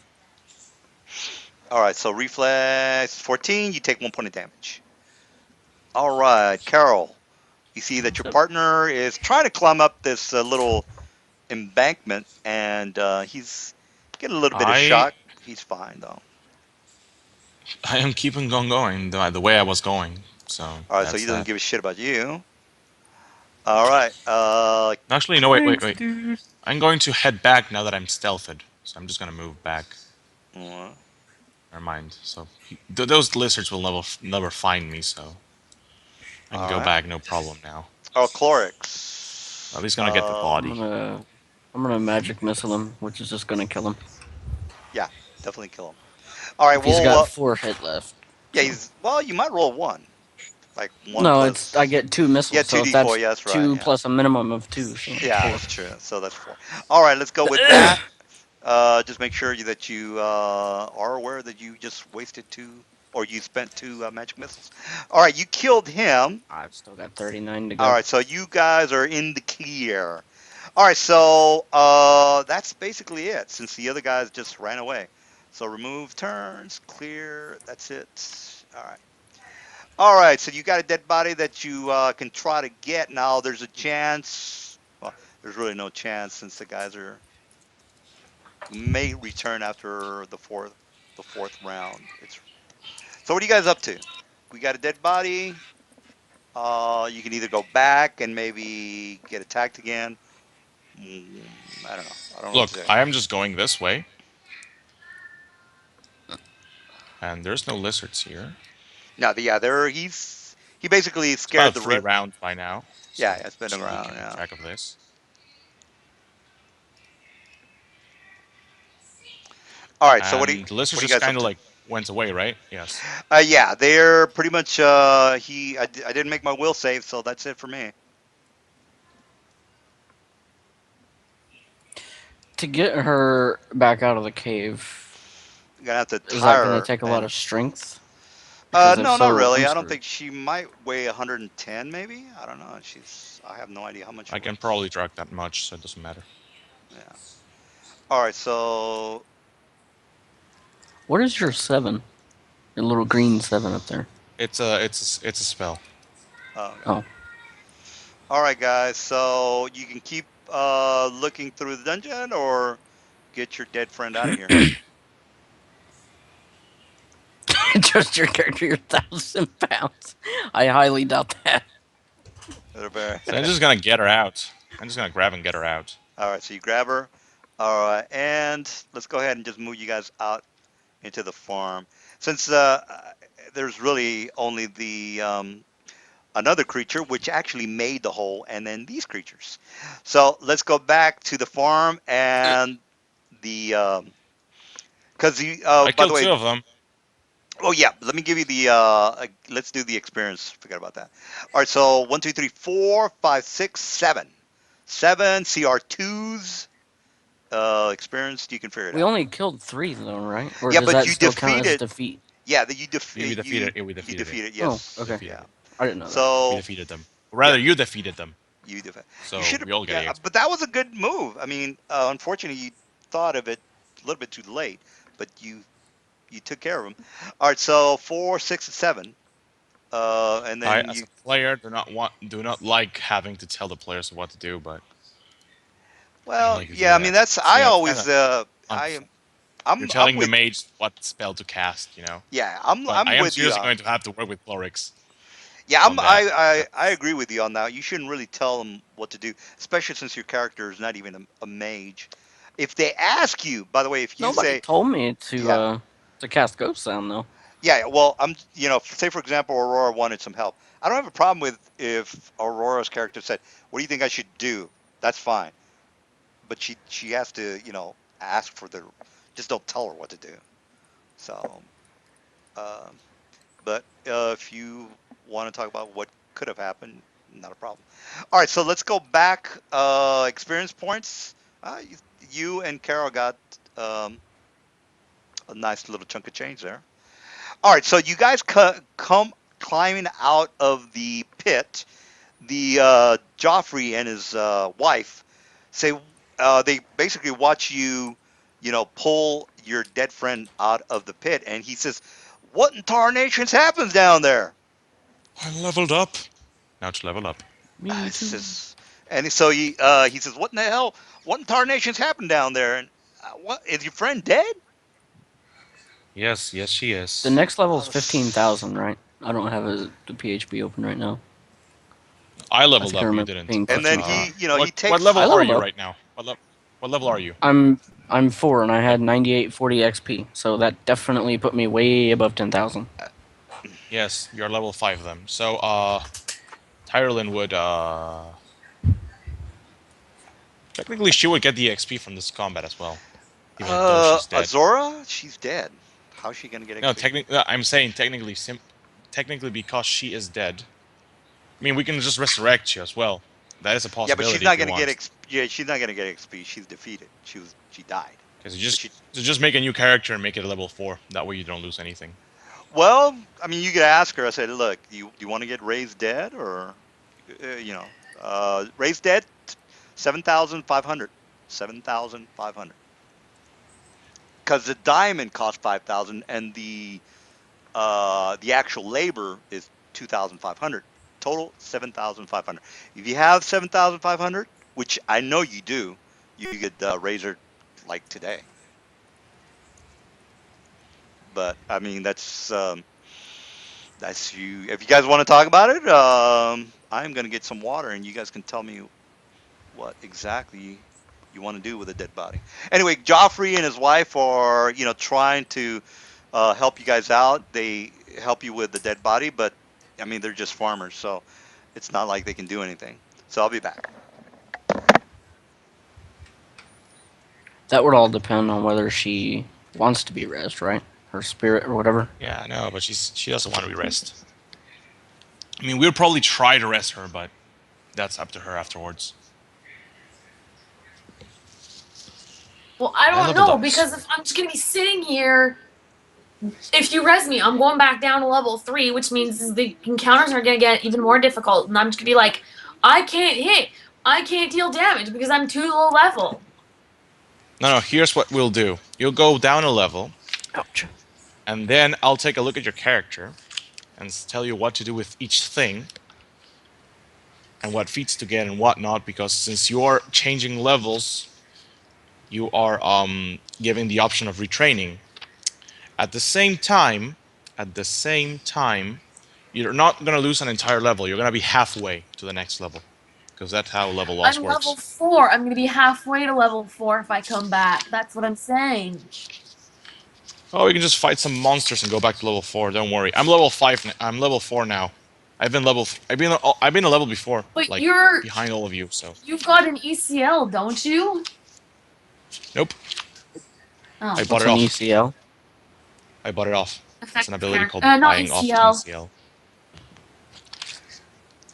S4: All right, so reflex 14, you take 1 point of damage. All right, Carol, you see that your
S2: So
S4: partner is trying to climb up this little embankment, and he's getting a little bit of
S3: I
S4: shock. He's fine though.
S3: I am keeping on going the way I was going. So
S4: All right, so he
S3: that's
S4: doesn't
S3: that.
S4: give a shit about you. All right,
S3: Actually, no, wait, wait,
S2: thanks,
S3: wait.
S2: dude.
S3: I'm going to head back now that I'm stealthed. So I'm just gonna move back.
S4: uh,
S3: Never mind. So those lizards will never find me. So I can
S4: all
S3: go
S4: right.
S3: back, no problem now.
S4: Oh,
S3: At
S4: Clorix.
S3: least gonna get the
S2: I'm
S3: body.
S2: gonna I'm gonna magic missile him, which is just gonna kill him
S4: Yeah, definitely kill him. All right,
S2: if he's
S4: well,
S2: got 4 hit left.
S4: yeah,
S2: So
S4: he's well. You might roll 1. like one
S2: No, it's I
S4: plus.
S2: get two
S4: Yeah,
S2: missiles,
S4: two
S2: so if
S4: d4.
S2: that's
S4: Yeah, that's right.
S2: two
S4: Yeah,
S2: plus a minimum of two, so
S4: yeah,
S2: four.
S4: that's true. So that's 4. All right, let's go with that. Just make sure that you are aware that you just wasted 2, or you spent 2 magic missiles. All right, you killed him.
S2: I've still got 39 to
S4: All
S2: go.
S4: right, so you guys are in the clear. All right, so that's basically it. Since the other guys just ran away, so remove turns, clear. That's it. All right. All right, so you got a dead body that you can try to get. Now there's a chance. Well, there's really no chance since the guys are may return after the fourth round. It's so. What are you guys up to? We got a dead body. You can either go back and maybe get attacked again. I don't know. I don't know what to
S3: Look,
S4: say.
S3: I am just going this way, and there's no lizards here.
S4: No, yeah, he basically
S3: It's about
S4: scared the
S3: 3 rounds by now,
S4: yeah,
S3: so
S4: it's been
S3: just
S4: around.
S3: keeping
S4: Yeah.
S3: track of this.
S4: All right. So
S3: And the lizard
S4: what are you
S3: just
S4: guys up
S3: kind of
S4: to?
S3: like went away, right? Yes.
S4: Yeah, they're pretty much. I didn't make my will save, so that's it for me.
S2: To get her back out of the cave,
S4: I'm gonna have to
S2: is that going
S4: tire
S2: to
S4: her
S2: take a lot
S4: and
S2: of strength? Because if
S4: no, not
S2: so,
S4: really.
S2: I'm
S4: I don't
S2: screwed.
S4: think she might weigh 110, maybe. I don't know. I have no idea how much she
S3: I can
S4: weighs.
S3: probably drag that much, so it doesn't matter.
S4: Yeah. All right. So,
S2: What is your 7? Your little green 7 up there.
S3: It's a spell.
S4: okay.
S2: Oh.
S4: All right, guys. So you can keep looking through the dungeon, or get your dead friend out of here.
S2: Just your character, your 1,000 pounds. I highly doubt that.
S3: So I'm just gonna get her out. I'm just gonna grab and get her out.
S4: All right. So you grab her. All right, and let's go ahead and just move you guys out into the farm. Since there's really only the another creature which actually made the hole, and then these creatures. So let's go back to the farm and the because the
S3: I
S4: by the
S3: killed
S4: way.
S3: 2 of them.
S4: Oh yeah, let me give you the let's do the experience. Forget about that. All right, so 1, 2, 3, 4, 5, 6, 7. 7 CR2s experienced. You can figure it
S2: We
S4: out.
S2: only killed 3, though, right? Or
S4: Yeah,
S2: does
S4: but
S2: that
S4: you
S2: still count as
S4: defeated.
S2: defeat?
S4: Yeah, that you
S3: We defeated. We
S4: you
S3: defeated it.
S4: defeated.
S2: Oh,
S3: We
S4: Yes,
S2: okay.
S3: defeated
S4: yeah.
S3: it.
S2: I didn't know that.
S3: We
S4: So
S3: defeated them. Or
S4: yeah,
S3: rather, you defeated them.
S4: you defeat. You
S3: So
S4: should have.
S3: we all get
S4: Yeah,
S3: a.
S4: but that was a good move. I mean, unfortunately, you thought of it a little bit too late, but you took care of them. All right, so 4, 6, and 7. And
S3: I,
S4: then
S3: as
S4: you.
S3: a player, do not like having to tell the players what to do, but I
S4: Well,
S3: like to
S4: yeah.
S3: do
S4: I mean,
S3: that.
S4: that's.
S3: So,
S4: I
S3: it's kind
S4: always.
S3: of unfair. You're
S4: I'm
S3: telling the
S4: with.
S3: mage what spell to cast,
S4: Yeah,
S3: But I
S4: I'm
S3: am
S4: with you
S3: seriously
S4: on.
S3: going to have to work with clerics
S4: Yeah,
S3: on that.
S4: I
S3: That's
S4: agree with you on that. You shouldn't really tell them what to do, especially since your character is not even a mage. If they ask you, by the way, if you
S2: Nobody
S4: say,
S2: told me
S4: yeah,
S2: to cast Ghost Sound, though.
S4: yeah, well, say for example, Aurora wanted some help. I don't have a problem with if Aurora's character said, "What do you think I should do?" That's fine, but she has to, ask for the, just don't tell her what to do. So, um, but if you want to talk about what could have happened, not a problem. All right, so let's go back. Experience points. You and Carol got um, a nice little chunk of change there. All right, so you guys come climbing out of the pit. The Joffrey and his wife say they basically watch you, pull your dead friend out of the pit, and he says, "What in tarnations happens down there?"
S3: I leveled up. Now to level up.
S2: Me
S4: It's
S2: too.
S4: just, and so he says, "What in the hell? What in tarnations happened down there? And what is your friend dead?"
S3: Yes, yes, she
S2: The
S3: is.
S2: next level is
S4: This-
S2: 15,000, right? I don't have the PHP open right now.
S3: I
S2: I
S3: leveled
S2: think I
S3: up. You
S2: remember
S3: paying
S2: paying
S4: and then
S2: 15,000.
S4: he
S3: What
S4: takes.
S2: I
S3: level are
S2: leveled
S3: you
S2: up.
S3: right now? What level are you?
S2: I'm 4 and I
S3: Like,
S2: had 9840 XP, so that definitely put me way above 10,000.
S3: yes, you're level 5 then. So Tyrelin would technically she would get the XP from this combat as well, even though she's dead.
S4: Azora, she's dead. How's she gonna get
S3: No,
S4: XP?
S3: technically I'm saying technically technically because she is dead. I mean, we can just resurrect you as well. That is a
S4: Yeah, but she's
S3: possibility if
S4: not
S3: you
S4: gonna get
S3: want.
S4: XP. Yeah, she's not gonna get XP. She's defeated. She died.
S3: Because you
S4: So
S3: just
S4: she.
S3: so just make a new character and make it a level 4. That way you don't lose anything.
S4: Well, I mean, you could ask her. I said, look, do you want to get raised dead or, raised dead, 7,500, 7,500. Because the diamond costs 5,000 and the actual labor is 2,500. Total 7,500. If you have 7,500, which I know you do, you could raise her like today. But I mean, that's you. If you guys want to talk about it, I'm gonna get some water, and you guys can tell me what exactly you want to do with a dead body. Anyway, Joffrey and his wife are, trying to help you guys out. They help you with the dead body, but I mean, they're just farmers, so it's not like they can do anything. So I'll be back.
S2: That would all depend on whether she wants to be raised, right? Her spirit or whatever.
S3: Yeah, I know, but she doesn't want to be rest. I mean, we'll probably try to rest her, but that's up to her afterwards.
S1: Well, I
S3: I
S1: don't
S3: leveled
S1: know
S3: up.
S1: because if I'm just gonna be sitting here, if you res me, I'm going back down to level 3, which means the encounters are gonna get even more difficult, and I'm just gonna be like, I can't hit, I can't deal damage because I'm too low level.
S3: No, here's what we'll do. You'll go down a level,
S2: Ouch.
S3: and then I'll take a look at your character and tell you what to do with each thing and what feats to get and what not. Because since you're changing levels, you are giving the option of retraining. At the same time, at the same time, you're not gonna lose an entire level. You're gonna be halfway to the next level, because that's how level loss
S1: I'm level
S3: works.
S1: 4. I'm gonna be halfway to level 4 if I come back. That's what I'm saying.
S3: Oh, you can just fight some monsters and go back to level 4. Don't worry. I'm level 5. I'm level 4 now. I've been a level before,
S1: But
S3: like behind all of you. So
S1: you've got an ECL, don't you?
S3: nope. I
S1: Oh,
S3: bought
S2: What's
S3: it
S2: an
S3: off.
S2: ECL?
S3: I bought it off. It's an
S1: effective
S3: ability
S1: character.
S3: called
S1: Not
S3: buying off an
S1: ECL.
S3: ECL.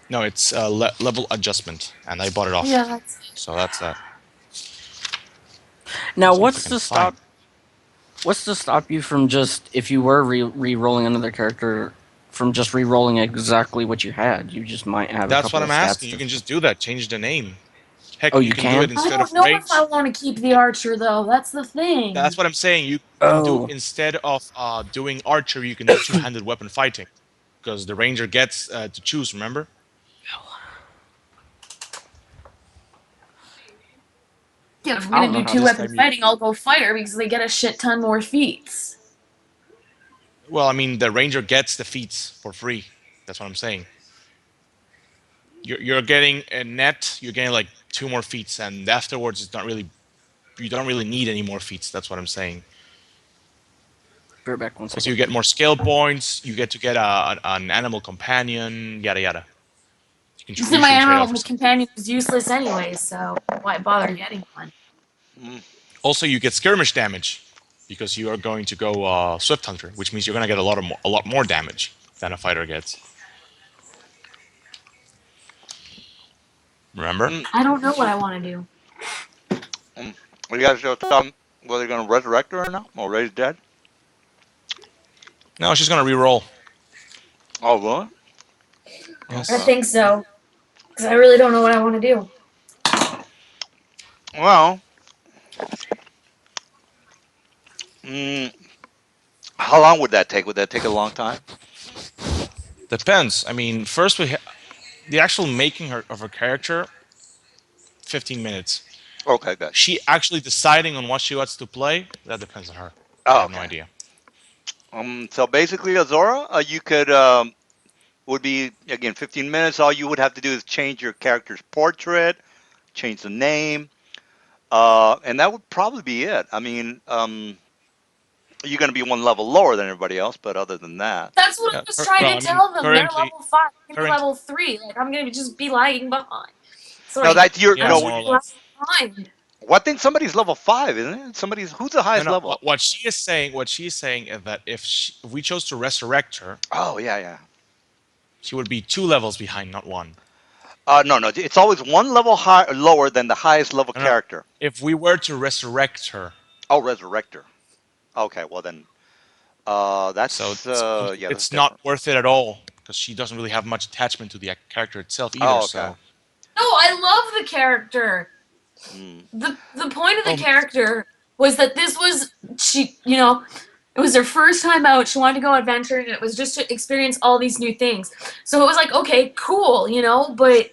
S3: No, it's level adjustment, and I bought it off.
S1: Yeah, that's it.
S3: So that's that.
S2: Now,
S3: See if I can find.
S2: What's to stop you from just, if you were re-rolling another character, from just re-rolling exactly what you had? You just might have a
S3: That's what
S2: couple of
S3: I'm asking.
S2: stats
S3: You can
S2: different.
S3: just do that. Change the name. Heck,
S2: Oh,
S3: you
S2: you
S3: can do it
S2: can?
S1: I
S3: instead of
S1: don't know if I
S3: rage.
S1: want to keep the archer though. That's the
S3: That's
S1: thing.
S3: what I'm saying. You can do
S2: Oh,
S3: instead of doing archery, you can do two-handed weapon fighting, because the ranger gets to choose. Remember?
S1: Yeah, if we're
S2: I
S1: gonna
S2: don't know
S1: do
S2: how
S1: two
S2: this
S1: weapon
S2: time you.
S1: fighting, I'll go fighter because they get a shit ton more feats.
S3: Well, I mean, the ranger gets the feats for free. That's what I'm saying. You're getting a net. You're getting like 2 more feats, and afterwards, it's not really. You don't really need any more feats. That's what I'm saying.
S2: Be right back one
S3: Also,
S2: second.
S3: you get more skill points. You get to get an animal companion. Yada yada. You can
S1: You said my
S3: usually trade off for
S1: animal
S3: something.
S1: companion was useless anyway, so why bother getting one?
S4: Mm,
S3: Also, you get skirmish damage because you are going to go swift hunter, which means you're going to get a lot more damage than a fighter gets. Remember?
S4: mm,
S1: I don't know what I want to do.
S4: mm. Are you guys still talking whether they're gonna resurrect her or not, or raise dead?
S3: No, she's going to re-roll.
S4: Oh, really?
S1: I
S4: Okay.
S3: Yes.
S1: think so because I really don't know what I want to do.
S4: Well, mm, how long would that take? Would that take a long time?
S3: Depends. I mean, first the actual making of her character, 15 minutes.
S4: Okay, good.
S3: She actually deciding on what she wants to play, that depends on her. I
S4: Oh,
S3: have no
S4: okay.
S3: idea.
S4: So basically, Azora, you could would be again 15 minutes. All you would have to do is change your character's portrait, change the name, and that would probably be it. I mean, you're going to be one level lower than everybody else, but other than that,
S1: That's what I
S3: Yeah.
S1: was trying
S3: Well,
S1: to
S3: I mean,
S1: tell them. They're level 5. I'm gonna be
S3: current,
S1: level 3. Like I'm gonna just be lagging behind.
S4: no,
S1: Sorry,
S4: that you're
S1: I'm
S3: yeah,
S4: no.
S1: just
S3: more or
S1: gonna be lagging
S3: less.
S1: behind.
S4: Well, I think somebody's level 5, isn't it? Somebody's who's the
S3: No,
S4: highest
S3: no.
S4: level?
S3: What she is saying is that if we chose to resurrect her,
S4: Oh yeah, yeah.
S3: she would be 2 levels behind, not one.
S4: No, no. It's always one level high lower than the highest level
S3: No, no.
S4: character.
S3: If we were to resurrect her,
S4: Oh, resurrector. Okay, well then,
S3: so
S4: that's
S3: so
S4: yeah, that's
S3: it's not
S4: different.
S3: worth it at all because she doesn't really have much attachment to the character itself either.
S4: Oh, okay.
S3: So,
S1: No, I love the character.
S4: Mm.
S1: The point of the
S3: well,
S1: character was that this was she, it was her first time out. She wanted to go adventuring, and it was just to experience all these new things. So it was like, okay, cool, but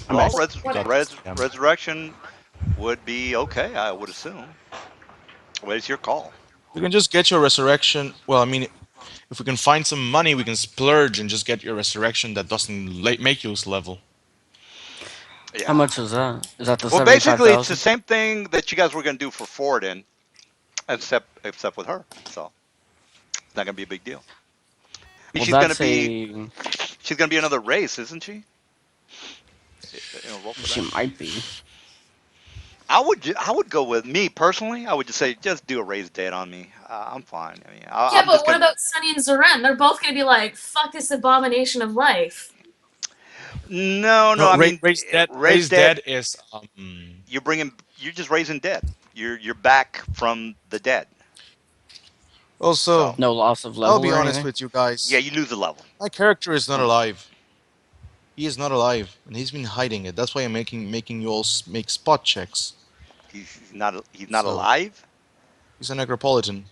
S2: I'm
S4: Well,
S2: back.
S3: we got
S1: whatever.
S3: this. Yeah.
S4: resurrection would be okay, I would assume. Well, it's your call.
S3: We can just get your resurrection. Well, I mean, if we can find some money, we can splurge and just get your resurrection that doesn't make you lose level.
S2: How
S4: Yeah.
S2: much is that? Is that the
S4: Well,
S2: seventy-five
S4: basically, it's the
S2: thousand?
S4: same thing that you guys were going to do for Ford, except with her. So it's not going to be a big deal. I mean,
S2: Well, that's a.
S4: she's going to be another race, isn't she? Roll for
S2: She
S4: that.
S2: might be.
S4: I would go with me personally. I would just say just do a raise dead on me. I'm fine. I mean,
S1: Yeah,
S4: I'm
S1: but
S4: just
S1: what
S4: gonna.
S1: about Sunny and Zoran? They're both gonna be like, "Fuck this abomination of life."
S4: No, no.
S3: No,
S4: I mean,
S3: raise dead.
S4: raise
S3: Raise
S4: dead.
S3: dead is
S4: You're bringing. You're just raising dead. You're back from the dead.
S5: Also,
S4: So
S2: No loss of
S5: I'll
S2: level
S5: be
S2: or
S5: honest
S2: anything.
S5: with you
S4: yeah,
S5: guys.
S4: you lose a level.
S5: My character is not
S2: Oh,
S5: alive. He is not alive, and he's been hiding it. That's why I'm making you all make spot checks.
S4: He's not. He's not
S5: So
S4: alive.
S5: he's a necropolitan.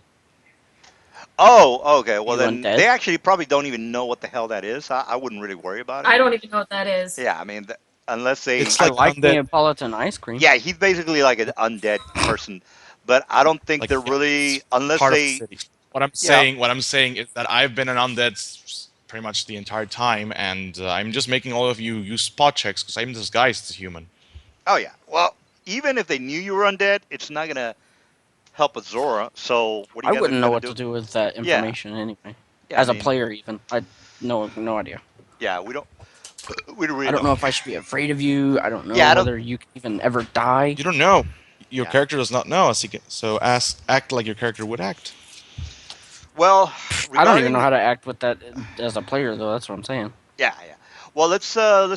S4: Oh, okay.
S2: are
S4: Well,
S2: you
S4: then they
S2: undead?
S4: actually probably don't even know what the hell that is. I wouldn't really worry about it.
S1: I don't even know what that is.
S4: Yeah, I mean, unless they.
S3: it's
S2: I
S3: like
S2: like
S3: undead,
S2: Neapolitan ice cream.
S4: Yeah, he's basically like an undead person, but I don't think
S3: like
S4: they're
S3: yeah,
S4: really
S3: it's
S4: unless
S3: part of the
S4: they.
S3: city.
S4: Yeah.
S3: What I'm saying is that I've been an undead pretty much the entire time, and I'm just making all of you use spot checks because I'm disguised as human.
S4: Oh yeah. Well, even if they knew you were undead, it's not gonna help Azora. So what are you
S2: I
S4: guys
S2: wouldn't know
S4: gonna
S2: what to
S4: do?
S2: do with that
S4: Yeah.
S2: information anyway.
S4: Yeah. I
S2: As a
S4: mean,
S2: player, even I no idea.
S4: yeah. We don't. We don't
S2: I
S4: really
S2: don't
S4: know.
S2: know if I should be afraid of you. I don't know
S4: Yeah. I don't.
S2: whether you can even ever die.
S3: You don't know. Your
S4: Yeah.
S3: character does not know, so act like your character would act.
S4: Well,
S2: I don't even know
S4: regarding.
S2: how to act with that as a player, though. That's what I'm saying.
S4: Yeah. Yeah. Well, let's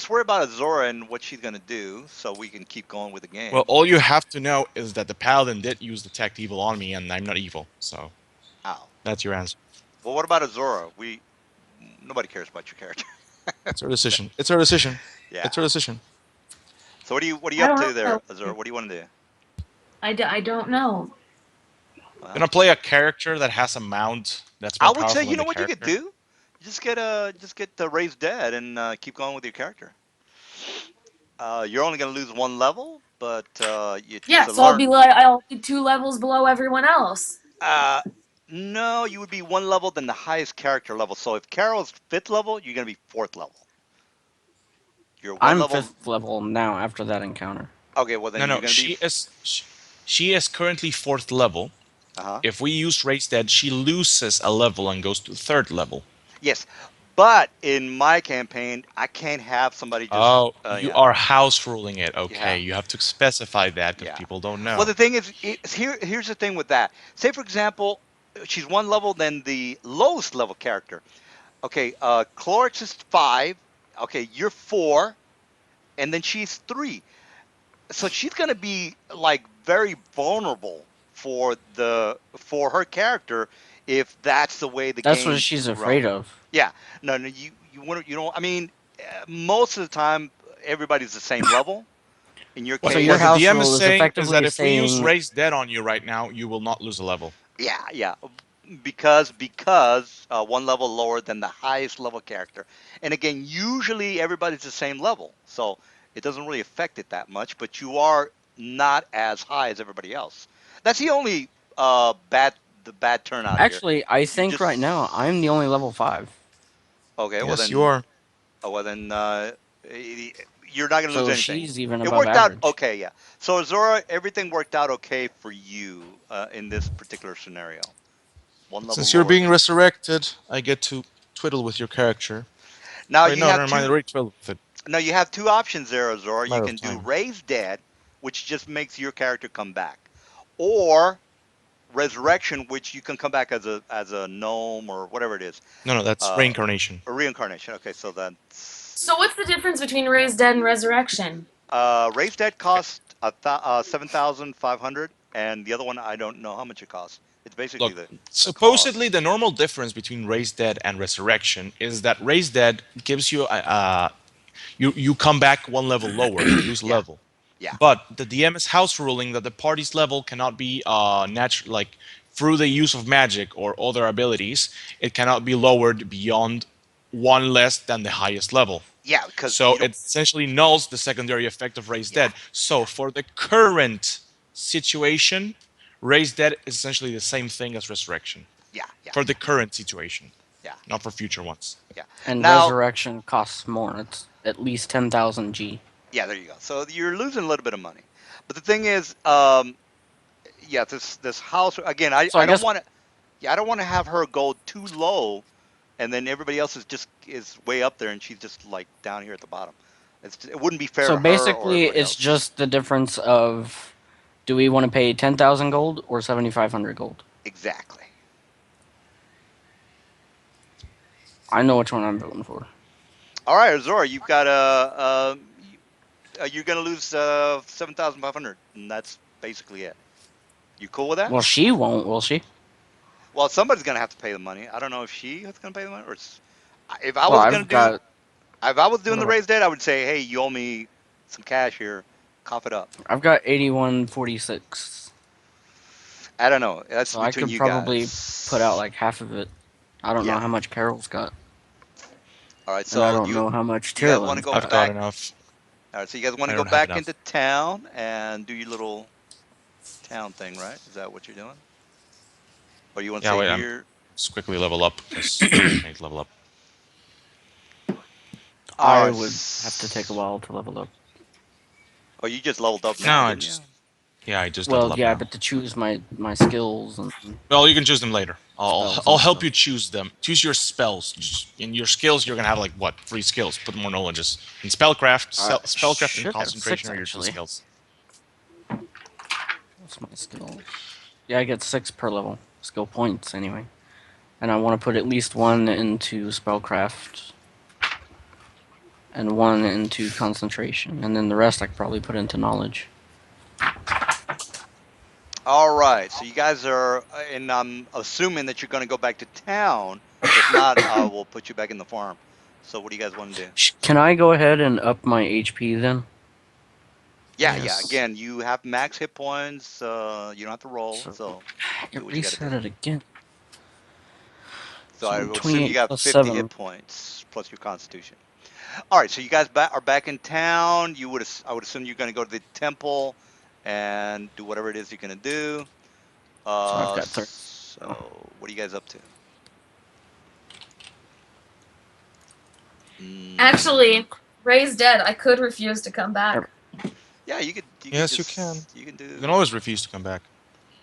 S4: worry about Azora and what she's gonna do, so we can keep going with the
S3: Well,
S4: game.
S3: all you have to know is that the paladin did use detect evil on me, and I'm not evil. So
S4: Oh.
S3: that's your answer.
S4: Well, what about Azora? Nobody cares about your character.
S3: It's her decision. It's her decision.
S4: Yeah.
S3: It's her decision.
S4: So what are you
S1: I
S4: up
S1: don't
S4: to there,
S1: know.
S4: Azora? What do you want to do?
S1: I don't know.
S4: Well,
S3: Gonna play a character that has a mount that's
S4: I
S3: more
S4: would say
S3: powerful
S4: you
S3: than
S4: know
S3: the
S4: what you could
S3: character.
S4: do. Just get raised dead and keep going with your character. You're only gonna lose one level, but it's
S1: Yeah,
S4: a
S1: so I'll
S4: learn.
S1: be like, I'll be 2 levels below everyone else.
S4: Uh, no, you would be one level than the highest character level. So if Carol's fifth level, you're gonna be fourth level. You're one
S2: I'm
S4: level.
S2: fifth level now after that encounter.
S4: Okay, well
S3: No,
S4: then you're
S3: no,
S4: gonna be.
S3: she is currently fourth level.
S4: Uh huh.
S3: If we use raise dead, she loses a level and goes to third level.
S4: Yes, but in my campaign, I can't have somebody just.
S3: Oh, you
S4: Yeah.
S3: are house ruling it.
S4: Yeah.
S3: Okay, you have to specify that because
S4: Yeah.
S3: people don't
S4: Well,
S3: know.
S4: the thing is, here's the thing with that. Say, for example, she's one level than the lowest level character. Okay, Clorix is 5. Okay, you're 4, and then she's 3. So she's gonna be like very vulnerable for her character if that's the way the
S2: That's what
S4: game's
S2: she's
S4: run.
S2: afraid of.
S4: Yeah, no, no, you don't. I mean, most of the time everybody's the same level. In your
S3: What
S2: So your
S3: what the
S4: case,
S2: house
S3: DM is
S2: rule is
S3: saying is that
S2: effectively
S3: if we use
S2: saying
S3: raise dead on you right now, you will not lose a level.
S4: yeah, yeah, because one level lower than the highest level character, and again, usually everybody's the same level, so it doesn't really affect it that much. But you are not as high as everybody else. That's the only bad the bad turnout here.
S2: actually, I
S4: You
S2: think right now I'm the
S4: just
S2: only level 5.
S4: okay. Well
S3: Yes, you
S4: then,
S3: are.
S4: eh, you're not gonna lose
S2: So
S4: anything.
S2: she's even
S4: It
S2: above
S4: worked out
S2: average.
S4: okay, yeah. So Zora, everything worked out okay for you in this particular scenario. One level
S5: Since you're
S4: lower
S5: being
S4: than.
S5: resurrected, I get to twiddle with your character.
S4: Now
S5: Wait,
S4: you
S5: no,
S4: have
S5: never mind. I
S4: two.
S5: already twiddled with it.
S4: No, you have two options there, Azora.
S5: It's a
S4: You
S5: matter of
S4: can do
S5: time.
S4: raise dead, which just makes your character come back, or resurrection, which you can come back as a gnome or whatever it is,
S5: No, that's
S4: uh,
S5: reincarnation.
S4: a reincarnation. Okay, so that's
S1: So what's the difference between raised dead and resurrection?
S4: raised dead cost 7,500, and the other one I don't know how much it costs. It's basically
S3: Look,
S4: the
S3: supposedly
S4: cost.
S3: the normal difference between raised dead and resurrection is that raised dead gives you you come back one level lower, you lose a
S4: Yeah,
S3: level.
S4: yeah,
S3: But the DM's house ruling that the party's level cannot be natural, like through the use of magic or other abilities, it cannot be lowered beyond one less than the highest level.
S4: yeah, because
S3: So
S4: you don't.
S3: it essentially nulls the secondary effect of raised
S4: Yeah,
S3: dead. So
S4: yeah,
S3: for the current situation, raised dead is essentially the same thing as resurrection.
S4: yeah, yeah,
S3: For the
S4: yeah,
S3: current situation,
S4: yeah,
S3: not for future ones.
S4: yeah.
S2: And
S4: Now,
S2: resurrection costs more. It's at least 10,000 G.
S4: yeah, there you go. So you're losing a little bit of money, but the thing is, yeah, this house again. I
S2: So I
S4: I don't
S2: guess
S4: want to. Yeah, I don't want to have her go too low, and then everybody else is way up there, and she's just like down here at the bottom. It wouldn't be fair
S2: so.
S4: to her or
S2: Basically,
S4: everybody
S2: it's
S4: else.
S2: just the difference of do we want to pay 10,000 gold or 7,500 gold?
S4: Exactly.
S2: I know which one I'm voting for.
S4: All right, Azora, you've got you're gonna lose 7,500, and that's basically it. You cool with that?
S2: Well, she won't, will she?
S4: Well, somebody's gonna have to pay the money. I don't know if she is gonna pay the money or if I
S2: Well,
S4: was gonna
S2: I've
S4: do
S2: got
S4: if I was doing
S2: what
S4: the
S2: do I?
S4: raised dead, I would say, hey, you owe me some cash here. Cough it up.
S2: I've got 8146.
S4: I don't know. That's
S2: So I
S4: between
S2: could
S4: you
S2: probably put out
S4: guys.
S2: like half of it. I don't know
S4: Yeah.
S2: how much Carol's got,
S4: All right.
S2: and I
S4: So
S2: don't know how much
S4: you guys want to
S2: Tyrion's
S4: go
S3: I've
S2: got.
S3: got
S4: back?
S3: enough.
S4: All right. So you guys want
S3: I
S4: to go
S3: don't have
S4: back
S3: enough.
S4: into town and do your little town thing, right? Is that what you're doing? Or you want to
S3: Yeah,
S4: stay
S3: wait, I'm
S4: here?
S3: just quickly level up because I need to level up.
S4: All
S2: I
S4: right.
S2: would have to take a while to level up.
S4: Oh, you just leveled up
S3: No,
S4: now,
S3: I
S4: didn't you?
S3: just yeah, I just level
S2: Well,
S3: up
S2: yeah,
S3: now.
S2: but to choose my skills and
S3: Well, you can choose them later.
S2: spells
S3: I'll
S2: and
S3: help
S2: stuff.
S3: you choose them. Choose your spells. In your skills, you're gonna have like what 3 skills. Put more knowledges in spellcraft.
S2: I
S3: Spellcraft and
S2: should have
S3: concentration
S2: six
S3: are your two
S2: actually.
S3: skills.
S2: What's my skills? Yeah, I get six per level. Skill points anyway. And I want to put at least one into spellcraft and one into concentration, and then the rest I could probably put into knowledge.
S4: All right. So you guys are, and I'm assuming that you're going to go back to town. If not, I will put you back in the farm. So what do you guys want to do?
S2: Can I go ahead and up my HP then?
S4: Yeah, yeah.
S3: Yes.
S4: Again, you have max hit points. You don't have to roll.
S2: So
S4: So do
S2: it
S4: what you got to do.
S2: reset it again.
S4: So I
S2: So
S4: will assume you
S2: 28
S4: got
S2: plus
S4: 50 hit
S2: 7.
S4: points plus your constitution. All right. So you guys are back in town. I would assume you're going to go to the temple and do whatever it is you're going to do.
S2: So I've got 30. So
S4: So what are you guys up to? Mm,
S1: Actually, raised dead. I could refuse to come
S2: er,
S1: back.
S4: yeah, you could
S5: Yes, you can.
S4: just you can
S3: You can
S4: do.
S3: always refuse to come back.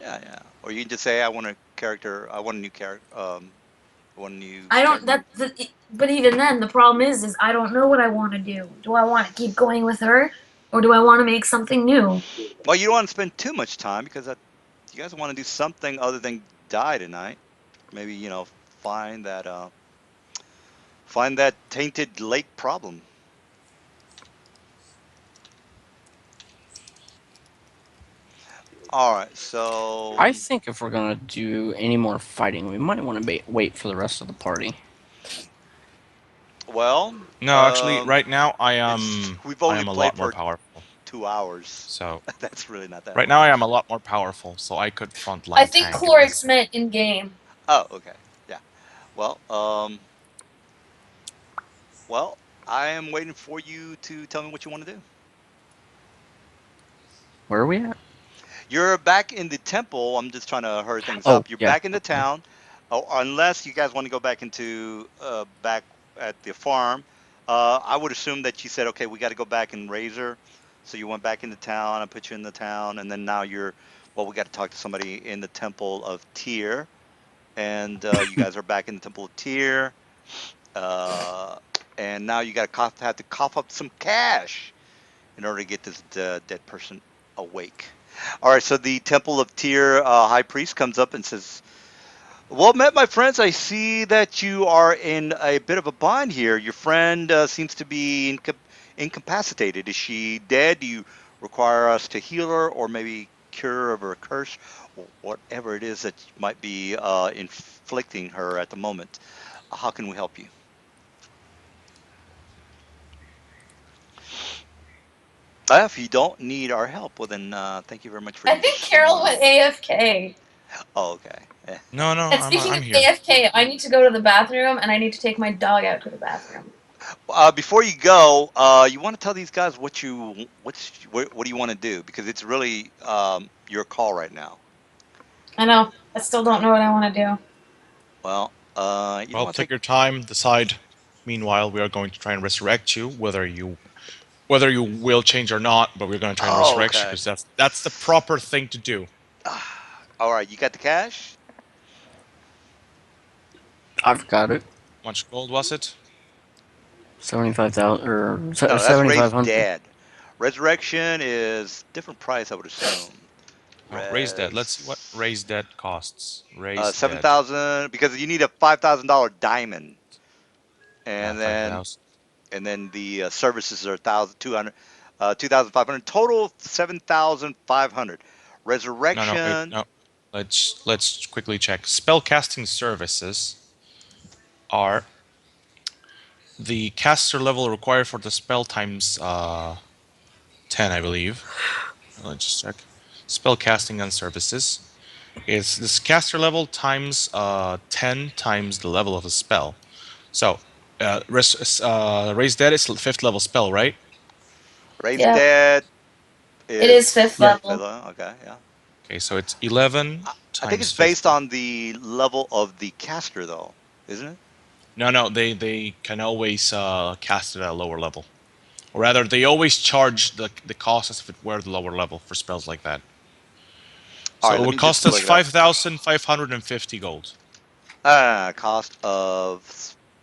S4: Yeah, yeah. Or you can just say, I want a character. I want a new character. One new
S1: I don't.
S4: character.
S1: But even then, the problem is I don't know what I want to do. Do I want to keep going with her, or do I want to make something new?
S4: Well, you don't want to spend too much time because you guys want to do something other than die tonight. Maybe find that uh, find that tainted lake problem. All right.
S2: I
S4: So,
S2: think if we're gonna do any more fighting, we might want to wait for the rest of the party.
S4: well,
S3: No, actually, right now
S4: we've
S3: I
S4: only
S3: am a
S4: played
S3: lot more
S4: for
S3: powerful.
S4: 2 hours.
S3: So
S4: That's really not that
S3: right now I am
S4: much.
S3: a lot more powerful. So I could
S1: I
S3: frontline
S1: think
S3: tank if
S1: Chlorix
S3: necessary.
S1: meant in game.
S4: Oh, okay. Yeah. Well, well, I am waiting for you to tell me what you want to do.
S2: Where are we at?
S4: You're back in the temple. I'm just trying to hurry things
S2: Oh,
S4: up. You're
S2: yeah.
S4: back in the
S2: Okay.
S4: town, oh, unless you guys want to go back into back at the farm. I would assume that you said, okay, we got to go back and raise her. So you went back into town. I put you in the town, and then now well, we got to talk to somebody in the temple of Tyr, and you guys are back in the temple of Tyr, uh, and now you got to have to cough up some cash in order to get this dead person. awake. All right, so the Temple of Tyr high priest comes up and says, "Well met, my friends. I see that you are in a bit of a bind here. Your friend seems to be incapacitated. Is she dead? Do you require us to heal her or maybe cure of her curse or whatever it is that might be inflicting her at the moment? How can we help you?" If you don't need our help, well then thank you very much for
S1: I
S4: your
S1: think Carol went
S4: service.
S1: AFK.
S4: Oh, okay.
S3: No, no,
S1: And
S3: I'm
S1: speaking
S3: I'm
S1: of
S3: here.
S1: AFK, I need to go to the bathroom and I need to take my dog out to the bathroom.
S4: Before you go, you want to tell these guys what do you want to do, because it's really your call right now.
S1: I know. I still don't know what I want to do.
S4: Well, you don't
S3: Well,
S4: want to
S3: take
S4: take.
S3: your time, decide. Meanwhile, we are going to try and resurrect you, whether you will change or not. But we're going to try and
S4: Oh,
S3: resurrect you
S4: okay.
S3: because that's the proper thing to do.
S4: All right, you got the cash?
S2: I've got it.
S3: How much gold was it?
S2: 75,000 or
S4: No, that's raised
S2: 7,500.
S4: dead. Resurrection is different price, I would assume.
S3: Oh, raise dead. Let's see what
S4: Res
S3: raise dead costs. Raise
S4: seven
S3: dead.
S4: thousand because you need a $5,000 diamond,
S3: Yeah,
S4: and
S3: five
S4: then
S3: thousand.
S4: the services are 1,200, 2,500 total, 7,500.
S3: No, no, wait,
S4: Resurrection.
S3: no. Let's quickly check. Spellcasting services are the caster level required for the spell times 10, I believe. Let's just check. Spellcasting and services is this caster level times 10 times the level of the spell. So, Raise Dead is fifth level spell, right?
S4: Raise
S1: Yeah,
S4: dead
S1: it is fifth
S4: is
S2: Yeah.
S1: level.
S4: okay, yeah.
S3: Okay, so it's 11
S4: I think it's
S3: times
S4: based
S3: 50.
S4: on the level of the caster, though, isn't it?
S3: No, no, they can always cast it at a lower level. Or rather, they always charge the cost as if it were the lower level for spells like that.
S4: All
S3: So
S4: right,
S3: it
S4: let
S3: would
S4: me just
S3: cost us
S4: look it up.
S3: 5,550 gold.
S4: Cost of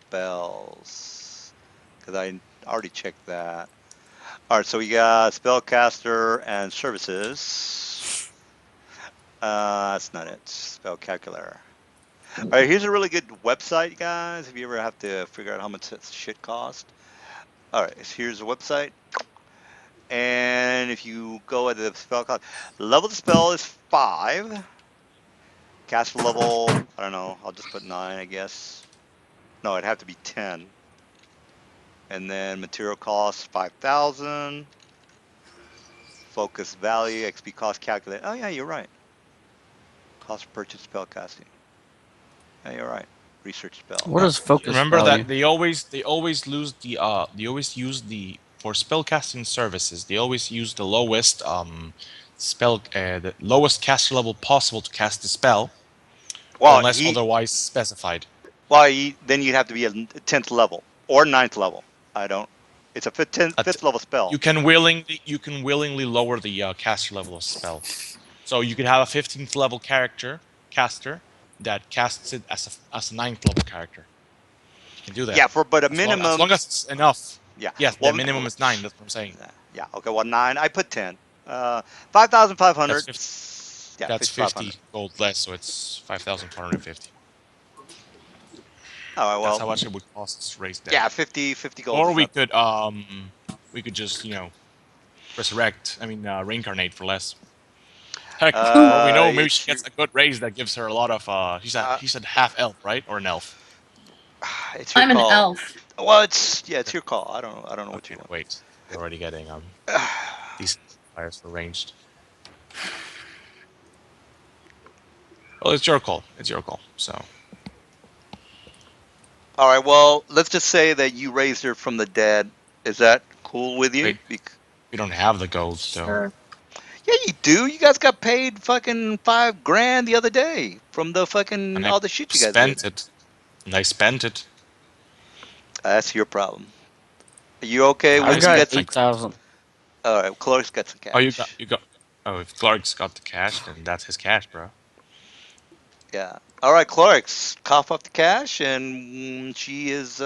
S4: spells, because I already checked that. All right, so we got spellcaster and services. That's not it. Spell calculator. All right, here's a really good website, guys. If you ever have to figure out how much that shit cost. All right, so here's a website, and if you go at the spell cost, level of the spell is 5. Caster level, I don't know. I'll just put 9, I guess. No, it'd have to be 10. And then material cost 5,000. Focus value, XP cost calculated. Oh yeah, you're right. Cost of purchase spell casting. Yeah, you're right. Research spell.
S2: What is focus
S3: Remember
S2: value?
S3: that they always use the for spellcasting services. They always use the lowest the lowest caster level possible to cast the spell,
S4: Well,
S3: unless otherwise specified.
S4: then you'd have to be a 10th level or ninth level. I don't. It's a
S3: At,
S4: fifth level spell.
S3: you can willingly lower the caster level of spell. So you could have a 15th level caster that casts it as a ninth level character. You can do that
S4: Yeah, but a
S3: as long
S4: minimum.
S3: as it's enough.
S4: Yeah.
S3: Yes, the
S4: Well,
S3: minimum is 9. That's what I'm saying.
S4: yeah. Okay. Well, 9. I put 10. 5,500.
S3: That's 50.
S4: Yeah,
S3: That's
S4: 5,500.
S3: 50 gold less, so it's 5,450.
S4: All right.
S3: That's
S4: Well,
S3: how much it would cost to raise dead.
S4: yeah, 50 gold
S3: Or
S4: is not.
S3: we could just resurrect. I mean, reincarnate for less. Heck, for all we know, maybe she
S4: It's your.
S3: gets a good raise that gives her a lot of.
S4: Uh,
S3: He said half elf, right, or an elf?
S4: it's your
S1: I'm an
S4: call.
S1: elf.
S4: Well, it's your call. I don't know. I don't know what
S3: Okay,
S4: you
S3: no,
S4: want.
S3: wait. You're already getting decent fires for ranged. Well, it's your call. It's your call. So
S4: All right. Well, let's just say that you raised her from the dead. Is that cool with you?
S3: wait, we don't have the gold though,
S1: Sure.
S4: Yeah, you do. You guys got paid fucking 5 grand the other day from the fucking
S3: and I
S4: all the shit you guys did.
S3: spent it. And I spent it.
S4: That's your problem. Are you okay
S3: I
S2: I've
S4: with
S2: got
S3: spent.
S4: get some?
S2: 8,000.
S4: All right, Clark's got some
S3: Oh, you got
S4: cash.
S3: you got. Oh, if Clark's got the cash, then that's his cash, bro.
S4: Yeah. All right, Clark's cough up the cash, and she is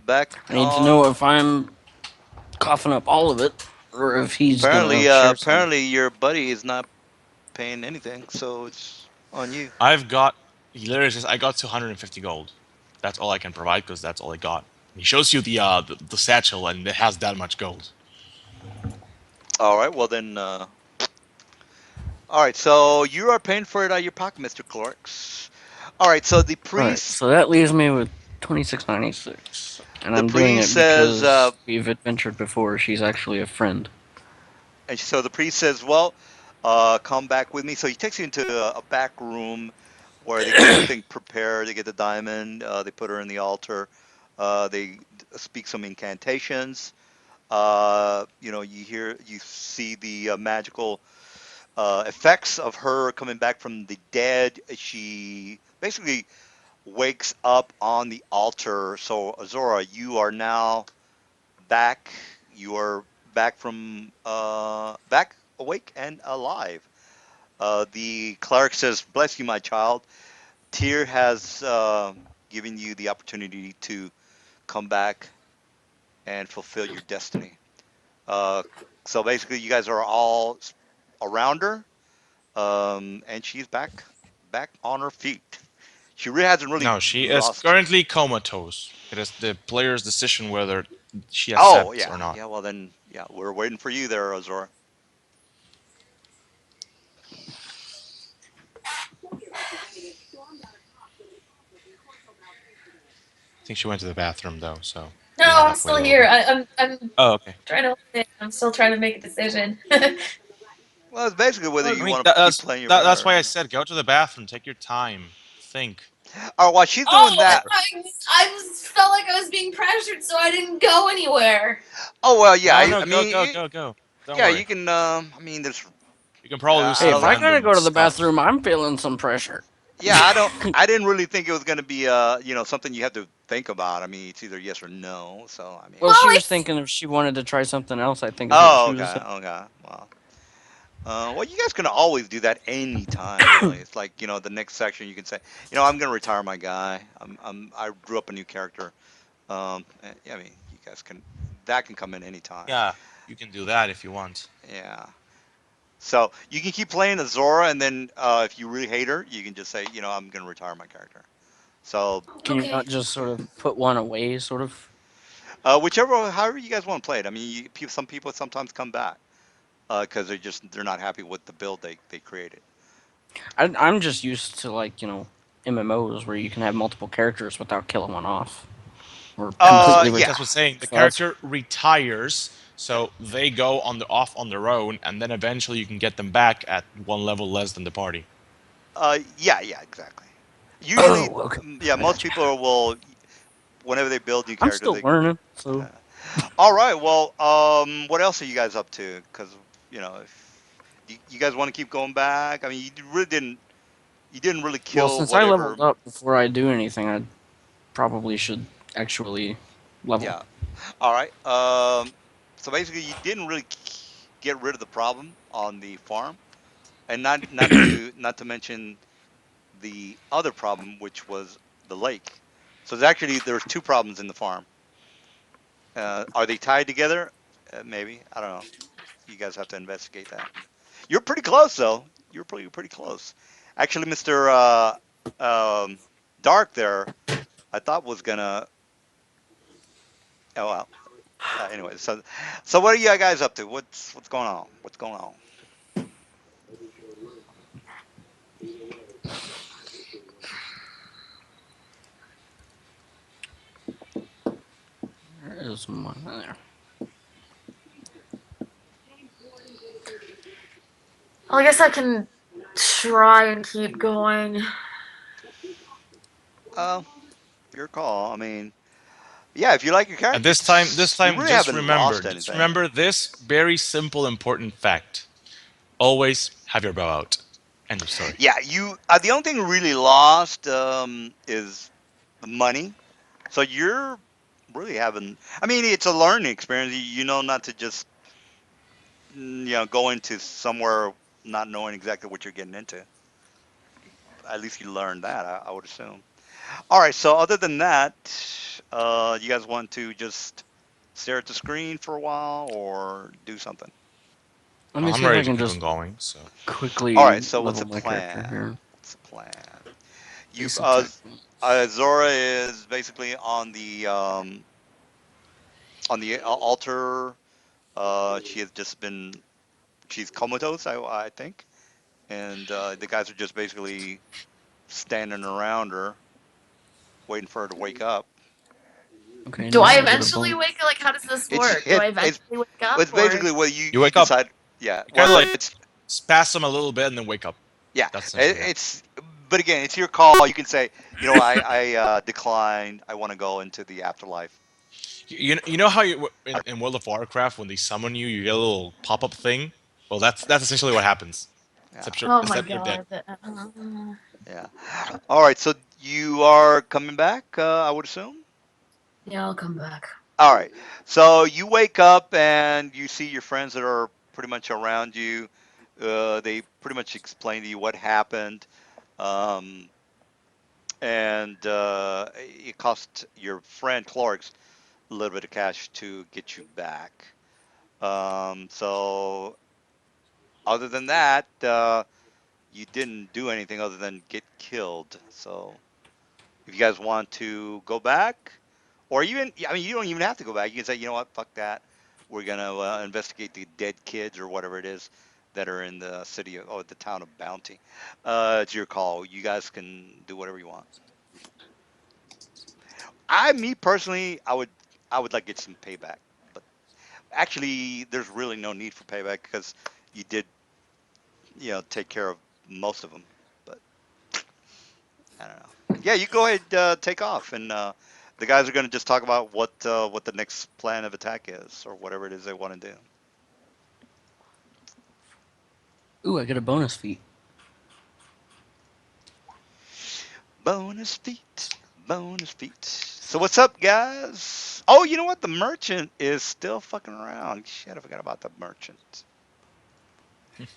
S4: back
S2: I need to know
S4: on.
S2: if I'm coughing up all of it. or if he's gonna
S4: Apparently,
S2: share some.
S4: apparently your buddy is not paying anything, so it's on you.
S3: I've got. He literally says, "I got 250 gold. That's all I can provide because that's all I got." He shows you the satchel and it has that much gold.
S4: All right, well then. All right, so you are paying for it out of your pocket, Mister Clorks. All right, so the
S2: Right.
S4: priest,
S2: So that leaves me with 2696, and
S4: the
S2: I'm doing
S4: priest
S2: it
S4: says,
S2: because we've adventured before. She's actually a friend.
S4: and so the priest says, well, come back with me. So he takes you into a back room where they get everything prepared. They get the diamond. They put her in the altar. They speak some incantations. You see the magical effects of her coming back from the dead. She basically wakes up on the altar. So Azora, you are now back. You are back from back awake and alive. The cleric says, "Bless you, my child. Tyr has given you the opportunity to come back and fulfill your destiny." Uh, so basically, you guys are all around her, and she's back on her feet. She really hasn't really
S3: No, she is
S4: lost.
S3: currently comatose. It is the player's decision whether she
S4: Oh
S3: accepts
S4: yeah,
S3: or not.
S4: yeah. Well then, yeah, we're waiting for you there, Azora.
S3: I think she went to the bathroom though, so
S1: No,
S3: we might
S1: I'm
S3: have to wait
S1: still
S3: a little
S1: here.
S3: bit.
S1: I'm
S3: Oh, okay.
S1: trying to. I'm still trying to make a decision.
S4: Well, it's basically whether
S1: Oh,
S3: I
S4: you
S3: mean,
S4: want to keep playing your
S3: that's
S4: regular.
S3: why I said go to the bathroom, take your time, think.
S4: Oh, while she's doing
S1: I,
S4: that.
S1: felt like I was being pressured, so I didn't go anywhere.
S4: Oh well, yeah.
S3: No,
S4: I
S3: no,
S4: I
S3: go,
S4: mean,
S3: go, go, go. Don't
S4: yeah,
S3: worry.
S4: you can. I mean, there's.
S3: You can probably do
S4: I
S2: Hey,
S3: some
S2: if
S4: don't.
S2: I gotta
S3: random
S2: go to the
S3: stuff.
S2: bathroom, I'm feeling some pressure.
S4: Yeah, I don't. I didn't really think it was going to be something you have to think about. I mean, it's either yes or no. So I
S2: Well,
S4: mean.
S2: she
S1: Well,
S2: was
S1: it's
S2: thinking if she wanted to try something else, I think is what
S4: Oh,
S2: she
S4: okay.
S2: was saying.
S4: Okay. Well, you guys can always do that anytime, really. It's like, the next section you can say, I'm gonna retire my guy. I drew up a new character. Yeah, I mean, you guys can that can come in anytime.
S3: Yeah, you can do that if you want.
S4: Yeah. So you can keep playing as Zora, and then if you really hate her, you can just say, I'm gonna retire my character. So
S2: Can you
S1: okay.
S2: not just sort of put one away, sort of?
S4: however you guys want to play it. I mean, some people sometimes come back because they're not happy with the build they created.
S2: I'm just used to like MMOs where you can have multiple characters without killing one off or
S3: And that's
S2: completely
S3: what
S4: Yeah.
S3: that's what's saying. The
S2: so that's
S3: character retires, so they go off on their own, and then eventually you can get them back at one level less than the party.
S4: Yeah, yeah, exactly. Usually,
S2: oh okay,
S4: yeah,
S2: I
S4: most
S2: got you.
S4: people will, whenever they build new
S2: I'm
S4: characters,
S2: still
S4: they.
S2: learning, so
S4: All right. Well, what else are you guys up to? Because if you guys want to keep going back, I mean, you didn't really
S2: well
S4: kill
S2: since I
S4: whatever.
S2: leveled up before I do anything, I probably should actually level.
S4: Yeah. All right. So basically, you didn't really get rid of the problem on the farm, and not to mention the other problem, which was the lake. So there's two problems in the farm. Are they tied together? Maybe. I don't know. You guys have to investigate that. You're pretty close, though. You're pretty close. Actually, Mister Dark there, I thought was gonna. Oh well. Anyway, so what are you guys up to? What's going on? What's going on?
S2: There is one there.
S1: Well, I guess I can try and keep going.
S4: Uh, your call. I mean, yeah, if you like your
S3: And
S4: character,
S3: this
S4: you
S3: time,
S4: really haven't lost
S3: just
S4: anything.
S3: remember this very simple, important fact: always have your bow out. End of story.
S4: Yeah, the only thing really lost is the money. So you're really having. I mean, it's a learning experience. You know not to just go into somewhere not knowing exactly what you're getting into. At least you learned that. I would assume. All right. So other than that, you guys want to just stare at the screen for a while or do something?
S2: Let me
S3: I'm
S2: see if
S3: ready
S2: I
S3: to
S2: can
S3: keep on
S2: just
S3: going. So
S4: All
S2: quickly
S4: right. So what's
S2: level
S4: the
S2: my character
S4: plan?
S2: here.
S4: What's the plan? You
S2: Base attack.
S4: Zora is basically on the altar. She has just been she's comatose, I think, and the guys are just basically standing around her, waiting for her to wake up.
S2: Okay,
S1: Do I
S2: now I get a
S1: eventually
S2: bonus.
S1: wake up? Like, how does this
S4: It's
S1: work? Do I
S4: it's
S1: eventually wake up,
S4: it's
S1: or
S4: basically whether
S3: you
S4: you
S3: wake up.
S4: decide. Yeah,
S3: You kind of
S4: whether
S3: like
S1: what?
S4: it's
S3: spasm a little bit and then wake up.
S4: yeah,
S3: That's essentially what happens.
S4: it's. But again, it's your call. You can say, I declined. I want to go into the afterlife.
S3: You know how in World of Warcraft when they summon you, you get a little pop up thing. Well, that's essentially what happens.
S4: Yeah,
S1: Oh my
S3: Except you're dead.
S1: god.
S4: yeah. All right, so you are coming back, I would assume.
S1: Yeah, I'll come back.
S4: All right. So you wake up and you see your friends that are pretty much around you. They pretty much explain to you what happened. Um, and it cost your friend Clorix a little bit of cash to get you back. So other than that, you didn't do anything other than get killed. So if you guys want to go back, or even, I mean, you don't even have to go back. You can say, you know what, fuck that. We're gonna investigate the dead kids or whatever it is that are in the city of, oh, the town of Bounty. It's your call. You guys can do whatever you want. Me personally, I would like to get some payback, but actually, there's really no need for payback because you did, take care of most of them. But I don't know. Yeah, you go ahead, take off, and the guys are going to just talk about what the next plan of attack is, or whatever it is they want to do.
S2: Ooh, I get a bonus feat.
S4: Bonus feet, bonus feet. So what's up, guys? Oh, you know what? The merchant is still fucking around. Shit, I forgot about the merchant.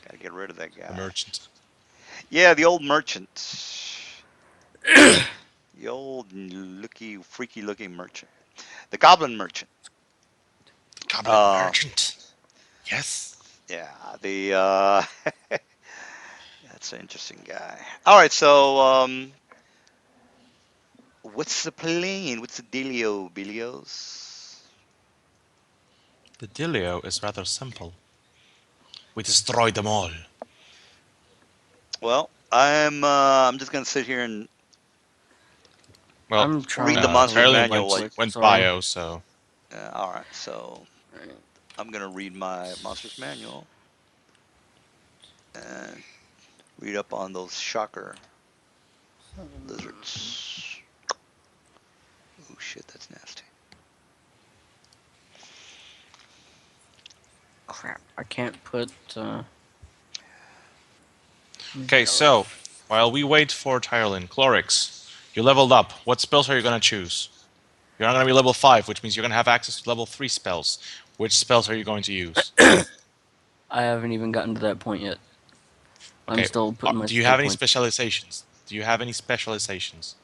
S4: Got to get rid of that
S3: The
S4: guy.
S3: merchant.
S4: Yeah, the old merchant. The old looky, freaky looking merchant. The goblin merchant.
S3: Goblin
S4: Uh,
S3: merchant. Yes.
S4: yeah, the that's an interesting guy. All right, so what's the plan? What's the dealio, Bilios?
S3: The dealio is rather simple. We destroyed them all.
S4: Well, I'm just gonna sit here and
S3: Well,
S2: I'm
S4: read the
S2: trying to
S4: monster's
S2: load
S3: Tylerlin
S2: real
S4: manual.
S3: went
S4: Like,
S2: quick,
S3: went
S2: so
S3: bio, so
S4: all right, so I'm gonna read my monster's manual and read up on those shocker lizards. Oh shit, that's nasty.
S2: crap. I can't put.
S3: okay. So while we wait for Tylerlin, Clorix, you leveled up. What spells are you gonna choose? You're not gonna be level 5, which means you're gonna have access to level 3 spells. Which spells are you going to use?
S2: I haven't even gotten to that point yet. I'm
S3: Okay.
S2: still putting my
S3: Do you
S2: skill
S3: have any
S2: points.
S3: specializations? Do you have any specializations?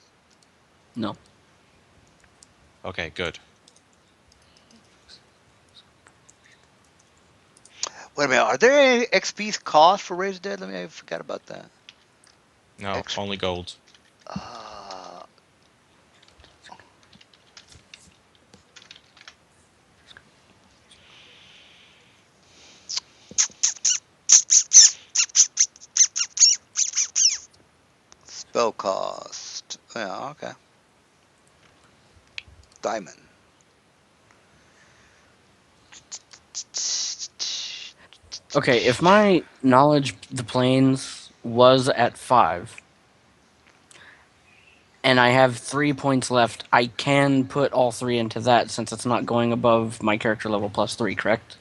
S2: No.
S3: Okay, good.
S4: Wait a minute, are there any XP cost for Raise Dead? I forgot about that.
S3: No,
S4: X
S3: only gold.
S4: uh, spell cost. Yeah, okay. Diamond.
S2: Okay, if my knowledge the planes was at 5 and I have 3 points left, I can put all three into that since it's not going above my character level plus 3, correct?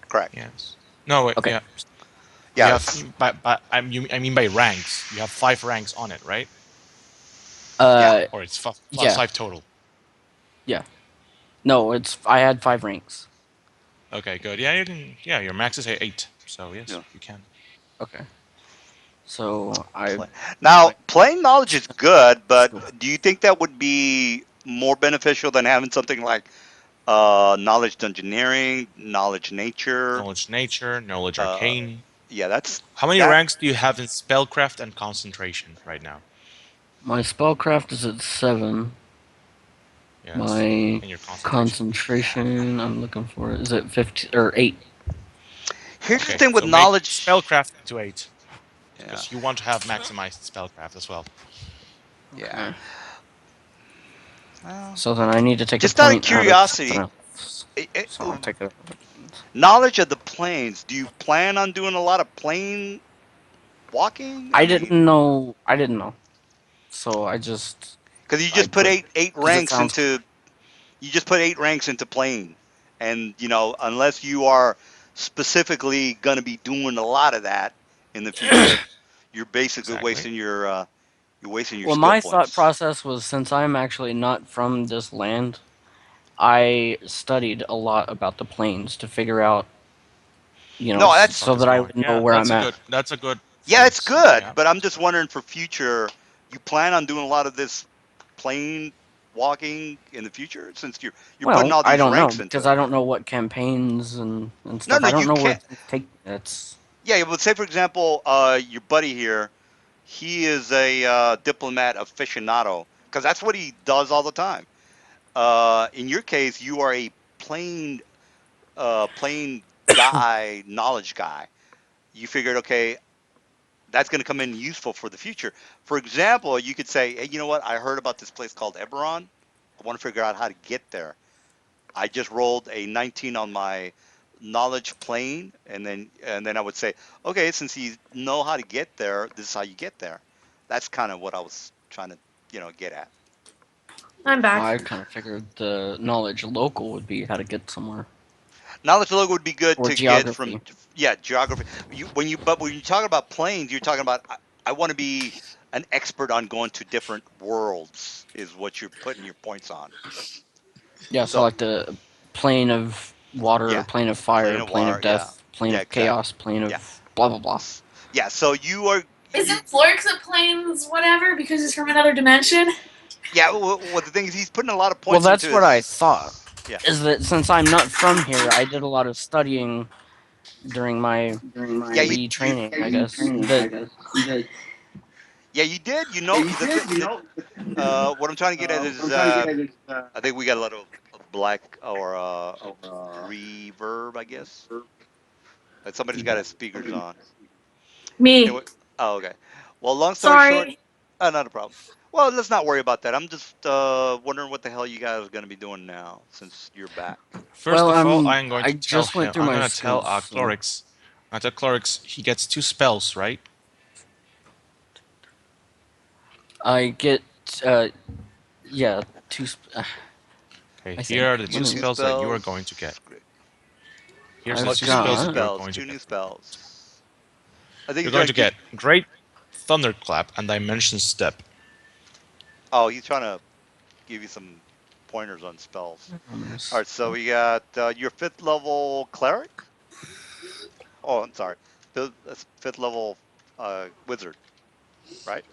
S4: Correct.
S3: Yes. No, wait,
S2: Okay.
S3: yeah. You
S4: Yeah,
S3: have, I mean by ranks. You have 5 ranks on it, right?
S4: yeah.
S2: Uh
S3: Or it's
S2: yeah.
S3: 5 total.
S2: Yeah. No, it's I had 5 ranks.
S3: Okay, good. Yeah, you can. Yeah, your max is 8, so yes,
S4: Yeah.
S3: you can.
S2: Okay. So I
S4: Play. Now,
S2: like
S4: playing knowledge is good, but
S2: skill.
S4: do you think that would be more beneficial than having something like Knowledge engineering, knowledge nature.
S3: Knowledge nature, knowledge
S4: Uh,
S3: arcane.
S4: yeah, that's
S3: How many
S4: that.
S3: ranks do you have in spellcraft and concentration right now?
S2: My spellcraft is at 7.
S3: Yes.
S2: My
S3: And your concentration?
S2: concentration, I'm looking for it, is at 15 or 8.
S4: Here's the
S3: Okay,
S4: thing with
S3: so make
S4: knowledge.
S3: spellcraft to 8
S4: Yeah,
S3: because you want to have maximized spellcraft as well.
S4: yeah.
S2: Okay.
S4: Well,
S2: So then I need to take a
S4: just out of
S2: point out of something
S4: curiosity,
S2: else.
S4: eh, eh,
S2: So I'll take a.
S4: knowledge of the planes. Do you plan on doing a lot of plane walking? I
S2: I
S4: mean,
S2: didn't know. I didn't know. So
S4: because you
S2: I
S4: just put
S2: put
S4: eight
S2: because it
S4: ranks
S2: sounds
S4: into you just put 8 ranks into plane, and unless you are specifically going to be doing a lot of that in the future, you're basically
S3: Exactly.
S4: wasting your
S2: well.
S4: skill
S2: My thought
S4: points.
S2: process was since I'm actually not from this land, I studied a lot about the planes to figure out,
S4: No,
S3: Where the
S4: that's
S2: so
S3: fuck is
S2: that I
S3: going?
S2: would know
S3: Yeah,
S2: where I'm at.
S3: that's a good
S4: yeah, it's
S3: sense.
S4: good,
S3: Yeah.
S4: but I'm just wondering for future, you plan on doing a lot of this plane walking in the future since you're putting
S2: Well,
S4: all
S2: I
S4: these
S2: don't know
S4: ranks into
S2: because
S4: it.
S2: I don't know what campaigns and
S4: No,
S2: stuff.
S4: no,
S2: I don't
S4: you
S2: know where
S4: can't.
S2: things take. It's
S4: Yeah, but say for example, your buddy here, he is a diplomat aficionado because that's what he does all the time. In your case, you are a plain, plain guy, knowledge guy. You figured, okay, that's going to come in useful for the future. For example, you could say, hey, you know what? I heard about this place called Eberron. I want to figure out how to get there. I just rolled a 19 on my knowledge plane, and then I would say, okay, since you know how to get there, this is how you get there. That's kind of what I was trying to, get at.
S1: I'm back.
S2: I kind of figured the knowledge local would be how to get somewhere
S4: Knowledge logo would be good
S2: or
S4: to get from,
S2: geography.
S4: yeah, geography. When you talk about planes, you're talking about I want to be an expert on going to different worlds is what you're putting your points on.
S2: Yeah, so
S4: So
S2: like the plane of water,
S4: yeah,
S2: plane of
S4: plane
S2: fire,
S4: of
S2: plane
S4: water,
S2: of
S4: yeah,
S2: death, plane
S4: yeah,
S2: of
S4: exactly,
S2: chaos, plane
S4: yeah,
S2: of blah blah blah.
S4: yeah. So you are
S1: Is
S4: you
S1: it Florix that planes whatever because he's from another dimension?
S4: yeah. Well, the thing is, he's putting a lot of
S2: Well,
S4: points into
S2: that's what I thought.
S4: his yeah.
S2: Is that since I'm not from here, I did a lot of studying during my
S4: Yeah,
S2: retraining, I guess. That
S4: yeah, you did. What I'm trying to get at is, I think we got a lot of black or reverb, I guess. That somebody's got his speakers on.
S1: Me.
S4: Anyway, oh, okay. Well, long story short,
S1: Sorry.
S4: not a problem. Well, let's not worry about that. I'm just wondering what the hell you guys are going to be doing now since you're back.
S3: First
S2: well,
S3: of all, I am going
S2: I
S3: to tell
S2: just went
S3: him.
S2: through
S3: I'm
S2: my
S3: gonna tell
S2: skills, so
S3: Clorix. I tell Clorix he gets 2 spells, right?
S2: I get uh yeah two.
S3: Okay.
S2: I
S3: Here are
S2: think
S3: the
S2: let
S3: two
S2: me.
S4: Two
S3: spells that you are going to
S4: spells.
S3: get.
S4: Great.
S3: Here's the
S4: Oh,
S2: I've
S3: two
S4: two new
S3: spells that
S2: got
S3: you are
S4: spells.
S3: going to
S4: Two
S3: get.
S4: new spells. I think
S3: You're
S4: he's
S3: going
S4: trying
S3: to
S4: to get.
S3: get Great Thunderclap and Dimension Step.
S4: Oh, he's trying to give you some pointers on spells. All right, so we got your fifth level cleric. Oh, I'm sorry. That's fifth level wizard, right?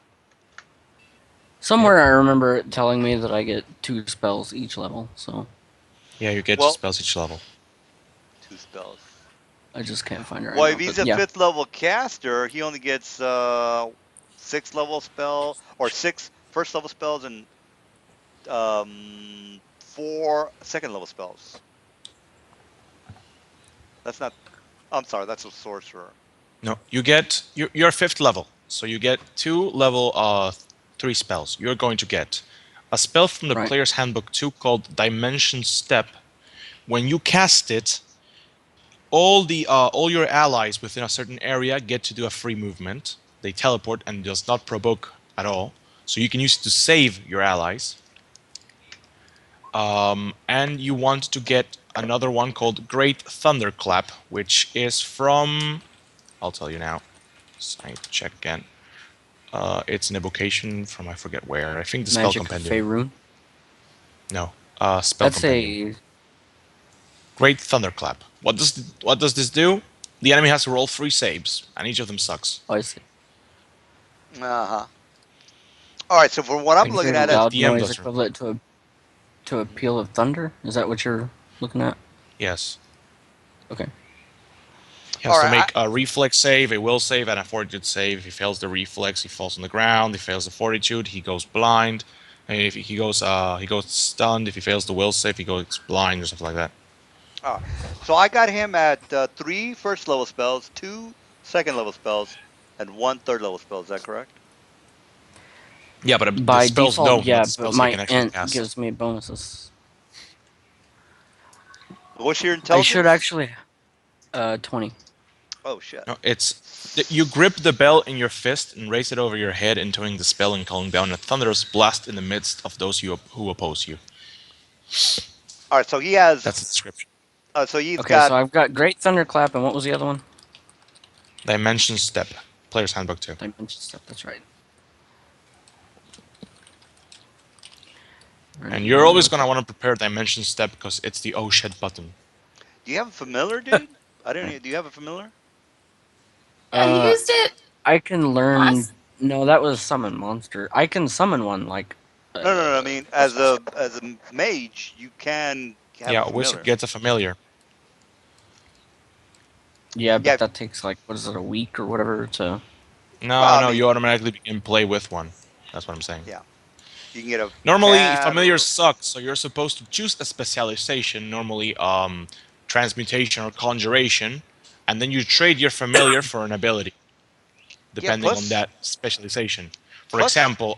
S3: Yep.
S2: Somewhere I remember it telling me that I get 2 spells each level, so
S3: Yeah, you get 2
S4: Well,
S3: spells each level.
S4: 2 spells.
S2: I just can't find it right
S4: Well,
S2: now.
S4: if
S2: But
S4: he's a
S2: yeah,
S4: fifth level caster, he only gets sixth level spell or six first level spells and four second level spells. That's not. I'm sorry. That's a sorcerer.
S3: No, you're 5th level, so you get 2 level 3 spells. You're going to get a spell from the
S2: right.
S3: player's handbook 2 called Dimension Step. When you cast it, all your allies within a certain area get to do a free movement. They teleport and does not provoke at all. So you can use it to save your allies. And you want to get another one called Great Thunderclap, which is from. I'll tell you now. I need to check again. It's an evocation from I forget where. I think the spell
S2: Magic of
S3: compendium.
S2: Faerun.
S3: No, spell
S2: That's
S3: compendium.
S2: a.
S3: Great Thunderclap. What does this do? The enemy has to roll 3 saves, and each of them sucks.
S2: Oh, I see.
S4: Uh huh. All right. So from what
S3: I
S4: I'm
S3: think
S2: You
S4: looking
S2: hear
S4: at
S3: the
S4: it,
S2: loud
S3: DM
S2: noise
S3: does.
S2: equivalent to a peal of thunder. Is that what you're? looking at?
S3: Yes.
S2: Okay.
S3: He
S4: All
S3: has to
S4: right.
S3: make a reflex save, a will save, and a fortitude save. If he fails the reflex, he falls on the ground. If he fails the fortitude, he goes blind. And if he goes stunned. If he fails the will save, he goes blind or something like that.
S4: All right. So I got him at three first level spells, two second level spells, and one third level spell. Is that correct?
S3: Yeah, but the
S2: By
S3: spells
S2: default,
S3: don't, not
S2: yeah,
S3: the
S2: but
S3: spells he
S2: my
S3: can actually
S2: int
S3: cast.
S2: gives me bonuses.
S4: What's your
S2: I should
S4: intelligence?
S2: actually 20.
S4: Oh shit.
S3: No, you grip the bell in your fist and raise it over your head, intoning the spell and calling down a thunderous blast in the midst of those who oppose you.
S4: All right. So he has.
S3: That's the description.
S4: So he's
S2: Okay, so
S4: got.
S2: I've got Great Thunderclap, and what was the other one?
S3: Dimension Step. Player's Handbook 2.
S2: Dimension Step, that's right.
S3: And
S2: Alright,
S3: you're
S2: let me
S3: always
S2: look
S3: going to
S2: up.
S3: want to prepare Dimension Step because it's the oh shit button.
S4: Do you have a familiar, dude? I don't
S2: Alright.
S4: know. Do you have a familiar?
S1: Yeah, he
S2: Uh,
S1: used it
S2: I can learn.
S1: last.
S2: No, that was Summon Monster. I can summon one, like.
S4: No, no, no. I mean,
S2: What's my skill?
S4: as a mage, you can have a
S3: Yeah, Wizard
S4: familiar.
S3: gets a familiar.
S2: Yeah,
S4: Yeah.
S2: but that takes, like, what is it, a week or whatever to.
S3: No,
S4: Well, I
S3: no, you
S4: mean,
S3: automatically begin play with one. That's what I'm saying.
S4: yeah. You can get a
S3: Normally,
S4: cat
S3: familiars
S4: or
S3: suck, so you're supposed to choose a specialization, normally transmutation or conjuration, and then you trade your familiar for an ability,
S4: yeah.
S3: depending on that specialization. For
S4: Plus.
S3: example,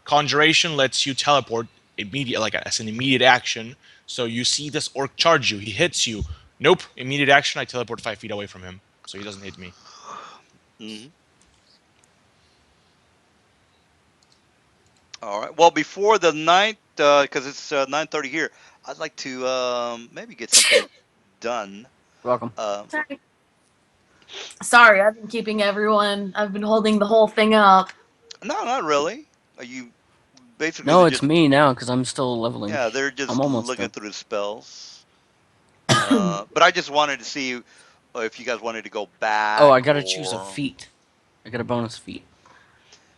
S3: conjuration lets you teleport immediate, like as an immediate action. So you see this orc charge you, he hits you. Nope, immediate action. I teleport 5 feet away from him, so he doesn't hit me.
S4: Mhm. All right. Well, before the ninth, because it's 9:30 here, I'd like to maybe get something done.
S2: Welcome.
S4: Uh,
S1: Sorry. Sorry, I've been keeping everyone. I've been holding the whole thing up.
S4: no, not really. You basically
S2: No,
S4: they're
S2: it's
S4: just
S2: me now because I'm still leveling.
S4: yeah they're
S2: I'm
S4: just
S2: almost
S4: looking
S2: done.
S4: through the spells. But I just wanted to see if you guys wanted to go
S2: Oh,
S4: back
S2: I gotta choose a
S4: or
S2: feat. I got a bonus feat.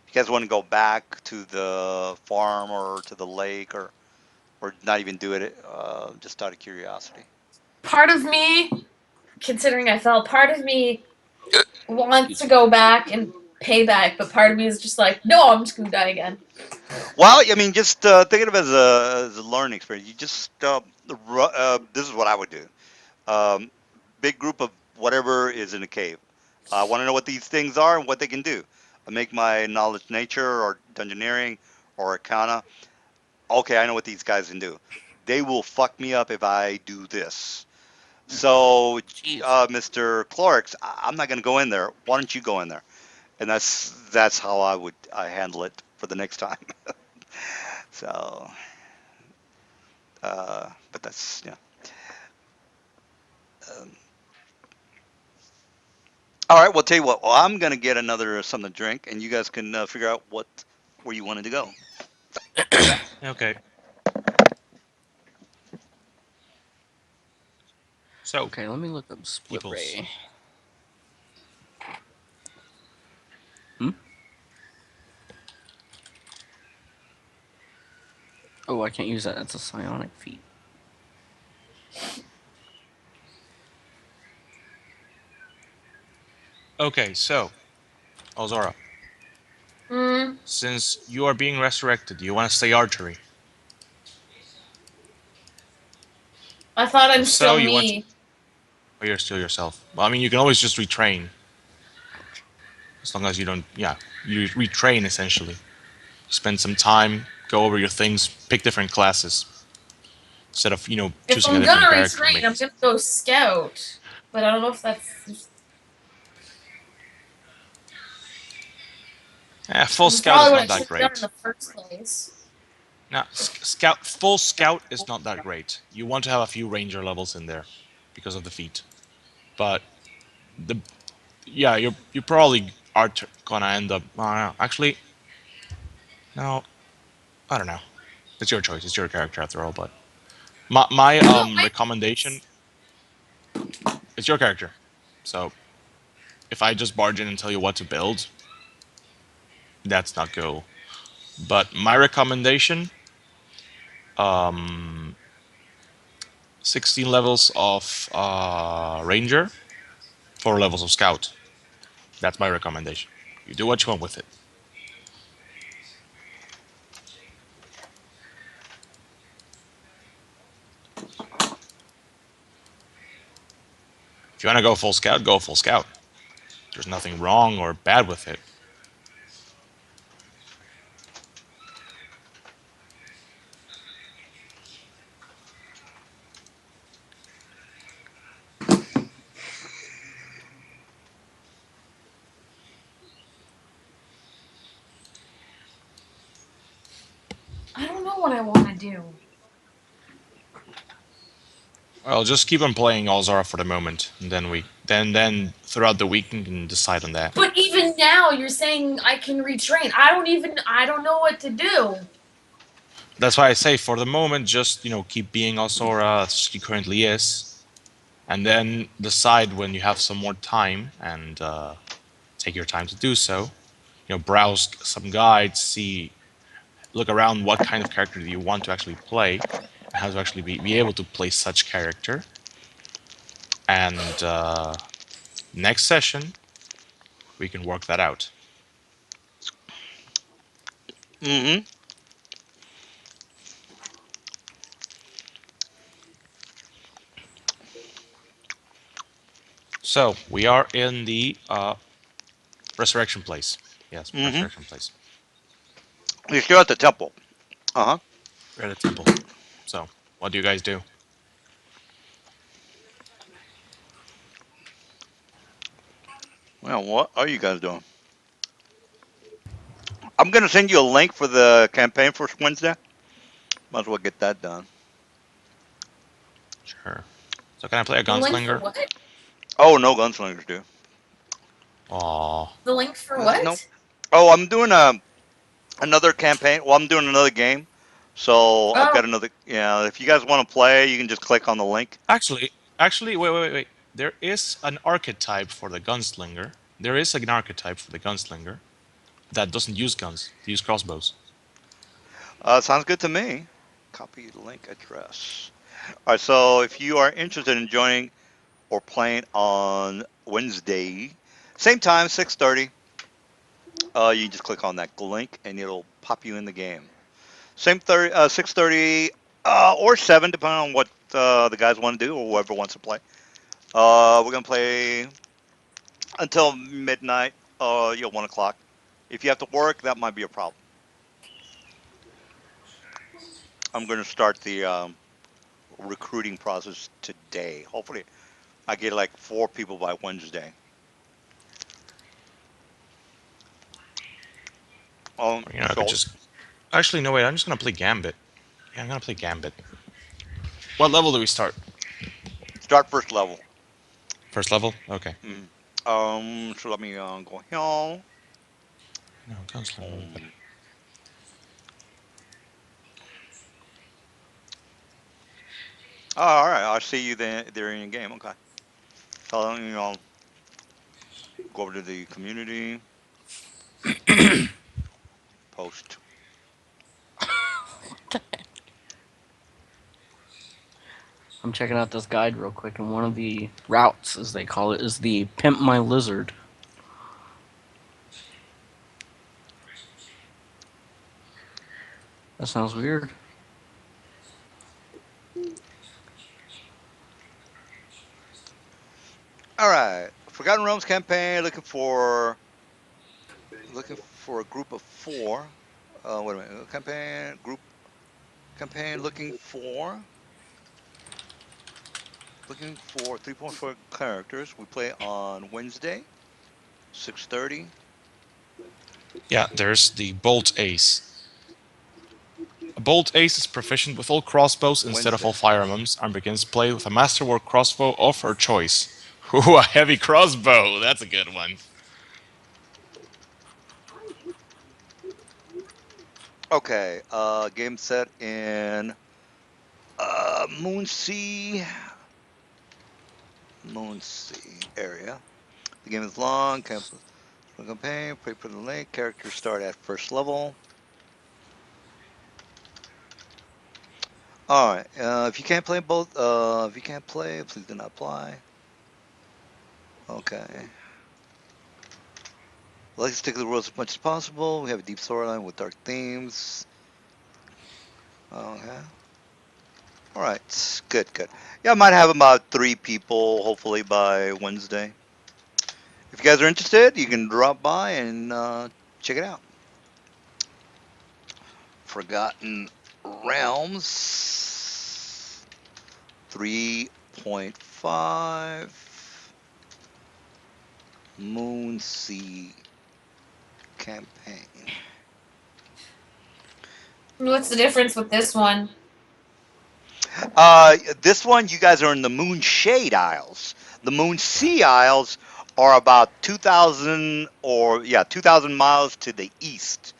S4: if you guys want to go back to the farm or to the lake or not even do it. Just out of curiosity.
S1: Part of me, considering I fell, part of me wants
S2: Excuse
S1: to
S2: me.
S1: go back and pay back, but part of me is just like, no, I'm just gonna die again.
S4: Well, I mean, just think of it as a learning experience. You just this is what I would do. Um, Big group of whatever is in a cave. I want to know what these things are and what they can do. I make my knowledge nature or dungeoneering or arcana. Okay, I know what these guys can do. They will fuck me up if I do this. So,
S2: Jeez.
S4: Mr. Clorix, I'm not going to go in there. Why don't you go in there? And that's how I handle it for the next time. So, but that's yeah. Um, all right. Well, tell you what. Well, I'm gonna get another something to drink, and you guys can figure out where you wanted to go.
S3: Okay. So,
S2: Okay, let me look up Split
S3: peoples.
S2: Ray. Hmm? Oh, I can't use that. That's a psionic feat.
S3: Okay, so, Ozora,
S1: Hmm.
S3: since you are being resurrected, do you want to stay archery?
S1: I thought I'm
S3: If so,
S1: still
S3: you want to.
S1: me.
S3: Or you're still yourself. Well, I mean, you can always just retrain. As long as you don't. Yeah, you retrain essentially. Spend some time, go over your things, pick different classes. Instead of,
S1: If
S3: choosing a
S1: I'm
S3: different
S1: gonna
S3: character and
S1: retrain, I'm
S3: making.
S1: gonna go scout. But I don't know if that's.
S3: Full
S1: It's
S3: scout
S1: probably
S3: is
S1: what I
S3: not
S1: should
S3: that
S1: have done in
S3: great.
S1: the first place.
S3: Now, full scout is not that great. You want to have a few ranger levels in there because of the feat. But the yeah, you probably are gonna end up. I don't know. Actually, no, I don't know. It's your choice. It's your character after all. But my
S1: No, wait.
S3: recommendation. It's your character. So if I just barge in and tell you what to build, that's not cool. But my recommendation, 16 levels of ranger, 4 levels of scout. That's my recommendation. You do what you want with it. If you want to go full scout, go full scout. There's nothing wrong or bad with it.
S1: I don't know what I want to do.
S3: Well, just keep on playing Alzara for the moment, and then throughout the week you can decide on that.
S1: But even now, you're saying I can retrain. I don't know what to do.
S3: That's why I say for the moment, just keep being Alzora as she currently is, and then decide when you have some more time and take your time to do so. Browse some guides, see, look around what kind of character do you want to actually play, and how to actually be able to play such character. And next session, we can work that out.
S4: Mm-hmm.
S3: So we are in the resurrection place. Yes,
S4: Mm-hmm.
S3: resurrection place.
S4: You're still at the temple. Uh-huh.
S3: We're at a temple. So what do you guys do?
S4: Well, what are you guys doing? I'm gonna send you a link for the campaign for Wednesday. Might as well get that done.
S3: Sure. So can I play a
S1: The link for
S3: gunslinger?
S1: what?
S4: Oh, no gunslingers do.
S3: Aw.
S1: The link for
S4: No.
S1: what?
S4: Oh, I'm doing another campaign. Well, I'm doing another game. So I've got
S1: Oh,
S4: another. Yeah, if you guys want to play, you can just click on the link.
S3: Actually, wait. There is an archetype for the gunslinger. There is an archetype for the gunslinger that doesn't use guns. They use crossbows.
S4: Sounds good to me. Copy link address. All right. So if you are interested in joining or playing on Wednesday, same time, 6:30, you just click on that link and it'll pop you in the game. Same 6:30 or 7, depending on what the guys want to do or whoever wants to play. We're gonna play until midnight, 1 o'clock. If you have to work, that might be a problem. I'm gonna start the recruiting process today. Hopefully, I get like 4 people by Wednesday.
S3: Or, I could
S4: So
S3: just. Actually, no, wait. I'm just gonna play Gambit. Yeah, I'm gonna play Gambit. What level do we start?
S4: start first level.
S3: First level? Okay.
S4: Mm. So let me go here.
S3: No, gunslinger would be better.
S4: Um, oh, all right, I'll see you then there in the game. Okay. So go over to the community post.
S2: I'm checking out this guide real quick, and one of the routes, as they call it, is the Pimp My Lizard. That sounds weird.
S4: All right, Forgotten Realms campaign. Looking for a group of 4. Wait a minute. Campaign looking for 3.4 characters. We play on Wednesday, 6:30.
S3: Yeah, there's the Bolt Ace. A Bolt Ace is proficient with all crossbows instead of all
S4: Wednesday.
S3: firearms and begins play with a Masterwork crossbow of her choice. Ooh, a heavy crossbow! That's a good one.
S4: Okay. Game set in Moonsea, Moonsea area. The game is long. Campaign. Play for the link. Characters start at first level. All right. If you can't play both, if you can't play, please do not apply. Okay. Let's stick to the rules as much as possible. We have a deep storyline with dark themes. Okay. All right. Good, good. Yeah, I might have about 3 people, hopefully by Wednesday. If you guys are interested, you can drop by and check it out. Forgotten Realms 3.5 Moonsea campaign.
S1: What's the difference with this one?
S4: This one, you guys are in the Moonshade Isles. The
S3: Yeah.
S4: Moonsea Isles are about 2,000 or yeah 2,000 miles to the east.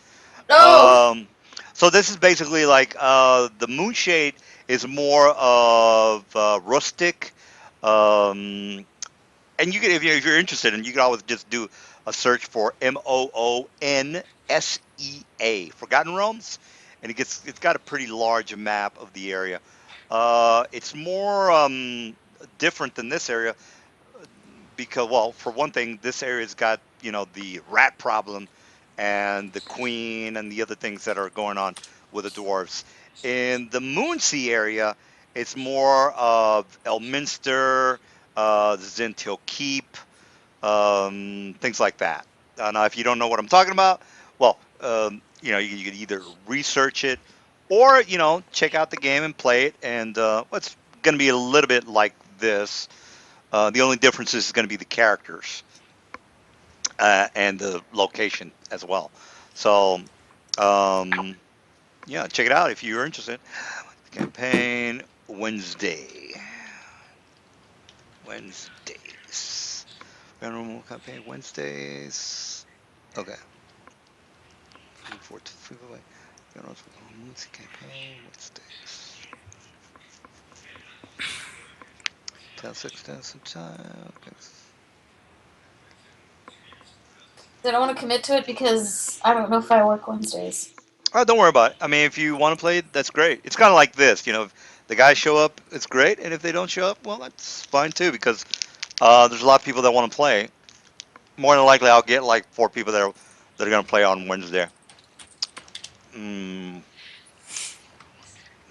S1: Oh,
S4: Um, so this is basically like the Moonshade is more of rustic. Um, and you can if you're interested, and you can always just do a search for Moonsea, Forgotten Realms, and it's got a pretty large map of the area. It's more different than this area because, well, for one thing, this area's got the rat problem and the queen and the other things that are going on with the dwarves. In the Moonsea area, it's more of Elminster, Zentil Keep, things like that. Now, if you don't know what I'm talking about, well, you could either research it or check out the game and play it. And it's going to be a little bit like this. The only difference is going to be the characters and the location as well. So, um, yeah, check it out if you're interested. Campaign Wednesday. Wednesdays. Paranormal campaign Wednesdays. Okay. From 4 to 5 away. Wednesday campaign Wednesdays. 10:06, 10 some time. Okay.
S1: I don't want to commit to it because I don't know if I work Wednesdays.
S4: Oh, don't worry about it. I mean, if you want to play it, that's great. It's kind of like this, if the guys show up, it's great, and if they don't show up, well, that's fine too, because there's a lot of people that want to play. More than likely, I'll get like 4 people that are going to play on Wednesday. Mm,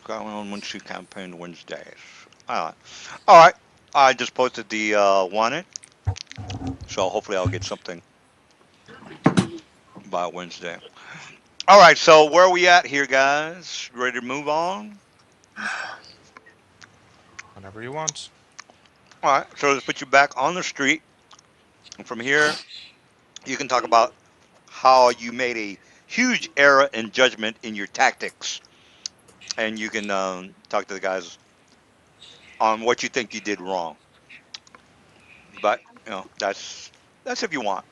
S4: going on Wednesday campaign Wednesdays. All right, all right. I just posted the one it, so hopefully I'll get something by Wednesday. All right, so where are we at here, guys? Ready to move on?
S3: Whenever you want.
S4: All right, so let's put you back on the street, and from here you can talk about how you made a huge error in judgment in your tactics, and you can talk to the guys on what you think you did wrong. But that's if you want.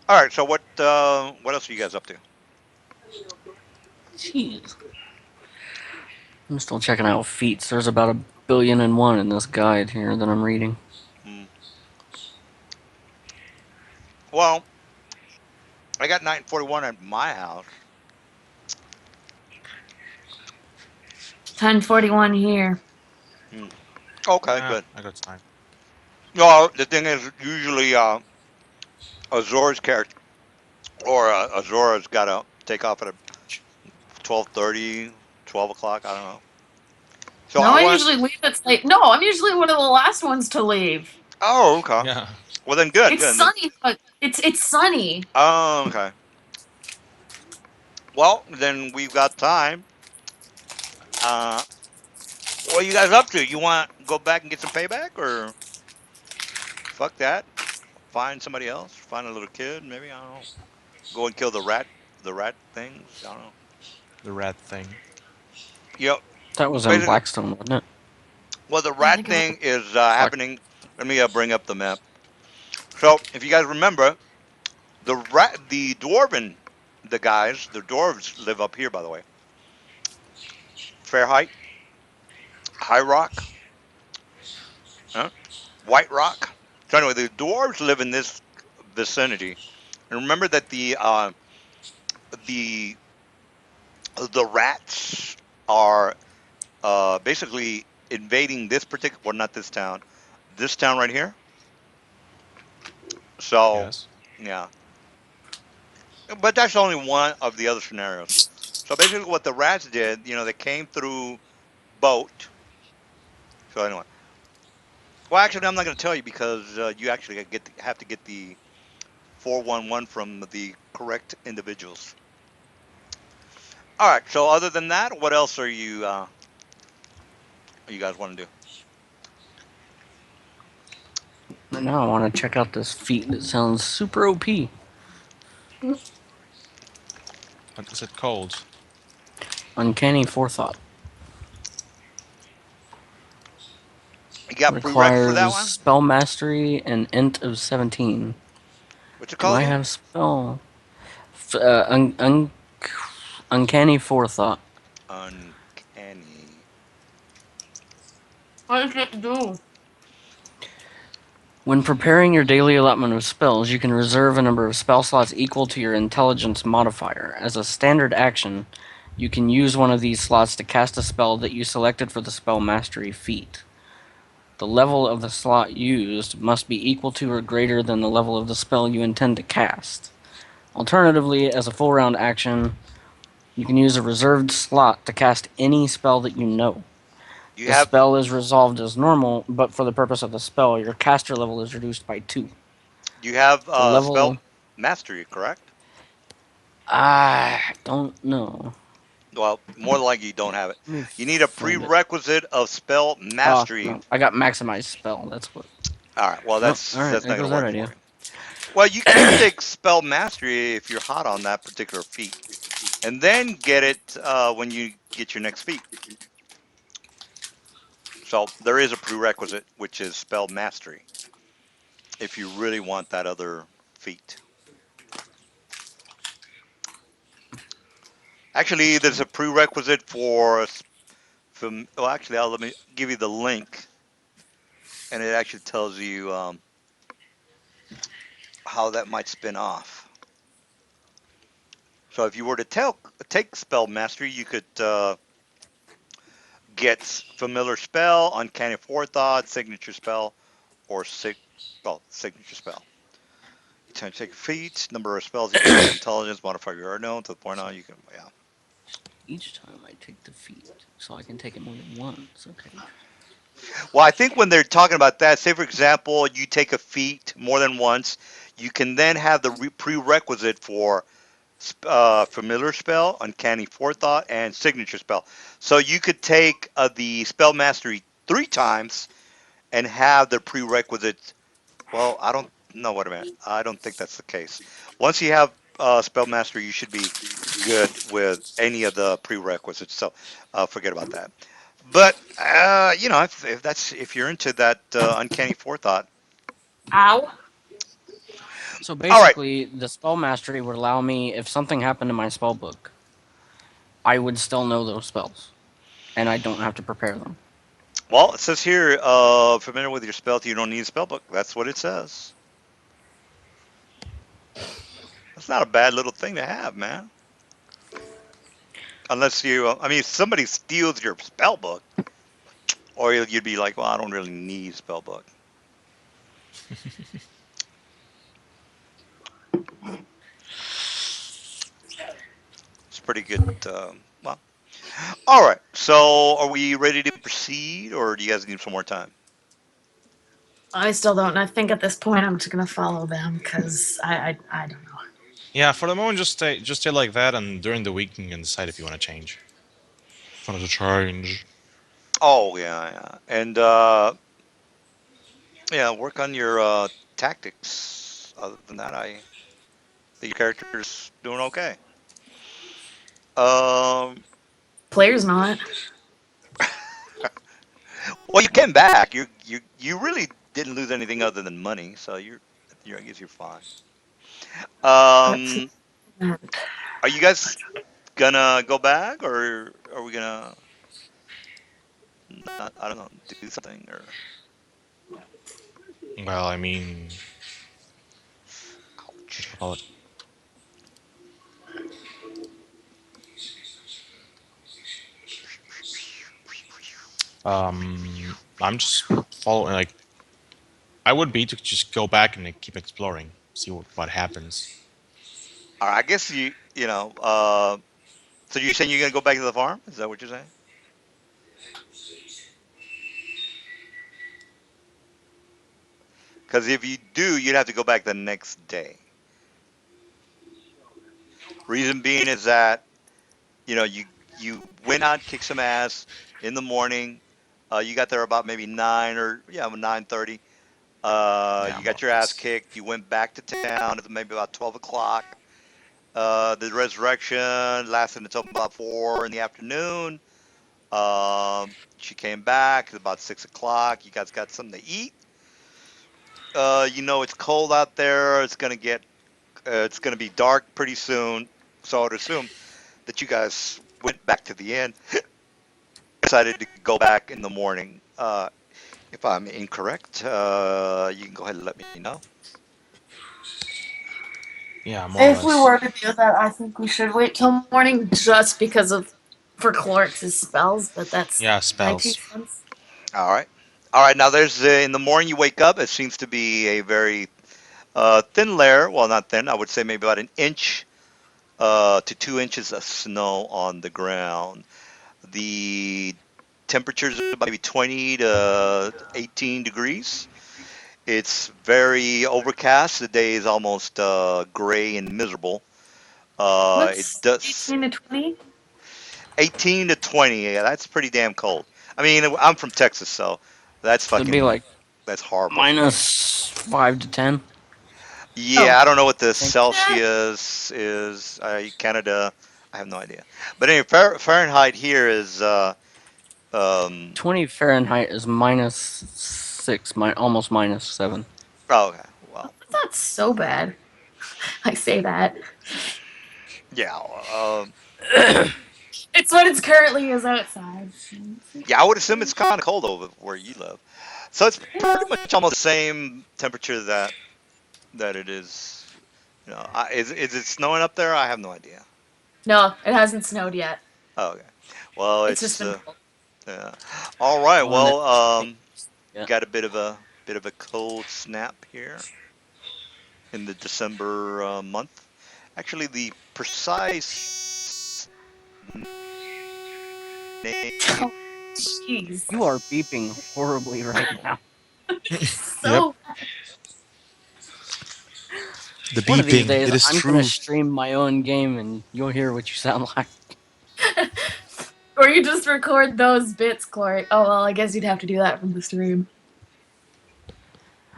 S4: All right, so what else are you guys up to?
S2: Jeez. I'm still checking out feats. There's about 1,000,000,001 in this guide here that I'm reading.
S4: Hmm. Well, I got 941 at my house.
S1: 10:41 here.
S4: Hmm. Okay,
S3: Yeah,
S4: good.
S3: I got time.
S4: No, the thing is, usually Azor's character or Azora's got to take off at 12:30, 12 o'clock. I don't know. So
S1: No,
S4: I
S1: I
S4: went.
S1: usually leave at late. No, I'm usually one of the last ones to leave.
S4: Oh, okay.
S3: Yeah.
S4: Well, then good,
S1: It's
S4: good. Then,
S1: sunny, but it's sunny.
S4: oh, okay. Well, then we've got time. Uh, what are you guys up to? You want to go back and get some payback, or fuck that? Find somebody else. Find a little kid, maybe. I don't know. Go and kill the rat things. I don't know.
S3: The red thing.
S4: Yep.
S2: That was in
S4: Basically,
S2: Blackstone, wasn't it?
S4: well, the
S1: Yeah, I
S4: rat
S1: think it was.
S4: thing is
S2: Black.
S4: happening. Let me bring up the map. So, if you guys remember, the dwarven, the dwarves live up here, by the way. Fair Height, High Rock, huh? White Rock. So anyway, the dwarves live in this vicinity, and remember that the the rats are basically invading this particular, well, not this town right here. So,
S3: Yes.
S4: yeah, but that's only one of the other scenarios. So basically, what the rats did, they came through boat. So anyway, well, actually, I'm not going to tell you because you actually have to get the 411 from the correct individuals. All right. So other than that, what else you guys want to do?
S2: Now I want to check out this feat. It sounds super OP.
S3: What is it called?
S2: Uncanny Forethought.
S4: You got prereq for that
S2: Requires
S4: one?
S2: spell mastery and int of 17.
S4: What's it
S2: Do
S4: called
S2: I
S4: again?
S2: have spell? Uncanny Forethought.
S4: Uncanny.
S1: What does it do?
S2: When preparing your daily allotment of spells, you can reserve a number of spell slots equal to your intelligence modifier. As a standard action, you can use one of these slots to cast a spell that you selected for the spell mastery feat. The level of the slot used must be equal to or greater than the level of the spell you intend to cast. Alternatively, as a full round action, you can use a reserved slot to cast any spell that you know.
S4: You
S2: The
S4: have
S2: spell is resolved as normal, but for the purpose of the spell, your caster level is reduced by 2.
S4: you have
S2: The
S4: spell
S2: level.
S4: mastery, correct?
S2: I don't know.
S4: Well, more than likely you don't have it.
S2: Let me
S4: You need a
S2: find it.
S4: prerequisite of spell
S2: Oh,
S4: mastery.
S2: no. I got maximized spell. That's what.
S4: All right. Well,
S2: Oh,
S4: that's
S2: alright.
S4: that's
S2: There
S4: not
S2: goes
S4: gonna
S2: that
S4: work for
S2: idea.
S4: you. Well, you can take spell mastery if you're hot on that particular feat, and then get it when you get your next feat. So there is a prerequisite, which is spell mastery, if you really want that other feat. Actually, there's a prerequisite for from. Well, actually, let me give you the link, and it actually tells you how that might spin off. So if you were to take spell mastery, you could get familiar spell, uncanny forethought, signature spell, or signature spell. Each time you take a feat, number of spells equal to your intelligence modifier you are known to the point on you can, yeah.
S2: Each time I take the feat, so I can take it more than once. Okay.
S4: Well, I think when they're talking about that, say for example, you take a feat more than once, you can then have the prerequisite for familiar spell, uncanny forethought, and signature spell. So you could take the spell mastery 3 times and have the prerequisite. Well, I don't know. Wait a minute. I don't think that's the case. Once you have spell mastery, you should be good with any of the prerequisites. So forget about that. But if you're into that uncanny forethought,
S1: Ow.
S2: So
S4: all right.
S2: basically, the spell mastery would allow me, if something happened in my spell book, I would still know those spells, and I don't have to prepare them.
S4: Well, it says here, familiar with your spell, you don't need a spell book. That's what it says. That's not a bad little thing to have, man. Unless I mean, if somebody steals your spell book, or you'd be like, well, I don't really need a spell book. It's pretty good. Well, all right. So, are we ready to proceed, or do you guys need some more time?
S1: I still don't. I think at this point I'm just gonna follow them because I don't know.
S3: Yeah, for the moment, just stay like that, and during the week you can decide if you want to change. If you want to change.
S4: Oh yeah, yeah, and yeah, work on your tactics. Other than that, I think your character's doing okay. Um,
S1: Player's not.
S4: well, you came back. You really didn't lose anything other than money, so I guess you're fine.
S1: That's
S4: Um, are you guys gonna go back, or are we gonna not? I don't know, do something or
S3: Well, I mean, what
S4: ouch.
S3: you call it? I'm just following. Like I would be to just go back and like, keep exploring, see what happens.
S4: All right, I guess so you're saying you're gonna go back to the farm? Is that what you're saying? Because if you do, you'd have to go back the next day. Reason being is that you went out, kicked some ass in the morning. You got there about maybe 9:30.
S3: Yeah,
S4: You
S3: more
S4: got
S3: or
S4: your ass
S3: less.
S4: kicked. You went back to town at maybe about 12 o'clock. The resurrection lasted until about 4 in the afternoon. She came back at about 6 o'clock. You guys got something to eat. It's cold out there. It's gonna be dark pretty soon. So I would assume that you guys went back to the inn, decided to go back in the morning. If I'm incorrect, you can go ahead and let me know.
S3: Yeah, more or
S1: If we
S3: less.
S1: were to do that, I think we should wait till morning just because of for Clorix's spells, but that's
S3: Yeah,
S1: my two
S3: spells.
S1: cents.
S4: All right. All right. Now, there's in the morning you wake up. It seems to be a very thin layer. Well, not thin. I would say maybe about an inch to 2 inches of snow on the ground. The temperature's about maybe 20 to 18 degrees. It's very overcast. The day is almost gray and miserable. It
S1: What's
S4: does
S1: 18 to 20?
S4: 18 to 20. Yeah, that's pretty damn cold. I mean, I'm from Texas, so that's
S2: It'd be
S4: fucking
S2: like
S4: that's horrible for me.
S2: -5 to 10.
S4: Yeah,
S1: Oh,
S4: I don't know what the
S2: I think
S1: eh,
S4: Celsius is. Canada, I have no idea. But anyway, Fahrenheit here is um.
S2: 20 Fahrenheit is -6, almost -7.
S4: Oh, okay. Well,
S1: that's not so bad. I say that.
S4: yeah.
S1: It's what it's currently is outside. So it's
S4: Yeah, I would
S1: okay.
S4: assume it's kind of cold over where you live. So it's
S1: Yeah.
S4: pretty much almost the same temperature that it is. Is it snowing up there? I have no idea.
S1: No, it hasn't snowed yet.
S4: Oh, okay. Well,
S1: It's just
S4: it's
S1: been cold.
S4: uh, all right.
S2: Well, and it
S4: Well,
S2: ain't yet.
S4: got a bit of a cold snap here in the December month. Actually, the precise name.
S1: Oh, jeez.
S2: You are beeping horribly right now.
S5: Yep.
S1: So
S5: The
S2: One of these
S5: beeping.
S2: days,
S5: It is
S2: I'm gonna
S5: true.
S2: stream my own game, and you'll hear what you sound like.
S1: or you just record those bits, Corey. Oh well, I guess you'd have to do that from the stream.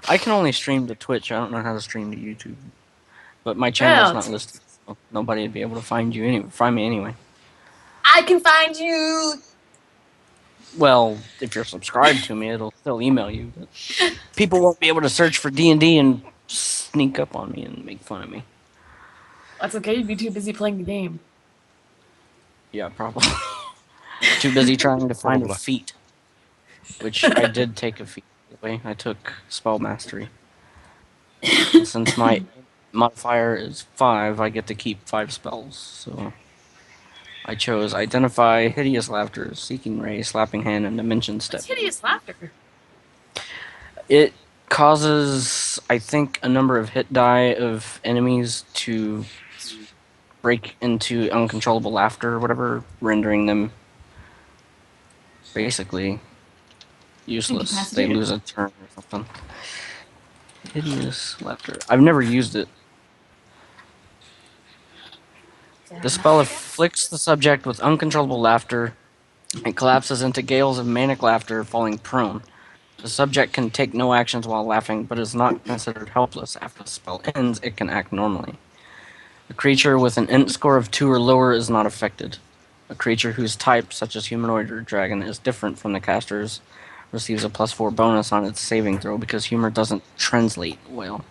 S2: I can only stream to Twitch. I don't know how to stream to YouTube, but my channel's
S1: Well,
S2: not listed, so nobody'd be able to find me anyway.
S1: I can find you.
S2: Well, if you're subscribed to me, it'll still email you. But people won't be able to search for D&D and sneak up on me and make fun of me.
S1: That's okay. You'd be too busy playing the game.
S2: Yeah, probably. Too busy trying to find a
S5: Probably.
S2: feat, which I did take a feat. By the way, I took spell mastery, and since my modifier is 5, I get to keep 5 spells. So I chose identify, hideous laughter, seeking ray, slapping hand, and dimension step.
S1: What's hideous laughter?
S2: It causes, I think, a number of hit die of enemies to break into uncontrollable laughter or whatever, rendering them basically useless. They
S1: Incapacitated.
S2: lose a turn or something. Hideous laughter. I've never used it. The
S1: Damn.
S2: spell afflicts the subject with uncontrollable laughter and collapses into gales of manic laughter, falling prone. The subject can take no actions while laughing, but is not considered helpless. After the spell ends, it can act normally. A creature with an int score of 2 or lower is not affected. A creature whose type, such as humanoid or dragon, is different from the caster's receives a +4 bonus on its saving throw because humor doesn't translate well.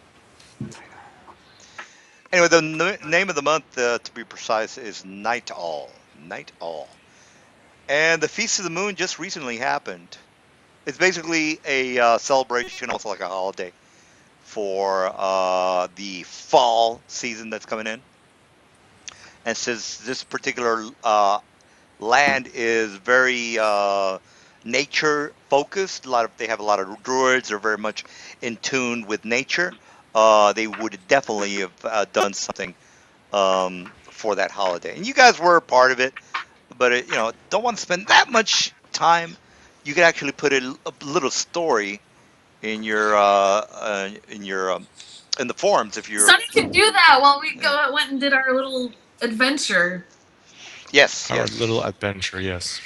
S4: Anyway, the name of the month, to be precise, is Night All. Night All. And the Feast of the Moon just recently happened. It's basically a celebration, also like a holiday for the fall season that's coming in. And since this particular land is very nature focused. They have a lot of druids. They're very much in tune with nature. They would definitely have done something for that holiday, and you guys were a part of it. But don't want to spend that much time. You could actually put a little story in your in the forums if you're.
S1: Sonny could do that while we
S4: Yeah.
S1: went and did our little adventure.
S4: Yes,
S3: Our little
S4: yes.
S3: adventure, yes.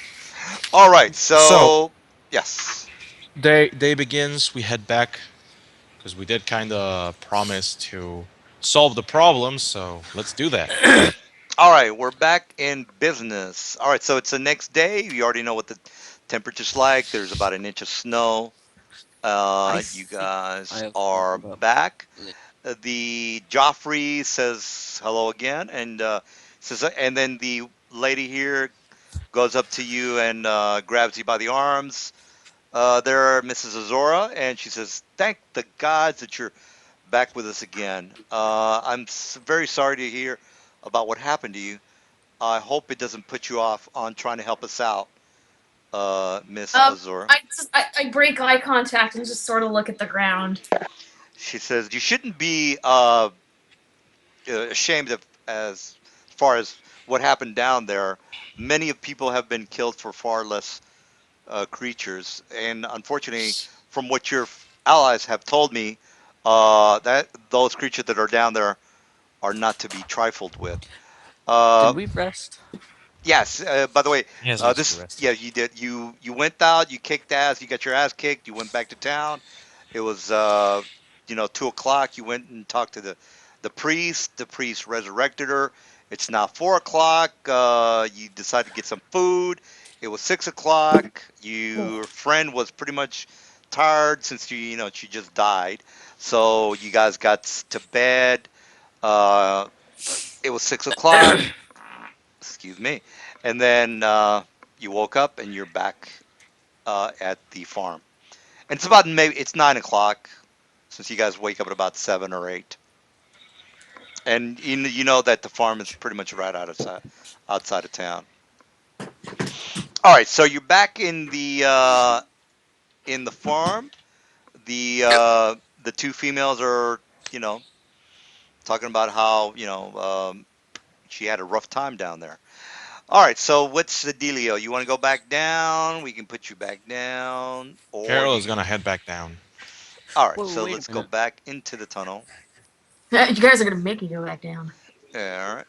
S4: All right.
S3: So
S4: So yes.
S3: day begins. We head back because we did kind of promise to solve the problem. So let's do that.
S4: All right, we're back in business. All right, so it's the next day. You already know what the temperature's like. There's about an inch of snow.
S2: I
S4: You
S2: think I
S4: guys
S2: have
S4: are
S2: opened up.
S4: back. The Joffrey says hello again, and says, and then the lady here goes up to you and grabs you by the arms. There, Mrs. Azora, and she says, "Thank the gods that you're back with us again. I'm very sorry to hear about what happened to you. I hope it doesn't put you off on trying to help us out, Miss Azora."
S1: I break eye contact and just sort of look at the ground.
S4: She says, "You shouldn't be ashamed of as far as what happened down there. Many of people have been killed for far less creatures, and unfortunately, from what your allies have told me, that those creatures that are down there are not to be trifled with." Uh,
S2: Did we rest?
S4: Yes. By the way,
S3: Yes, yes, we
S4: this
S3: rested.
S4: yeah, you did. You went out. You kicked ass. You got your ass kicked. You went back to town. It was 2 o'clock. You went and talked to the priest. The priest resurrected her. It's now 4 o'clock. You decided to get some food. It was 6 o'clock. Your friend was pretty much tired since she just died. So you guys got to bed. Uh, it was 6 o'clock. Excuse me. And then you woke up and you're back at the farm. And it's about maybe it's 9 o'clock since you guys wake up at about 7 or 8. And you know that the farm is pretty much right outside of town. All right, so you're back in the farm. The two females are you know talking about how she had a rough time down there. All right, so what's the dealio? You want to go back down? We can put you back down, or
S3: Carol is
S4: you.
S3: gonna head back down.
S4: All right,
S2: Whoa,
S4: so
S2: wait a
S4: let's go
S2: minute.
S4: back into the tunnel.
S1: You guys are gonna make me go back down.
S4: Yeah, all right.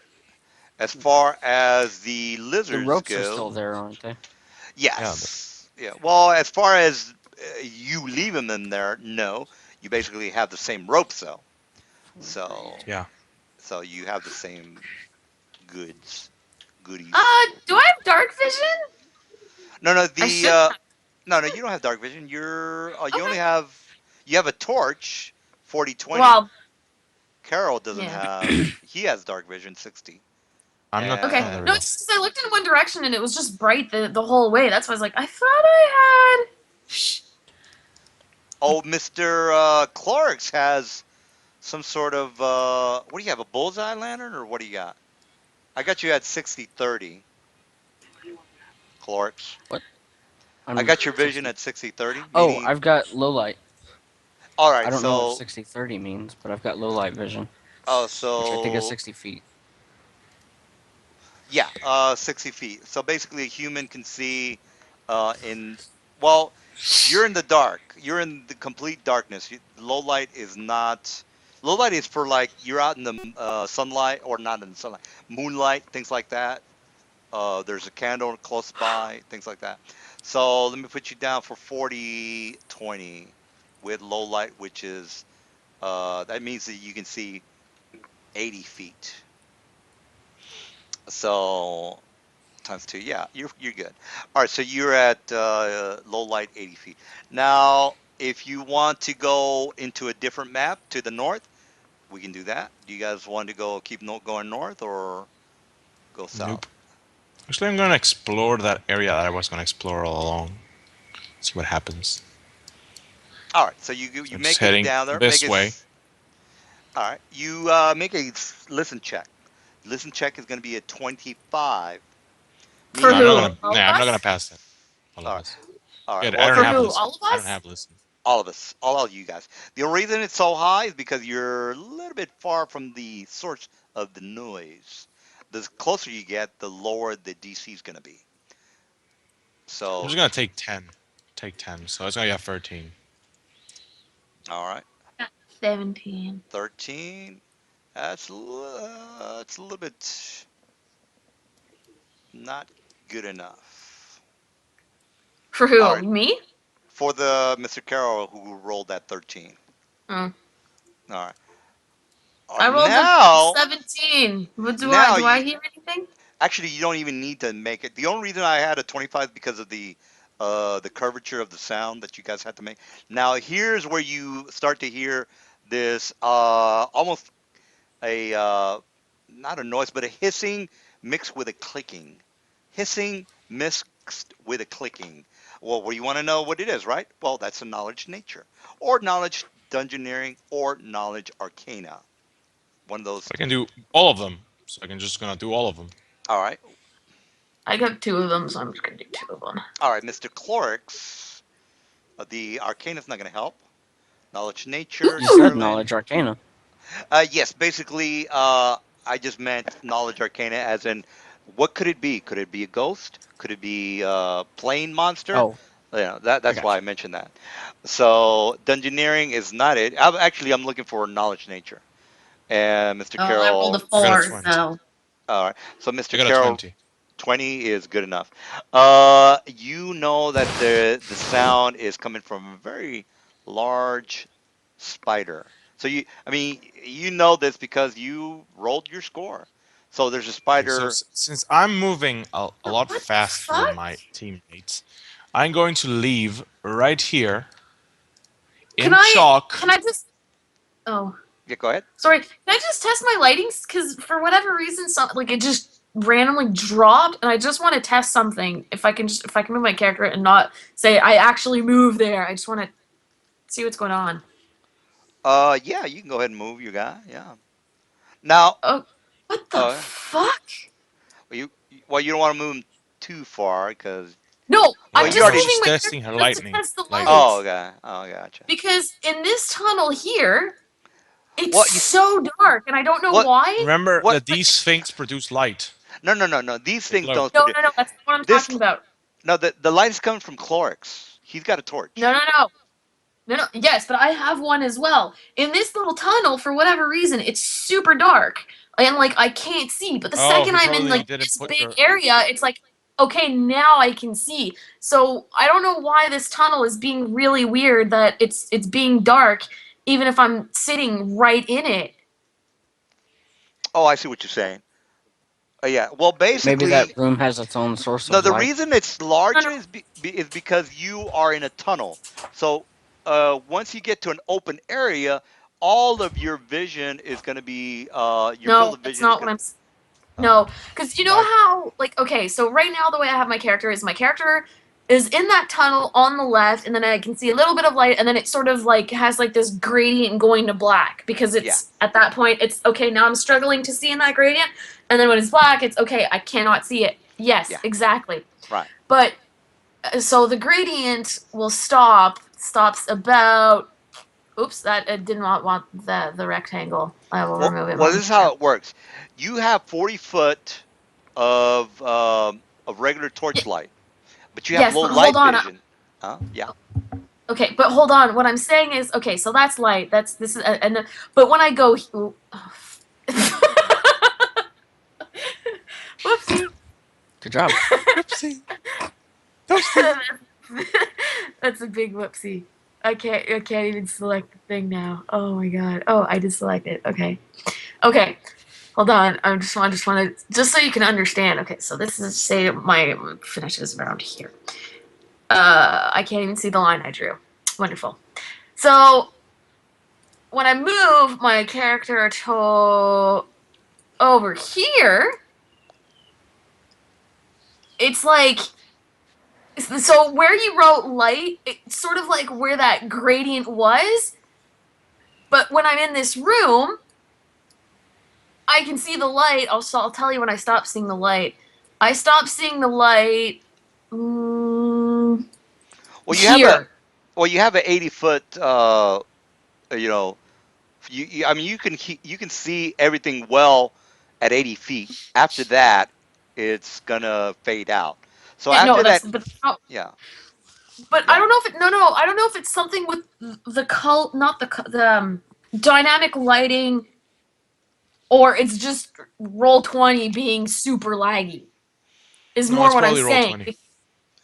S4: As far as the
S2: The
S4: lizards
S2: ropes are still
S4: go,
S2: there, aren't they?
S3: Yeah,
S4: yes. Yeah. Well, as far as you leaving them there, no. You basically have the same ropes though. So,
S3: yeah.
S4: so you have the same goodies.
S1: Do I have dark vision?
S4: No, no,
S1: I
S4: the
S1: should.
S4: no, you don't have dark vision. You only
S1: Okay.
S4: have a torch, 40/20.
S1: Well,
S4: Carol doesn't
S1: yeah.
S4: have. He has dark vision, 60.
S3: I'm not.
S1: Okay.
S3: Oh, there we
S1: No,
S3: go.
S1: it's just 'cause I looked in one direction and it was just bright the whole way. That's why I was like, I thought I had.
S4: Oh, Mr. Clarks has some sort of what do you have? A bullseye lantern or what do you got? I got you at 60/30, Clarks.
S2: What?
S4: I
S2: I'm
S4: got your vision
S2: 60.
S4: at 60/30,
S2: Oh,
S4: meaning
S2: I've got low light.
S4: all
S2: I
S4: right.
S2: don't know what
S4: So
S2: 60/30 means, but I've got low light vision,
S4: oh,
S2: which I think is
S4: so
S2: 60 feet.
S4: yeah, 60 feet. So basically, a human can see in well, you're in the dark. You're in the complete darkness. Low light is not. Low light is for like you're out in the sunlight or not in the sunlight, moonlight, things like that. There's a candle close by, things like that. So let me put you down for 40/20 with low light, which is that means that you can see 80 feet. So times two, yeah, you're good. All right, so you're at low light 80 feet. Now, if you want to go into a different map to the north, we can do that. Do you guys want to keep going north or go south?
S3: Nope. Actually, I'm gonna explore that area that I was gonna explore all along. See what happens.
S4: All right, so you
S3: So just
S4: make it
S3: heading
S4: down there.
S3: this way.
S4: All right, you make a listen check. Listen check is going to be a 25,
S1: For
S3: No, I'm not
S4: meaning
S1: who?
S3: gonna.
S1: All
S3: Nah,
S1: of
S3: I'm not gonna
S1: us?
S3: pass it. All
S4: all
S3: of
S4: right.
S3: us.
S4: All right.
S3: Yeah,
S4: Well,
S1: For who? All of
S3: I don't
S1: us?
S3: have listen.
S4: all of us, all of you guys. The reason it's so high is because you're a little bit far from the source of the noise. The closer you get, the lower the DC is going to be.
S3: I'm
S4: So,
S3: just gonna take 10. Take 10. So it's gonna be 13.
S4: all right,
S1: 17.
S4: 13. That's a little bit not good enough.
S1: For
S4: All
S1: who?
S4: right,
S1: Me?
S4: for the Mr. Carroll who rolled that 13.
S1: Oh.
S4: All right.
S1: I rolled a
S4: Now,
S1: 17. What do I
S4: now
S1: do I
S4: you
S1: hear anything?
S4: actually you don't even need to make it. The only reason I had a 25 is because of the curvature of the sound that you guys had to make. Now here's where you start to hear this almost a not a noise but a hissing mixed with a clicking. Hissing mixed with a clicking. Well, you want to know what it is, right? Well, that's a knowledge nature or knowledge dungeoneering or knowledge arcana. One of those
S3: I can
S4: two.
S3: do all of them. So I can just gonna do all of them.
S4: All right.
S1: I got two of them, so I'm just gonna do two of them.
S4: All right, Mr. Clorix. The arcana is not going to help. Knowledge nature,
S2: You said
S1: Ooh!
S4: Sherilyn.
S2: knowledge arcana.
S4: Yes, basically, I just meant knowledge arcana as in what could it be? Could it be a ghost? Could it be a plane monster?
S2: Oh,
S4: Yeah,
S2: I
S4: that's
S2: got
S4: why
S2: you.
S4: I mentioned that. So dungeoneering is not it. I'm looking for knowledge nature. And Mr.
S1: Oh, I rolled a
S4: Carroll,
S3: I got a
S1: 4,
S3: 20.
S1: so
S4: all right. So
S3: I
S4: Mr.
S3: got a
S4: Carroll
S3: 20.
S4: 20 is good enough. You know that the sound is coming from a very large spider. So I mean, you know this because you rolled your score. So there's a
S3: Okay, so
S4: spider.
S3: since I'm moving a lot
S1: what the
S3: faster than
S1: fuck?
S3: my teammates, I'm going to leave right here
S1: Can
S3: in chalk.
S1: I just oh
S4: Yeah, go ahead.
S1: sorry, can I just test my lightings? Because for whatever reason, like it just randomly dropped, and I just want to test something. If I can move my character and not say I actually move there. I just want to see what's going on.
S4: Yeah, you can go ahead and move your guy. Yeah. Now,
S1: Oh, what the
S4: uh,
S1: fuck?
S4: well, you don't want to move him too far because
S1: No,
S4: well,
S1: I'm
S3: No,
S4: you
S1: just
S3: no,
S4: already.
S1: moving
S3: she's
S1: my character
S3: testing her
S1: just to
S3: lightning.
S1: test the
S3: Lightning.
S1: light.
S4: Oh, okay. Oh, gotcha.
S1: Because in this tunnel here, it's
S4: Well,
S1: so dark, and I don't know
S4: what
S1: why.
S3: Remember
S4: what?
S3: that these things produce light.
S4: No. These
S3: They
S4: things
S3: glow.
S4: don't
S1: No,
S4: produce.
S1: no, no, that's not what I'm
S4: This
S1: talking about.
S4: no, the light is coming from Clorix. He's got a
S1: No,
S4: torch.
S1: no, no. No, no, yes, but I have one as well. In this little tunnel, for whatever reason, it's super dark. And like I can't see. But the
S3: Oh,
S1: second
S3: he
S1: I'm in
S3: probably
S1: like
S3: didn't
S1: this
S3: put
S1: big
S3: your.
S1: area, it's like, okay, now I can see. So I don't know why this tunnel is being really weird that it's being dark, even if I'm sitting right in it.
S4: Oh, I see what you're saying. Yeah. Well,
S2: Maybe that
S4: basically,
S2: room has its own source
S4: no.
S2: of
S4: The
S2: light.
S4: reason it's
S1: No,
S4: larger
S1: no,
S4: is because you are in a tunnel. So once you get to an open area, all of your vision is going to be your field
S1: no,
S4: of
S1: that's
S4: vision is
S1: not what
S4: going.
S1: I'm.
S4: Oh,
S1: No, because you know
S3: My.
S1: how, like, okay, so right now the way I have my character is in that tunnel on the left, and then I can see a little bit of light, and then it sort of like has like this gradient going to black because
S4: yeah,
S1: it's at that point it's okay. Now I'm struggling to see in that gradient, and then when it's black, it's okay. I cannot see it. Yes,
S4: yeah,
S1: exactly.
S4: right.
S1: But so the gradient will stops about. Oops, that I did not want the rectangle. I will remove it
S4: Well, this is how
S1: momentarily.
S4: it works. You have 40 foot of regular
S1: Y-
S4: torchlight, but you have
S1: yes,
S4: low
S1: but hold
S4: light
S1: on.
S4: vision. Yeah.
S1: Okay, but hold on. What I'm saying is, okay, so that's light. That's this is and but when I go, ooh, oh, whoopsie.
S2: Good job.
S3: Oopsie. Oopsie.
S1: That's a big whoopsie. I can't even select the thing now. Oh my god. Oh, I did select it. Okay. Okay. Hold on. I just want to just so you can understand. Okay, so this is say my finishes around here. I can't even see the line I drew. Wonderful. So when I move my character to over here, it's like so where you wrote light, it's sort of like where that gradient was. But when I'm in this room, I can see the light. I'll tell you when I stop seeing the light. I stop seeing the light. Mm,
S4: Well, you have a
S1: here.
S4: well, you have an 80-foot. You know, I mean, you can see everything well at 80 feet. After that, it's gonna fade out. So
S1: Yeah, no,
S4: after that,
S1: but no,
S4: yeah,
S1: but I
S4: yeah.
S1: don't know if it. No, no, I don't know if it's something with the not the dynamic lighting, or it's just roll 20 being super laggy. Is
S3: No,
S1: more
S3: it's
S1: what I'm
S3: probably roll
S1: saying
S3: 20.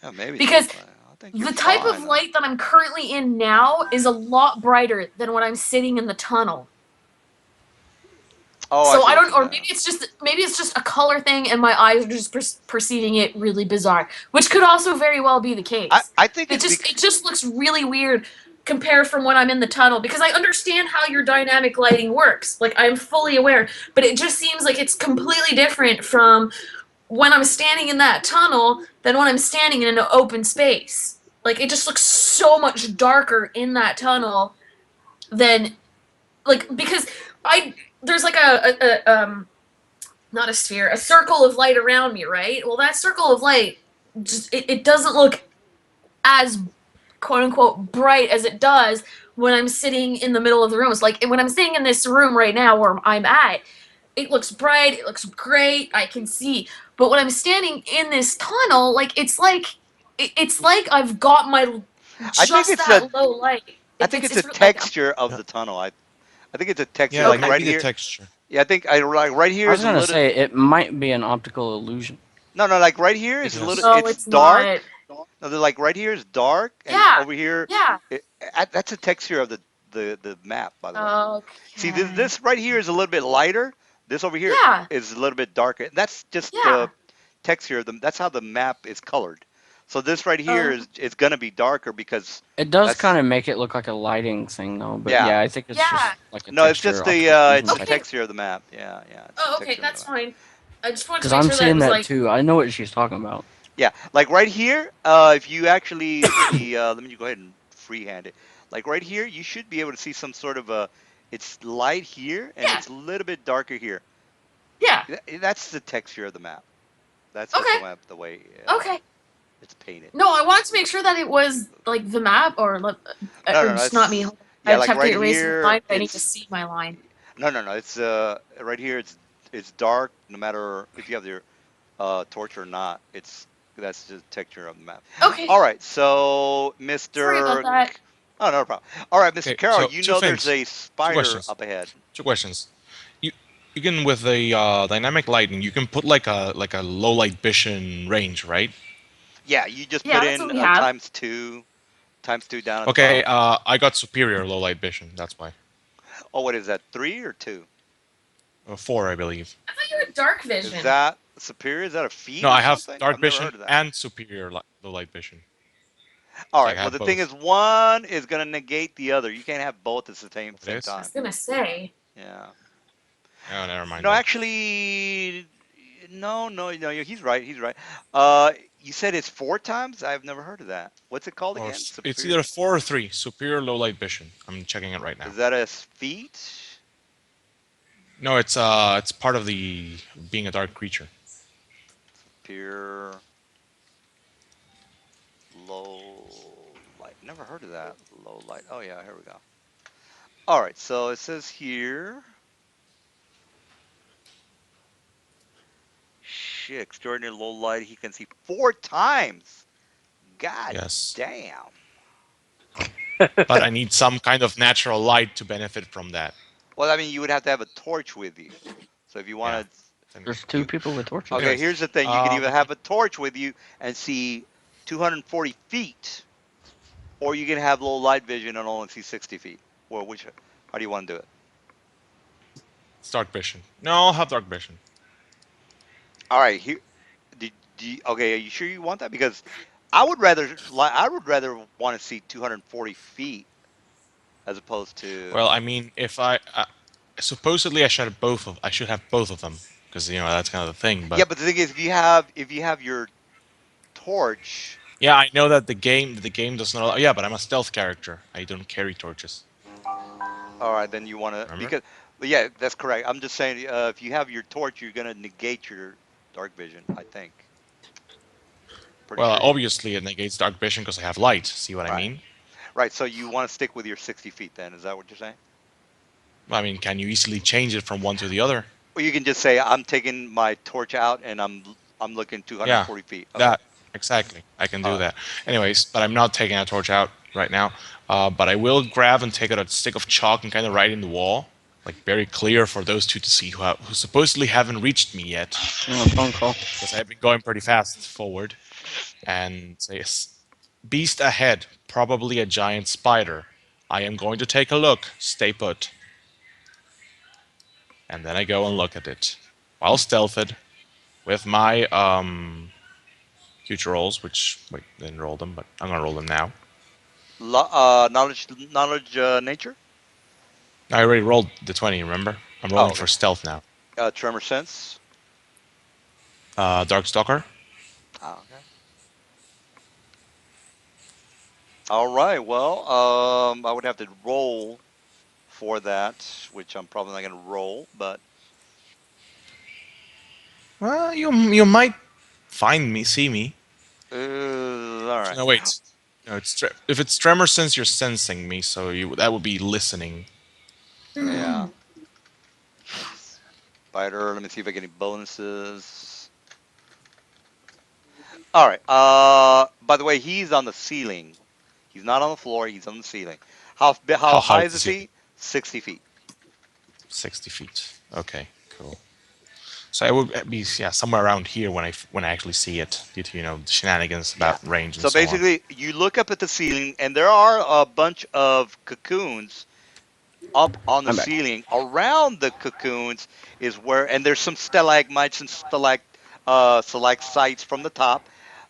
S4: Yeah, maybe it's roll
S1: because
S4: 20. I think you're
S1: the type of
S4: fine.
S1: light that I'm currently in now is a lot brighter than when I'm sitting in the tunnel.
S4: Oh, I
S1: So
S4: see
S1: I
S4: what
S1: don't,
S4: you're
S1: or
S4: saying.
S1: maybe it's just a color thing, and my eyes are just perceiving it really bizarre, which could also very well be the case.
S4: I think it's
S1: It just looks really weird compared from when I'm in the tunnel because I understand how your dynamic lighting works. Like I'm fully aware, but it just seems like it's completely different from when I'm standing in that tunnel than when I'm standing in an open space. Like it just looks so much darker in that tunnel than like because I there's like a not a sphere, a circle of light around me, right? Well, that circle of light just it doesn't look as quote unquote bright as it does when I'm sitting in the middle of the room. It's like when I'm sitting in this room right now where I'm at, it looks bright, it looks great, I can see. But when I'm standing in this tunnel, it's like I've got my
S4: I think
S1: just
S4: it's a
S1: that low light.
S4: I think it's a
S1: It's like
S4: texture of
S3: Yeah,
S4: the tunnel. I think it's a texture.
S3: yeah, it
S4: Like
S1: okay.
S3: might
S4: right
S3: be the
S4: here.
S3: texture.
S4: Yeah, I think I like right here
S2: I was
S4: is a
S2: gonna
S4: little.
S2: say it might be an optical illusion.
S4: No, no, like right here
S3: I
S4: is a little.
S3: guess.
S1: No,
S4: It's
S1: it's not.
S4: dark. No, they're like right here is dark, and
S1: Yeah,
S4: over here,
S1: yeah.
S4: it, that's a texture of the map, by the way. See,
S1: Okay.
S4: this right here is a little bit lighter. This over here
S1: Yeah,
S4: is a little bit darker. That's just the
S1: yeah.
S4: texture of them. That's how the map is colored. So this right here
S1: Uh,
S4: is gonna be darker because
S2: It does
S4: that's
S2: kind of make it look like a lighting thing, though. But
S4: yeah.
S2: yeah, I think it's
S1: yeah.
S2: just like a
S4: No, it's just
S2: texture,
S4: the
S2: optical illusion type.
S1: Okay.
S4: texture of the map. Yeah, yeah, it's the
S1: Oh, okay.
S4: texture of the
S1: That's
S4: map.
S1: fine. I just wanted to
S2: Because
S1: make
S2: I'm
S1: sure that it
S2: seeing
S1: was
S2: that
S1: like,
S2: too. I know what she's talking about.
S4: Yeah, like right here, if you actually see, let me go ahead and freehand it. Like right here, you should be able to see some sort of a, it's light here and
S1: yeah,
S4: it's a little bit darker here.
S1: yeah.
S4: That's the texture of the map. That's just
S1: Okay,
S4: the way
S1: okay.
S4: it's painted.
S1: No, I wanted to make sure that it was like the map,
S4: No,
S1: or
S4: no, no.
S1: just not me.
S4: It's
S1: I
S4: yeah,
S1: just
S4: like
S1: have to
S4: right
S1: erase my
S4: here,
S1: line. But I need to
S4: it's
S1: see my line.
S4: no, no, no. It's right here. It's dark. No matter if you have your torch or not. It's that's the texture of the map.
S1: Okay.
S4: All right, so
S1: Sorry about
S4: Mr.
S1: that.
S4: Oh, no problem. All right, Mr.
S3: Okay,
S4: Carroll,
S3: so
S4: you
S3: two
S4: know there's
S3: things,
S4: a
S3: two
S4: spider
S3: questions,
S4: up ahead.
S3: two questions. You you can with the dynamic lighting, you can put like a low light vision range, right?
S4: Yeah, you just
S1: Yeah,
S4: put
S1: that's what
S4: in
S1: we have.
S4: times two down at the
S3: Okay,
S4: bottom.
S3: I got superior low light vision. That's why.
S4: Oh, what is that? Three or two?
S3: Four, I believe.
S1: I thought you were dark
S4: Is
S1: vision.
S4: that superior? Is that a
S3: No,
S4: feat or
S3: I have
S4: something? I've
S3: dark
S4: never
S3: vision
S4: heard of that.
S3: and superior low light vision.
S4: All
S3: So I
S4: right. Well,
S3: have
S4: the thing
S3: both.
S4: is, one is gonna negate the other. You can't have both at the
S3: It
S4: same
S3: is.
S1: I was
S4: time.
S1: gonna say.
S4: Yeah.
S3: Oh, never mind
S4: No,
S3: then.
S4: actually, no, no, no. He's right. He's right. You said it's four times. I've never heard of that. What's it called
S3: Or
S4: again?
S3: it's either
S4: Superior.
S3: four or three. Superior low light vision. I'm checking it right now.
S4: Is that a feat?
S3: No, it's part of the being a dark creature.
S4: Pure low light. Never heard of that. Low light. Oh yeah, here we go. All right. So it says here. Shit, extraordinary low light. He can see four times. God
S3: Yes,
S4: damn.
S3: but I need some kind of natural light to benefit from that.
S4: Well, I mean, you would have to have a torch with you. So if you
S3: Yeah.
S4: wanted,
S3: Then,
S2: There's two
S4: you
S2: people with torches.
S4: okay.
S3: anyways,
S4: Here's the thing: you could either have a torch with you and see 240 feet, or you can have low light vision and only see 60 feet. Well, which? How do you want to do it?
S3: it's dark vision. No, I'll have dark vision.
S4: All right. Here. Okay. Are you sure you want that? Because I would rather want to see 240 feet as opposed to.
S3: Well, I mean, if I supposedly I should have both of them because that's kind of the thing.
S4: Yeah,
S3: But
S4: but the thing is, if you have your torch.
S3: yeah, I know that the game does not. Yeah, but I'm a stealth character. I don't carry torches.
S4: All right, then you want to
S3: Remember?
S4: because. But yeah, that's correct. I'm just saying, if you have your torch, you're gonna negate your dark vision. I think. Pretty
S3: Well,
S4: sure you.
S3: obviously it negates dark vision because I have light. See what I
S4: Right.
S3: mean?
S4: Right. So you want to stick with your 60 feet then? Is that what you're saying?
S3: I mean, can you easily change it from one to the other?
S4: Or you can just say I'm taking my torch out and I'm looking
S3: Yeah,
S4: 240 feet. Okay.
S3: that exactly. I can
S4: All
S3: do
S4: right.
S3: that. Anyways, but I'm not taking a torch out right now. But I will grab and take out a stick of chalk and kind of write in the wall, like very clear for those two to see who supposedly haven't reached me yet,
S2: Oh, phone call.
S3: because I've been going pretty fast forward. And say, beast ahead, probably a giant spider. I am going to take a look. Stay put. And then I go and look at it, while stealthed, with my future rolls, which wait, didn't roll them, but I'm gonna roll them now.
S4: Knowledge, nature.
S3: I already rolled the 20. Remember, I'm
S4: Oh,
S3: rolling
S4: okay.
S3: for stealth now.
S4: Tremor sense.
S3: Darkstalker.
S4: Oh, okay. All right. Well, I would have to roll for that, which I'm probably not going to roll, but
S3: Well, you might find me, see me.
S4: all right.
S3: No, wait. No, if it's tremor sense, you're sensing me, so that would be listening.
S4: Yeah. Spider. Let me see if I get any bonuses. All right. By the way, he's on the ceiling. He's not on the floor. He's on the ceiling. How
S3: How high
S4: high
S3: is
S4: is
S3: the
S4: the
S3: ceiling?
S4: sea? 60 feet.
S3: 60 feet. Okay, cool. So I would be yeah somewhere around here when I actually see it, due to the shenanigans
S4: Yeah.
S3: about range and
S4: So
S3: so on.
S4: basically, you look up at the ceiling, and there are a bunch of cocoons up on the
S2: I'm back.
S4: ceiling. Around the cocoons is where, and there's some stalagmites and stalactites from the top.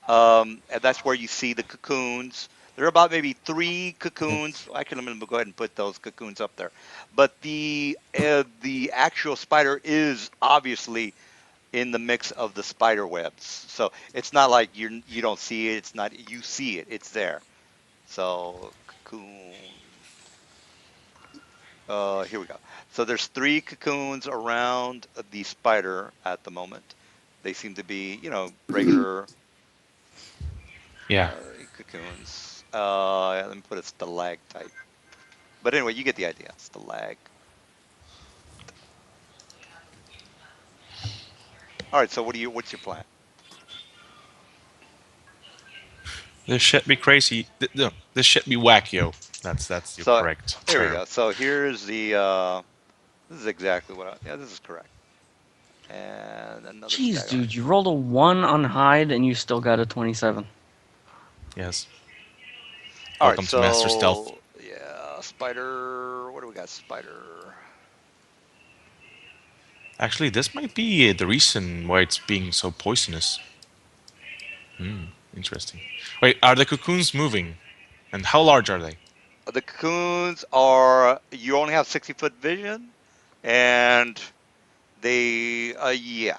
S4: And that's where you see the cocoons. There are about maybe three cocoons. Actually, I'm going to go ahead and put those cocoons up there. But the actual spider is obviously in the mix of the spider webs. So it's not like you don't see it. It's not you see it. It's there. So cocoon. Here we go. So there's three cocoons around the spider at the moment. They seem to be, regular
S3: Yeah.
S4: cocoons. Let me put a stalactite. But anyway, you get the idea. Stalag. All right. So what's your plan?
S3: This shit be crazy. No, this shit be wackio. That's your
S4: So
S3: correct
S4: here we
S3: term.
S4: go. So here's the. This is exactly what I. Yeah, this is correct. And another
S2: Jeez,
S4: stagger.
S2: dude, you rolled a 1 on hide and you still got a 27.
S3: Yes.
S4: All right.
S3: Welcome to Master Stealth.
S4: So yeah, spider. What do we got? Spider.
S3: Actually, this might be the reason why it's being so poisonous. Interesting. Wait, are the cocoons moving? And how large are they?
S4: The cocoons are. You only have 60-foot vision, and they. Yeah.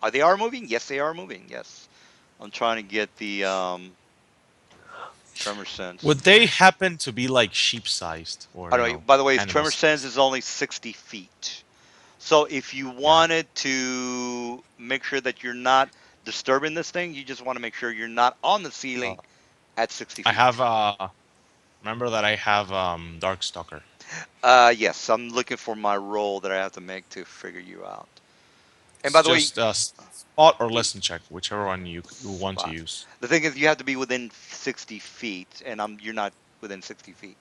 S4: Are they are moving? Yes, they are moving. Yes. I'm trying to get the tremor sense.
S3: Would they happen to be like sheep-sized or
S4: By the way, tremor sense
S3: animal-sized?
S4: is only 60 feet. So if you
S3: Yeah.
S4: wanted to make sure that you're not disturbing this thing, you just want to make sure you're not on the ceiling
S3: Well,
S4: at 60
S3: I have
S4: feet.
S3: remember that I have Darkstalker.
S4: Yes, I'm looking for my roll that I have to make to figure you out. And
S3: It's
S4: by the way,
S3: just spot or listen check, whichever one you want to
S4: spot.
S3: use.
S4: The thing is, you have to be within 60 feet, and you're not within 60 feet.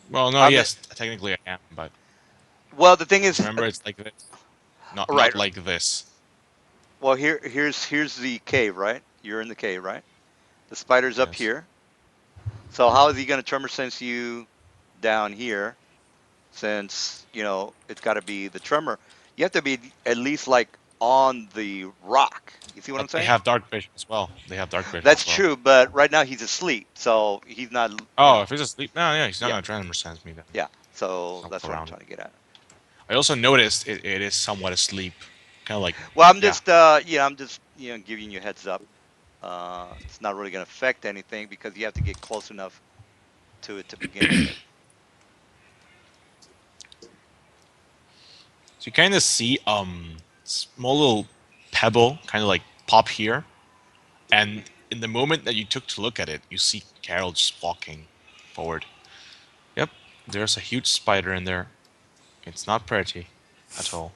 S3: Well, no,
S4: I mean,
S3: yes, technically I am, but
S4: well, the thing
S3: just
S4: is,
S3: remember it's like this,
S4: right.
S3: not like this.
S4: Well, here's the cave, right? You're in the cave, right? The spider's up
S3: Yes.
S4: here. So how is he going to tremor sense you down here? Since it's got to be the tremor. You have to be at least like on the rock. You see what I'm
S3: But they
S4: saying?
S3: have dark vision as well. They have dark vision
S4: That's
S3: as well.
S4: true, but right now he's asleep, so he's not.
S3: Oh, if he's asleep, no, yeah, he's not
S4: Yeah,
S3: gonna try to sense me then.
S4: yeah. So
S3: I'll
S4: that's
S3: go
S4: what I'm
S3: around.
S4: trying to get at.
S3: I also noticed it is somewhat asleep, kind of like
S4: Well, I'm
S3: yeah.
S4: just, I'm just, giving you a heads up. It's not really going to affect anything because you have to get close enough to it to begin with.
S3: So you kind of see small little pebble kind of like pop here, And in the moment that you took to look at it, you see Carol just walking forward. Yep, there's a huge spider in there. It's not pretty at all.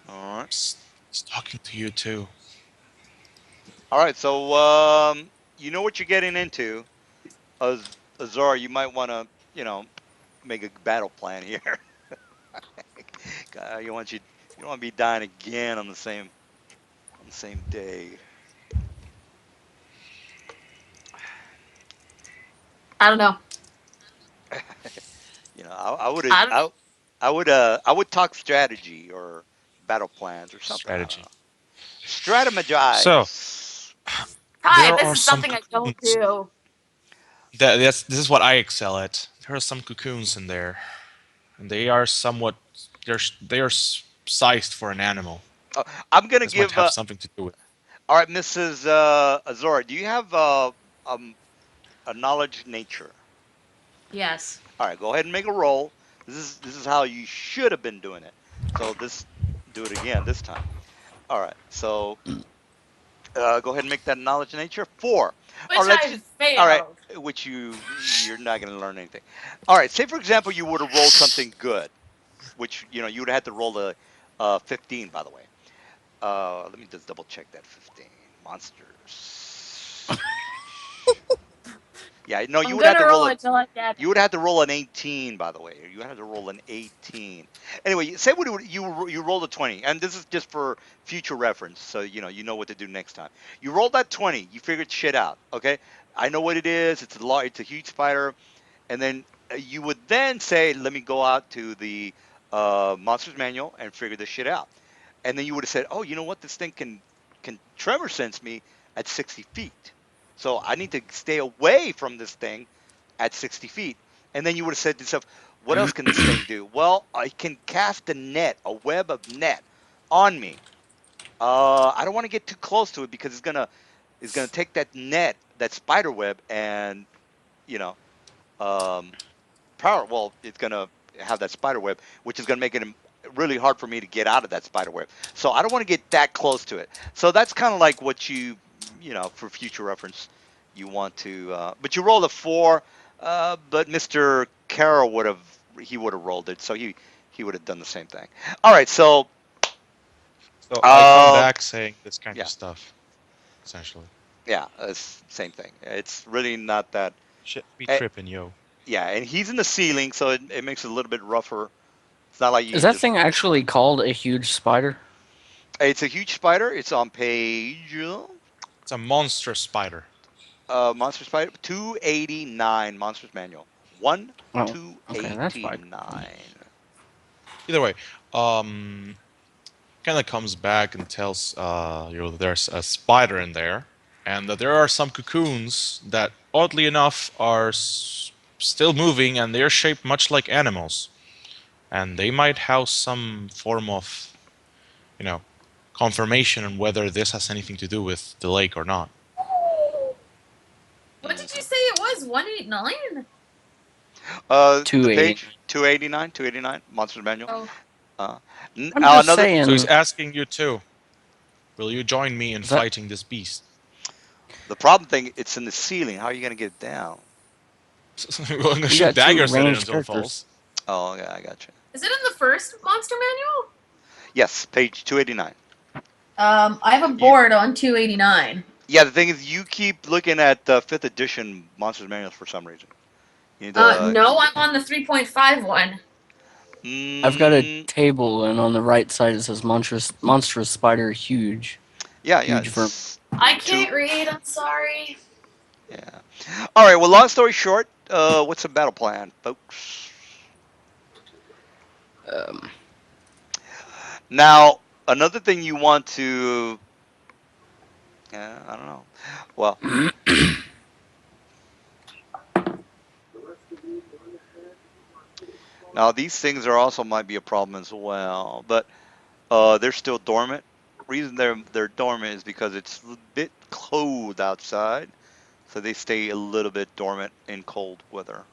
S4: All right.
S3: It's talking to you too.
S4: All right. So you know what you're getting into. Azor, you might want to, make a battle plan here. You don't want to be dying again on the same day.
S1: I don't know.
S4: I would
S1: I don't know.
S4: I would talk strategy or battle plans or something. I don't
S3: Strategy.
S4: know.
S3: So,
S4: Strategize.
S1: Hi,
S3: there
S1: this
S3: are
S1: is
S3: some
S1: something I don't
S3: cocoons.
S1: do.
S3: This is what I excel at. There are some cocoons in there, and they are somewhat. They are sized for an animal.
S4: Oh, I'm gonna
S3: This might
S4: give.
S3: have something to do with.
S4: All right, Mrs. Azora, do you have um, a knowledge nature?
S1: Yes.
S4: All right, go ahead and make a roll. This is how you should have been doing it. So do it again this time. All right, so go ahead and make that knowledge nature 4. Or
S1: Which
S4: let's
S1: I
S4: just, all right,
S1: failed.
S4: which you're not going to learn anything. All right, say for example you would have rolled something good, which you would have had to roll a 15, by the way. Let me just double check that 15 monsters. Yeah, no,
S1: I'm gonna roll until I get
S4: you would have to roll an 18, by the way. You had to roll an 18. Anyway, say what you rolled a 20, and this is just for future reference, so you know what to do next time. You rolled that 20, you figured shit out. Okay, I know what it is. It's a huge spider, and then you would then say, "Let me go out to the monsters manual and figure this shit out." And then you would have said, "Oh, you know what? This thing can tremor sense me at 60 feet, so I need to stay away from this thing at 60 feet." And then you would have said to yourself, "What else can this thing do?" Well, I can cast a net, a web of net, on me. I don't want to get too close to it because it's gonna take that net, that spider web, and you know, um, power. Well, it's gonna have that spider web, which is gonna make it really hard for me to get out of that spider web. So I don't want to get that close to it. So that's kind of like what for future reference, you want to. But you rolled a 4, but Mr. Carroll would have rolled it, so he would have done the same thing. All right, so
S3: So I come
S4: um,
S3: back saying this kind of
S4: yeah,
S3: stuff, essentially.
S4: yeah, it's same thing. It's really not that.
S3: Shit be
S4: eh,
S3: tripping, yo.
S4: Yeah, and he's in the ceiling, so it makes it a little bit rougher. It's not like you
S2: Is
S4: can
S2: that
S4: just.
S2: thing actually called a huge spider?
S4: It's a huge spider. It's on page
S3: It's a monster spider.
S4: Monster Spider 289 Monsters Manual. One
S2: Oh,
S4: two
S2: okay, that's
S4: eighty
S2: fine.
S4: nine.
S3: Either way, kind of comes back and tells there's a spider in there, and that there are some cocoons that, oddly enough, are still moving, and they're shaped much like animals, and they might house some form of, you know, confirmation on whether this has anything to do with the lake or not.
S1: What did you
S4: Okay.
S1: say it was? 189?
S4: The
S2: 280.
S4: page 289 Monsters Manual.
S1: Oh.
S4: Uh,
S2: I'm just
S4: Another.
S3: So he's
S2: saying,
S3: asking you too. Will you join me in
S2: is that
S3: fighting this beast?
S4: The problem thing, it's in the ceiling. How are you gonna get it down?
S3: We're gonna
S2: you
S3: shoot
S2: got two
S3: daggers at it
S2: ranged
S3: until it
S2: characters?
S3: falls.
S4: Oh, yeah, I got you.
S1: Is it in the first monster manual?
S4: Yes, page 289.
S1: I have a
S4: You.
S1: board on 289.
S4: Yeah, the thing is, you keep looking at the fifth edition Monsters Manuals for some reason. You need
S1: No, I'm on the 3.5 one.
S2: I've got a
S4: Mm,
S2: table, and on the right side it says monstrous spider, huge,
S4: yeah, yeah.
S2: huge vermin.
S4: It's
S1: I
S4: two.
S1: can't read, I'm sorry.
S4: Yeah. All right. Well, long story short, what's the battle plan, folks?
S2: Um,
S4: Now, another thing you want to, I don't know. Well, now these things are also might be a problem as well, but they're still dormant. Reason they're dormant is because it's a bit cold outside, so they stay a little bit dormant in cold weather.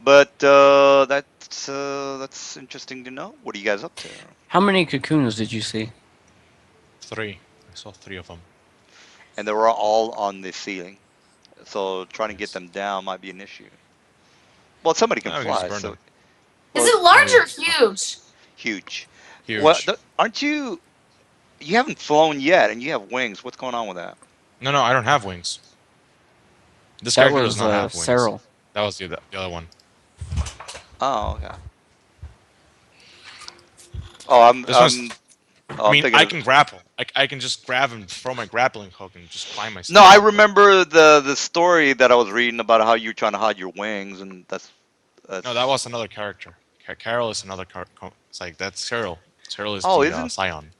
S4: But that's interesting to know. What are you guys up to?
S2: How many cocoons did you see?
S3: Three. I saw three of them.
S4: And they were all on the ceiling, so trying to get
S3: Yes.
S4: them down might be an issue. Well, somebody can
S3: Now we can just
S4: fly,
S3: burn
S4: so
S3: them.
S1: Is
S4: well,
S1: it
S3: No, we
S1: large or
S3: don't. Oh,
S1: huge?
S4: huge. Well,
S3: huge.
S4: aren't you? You haven't flown yet, and you have wings. What's going on with that?
S3: No, no, I don't have wings. This
S2: That
S3: character does
S2: was
S3: not have wings.
S2: Cyril.
S3: That was the other one.
S4: Oh, okay. Oh,
S3: This one's. I
S4: I'm
S3: mean,
S4: thinking
S3: I
S4: of.
S3: can grapple. I can just grab and throw my grappling hook and just climb
S4: No, I
S3: myself. But
S4: remember the story that I was reading about how you were trying to hide your wings, and
S3: no, that
S4: that's.
S3: was another character. Carol is another. It's like that's Cyril. Cyril is
S4: Oh,
S3: the
S4: isn't?
S3: Scion.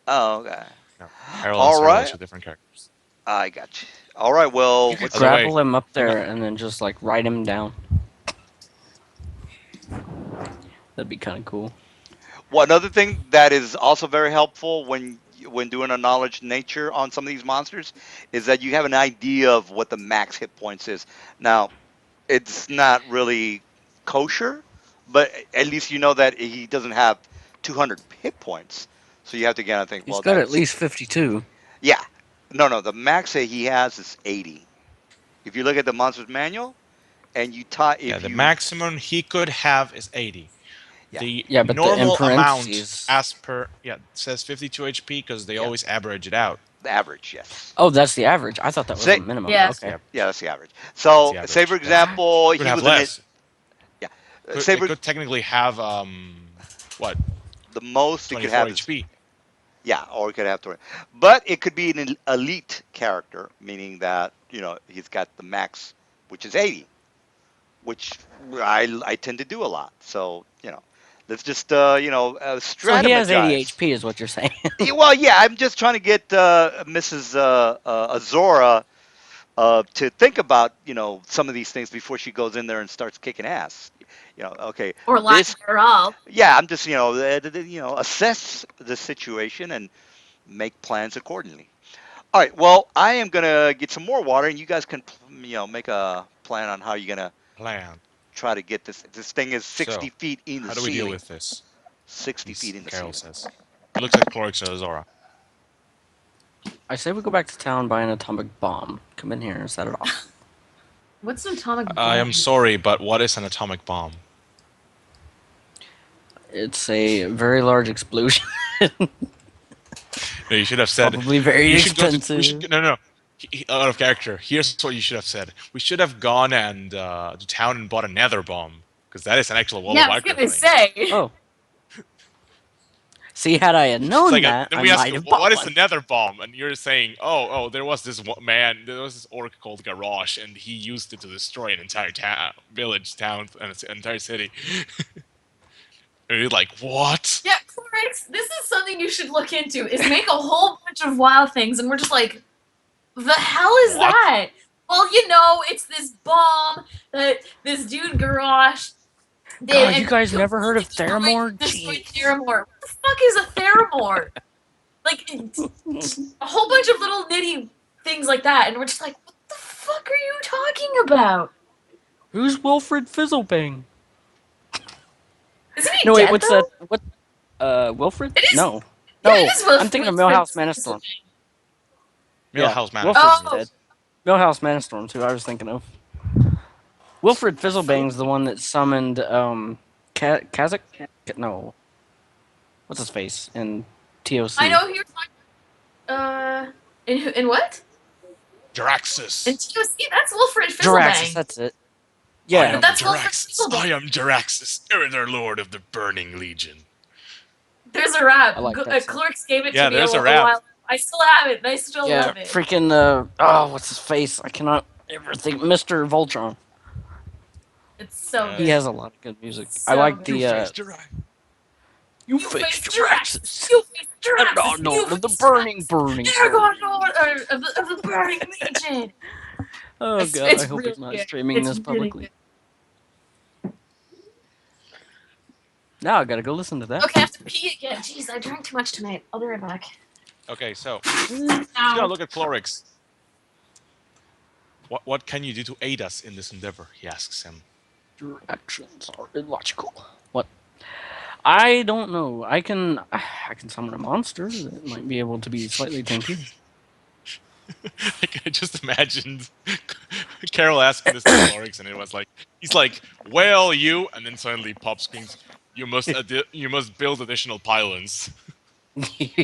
S4: Oh, okay.
S3: No, Carol and
S4: All
S3: Cyril are
S4: right.
S3: two different characters.
S4: I got you. All right.
S2: You
S4: Well,
S2: could
S3: By the
S4: what's
S3: way,
S2: grapple him up
S3: no,
S2: there and then just like ride him down. That'd be kind of cool.
S4: Well, another thing that is also very helpful when doing a knowledge nature on some of these monsters is that you have an idea of what the max hit points is. Now, it's not really kosher, but at least you know that he doesn't have 200 hit points. So you have to kind of think,
S2: He's
S4: well,
S2: got at
S4: that's
S2: least 52.
S4: yeah. No, no, the max that he has is 80. If you look at the monster's manual and you tie
S3: yeah,
S4: if
S3: the
S4: you
S3: maximum he could have is 80.
S4: yeah,
S3: The
S2: Yeah, but in
S3: normal amount,
S2: parentheses.
S3: as per yeah, it says 52 HP because they
S4: yeah,
S3: always average it out.
S4: the average, yes.
S2: Oh, that's the average. I thought that was a
S4: Say
S2: minimum.
S1: Yeah.
S3: That's the
S2: Okay.
S4: yeah,
S3: average.
S4: that's the average.
S3: That's the
S4: So, say for
S3: average. That's
S2: What?
S4: example,
S3: could
S4: he
S3: have
S4: was in it.
S3: less.
S4: Yeah,
S3: Could
S4: say
S3: it
S4: for
S3: could technically have what
S4: the most it could
S3: 24
S4: have is
S3: HP?
S4: yeah, or it could have to, but it could be an elite character, meaning that he's got the max, which is 80, which I tend to do a lot. So let's just
S2: So he has 80
S4: strategize.
S2: HP, is what you're saying.
S4: Well, yeah, I'm just trying to get Mrs. Azora to think about some of these things before she goes in there and starts kicking ass. Okay,
S1: Or lying
S4: this
S1: at all.
S4: yeah, I'm just assess the situation and make plans accordingly. All right, well, I am gonna get some more water, and you guys can make a plan on how you're gonna
S3: Plan.
S4: try to get this. This thing is
S3: So
S4: 60 feet in the
S3: how do we deal
S4: ceiling.
S3: with this?
S4: 60 feet in the
S3: Carol
S4: ceiling.
S3: says. He looks at Clorix and Azora.
S2: I say we go back to town, buy an atomic bomb. Come in here and set it off.
S1: What's an atomic
S3: I am
S1: bomb?
S3: sorry, but what is an atomic bomb?
S2: It's a very large explosion.
S3: No, you should have said.
S2: Probably very
S3: We should go to. We
S2: expensive.
S3: should no, no. Out of character. Here's what you should have said. We should have gone and to town and bought a nether bomb because that is an actual World
S1: Yeah,
S3: of
S1: I was
S3: Warcraft
S1: gonna
S3: thing.
S1: say.
S2: Oh. See, had I had
S3: It's
S2: known
S3: like
S2: that,
S3: then
S2: I
S3: we ask
S2: might
S3: you,
S2: have bought
S3: what is the
S2: one.
S3: nether bomb? And you're saying, oh, there was this man, there was this orc called Garrosh, and he used it to destroy an entire town, village, town, and an entire city. And you're like, what?
S1: Yeah, Clorix, this is something you should look into. Is make a whole bunch of wild things, and we're just like, the hell is
S3: What?
S1: that? Well, it's this bomb that this dude Garrosh did,
S2: God, you
S1: and
S2: guys never heard of Theramore?
S1: destroyed
S2: Jeez.
S1: Theramore. What the fuck is a Theramore? Like a whole bunch of little nitty things like that, and we're just like, what the fuck are you talking about?
S2: Who's Wilfred Fizzlebang?
S1: Isn't he
S2: No, wait,
S1: dead
S2: what's that?
S1: though?
S2: What? Wilfred?
S1: It is.
S2: No.
S1: Yeah, it
S2: No,
S1: is Will
S2: I'm thinking of
S1: Wilfred
S2: Millhouse Manastorm. Yeah,
S3: Millhouse
S2: Wilfred's
S3: Manor.
S1: Oh,
S2: dead. Millhouse Manastorm's who I was thinking of. Wilfred Fizzlebang's the one that summoned, Kazakh? No. What's his face in
S1: I
S2: TOC?
S1: know who you're talking. In what? In
S3: Jaraxxus.
S1: TOC, that's Wilfred
S2: Jaraxxus,
S1: Fizzlebang.
S2: that's it.
S3: I
S2: Yeah.
S1: But
S3: am
S1: that's Wilfred
S3: Jaraxxus. I
S1: Fizzlebang.
S3: am Jaraxxus, Erither Lord of the Burning Legion.
S1: There's a rap.
S2: I like that song.
S1: Clerks gave it to
S3: Yeah,
S1: me a
S3: there's a
S1: while.
S3: rap.
S1: Ago. I still have it, and I still
S2: Yeah,
S1: love it.
S2: freaking, what's his face? I cannot ever think. Mr. Voltron.
S1: It's so
S2: He
S1: good.
S3: Yes.
S2: has a lot of good music.
S1: It's
S2: I
S1: so
S2: like
S1: good.
S3: You
S2: the,
S3: face Jaraxxus.
S2: You
S1: You
S2: face
S1: face Juraxis!
S2: Jaraxxus!
S1: You face
S2: And
S1: Juraxis!
S2: on Lord
S1: You
S2: of the
S1: face
S2: burning,
S1: Juraxis!
S2: burning,
S1: Aragon
S2: burning.
S1: Lord of the Burning Legion!
S2: Oh god, I
S1: It's
S2: hope
S1: really
S2: he's not
S1: good.
S2: streaming
S1: It's
S2: this
S1: really
S2: publicly.
S1: good.
S2: Now I gotta go listen to that.
S1: Okay, I have to pee again. Jeez, I drank too much tonight. I'll be right back.
S3: Okay, so he's gonna
S1: Ow.
S3: look at Clorix. What can you do to aid us in this endeavor? He asks him.
S2: Your actions are illogical. What? I don't know. I can summon a monster that might be able to be slightly tanky.
S3: Like I just imagined Carol asking this to Clorix, and it was like he's like, "Well, you," and then suddenly Pop screams, you must build additional pylons."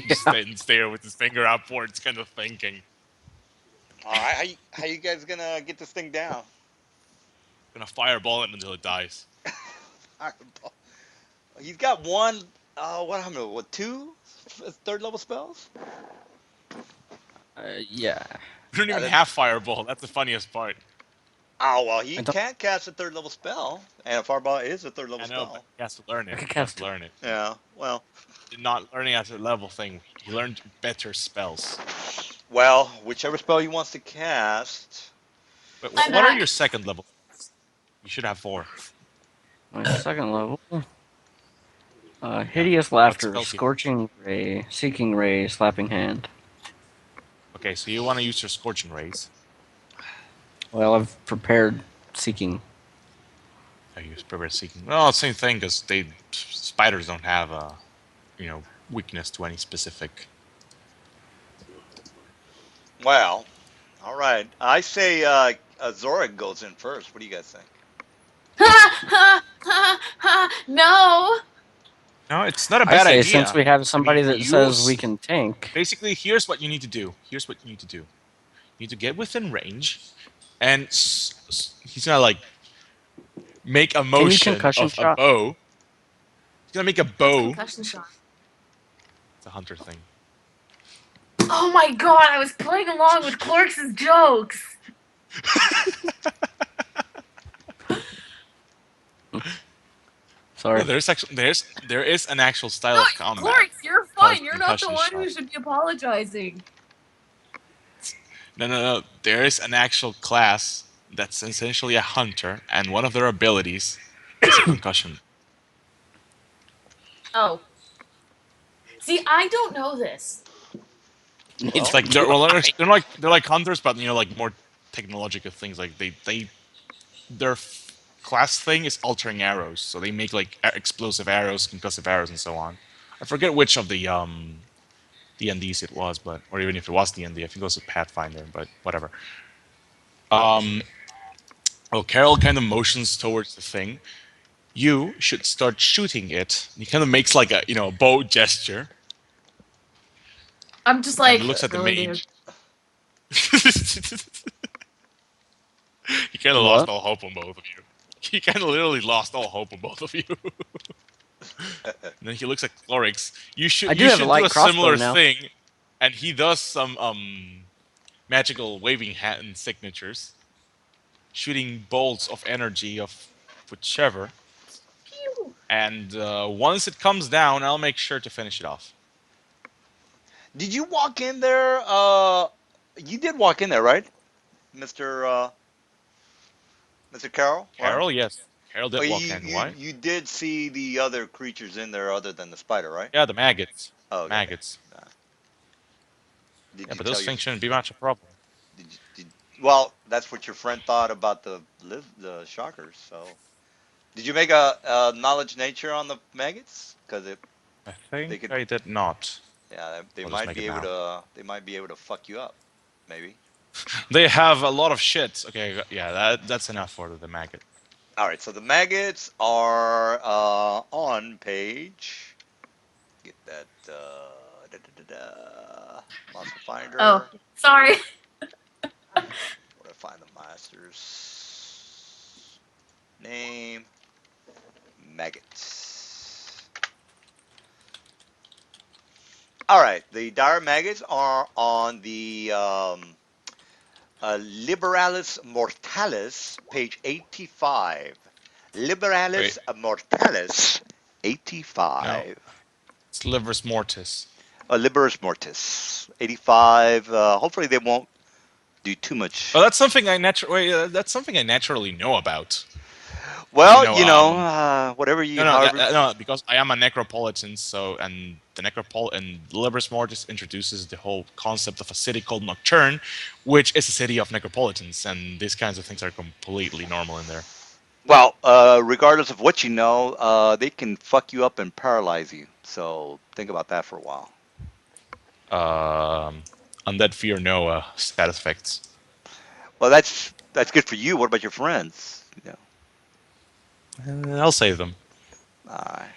S3: Just
S2: Yeah.
S3: stay and stare with his finger upwards, kind of thinking.
S4: All right, how you guys gonna get this thing down?
S3: Gonna fireball it until it dies.
S4: Fireball. He's got one. What I don't know. What two? Third level spells?
S2: Yeah.
S3: We don't
S4: Yeah,
S3: even
S4: that,
S3: have fireball. That's the funniest part.
S4: oh well, he
S2: I don't.
S4: can't cast a third level spell, and a fireball is a third level
S3: I know, but
S4: spell.
S3: he has to learn
S2: I
S3: it.
S2: could
S3: He has
S2: cast
S3: to
S2: two.
S3: learn it.
S4: Yeah. Well,
S3: Not learning as a level thing. He learned better spells.
S4: whichever spell he wants to cast.
S3: But
S1: I'm
S3: what are
S1: back.
S3: your second level? You should have four.
S2: My second level.
S3: Yeah.
S2: Hideous
S3: What
S2: laughter,
S3: spells do you have?
S2: scorching ray, seeking ray, slapping hand.
S3: Okay, so you want to use your scorching rays.
S2: Well, I've prepared seeking.
S3: I use prepared seeking. Well, same thing because spiders don't have a weakness to any specific.
S4: Well, all right. I say Zorik goes in first. What do you guys think?
S1: Ha ha ha ha! No.
S3: No, it's not a
S2: I
S3: bad
S2: say since
S3: idea.
S2: we have
S3: I mean,
S2: somebody that says we can tank.
S3: basically here's what you need to do. Here's what you need to do. You need to get within range, and he's gonna like make a
S2: Can you
S3: motion
S2: concussion
S3: of a
S2: shot?
S3: bow. He's gonna make a
S1: What's
S3: bow.
S1: concussion shot?
S3: It's a hunter thing.
S1: Oh my god! I was playing along with Clerks' jokes.
S3: No,
S2: Sorry.
S3: there is an actual
S1: No,
S3: style of combat
S1: Clerks, you're
S3: called
S1: fine. You're not the
S3: concussion
S1: one
S3: shot.
S1: who should be apologizing.
S3: No, no, no. There is an actual class that's essentially a hunter, and one of their abilities is a concussion.
S1: Oh, see, I don't know this.
S3: It's
S2: Neither
S4: Well,
S3: like they're
S2: do
S3: well,
S2: I.
S3: they're like hunters, but like more technological things. Like their class thing is altering arrows, so they make like explosive arrows, concussive arrows, and so on. I forget which of the D&Ds it was, but or even if it was D&D, I think it was a Pathfinder, but whatever. Um, oh, Carol kind of motions towards the thing. You should start shooting it. He kind of makes like a bow gesture
S1: I'm just
S3: and
S1: like,
S3: looks at the
S1: really, dude?
S3: mage. He kind of lost
S2: What?
S3: all hope on both of you. He kind of literally lost all hope on both of you. And then he looks at Clorix.
S2: I do
S3: You
S2: have a
S3: should do
S2: light
S3: a
S2: crossbow
S3: similar
S2: now.
S3: thing, and he does some magical waving hand signatures, shooting bolts of energy of whichever.
S1: Pew.
S3: And once it comes down, I'll make sure to finish it off.
S4: did you walk in there? You did walk in there, right, Mister Mister Carroll? Right?
S3: Carol, yes, Carol
S4: Oh,
S3: did walk in. Why?
S4: you did see the other creatures in there other than the spider, right?
S3: Yeah, the maggots.
S4: Oh, okay.
S3: Maggots.
S4: Uh, did
S3: Yeah,
S4: you
S3: but
S4: tell
S3: those
S4: your
S3: things shouldn't be much a problem.
S4: well, that's what your friend thought about the shockers. So, did you make a knowledge nature on the maggots? Because
S3: I
S4: they
S3: think
S4: could,
S3: I did not.
S4: yeah, they
S3: I'll just
S4: might
S3: make
S4: be
S3: it
S4: able
S3: now.
S4: to fuck you up, maybe.
S3: They have a lot of shit. Okay, yeah, that's enough for the maggot.
S4: All right, so the maggots are on page. Get that monster
S1: Oh,
S4: finder.
S1: sorry.
S4: Where do I find the master's name? Maggots. All right, the dire maggots are on the Liberalis Mortalis, page 85.
S3: Wait,
S4: Liberalis Mortalis,
S3: no,
S4: 85.
S3: it's Liver's Mortis.
S4: Liberis Mortis, 85. Hopefully they won't do too much.
S3: Oh, that's something I naturally know about. You
S4: Well,
S3: know,
S4: whatever you,
S3: no, no,
S4: however.
S3: no, because I am a necropolitan, so and the Liver's Mortis introduces the whole concept of a city called Nocturne, which is a city of necropolitans, and these kinds of things are completely normal in there.
S4: Well, regardless of what you know, they can fuck you up and paralyze you. So think about that for a while.
S3: Um, Undead Fear no stat effects.
S4: Well, that's good for you. What about your friends?
S3: I'll save them.
S4: All right.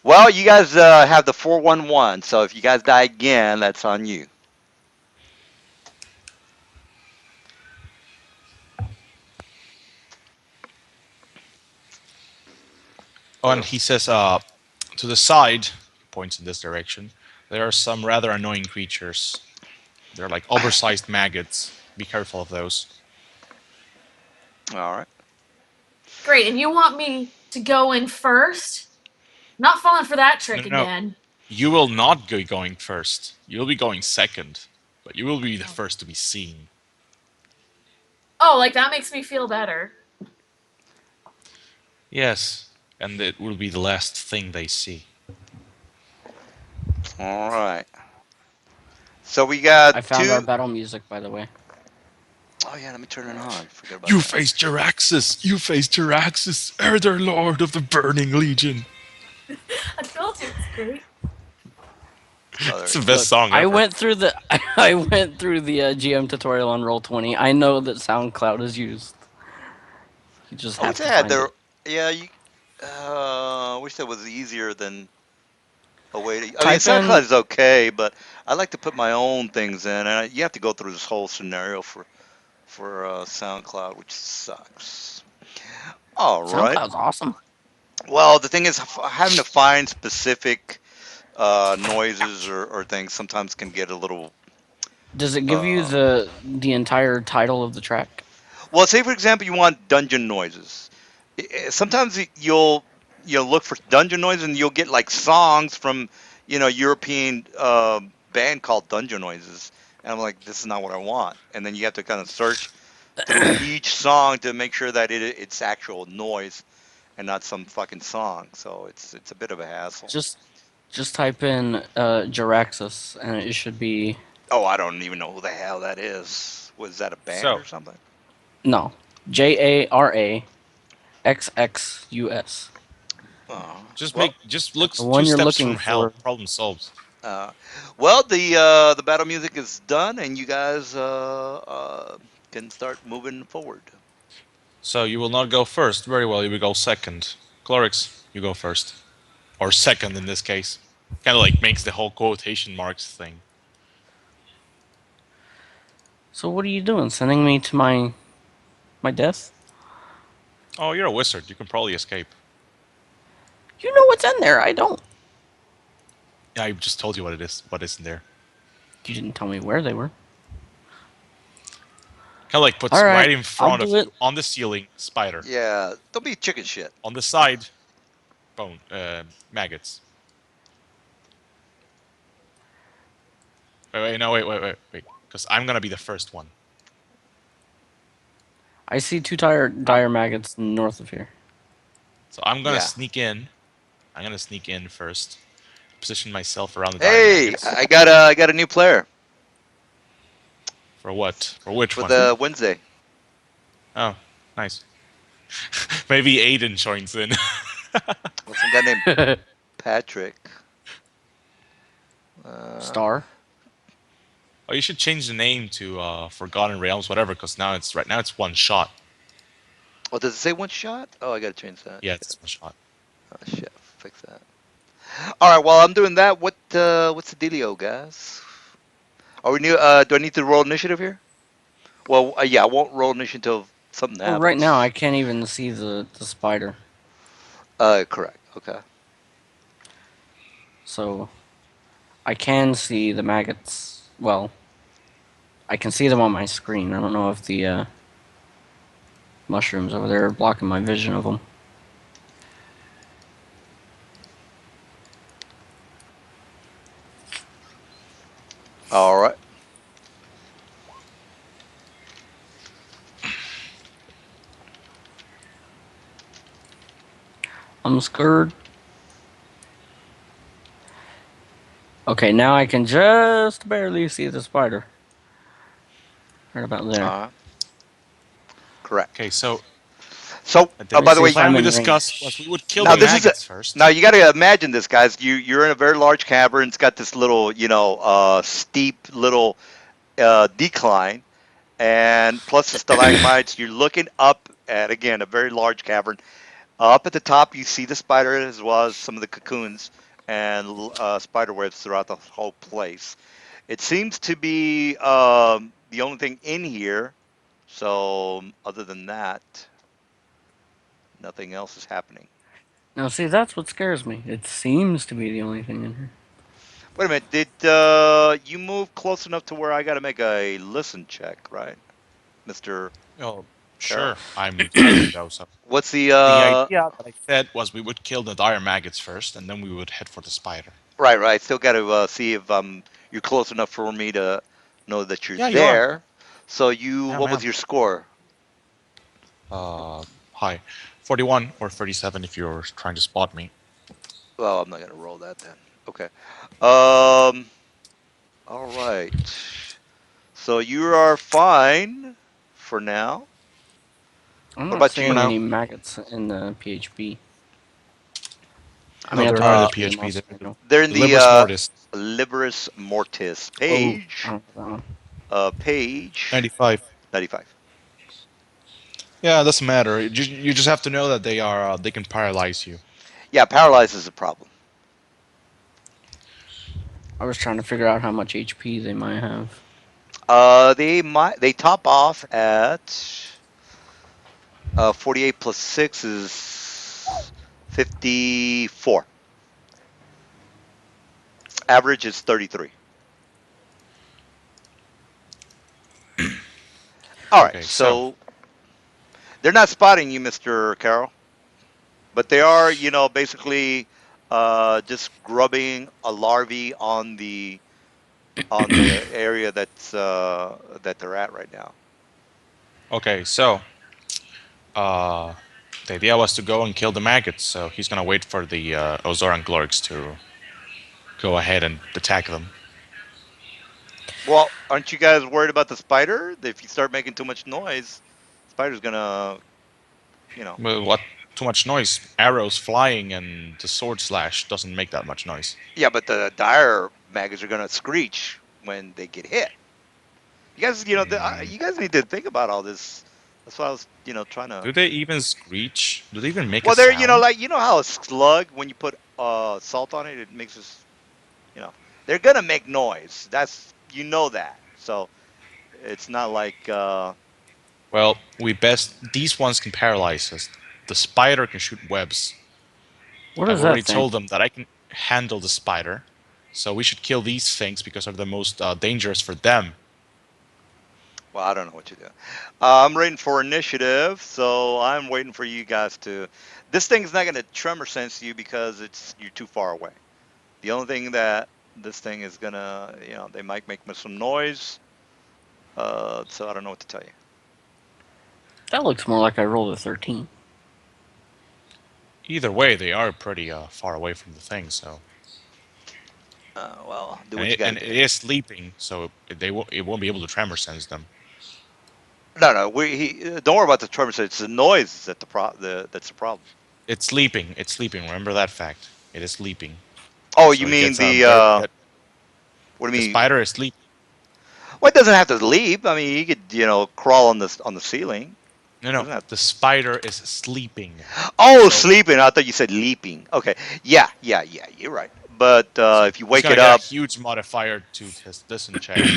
S4: Well, you guys have the 411. So if you guys die again, that's on you.
S3: Oh, and he says, to the side, he points in this direction, there are some rather annoying creatures. They're like oversized maggots. Be careful of those.
S4: All right.
S1: Great, and you want me to go in first? Not falling for that
S3: No,
S1: trick
S3: no, no.
S1: again.
S3: You will not be going first. You'll be going second, but you will be the
S1: Oh.
S3: first to be seen.
S1: Oh, like that makes me feel better.
S3: Yes, and it will be the last thing they see.
S4: All right. So we got
S2: I found our
S4: two.
S2: battle music, by the way.
S4: Oh yeah, let me turn it on. Forget about
S3: You
S4: that.
S3: face Jaraxxus! You face Jaraxxus, Elder Lord of the Burning Legion!
S1: I told you it's great.
S4: Oh, there
S3: It's
S4: you
S3: the
S4: go.
S3: best
S2: Look,
S3: song
S2: I
S3: ever.
S2: went through the I went through the GM tutorial on Roll20. I know that SoundCloud is used. You just
S4: I wish
S2: have
S4: I
S2: to
S4: had
S2: find
S4: there.
S2: it.
S4: Yeah, you. I wish that was easier than a way to. I mean,
S2: Type
S4: SoundCloud
S2: in
S4: is okay, but I like to put my own things in, and you have to go through this whole scenario for SoundCloud, which sucks. All right.
S2: SoundCloud's awesome.
S4: Well, the thing is, having to find specific noises or things sometimes can get a little.
S2: Does it give you
S4: Uh,
S2: the entire title of the track?
S4: well, say for example, you want dungeon noises. Sometimes you'll look for dungeon noises and you'll get like songs from European band called Dungeon Noises, and I'm like, this is not what I want. And then you have to kind of search through each song to make sure that it's actual noise and not some fucking song. So it's a bit of a hassle.
S2: Just just type in Jaraxxus and it should be
S4: Oh, I don't even know who the hell that is. Was that a band
S3: So,
S4: or something?
S2: no Jaraxxus.
S4: Well,
S3: just
S2: And
S3: look
S2: the
S3: two
S2: one you're
S3: steps
S2: looking
S3: from hell.
S2: for.
S3: Problem solved.
S4: uh, well, the battle music is done, and you guys can start moving forward.
S3: So you will not go first. Very well, you will go second. Clorix, you go first. Or second in this case. Kind of like makes the whole quotation marks thing.
S2: So what are you doing? Sending me to my death?
S3: Oh, you're a wizard. You can probably escape.
S2: You know what's in there. I don't.
S3: Yeah, I just told you what it is. What is in there?
S2: You didn't tell me where they were.
S3: Kind of like
S2: All
S3: puts
S2: right,
S3: right in
S2: I'll
S3: front of
S2: do it.
S3: you on the ceiling, spider.
S4: Yeah, don't be chicken shit.
S3: On the side, bone maggots. Wait, wait, no, wait. Because I'm gonna be the first one.
S2: I see two
S3: I'm
S2: dire maggots north of here.
S3: so I'm gonna
S4: Yeah.
S3: sneak in. I'm gonna sneak in first. Position myself around the dire
S4: Hey,
S3: maggots.
S4: I got a new player
S3: For what? For which
S4: for
S3: one?
S4: the Wednesday.
S3: Oh, nice. Maybe Aiden joins in.
S4: Well, some guy named Patrick. Uh,
S2: Star.
S3: Oh, you should change the name to Forgotten Realms, whatever, because right now it's one shot.
S4: oh, does it say one shot? Oh, I gotta change that.
S3: Yeah,
S4: Shit.
S3: it's one shot.
S4: Oh shit. Fix that. All right. While I'm doing that, what's the dealio, guys? Are we new? Do I need to roll initiative here? Well, yeah, I won't roll initiative until something
S2: Well, right now
S4: happens.
S2: I can't even see the spider,
S4: Correct. Okay.
S2: so I can see the maggots. Well, I can see them on my screen. I don't know if the mushrooms over there are blocking my vision of them.
S4: All right.
S2: I'm scared. Okay, now I can just barely see the spider. Right about there.
S4: All right. Correct.
S3: Okay, so
S4: So,
S3: The
S4: by the
S2: Versus
S4: way,
S2: if
S3: plan
S2: I'm
S3: we
S2: in
S3: discussed
S2: range.
S3: was we would kill
S4: now
S3: the
S4: this is
S3: maggots
S4: now
S3: first.
S4: you got to imagine this, guys. You're in a very large cavern. It's got this little, steep little decline, and plus the stalagmites. You're looking up at, again, a very large cavern. Up at the top, you see the spider as well as some of the cocoons and spider webs throughout the whole place. It seems to be the only thing in here. So, other than that, nothing else is happening.
S2: Now, see, that's what scares me. It seems to be the only thing in here.
S4: Wait a minute. Did you move close enough to where I got to make a listen check, right, Mister
S3: Oh,
S4: Carroll?
S3: sure. I'm typing though. So
S4: What's the
S3: the idea that I said was we would kill the dire maggots first, and then we would head for the spider.
S4: right? Right. Still got to see if you're close enough for me to know that you're
S3: Yeah, you are.
S4: there. So you,
S3: Yeah,
S4: what was
S3: ma'am.
S4: your score?
S3: Hi. 41 or 37 if you're trying to spot me.
S4: Well, I'm not gonna roll that then. Okay. Um. All right. So you are fine for now.
S2: I'm
S4: What
S2: not
S4: about
S3: For
S2: seeing
S4: you?
S3: now.
S2: any maggots in the PHP. I
S3: No,
S2: mean, at
S3: they're
S2: the
S3: not in the
S2: PHP
S3: PHP.
S2: most,
S3: They're
S2: I know.
S4: They're in
S3: the
S4: the
S3: Libris Mortis.
S4: Liberis Mortis
S2: Oh, I
S4: page.
S2: don't know that one.
S4: Page
S3: 95.
S4: 95.
S3: Yeah, it doesn't matter. You just have to know that they are they can paralyze you.
S4: Yeah, paralyzed is a problem.
S2: I was trying to figure out how much HP they might have.
S4: They top off at 48 plus 6 is 54. Average is 33. All right,
S3: Okay, so
S4: so they're not spotting you, Mr. Carroll, but they are, basically just grubbing a larvae on the area that they're at right now.
S3: okay, so uh, the idea was to go and kill the maggots. So he's gonna wait for the Ozoran Glorks to go ahead and attack them.
S4: Well, aren't you guys worried about the spider? If you start making too much noise, spider's gonna, you know.
S3: Well, what? Too much noise. Arrows flying and the sword slash doesn't make that much noise.
S4: Yeah, but the dire maggots are gonna screech when they get hit. You guys,
S3: Mm,
S4: you guys need to think about all this. That's why I was, trying to.
S3: do they even screech? Do they even make a
S4: Well, they're,
S3: sound?
S4: like, how a slug, when you put salt on it, it makes this, they're gonna make noise. That's, that. So it's not like
S3: Well, we best. These ones can paralyze us. The spider can shoot webs.
S2: What
S3: I've
S2: is that
S3: already
S2: thing?
S3: told them that I can handle the spider. So we should kill these things because they're the most dangerous for them.
S4: well, I don't know what you do. I'm waiting for initiative, so I'm waiting for you guys to. This thing's not gonna tremor sense you because you're too far away. The only thing that this thing is gonna, they might make some noise. So I don't know what to tell you.
S2: That looks more like I rolled a 13.
S3: Either way, they are pretty far away from the thing. So
S4: Well, do
S3: and
S4: what you got to
S3: and it
S4: do.
S3: is sleeping, so it won't be able to tremor sense them.
S4: No, no, don't worry about the tremor sense. It's the noise that's the problem.
S3: It's sleeping. It's sleeping. Remember that fact. It is sleeping.
S4: Oh, you
S3: So it
S4: mean
S3: gets a
S4: the
S3: very
S4: what do
S3: the
S4: you mean?
S3: spider is sleeping.
S4: Well, it doesn't have to leap. I mean, you could, crawl on the ceiling.
S3: No,
S4: It
S3: no.
S4: doesn't have.
S3: The spider is sleeping.
S4: Oh,
S3: So
S4: sleeping. I thought you said leaping. Okay. Yeah, yeah, yeah. You're right. But
S3: so
S4: if you
S3: he's
S4: wake
S3: gonna
S4: it
S3: get a
S4: up,
S3: huge modifier to his listen check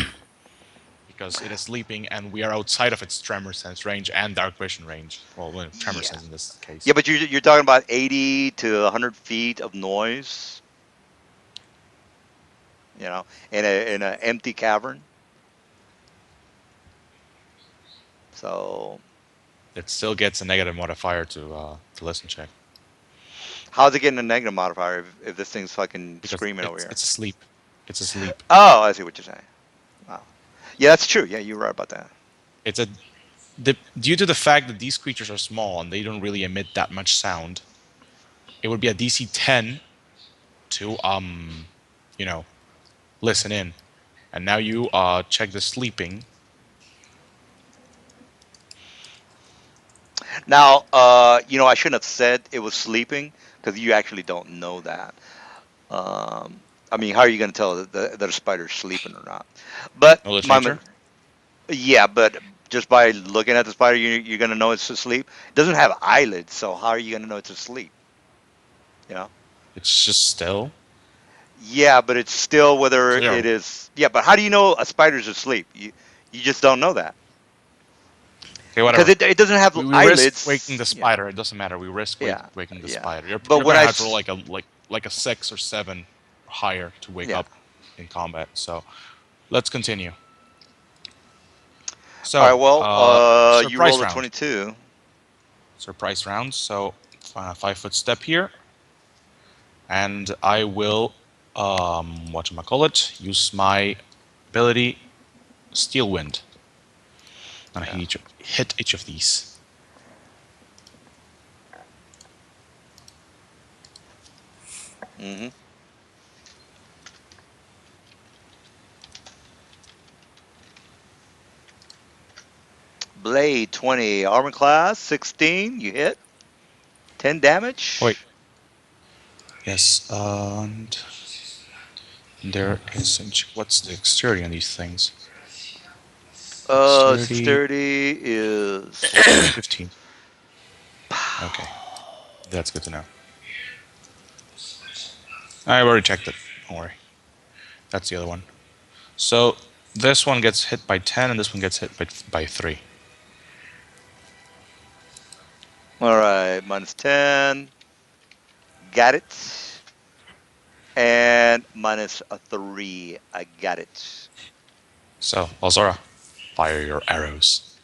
S3: because it is sleeping and we are outside of its tremor sense range and dark vision range. Well, tremor
S4: yeah,
S3: sense in this case.
S4: yeah. But you're talking about 80 to 100 feet of noise. In a empty cavern. So
S3: It still gets a negative modifier to listen check
S4: how's it getting a negative modifier if this thing's fucking
S3: because
S4: screaming over here?
S3: it's asleep. It's asleep.
S4: Oh, I see what you're saying. Wow. Yeah, that's true. Yeah, you're right about that.
S3: It's a due to the fact that these creatures are small and they don't really emit that much sound. It would be a DC 10 to you know listen in. And now you check the sleeping.
S4: Now, I shouldn't have said it was sleeping because you actually don't know that. I mean, how are you going to tell that a spider's sleeping or not? But
S3: Knowledge
S4: my,
S3: nature.
S4: yeah, but just by looking at the spider, you're going to know it's asleep. It doesn't have eyelids, so how are you going to know it's asleep? You know?
S3: It's just still.
S4: Yeah, but it's still whether
S3: So yeah.
S4: it is. Yeah, but how do you know a spider's asleep? You just don't know that
S3: Okay,
S4: because
S3: whatever.
S4: it doesn't have
S3: We risk waking
S4: eyelids.
S3: the
S4: Yeah,
S3: spider. It doesn't matter. We risk
S4: yeah,
S3: waking the
S4: yeah.
S3: spider.
S4: But
S3: You're
S4: when
S3: gonna
S4: I
S3: have to roll
S4: s-
S3: like a 6 or 7 or higher to wake
S4: yeah.
S3: up in combat. So let's continue.
S4: All right.
S3: So
S4: Well, you
S3: surprise
S4: rolled a
S3: round.
S4: 22.
S3: Surprise round. So 5 foot step here, and I will call it? Use my ability Steel Wind. And I
S4: Yeah.
S3: hit each of these.
S4: hmm Blade 20, armor class 16. You hit 10
S3: Oh, wait.
S4: damage.
S3: Yes. And there is what's the dexterity on these things? Dexterity
S4: Dexterity is
S3: 15. Okay, that's good to know. I already checked it. Don't worry. That's the other one. So this one gets hit by 10, and this one gets hit by 3.
S4: all right. Minus 10. Got it. And minus a 3. I got it.
S3: So, Balzora, fire your arrows.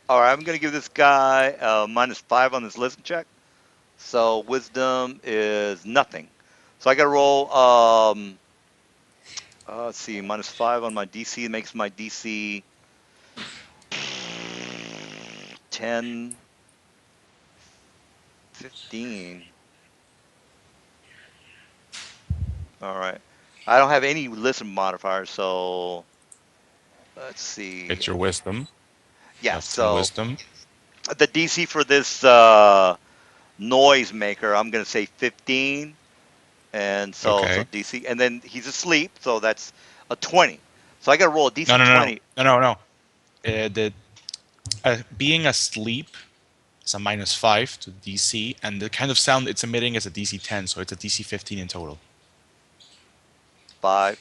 S4: All right. I'm gonna give this guy minus 5 on this listen check. So wisdom is nothing. So I gotta roll. Let's see. Minus 5 on my DC makes my DC 10, 15. All right. I don't have any listen modifiers, so let's see.
S3: Get your wisdom. You
S4: Yeah,
S3: have 3
S4: so
S3: wisdom.
S4: the DC for this noise maker, I'm gonna say 15, and so
S3: Okay.
S4: DC, and then he's asleep, so that's a 20. So I gotta roll a
S3: No,
S4: DC
S3: no, no,
S4: 20.
S3: no, no, no. The being asleep is a -5 to DC, and the kind of sound it's emitting is a DC 10, so it's a DC 15 in total.
S4: 5.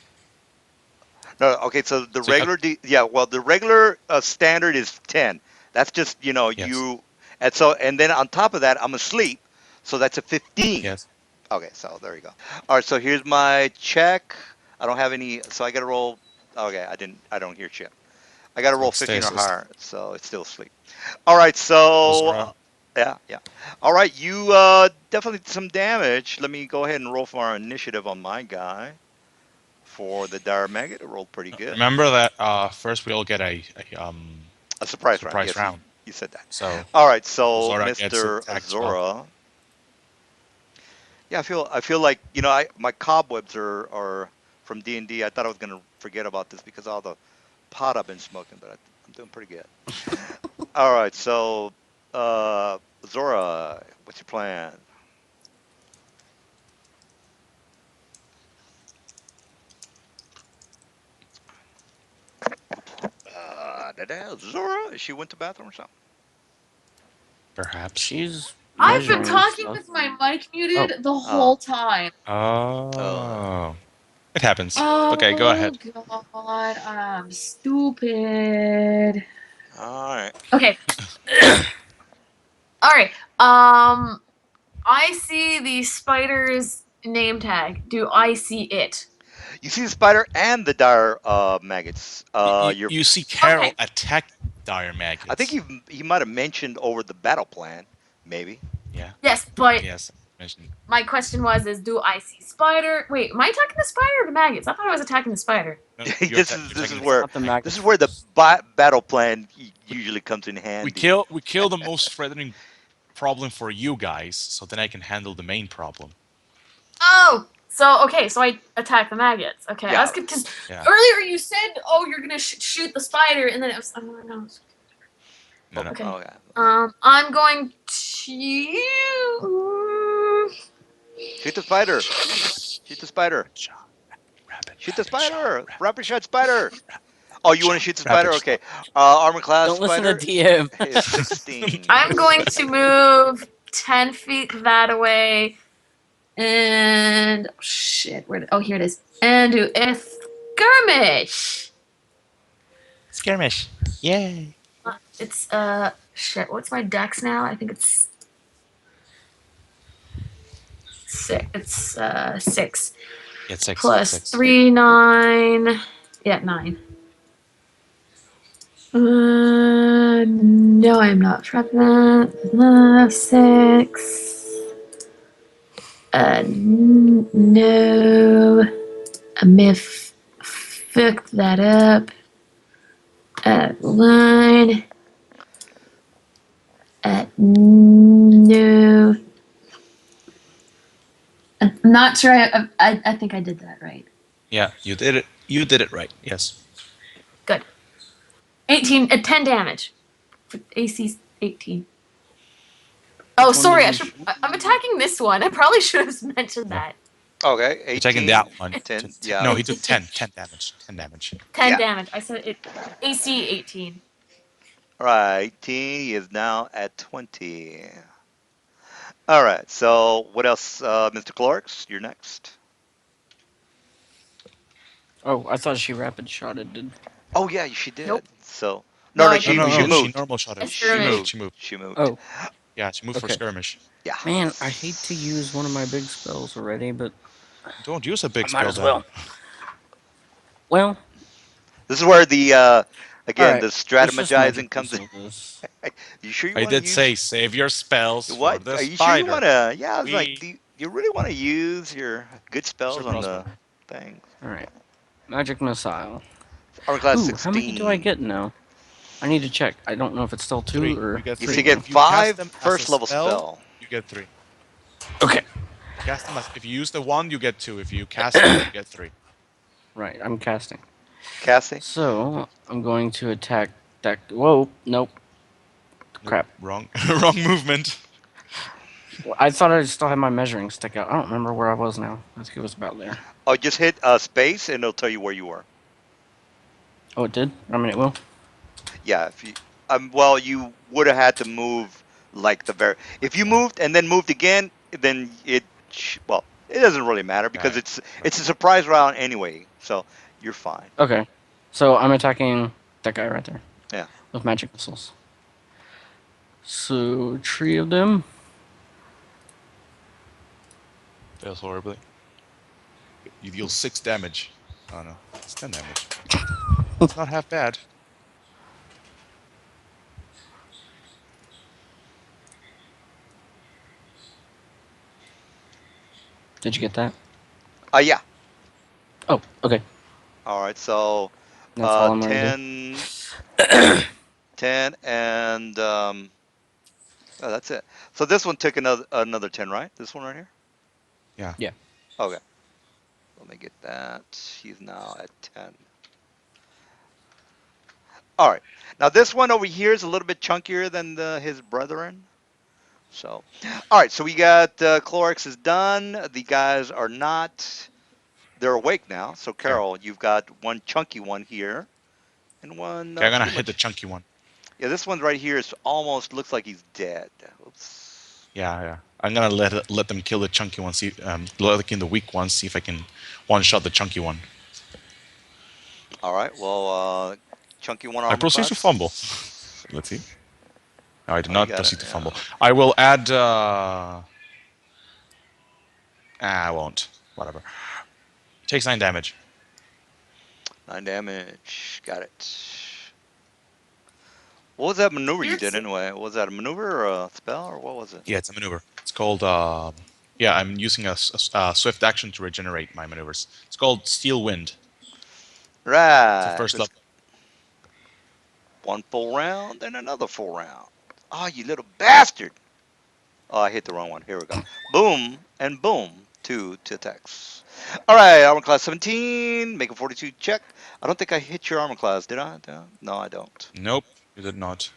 S4: No, okay, so the
S3: So
S4: regular yeah, well, the regular standard is 10. That's just,
S3: yes,
S4: and and then on top of that, I'm asleep, so that's a 15.
S3: yes.
S4: Okay, so there you go. All right, so here's my check. I don't have any, so I got to roll. Okay, I don't hear shit. I got to
S3: So
S4: roll
S3: it
S4: 15
S3: stays
S4: or
S3: as
S4: higher, so it's still asleep. All right, so
S3: Balzora.
S4: yeah, yeah. All right, you definitely did some damage. Let me go ahead and roll for our initiative on my guy for the dire maggot. It rolled pretty good.
S3: Remember that first we all get a
S4: A surprise round.
S3: surprise
S4: Yes, you
S3: round.
S4: you said that.
S3: So
S4: All right, so
S3: Balzora gets
S4: Mr.
S3: attacked as well.
S4: Azora. Yeah, I feel like my cobwebs are from D&D. I thought I was gonna forget about this because of all the pot I've been smoking, but I'm doing pretty good. All right, so Zora, what's your plan? Zora, she went to bathroom or something?
S3: Perhaps.
S2: She's
S1: I've been
S2: measuring
S1: talking
S2: stuff.
S1: with my mic
S2: Oh,
S1: muted the
S4: Oh,
S1: whole time.
S4: uh,
S3: Oh, it happens. Okay, go
S1: Oh
S3: ahead.
S1: god, I'm stupid.
S4: all right.
S1: Okay. Alright. I see the spider's name tag. Do I see it?
S4: You see the spider and the dire maggots. You're
S3: You see Carol
S1: Okay.
S3: attack dire
S4: I think
S3: maggots.
S4: he might have mentioned over the battle plan, maybe.
S3: Yeah.
S1: Yes, but
S3: Yes. Mentioned.
S1: my question was do I see spider? Wait, am I attacking the spider or the maggots? I thought I was attacking the spider.
S3: No,
S4: this is
S3: you're
S4: this
S3: taking
S4: is
S3: the.
S4: where
S2: not the
S4: this is
S2: maggots.
S4: where the battle plan usually comes in handy.
S3: We kill the most threatening problem for you guys, so then I can handle the main problem.
S1: Oh, so okay, so I attack the maggots. Okay, I was
S4: Yeah.
S1: because
S3: Yeah.
S1: earlier you said, "Oh, you're gonna shoot the spider," and then it was, oh no.
S3: No,
S4: Oh,
S3: no.
S1: Okay.
S4: oh yeah. Let me
S1: I'm going to.
S4: shoot the spider. Shoot the spider.
S3: Shot. Rapid,
S4: Shoot the
S3: rapid shot.
S4: spider.
S3: Rapid,
S4: Rapid shot spider. Oh, you want to
S3: shot.
S4: shoot the spider?
S3: Rapid
S4: Okay.
S3: shot.
S4: Armor class
S2: Don't listen to
S4: spider
S2: DM.
S4: is 16.
S1: I'm going to move 10 feet that away, and oh, shit, oh, here it is, and do a skirmish.
S3: Skirmish. Yay.
S1: It's shit. What's my dex now? I think it's six. It's 6
S3: Yeah, six.
S1: plus
S3: Six.
S1: 3, 9. Yeah, 9. No, I'm not. Trap that. 6. No. I may have fucked that up. 1. No. I'm not sure. I think I did that right.
S3: Yeah, you did it. You did it right. Yes.
S1: Good. 18. 10 damage. AC 18. Oh,
S2: Which one
S1: sorry.
S2: did you shoot?
S1: I'm attacking this one. I probably should have mentioned
S3: Yeah.
S1: that.
S4: Okay,
S3: You're taking
S4: 18,
S3: that one.
S4: 10.
S3: No,
S4: Yeah,
S3: he took
S1: 18.
S3: 10. 10 damage. 10 damage.
S1: 10
S4: yeah.
S1: damage. I said it. AC 18.
S4: All right, 18 he is now at 20. All right, so what else, Mr. Clarks? You're next.
S2: Oh, I thought she rapid shotted. Did
S4: Oh yeah, she
S1: Nope.
S4: did. So
S1: No,
S4: no, no,
S1: I
S3: No,
S1: did.
S3: no,
S4: she
S3: no. She
S4: moved.
S3: normal shot
S1: I
S3: it.
S4: She
S3: She moved.
S1: skirmished.
S4: moved.
S3: She moved.
S4: She moved.
S2: oh
S3: Yeah, she moved for
S2: okay.
S3: skirmish.
S4: Yeah.
S2: Man, I hate to use one of my big spells already, but
S3: Don't use a big
S2: I might
S3: spell
S2: as
S3: then.
S2: well. Well,
S4: This is where the
S2: all
S4: again
S2: right.
S4: the
S2: Let's just magic
S4: strategizing comes in.
S2: missile this.
S4: You sure you
S3: I
S4: want to
S3: did
S4: use
S3: say save your spells for
S4: what?
S3: the
S4: Are you sure you
S3: spider.
S4: want to? Yeah, I was like,
S3: We.
S4: do you really want to use your good
S3: Sir
S4: spells on
S3: Crossbow.
S4: the things?
S2: All right, magic missile.
S4: Armor class
S2: Ooh, how many do I
S4: 16.
S2: get now? I need to check. I don't know if it's still 2
S3: 3. You
S2: or
S3: get
S4: You see,
S2: 3
S3: 3.
S4: get
S2: now.
S3: If you cast
S4: five
S3: them as a
S4: first level
S3: spell,
S4: spell.
S3: you get 3.
S2: Okay.
S3: Cast them as. If you use the 1, you get 2. If you cast them, you get 3.
S2: Right, I'm casting.
S4: Cassie.
S2: So I'm going to attack that. Whoa, nope.
S3: Nope.
S2: Crap.
S3: Wrong. Wrong movement.
S2: I thought I still had my measuring stick out. I don't remember where I was now. I think it was about there.
S4: Oh, just hit space and it'll tell you where you were.
S2: Oh, it did? I mean, it will.
S4: Yeah, if you well, you would have had to move like the very. If you
S3: Yeah.
S4: moved and then moved again, then well, it doesn't really matter
S3: Yeah.
S4: because it's a surprise round anyway. So you're fine.
S2: Okay. So I'm attacking that guy right there
S4: Yeah.
S2: with magic missiles. So, 3 of them.
S3: Fails horribly. You deal 6 damage. Oh no, it's 10 damage. It's not half bad.
S2: Did you get that?
S4: Yeah.
S2: Oh, okay.
S4: All right. So
S2: That's all I'm going to do.
S4: 10, 10, and oh, that's it. So this one took another 10, right? This one right here.
S3: Yeah.
S2: Yeah.
S4: Okay. Let me get that. He's now at 10. All right. Now this one over here is a little bit chunkier than his brethren. So, all right. So we got Clorix is done. The guys are not. They're awake now. So
S3: Okay.
S4: Carol, you've got one chunky one here, and one
S3: Okay, I'm gonna
S4: pretty
S3: hit the
S4: much.
S3: chunky one.
S4: Yeah, this one right here is almost looks like he's dead. Oops.
S3: Yeah, yeah. I'm gonna let them kill the chunky one. See, kill the weak one. See if I can one shot the chunky one.
S4: All right. Well, chunky one
S3: I
S4: armor
S3: proceed to fumble.
S4: class.
S3: Let's see. No, I did
S4: Oh, you
S3: not
S4: got it.
S3: proceed to fumble.
S4: Yeah.
S3: I will add. I won't. Whatever. Takes 9 damage.
S4: 9 damage. Got it. What was that maneuver you did
S1: Here's
S4: anyway? Was that a maneuver or a spell or what was it?
S3: Yeah, it's a maneuver. It's called. Yeah, I'm using a swift action to regenerate my maneuvers. It's called Steel Wind. It's a
S4: Right.
S3: first
S4: Let's
S3: level.
S4: one full round, then another full round. Oh, you little bastard! Oh, I hit the wrong one. Here we go. Boom and boom. Two to attacks. All right, armor class 17. Make a 42 check. I don't think I hit your armor class, did I? No, I don't.
S3: Nope, you did not.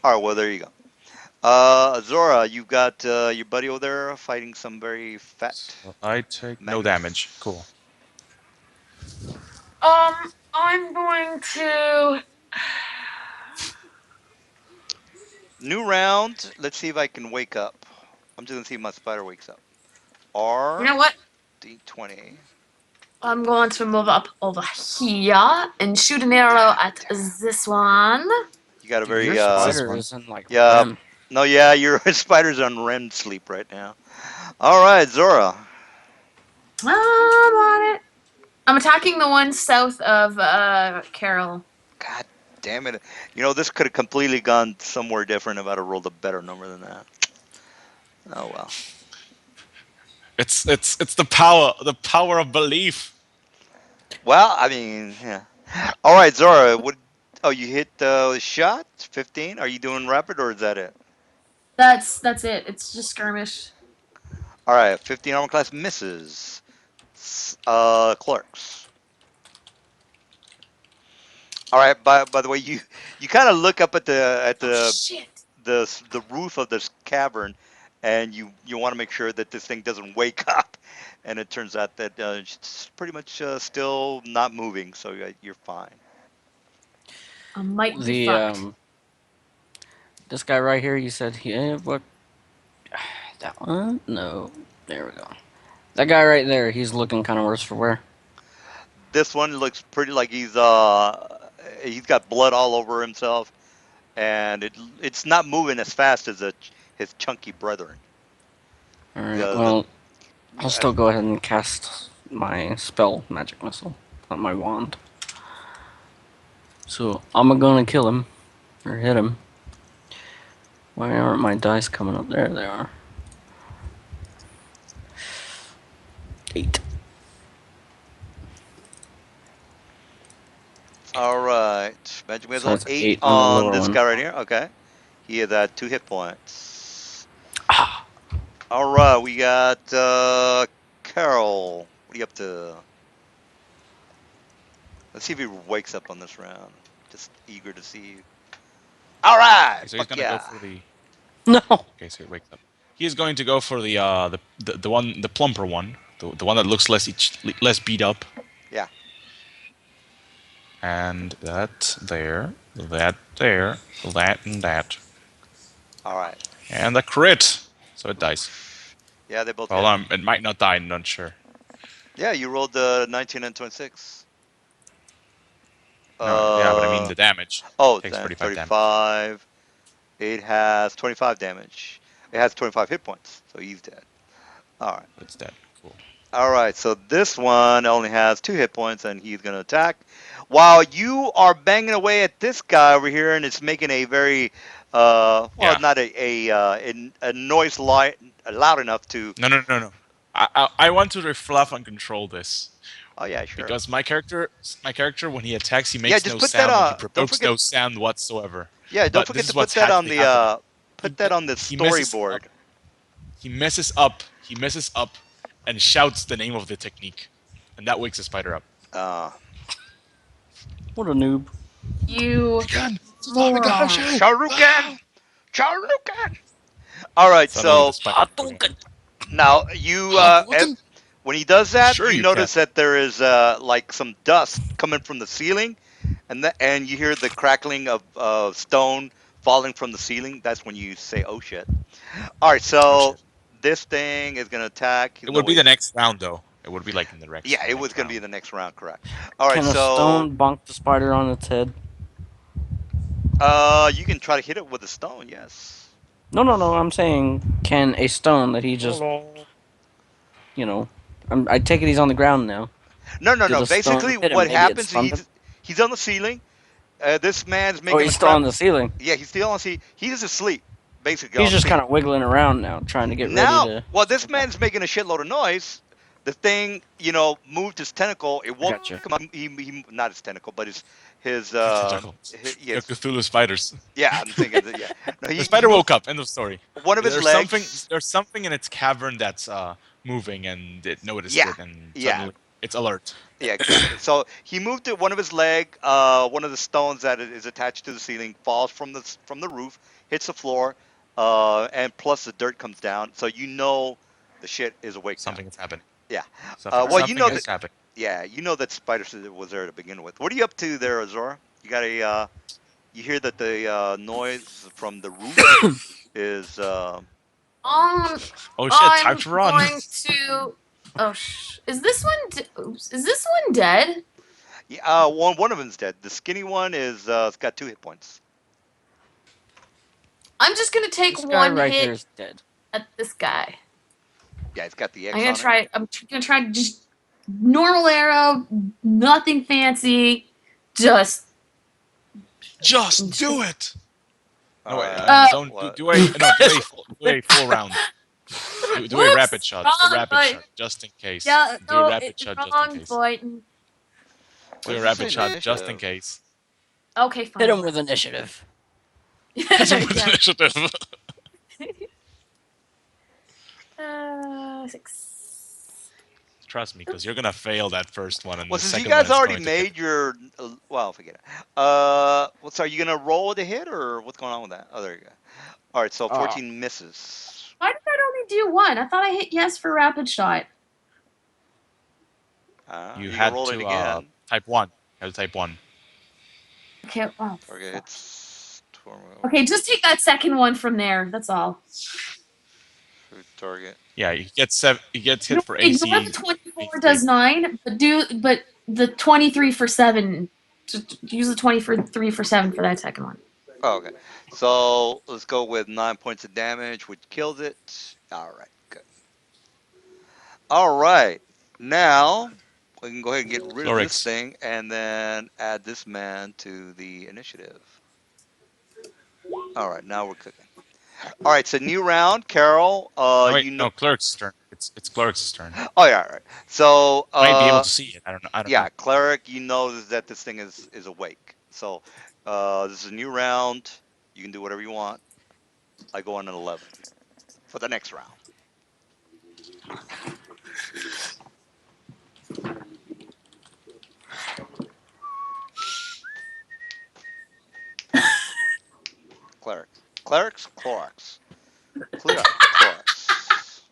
S4: All right, well, there you go. Zora, you've got your buddy over there fighting some very fat
S3: So I take no damage.
S4: mammoths.
S3: Cool.
S1: I'm going to.
S4: New round. Let's see if I can wake up. I'm just gonna see if my spider wakes up.
S1: You
S4: R
S1: know what?
S4: D20.
S1: I'm going to move up over here and shoot an arrow at this one.
S4: You got a
S2: Dude, your
S4: very
S3: This
S2: spider
S3: one.
S2: is in like
S4: yeah.
S2: REM.
S4: No, yeah, your spider's on REM sleep right now. All right, Zora.
S1: I'm on it. I'm attacking the one south of Carol.
S4: God damn it. You know, this could have completely gone somewhere different if I'd have rolled a better number than that. Oh well.
S3: It's the power of belief.
S4: Well, I mean, yeah. All right, Zora. What? Oh, you hit the shot. 15. Are you doing rapid or is that it?
S1: That's it. It's just skirmish.
S4: All right, 15 armor class misses. Clerks. All right. By the way, you kind of look up at
S1: Oh shit!
S4: the roof of this cavern, and you want to make sure that this thing doesn't wake up, and it turns out that it's pretty much still not moving, so you're fine.
S1: I might be
S2: The
S1: fucked.
S2: this guy right here, you said, yeah, what? That one? No. There we go. That guy right there, he's looking kind of worse for wear.
S4: This one looks pretty like he's got blood all over himself, and it's not moving as fast as his chunky brethren.
S2: All right.
S4: The
S2: Well, I'll still go ahead and cast my spell, magic missile, on my wand. So I'm gonna kill him or hit him. Why aren't my dice coming up? There they are. 8.
S4: All right, magic
S2: So
S4: missile
S2: that's
S4: 8
S2: 8 on the
S4: on
S2: lower
S4: this
S2: one.
S4: guy right here. Okay, he is at 2 hit points.
S2: Ah,
S4: All right, we got Carol. What are you up to? Let's see if he wakes up on this round. Just eager to see you. All right,
S3: Okay, so he's
S4: fuck
S3: gonna go
S4: yeah.
S3: for the.
S2: no.
S3: Okay, so he wakes up. He's going to go for the one, the plumper one, the one that looks less beat up,
S4: Yeah.
S3: and that there, that there, that and that,
S4: All right.
S3: and a crit. So it dies.
S4: Yeah, they both
S3: Well,
S4: hit.
S3: it might not die. I'm not sure.
S4: Yeah, you rolled the 19 and 26.
S3: No, yeah, but I mean the damage
S4: Oh,
S3: takes
S4: then
S3: 35 damage.
S4: 35. It has 25 damage. It has 25 hit points, so he's dead. All right.
S3: But it's dead. Cool.
S4: All right, so this one only has 2 hit points, and he's going to attack. While you are banging away at this guy over here, and it's making a very, well,
S3: Yeah.
S4: not a noise loud enough to.
S3: No. I want to refluff and control this
S4: Oh yeah, sure.
S3: because my character when he attacks he
S4: Yeah,
S3: makes
S4: just
S3: no
S4: put that
S3: sound and he
S4: on. Don't
S3: provokes
S4: forget.
S3: no sound whatsoever.
S4: Yeah, don't
S3: But this
S4: forget to
S3: is
S4: put
S3: what's
S4: that on
S3: actually
S4: the
S3: happening.
S4: put that on the
S3: He messes up.
S4: storyboard.
S3: He messes up. He messes up, and shouts the name of the technique, and that wakes the spider up.
S4: Uh,
S2: What a noob.
S1: You
S3: Again,
S1: moron.
S4: Sharukan, Sharukan. All right,
S3: Suddenly the
S4: so
S3: spider.
S2: Hadouken!
S4: now you
S3: Hadouken?
S4: when he does that,
S3: Sure
S4: you
S3: you can.
S4: notice that there is like some dust coming from the ceiling, and you hear the crackling of stone falling from the ceiling. That's when you say, "Oh shit!" All right,
S3: Oh
S4: so
S3: shit.
S4: this thing is gonna attack.
S3: It
S4: No
S3: would be
S4: wait,
S3: the next round though. It would be like in
S4: yeah,
S3: the
S4: it was
S3: next
S4: gonna be
S3: round.
S4: the next round, correct? All right,
S2: Can a
S4: so
S2: stone bonk the spider on its head?
S4: you can try to hit it with a stone. Yes.
S2: No. I'm saying, can a stone that he just, you know, I take it he's on the ground now.
S4: No, no,
S2: Did
S4: no.
S2: a stone
S4: Basically,
S2: hit him?
S4: what
S2: Maybe it
S4: happens?
S2: stunned him.
S4: He's on the ceiling. This man's
S2: Oh,
S4: making a
S2: he's still
S4: crap.
S2: on the ceiling.
S4: Yeah, he's still on the. He's asleep, basically
S2: He's
S4: on the
S2: just kind
S4: ceiling.
S2: of wiggling around now, trying to get ready
S4: Now,
S2: to
S4: well, this
S2: sneak up.
S4: man's making a shitload of noise. The thing, moved his tentacle. It
S2: I
S4: woke
S2: gotcha.
S4: him up. He not his tentacle, but his
S3: Your tentacles. Your
S4: yes,
S3: Cthulhu spiders.
S4: yeah. I'm thinking that, yeah. No,
S3: The
S4: he
S3: spider
S4: moved
S3: woke up. End of story.
S4: one of his
S3: There's something.
S4: legs.
S3: There's something in its cavern that's moving, and it noticed
S4: Yeah,
S3: it, and
S4: yeah,
S3: suddenly it's alert.
S4: yeah, exactly. So he moved it. One of his leg, one of the stones that is attached to the ceiling falls from the roof, hits the floor, and plus the dirt comes down. So the shit is awake now.
S3: Something is happening.
S4: Yeah.
S3: Something.
S4: Well,
S3: Something is happening.
S4: yeah, that spider was there to begin with. What are you up to there, Azora? You got a you hear that the noise from the roof is
S1: Um,
S3: Oh shit! Time
S1: I'm
S3: to run.
S1: going to. Oh, is this one? Oops, is this one dead?
S4: yeah, one of them's dead. The skinny one is it's got 2 hit points.
S1: I'm just gonna take
S2: This guy
S1: one
S2: right here
S1: hit
S2: is dead.
S1: at this guy.
S4: Yeah, it's got the
S1: I'm
S4: X
S1: gonna
S4: on it.
S1: try. I'm gonna try to just normal arrow, nothing fancy, just.
S3: Just do it.
S4: All
S3: No wait.
S4: right.
S3: Don't do
S4: What?
S3: do a no do a full round. Do a rapid
S1: Whoops,
S3: shot. Do a
S1: wrong
S3: rapid
S1: button.
S3: shot just in case.
S1: Yeah,
S3: Do a
S1: no,
S3: rapid shot just in
S1: wrong
S3: case.
S1: button.
S4: What
S3: Do a
S4: does it
S3: rapid
S4: say?
S3: shot just in
S4: Initiative.
S3: case.
S1: Okay,
S2: Hit him
S1: fine.
S2: with initiative.
S3: Hit him with
S1: Yeah.
S3: initiative.
S1: 6.
S3: Trust me, because you're gonna fail that first one, and
S4: Well,
S3: the
S4: since you
S3: second one
S4: guys
S3: is
S4: already
S3: going to get.
S4: made your, well, forget it. So are you gonna roll with a hit or what's going on with that? Oh, there you go. All right, so
S2: Ah,
S4: 14 misses.
S1: Why did I only do one? I thought I hit yes for rapid shot.
S3: You
S4: You can
S3: had
S4: roll it
S3: to
S4: again.
S3: type one. You had to type one.
S1: Okay. Oh,
S4: Target
S1: fuck.
S4: hits.
S1: Okay, just take that second one from there. That's all.
S4: Target.
S3: Yeah, you get seven. You get hit for
S1: Ignore the
S3: AC.
S1: 24
S3: AC3.
S1: does 9, but the 23 for 7. Just use the 23 for 7 for that second one.
S4: Oh, okay. So let's go with 9 points of damage, which kills it. All right, good. All right. Now we can go ahead and get rid of this
S3: Clerics.
S4: thing and then add this man to the initiative. All right, now we're cooking. All right, so new round, Carol.
S3: No wait, no cleric's turn. It's cleric's turn.
S4: Oh yeah, all right. So
S3: Might be able to see it. I don't know. I don't
S4: yeah,
S3: know.
S4: cleric, that this thing is awake. So this is a new round. You can do whatever you want. I go on an 11 for the next round. Clerics, clerics, clerics, clerics,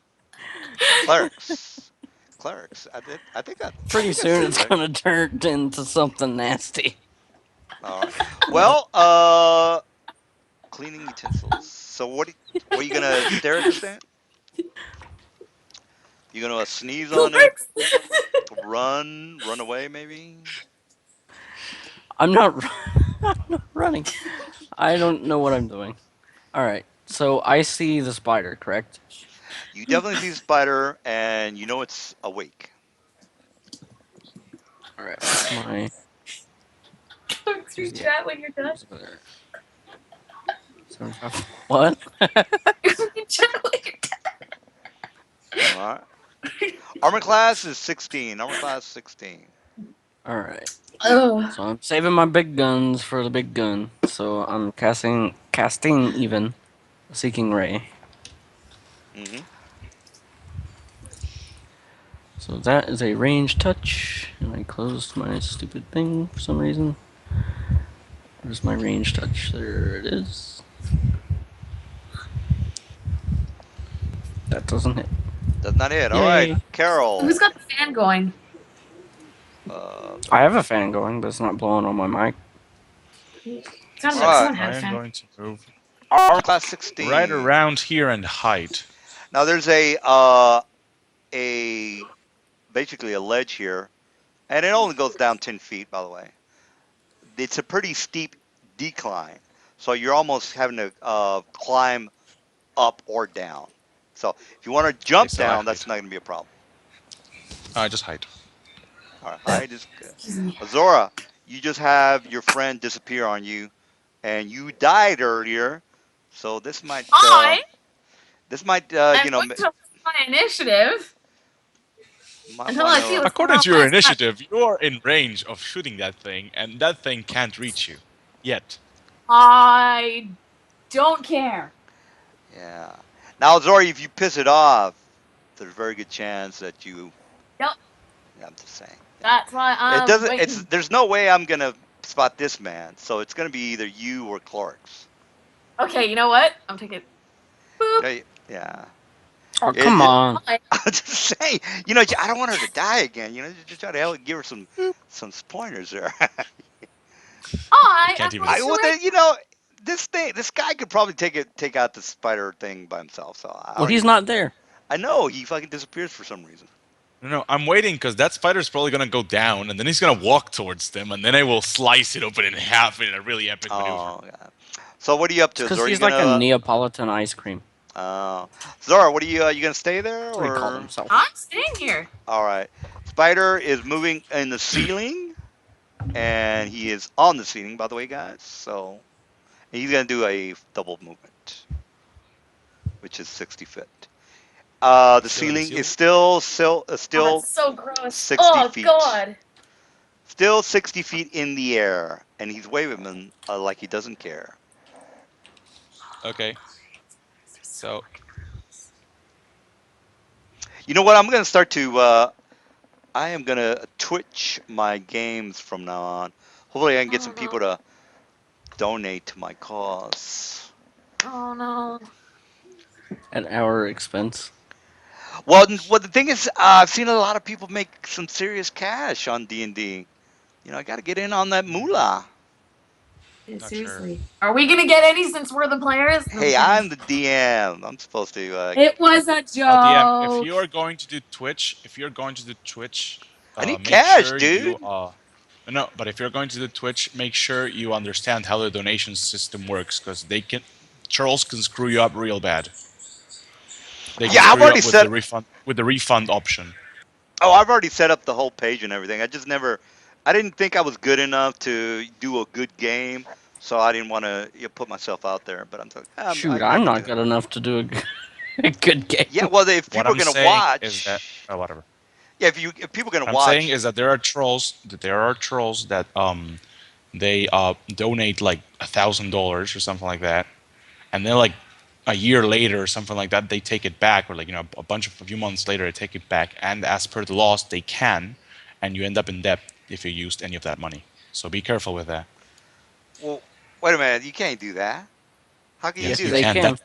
S4: clerics, clerics. I
S2: pretty
S4: think I said
S2: soon
S4: it
S2: it's
S4: right.
S2: gonna turn into something nasty.
S4: All right. Well, cleaning utensils. So what are you gonna stare at this thing? You gonna sneeze on it?
S1: Clerks!
S4: Run away maybe?
S2: I'm not. I'm not running. I don't know what I'm doing. All right. So I see the spider, correct?
S4: You definitely see the spider, and you know it's awake.
S2: All right. What's my?
S1: Clerks,
S2: Where's
S1: reach
S2: the?
S1: out when you're done.
S2: Where's the other? 75. What?
S1: Reach out when you're
S4: All right. Armor class is 16. Armor class 16.
S2: All right.
S1: done.
S2: So I'm saving my big guns for the big gun. So I'm casting even, seeking ray.
S4: Mm-hmm.
S2: So that is a range touch, and I closed my stupid thing for some reason. Where's my range touch? There it is. That doesn't hit.
S4: Does not hit. All right,
S2: Yay!
S1: Who's
S4: Carol.
S1: got the fan going?
S2: I have a fan going, but it's not blowing on my mic.
S1: Sounded
S4: All
S1: like
S4: right.
S1: someone had
S3: I
S1: a
S3: am
S1: fan.
S3: going to move
S4: Armor class
S3: right
S4: 16.
S3: around here and hide.
S4: Now there's a basically a ledge here, and it only goes down 10 feet. By the way, it's a pretty steep decline, so you're almost having to climb up or down. So if you want to
S3: Okay,
S4: jump
S3: so I
S4: down,
S3: hide.
S4: that's not going to be a problem.
S3: I just hide.
S4: All right, hide is good.
S1: Excuse me.
S4: Azora, you just have your friend disappear on you, and you died earlier, so
S1: I
S4: this might
S1: am going to lose my initiative.
S4: Might
S1: Until
S4: want
S1: I see
S4: to.
S1: what's going
S3: According
S1: on
S3: to your
S1: last time.
S3: initiative, you are in range of shooting that thing, and that thing can't reach you yet.
S1: I don't care.
S4: Yeah. Now, Zori, if you piss it off, there's a very good chance that you.
S1: Yep.
S4: Yeah, I'm just saying. Yeah.
S1: That's why
S4: It
S1: I'm
S4: doesn't. It's.
S1: waiting.
S4: There's no way I'm gonna spot this man. So it's gonna be either you or Clark's.
S1: Okay, you know what? I'm taking. Boop.
S4: Yeah.
S2: Oh,
S4: It,
S2: come
S4: it,
S2: on.
S1: Fine.
S4: I'm just saying. I don't want her to die again. Just try to help give her some pointers there.
S3: You
S1: I am
S3: can't even.
S1: going
S4: I
S1: to
S4: would.
S1: raise.
S4: This guy could probably take out the spider thing by himself. So I
S2: Well,
S4: don't
S2: he's
S4: even.
S2: not there.
S4: I know he fucking disappears for some reason.
S3: No, no, I'm waiting because that spider's probably gonna go down, and then he's gonna walk towards them, and then I will slice it open in half in a really epic maneuver.
S4: Oh, God. So what are you up
S2: It's
S4: to,
S2: because
S4: Zora? You
S2: he's like a
S4: gonna
S2: Neapolitan ice cream.
S4: uh, Zora? What are you gonna stay there
S2: That's what he called
S4: or?
S2: himself.
S1: I'm staying here.
S4: All right. Spider is moving in the ceiling, and he is on the ceiling, by the way, guys. So he's gonna do a double movement, which is 60 feet. The
S3: Still in the
S4: ceiling is
S3: ceiling.
S1: Oh, that's
S4: still
S1: so gross.
S4: 60
S1: Oh
S4: feet.
S1: God.
S4: Still 60 feet in the air, and he's waving them like he doesn't care.
S3: Okay,
S1: They're so
S3: so
S1: gross.
S4: You know what? I'm gonna start to. I am gonna Twitch my games from now on. Hopefully, I can get
S1: Oh
S4: some people
S1: no.
S4: to donate to my cause.
S1: Oh no.
S2: At our expense.
S4: Well, the thing is, I've seen a lot of people make some serious cash on D&D. I got to get in on that moolah.
S1: Dude,
S3: not sure.
S1: seriously. Are we gonna get any since we're the players? No, I'm
S4: Hey,
S1: kidding.
S4: I'm the DM. I'm supposed to.
S1: It was a
S3: DM, if you
S1: joke.
S3: are going to do Twitch,
S4: I need
S3: make
S4: cash,
S3: sure you
S4: dude.
S3: no, but if you're going to do Twitch, make sure you understand how the donation system works, because trolls can screw you up real bad. They can
S4: Yeah, I've
S3: screw you
S4: already
S3: up with
S4: set.
S3: the refund option.
S4: Oh, I've already set up the whole page and everything. I just never. I didn't think I was good enough to do a good game, so I didn't want to put myself out there. But I'm like,
S2: Shoot,
S4: I
S2: I'm
S4: can do
S2: not
S4: that.
S2: good enough to do a good
S4: Yeah,
S2: game.
S4: well, if
S3: What
S4: people are
S3: I'm
S4: gonna
S3: saying is that
S4: watch,
S3: whatever.
S4: yeah, if people are gonna
S3: What I'm saying
S4: watch,
S3: is that there are trolls that they donate like $1,000 or something like that, and then like a year later or something like that they take it back, or like a few months later they take it back, and as per the laws they can, and you end up in debt if you used any of that money. So be careful with that.
S4: well, wait a minute, you can't do that. How can you
S3: Yes,
S2: Yes,
S4: do
S3: you
S2: they
S4: that?
S3: can.
S2: can.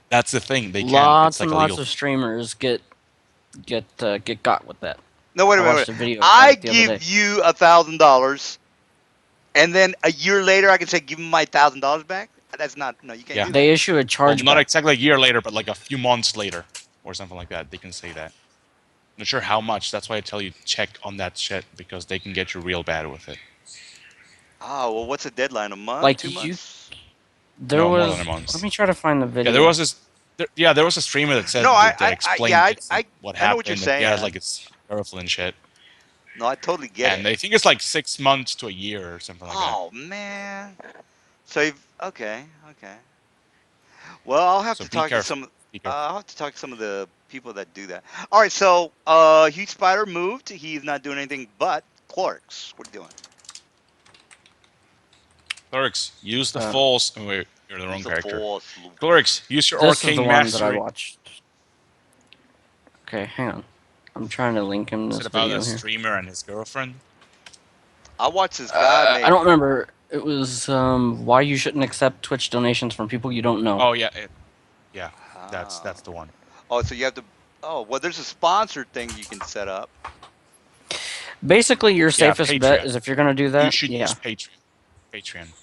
S3: That's the thing. They can. It's
S2: Lots
S3: like
S2: and
S3: a legal
S2: lots of
S3: thing.
S2: streamers get got with that.
S4: No,
S2: I
S4: wait.
S2: watched a video about
S4: I
S2: it the other day.
S4: give you $1,000, and then a year later I can say, give me my $1,000 back. That's not. No, you can't
S3: Yeah.
S4: do
S2: They
S4: that.
S2: issue a
S3: Well, not
S2: chargeback.
S3: exactly a year later, but like a few months later or something like that. They can say that. Not sure how much. That's why I tell you check on that shit, because they can get you real bad with it.
S4: Oh well, what's the deadline? A month?
S2: Like
S4: Two
S2: you,
S4: months?
S2: there
S3: No, more than a
S2: was. Let
S3: month.
S2: me try to find the
S3: Yeah, there
S2: video.
S3: was this. Yeah, there was a streamer that
S4: No,
S3: said that explained
S4: yeah,
S3: this and what
S4: I know what you're
S3: happened, and he had
S4: saying.
S3: like his girlfriend and shit.
S4: No, I totally get
S3: And
S4: it.
S3: I think it's like 6 months to a year or something like that.
S4: Oh man. So okay. Well, I'll have
S3: So
S4: to
S3: be
S4: talk to
S3: careful.
S4: some.
S3: Be careful.
S4: I'll have to talk to some of the people that do that. All right, so Huge Spider moved. He's not doing anything but Clarks. What are you doing?
S3: Clerics, use the
S2: Uh,
S3: false. Oh, wait, you're the
S4: Use
S3: wrong
S4: the
S3: character.
S4: Force, Luke.
S3: Clerics, use your
S2: this is the
S3: arcane
S2: one that I
S3: mastery.
S2: watched. Okay, hang on. I'm trying to link him
S3: Is
S2: this
S3: it about a
S2: video here.
S3: streamer and his girlfriend?
S4: I watched this guy
S2: I
S4: make.
S2: don't remember. It was why you shouldn't accept Twitch donations from people you don't know.
S3: Oh yeah, yeah.
S4: Ah.
S3: That's the one.
S4: Oh, so you have to. Oh, well, there's a sponsor thing you can set up.
S2: Basically, your
S3: Yeah,
S2: safest bet
S3: Patreon.
S2: is if you're gonna do
S3: You
S2: that.
S3: should use
S2: Yeah,
S3: Patreon. Patreon.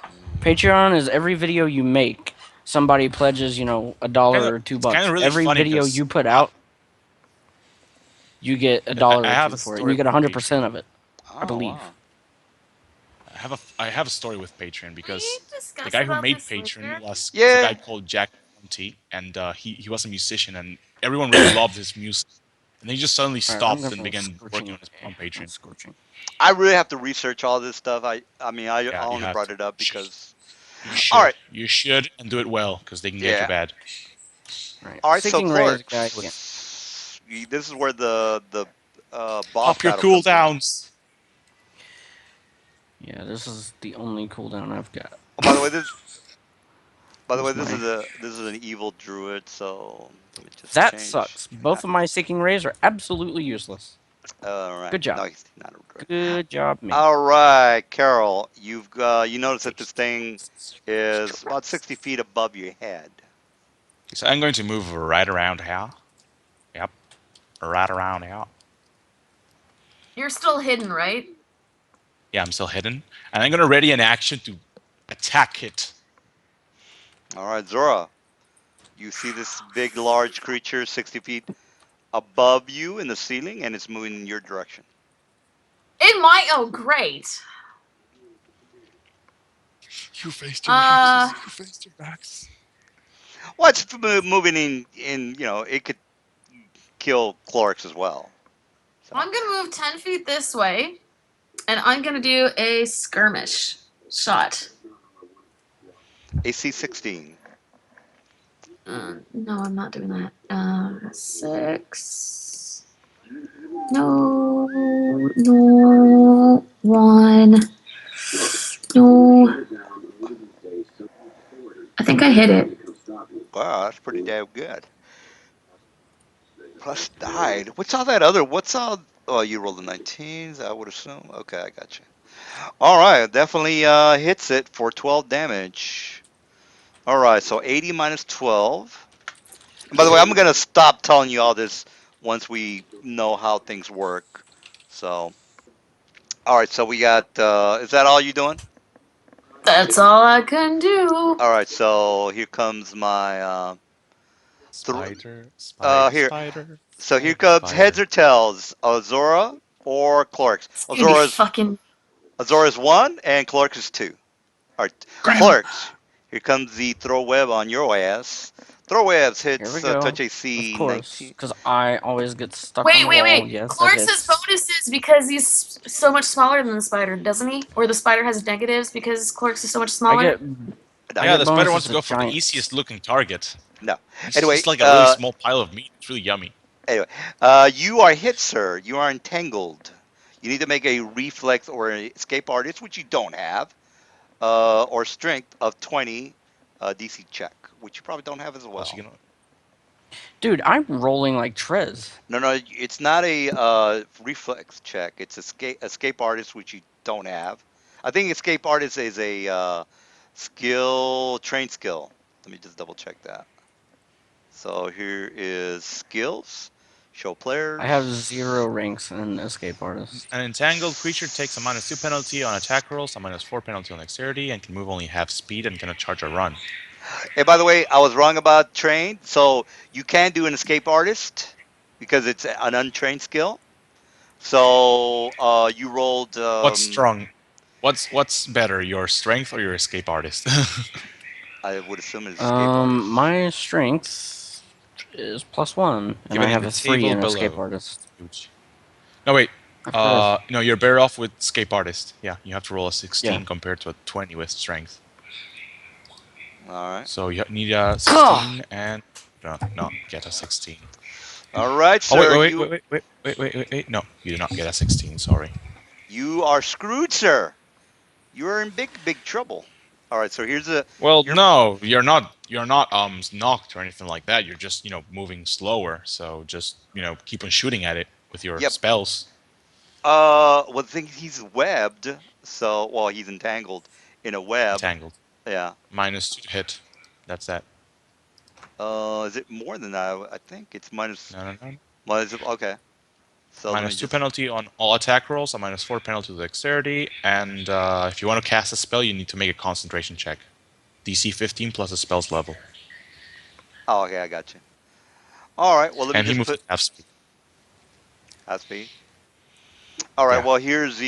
S4: Mm.
S2: Patreon is every video you make. Somebody pledges, a dollar or two
S3: It's kind
S2: bucks.
S3: of really
S2: Every
S3: funny
S2: video
S3: because
S2: you put out, you get a
S3: I
S2: dollar or
S3: have
S2: two
S3: a
S2: for it, and
S3: story
S2: you get
S3: with
S2: 100%
S3: Patreon.
S2: of it, I
S4: Oh
S2: believe.
S4: wow.
S3: I have a story with Patreon
S1: We
S3: because the
S1: discuss
S3: guy who
S1: about
S3: made
S1: this
S3: Patreon
S1: later.
S3: was a guy
S4: Yeah.
S3: called Jack Conti, and he was a musician, and everyone really loved his music. And then he just suddenly
S2: All right, I'm
S3: stopped and
S2: gonna
S3: began working
S2: scorching.
S3: on his on
S2: Not
S3: Patreon.
S2: scorching.
S4: I really have to research all this stuff. I mean, I
S3: Yeah, you
S4: only
S3: have
S4: brought
S3: to.
S4: it up
S3: You should.
S4: because.
S3: You
S4: All
S3: should.
S4: right.
S3: You should, and do it well, because they can get you
S4: Yeah.
S3: bad.
S2: All right,
S4: All right. So
S2: seeking raise guy again.
S4: Clarks. This is where the boss
S3: Pop your
S4: battle comes in.
S3: cooldowns.
S2: Yeah, this is the only cooldown I've got.
S4: Oh, by the way, this by the way,
S2: Is my
S4: this is an evil druid. So let me just
S2: That
S4: change.
S2: sucks. Both of my seeking rays are absolutely useless.
S4: All right.
S2: Good job.
S4: No, he's not a druid.
S2: Good job, me.
S4: All right, Carol. You notice that this
S2: Tasty.
S4: thing is about 60 feet above your head.
S3: So I'm going to move right around here. Yep, right around here.
S1: You're still hidden, right?
S3: Yeah, I'm still hidden, and I'm gonna ready an action to attack it.
S4: All right, Zora. You see this big, large creature 60 feet above you in the ceiling, and it's moving in your direction.
S1: It might. Oh, great.
S3: You faced your
S1: Uh,
S3: axes. You faced your axes.
S4: Well, it's moving in. It could kill Clorix as well. So
S1: I'm gonna move 10 feet this way, and I'm gonna do a skirmish shot.
S4: AC 16.
S1: No, I'm not doing that. 6. No, no, 1. No. I think I hit it.
S4: Wow, that's pretty damn good. Plus died. What's all that other? What's all? Oh, you rolled a 19s, I would assume. Okay, I got you. All right, definitely hits it for 12 damage. All right, so 80 minus 12. And by the way, I'm gonna stop telling you all this once we know how things work. So, all right, so we got. Is that all you doing?
S1: That's all I can do.
S4: All right, so here comes my. Th-
S3: Spider, spider,
S4: Here.
S3: spider,
S4: So here
S3: spider,
S4: comes heads
S3: spider.
S4: or tails. Azora or Clorix.
S1: It's gonna be
S4: Azora's
S1: fucking.
S4: Azora's one and Clorix is two. All right,
S3: Grab him.
S4: Clorix. Here comes the throw web on your ass. Throw webs
S2: Here we
S4: hits
S2: go.
S4: touch
S2: Of
S4: AC
S2: course,
S4: 19.
S2: because I always get stuck on
S1: Wait,
S2: the
S1: wait,
S2: wall.
S1: wait.
S2: Yes, it
S1: Clark's has
S2: hits.
S1: bonuses because he's so much smaller than the spider, doesn't he? Or the spider has negatives because Clark's is so much
S2: I
S1: smaller?
S2: get
S4: No,
S2: I
S3: Yeah,
S2: get
S3: the spider wants
S2: bonuses
S3: to
S2: to
S3: go for the
S2: giants.
S3: easiest looking target.
S4: no.
S3: He's
S4: Anyway,
S3: just like a really small pile of meat. It's really yummy.
S4: anyway, you are hit, sir. You are entangled. You need to make a reflex or an escape artist, which you don't have, or strength of 20 DC check, which you probably don't have as
S3: Plus, you
S4: well.
S3: can.
S2: Dude, I'm rolling like Trez.
S4: No, no, it's not a reflex check. It's escape artist, which you don't have. I think escape artist is a trained skill. Let me just double check that. So here is skills, show
S2: I have
S4: players.
S2: 0 ranks in Escape Artist.
S3: An entangled creature takes a -2 penalty on attack rolls, a -4 penalty on dexterity, and can move only half speed and cannot charge or run.
S4: Hey, by the way, I was wrong about trained. So you can do an escape artist because it's an untrained skill. So you rolled.
S3: What's strong? What's better, your strength or your escape artist?
S4: I would assume it's escape artist.
S2: My strength is +1, and I
S3: Given in
S2: have
S3: the
S2: a 3
S3: table
S2: in Escape
S3: below.
S2: Artist.
S3: Huge. No wait.
S2: Of course.
S3: No, you're better off with escape artist. Yeah, you have to roll a
S2: Yeah.
S3: 16 compared to a 20 with strength.
S4: All right.
S3: So you need a
S2: Gah!
S3: 16 and no, get a 16.
S4: All right,
S3: Oh wait,
S4: sir.
S3: wait, wait, wait, wait, wait, wait, wait, wait, wait. No, you did not get a 16. Sorry.
S4: You are screwed, sir. You are in big trouble. All right. So here's a.
S3: Well,
S4: Here.
S3: no, you're not. You're not knocked or anything like that. You're just moving slower. So just keep on shooting at it with your
S4: Yep.
S3: spells.
S4: Well, the thing he's webbed. So well, he's entangled in a web.
S3: Entangled.
S4: Yeah.
S3: -2 to hit. That's that.
S4: Is it more than that? I think it's minus.
S3: No, no, no.
S4: Okay. So let me
S3: -2
S4: just.
S3: penalty on all attack rolls, a -4 penalty to dexterity, and if you want to cast a spell, you need to make a concentration check. DC 15 plus a spell's level.
S4: Oh, okay. I got you. All right. Well, let me
S3: And he
S4: just
S3: moves
S4: put
S3: at half speed.
S4: half speed. All right.
S3: Yeah.
S4: Well, here's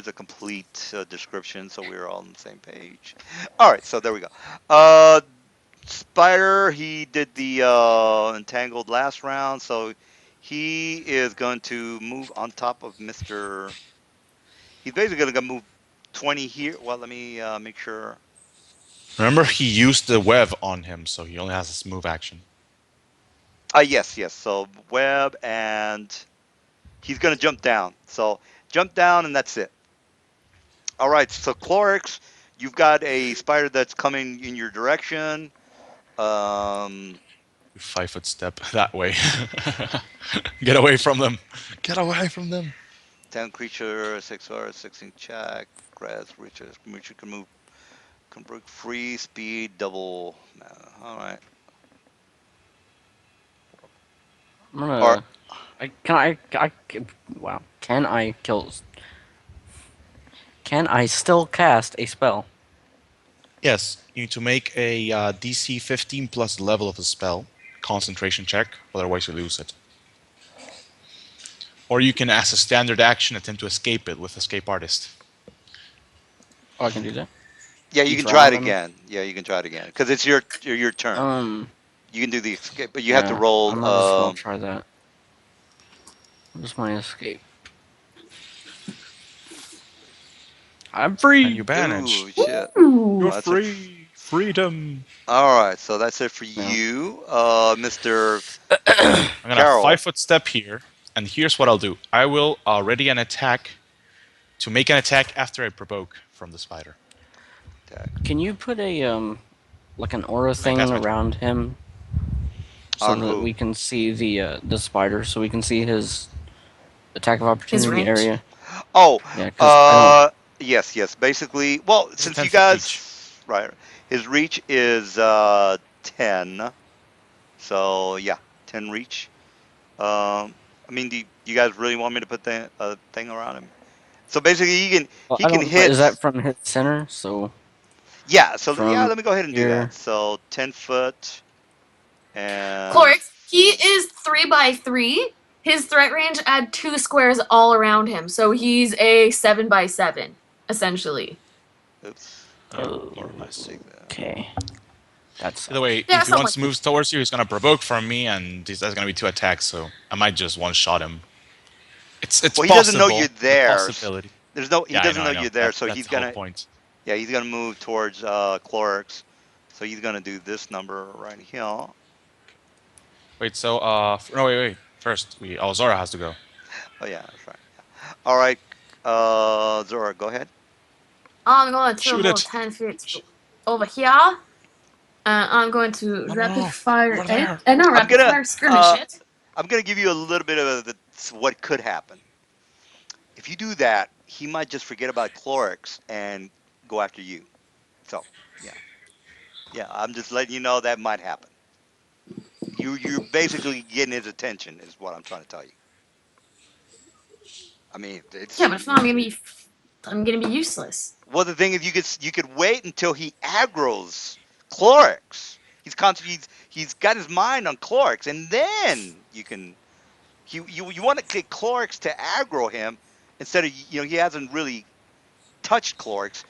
S4: a complete description, so we're all on the same page. All right. So there we go. Uh, Spider, he did the entangled last round, so he is going to move on top of Mr. He's basically going to move 20 here. Well, let me make sure.
S3: Remember, he used the web on him, so he only has this move action.
S4: Yes, yes. So web, and he's gonna jump down. So jump down, and that's it. All right. So Clorix, you've got a spider that's coming in your direction. Um,
S3: 5 foot step that way. Get away from them. Get away from them.
S4: 10 creature, 6 hours, 16 check, grass, creature can move, can break free, speed, double. All right.
S2: I'm
S4: Or
S2: gonna. Wow. Can I kill? Can I still cast a spell?
S3: Yes, you need to make a DC 15 plus level of the spell, concentration check, otherwise you lose it. Or you can, as a standard action, attempt to escape it with Escape Artist.
S2: Oh, I can do that
S4: yeah, you
S2: each
S4: can try it
S2: round. I mean,
S4: again. Yeah, you can try it again because it's your turn.
S2: um,
S4: You can do the escape, but you have to
S2: yeah, I
S4: roll.
S2: might as well try that. Where's my escape? I'm
S3: And you
S2: free.
S3: banish.
S4: Ooh, shit.
S3: You're
S1: Ooh.
S4: That's a.
S3: free. Freedom.
S4: All right, so that's it for
S2: No.
S4: you, Mr.
S3: I'm gonna
S4: Carroll.
S3: 5 foot step here, and here's what I'll do. I will ready an attack to make an attack after I provoke from the spider.
S4: Attack.
S2: Can you put a like an aura
S3: Right,
S2: thing
S3: that's my turn.
S2: around him so
S4: On
S2: that
S4: who?
S2: we can see the spider, so we can see his attack of
S1: His
S2: opportunity
S1: range.
S2: area?
S4: Oh,
S2: Yeah, because I don't.
S4: yes, yes. Basically, well,
S3: It's a
S4: since
S3: 10
S4: you
S3: foot reach.
S4: guys, right, his reach is 10. So yeah, 10 reach. I mean, do you guys really want me to put the thing around him? So basically,
S2: Well,
S4: he
S2: I
S4: can
S2: don't know. Is
S4: hit.
S2: that from his center? So
S4: Yeah. So yeah,
S2: from
S4: let me go ahead and do that.
S2: here.
S4: So 10 foot and
S1: Clorix, he is 3 by 3. His threat range add 2 squares all around him, so he's a 7 by 7, essentially.
S4: oops,
S3: Yeah, more or less.
S4: take that.
S2: Okay, that
S3: Either way,
S2: sucks.
S1: Yeah,
S3: if he
S1: something
S3: wants
S1: like
S3: to
S1: that.
S3: move towards you, he's gonna provoke from me, and that's gonna be 2 attacks. So I might just one shot him. It's
S4: Well, he doesn't know you're
S3: possible. It's a
S4: there.
S3: possibility.
S4: There's no. He
S3: Yeah, I
S4: doesn't
S3: know,
S4: know
S3: I know.
S4: you're there,
S3: That's
S4: so
S3: that's
S4: he's
S3: the whole
S4: gonna.
S3: point.
S4: Yeah, he's gonna move towards Clorix. So he's gonna do this number right here. Oh
S3: Wait, so no, wait. First, Zora has to go.
S4: yeah, that's right. Yeah. All right, Zora, go ahead.
S1: I'm going to
S3: Shoot
S1: move
S3: it.
S1: 10 feet over here. I'm going to
S3: No, no,
S1: rapid
S3: no.
S1: fire
S3: Over
S1: it.
S3: there.
S1: No,
S4: I'm
S1: rapid
S4: gonna
S1: fire skirmish it.
S4: I'm gonna give you a little bit of what could happen. If you do that, he might just forget about Clorix and go after you. So yeah, yeah. I'm just letting you know that might happen. You're basically getting his attention, is what I'm trying to tell you. I mean,
S1: Yeah,
S4: it's
S1: but if not, I'm gonna be useless.
S4: well. The thing is, you could wait until he aggroes Clorix. He's got his mind on Clorix, and then you can you want to get Clorix to aggro him instead of he hasn't really touched Clorix,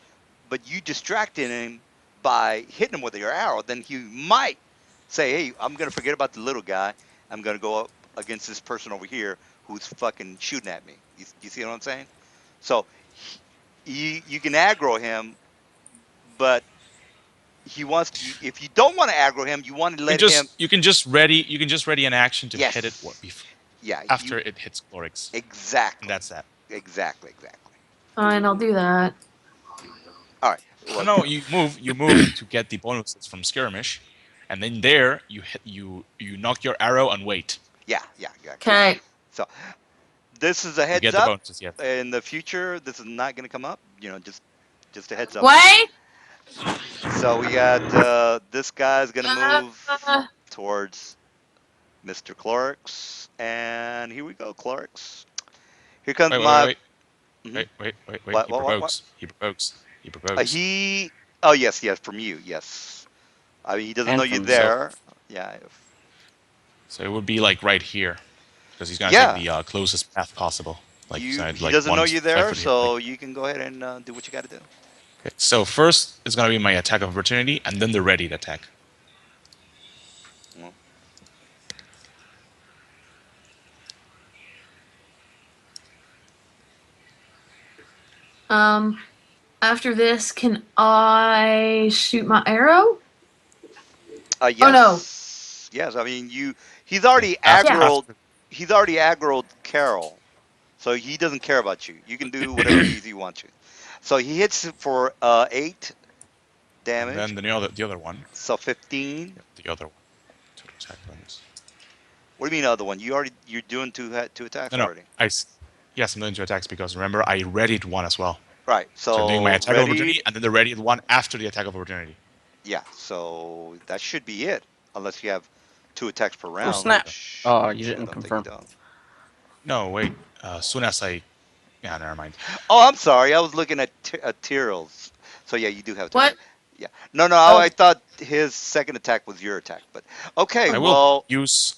S4: but you distracted him by hitting him with your arrow. Then he might say, "Hey, I'm gonna forget about the little guy. I'm gonna go up against this person over here who's fucking shooting at me." You see what I'm saying? So you can aggro him, but if you don't want to aggro him, you want to
S3: You can
S4: let him.
S3: just you can just ready you can just ready an action to hit it
S4: Yes, yeah,
S3: after it hits Clorix, and
S4: exactly,
S3: that's that.
S4: exactly.
S1: Fine, I'll do that.
S4: All right,
S3: No,
S4: well,
S3: no, you move to get the bonuses from skirmish, and then there you knock your arrow and wait.
S4: yeah, exactly.
S1: Okay.
S4: So this is a
S3: You
S4: heads
S3: get the
S4: up.
S3: bonuses, yes.
S4: In the future, this is not going to come up. Just a heads up for you.
S1: Wait.
S4: So we got this guy's going to move
S1: Uh,
S4: towards Mr. Clorix, and here we go, Clorix. Here comes
S3: Wait, wait, wait,
S4: my.
S3: wait,
S4: Mhm.
S3: wait.
S4: What?
S3: He
S4: What? What? What?
S3: provokes. He provokes. He provokes.
S4: He. Oh yes, yes, from you. Yes. I mean, he doesn't know
S2: And
S4: you're
S2: from me.
S3: So
S4: there. Yeah.
S3: so it would be like right here, because he's gonna take
S4: Yeah.
S3: the closest path possible. Like side
S4: He
S3: like
S4: doesn't know
S3: one
S4: you're
S3: five
S4: there,
S3: foot here. Like
S4: so you can go ahead and do what you got to do.
S3: okay. So first it's gonna be my attack of opportunity, and then the ready attack.
S4: Well,
S1: um. After this, can I shoot my arrow? Oh no.
S4: yes. Yes, I mean you. He's already
S3: After
S1: Yeah.
S4: aggroed.
S3: after
S4: He's already aggroed Carol, so he doesn't care about you. You can do whatever you want to. So he hits for 8 damage,
S3: and then the other one,
S4: so 15.
S3: yeah, the other one, two attack bonus.
S4: What do you mean other one? You're doing two attacks
S3: No, no,
S4: already.
S3: yes, I'm doing two attacks because remember I readied one as well.
S4: Right.
S3: So I'm doing my
S4: So
S3: attack of opportunity
S4: readied.
S3: and then the readied one after the attack of opportunity.
S4: Yeah. So that should be it, unless you have two attacks per
S2: Oh
S4: round,
S2: snap!
S4: which
S2: Oh, you
S4: I
S2: didn't
S4: don't think you
S2: confirm.
S4: don't.
S3: No, wait. Soon as I, yeah, never mind.
S4: Oh, I'm sorry. I was looking at Tyril's. So yeah, you do have to
S1: What?
S4: write. Yeah. No, no. I
S1: Oh.
S4: thought his second attack was your attack, but okay.
S3: I
S1: Oh.
S3: will
S4: Well,
S3: use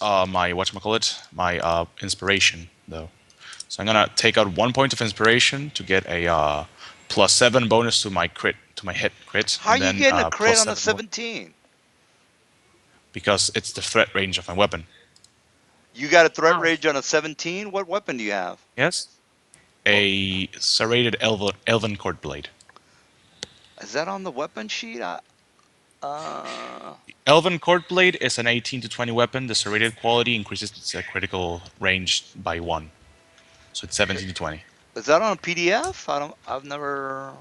S3: my whatchamacallit, my inspiration though. So I'm gonna take out 1 point of inspiration to get a +7 bonus to my crit to my hit crit,
S4: how are
S3: and
S4: you
S3: then
S4: getting a crit
S3: plus
S4: on a
S3: 7
S4: 17?
S3: because it's the threat range of my weapon.
S4: You got a threat
S1: Wow.
S4: range on a 17. What weapon do you have?
S3: Yes,
S4: Well,
S3: a serrated elven cord blade.
S4: is that on the weapon sheet? Uh,
S3: Elven cord blade is an 18 to 20 weapon. The serrated quality increases its critical range by 1, so it's 17 to 20.
S4: is that on a PDF? I don't. I've never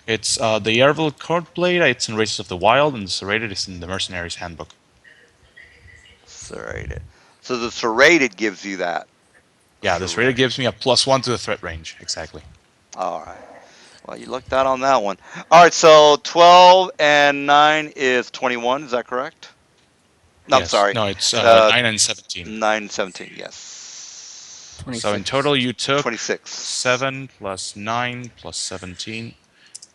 S3: It's the Ervel cord blade. It's in Races of the Wild, and the serrated is in the Mercenary's Handbook.
S4: serrated. So the serrated gives you that.
S3: Yeah, the serrated
S4: Serrated.
S3: gives me a +1 to the threat range. Exactly.
S4: All right. Well, you lucked out on that one. All right. So 12 and 9 is 21. Is that correct? No, I'm
S3: Yes.
S4: sorry.
S3: No, it's
S4: Uh,
S3: 9 and 17.
S4: 9 and 17. Yes.
S3: So in
S2: 26.
S3: total, you took
S4: 26.
S3: 7 plus 9 plus 17.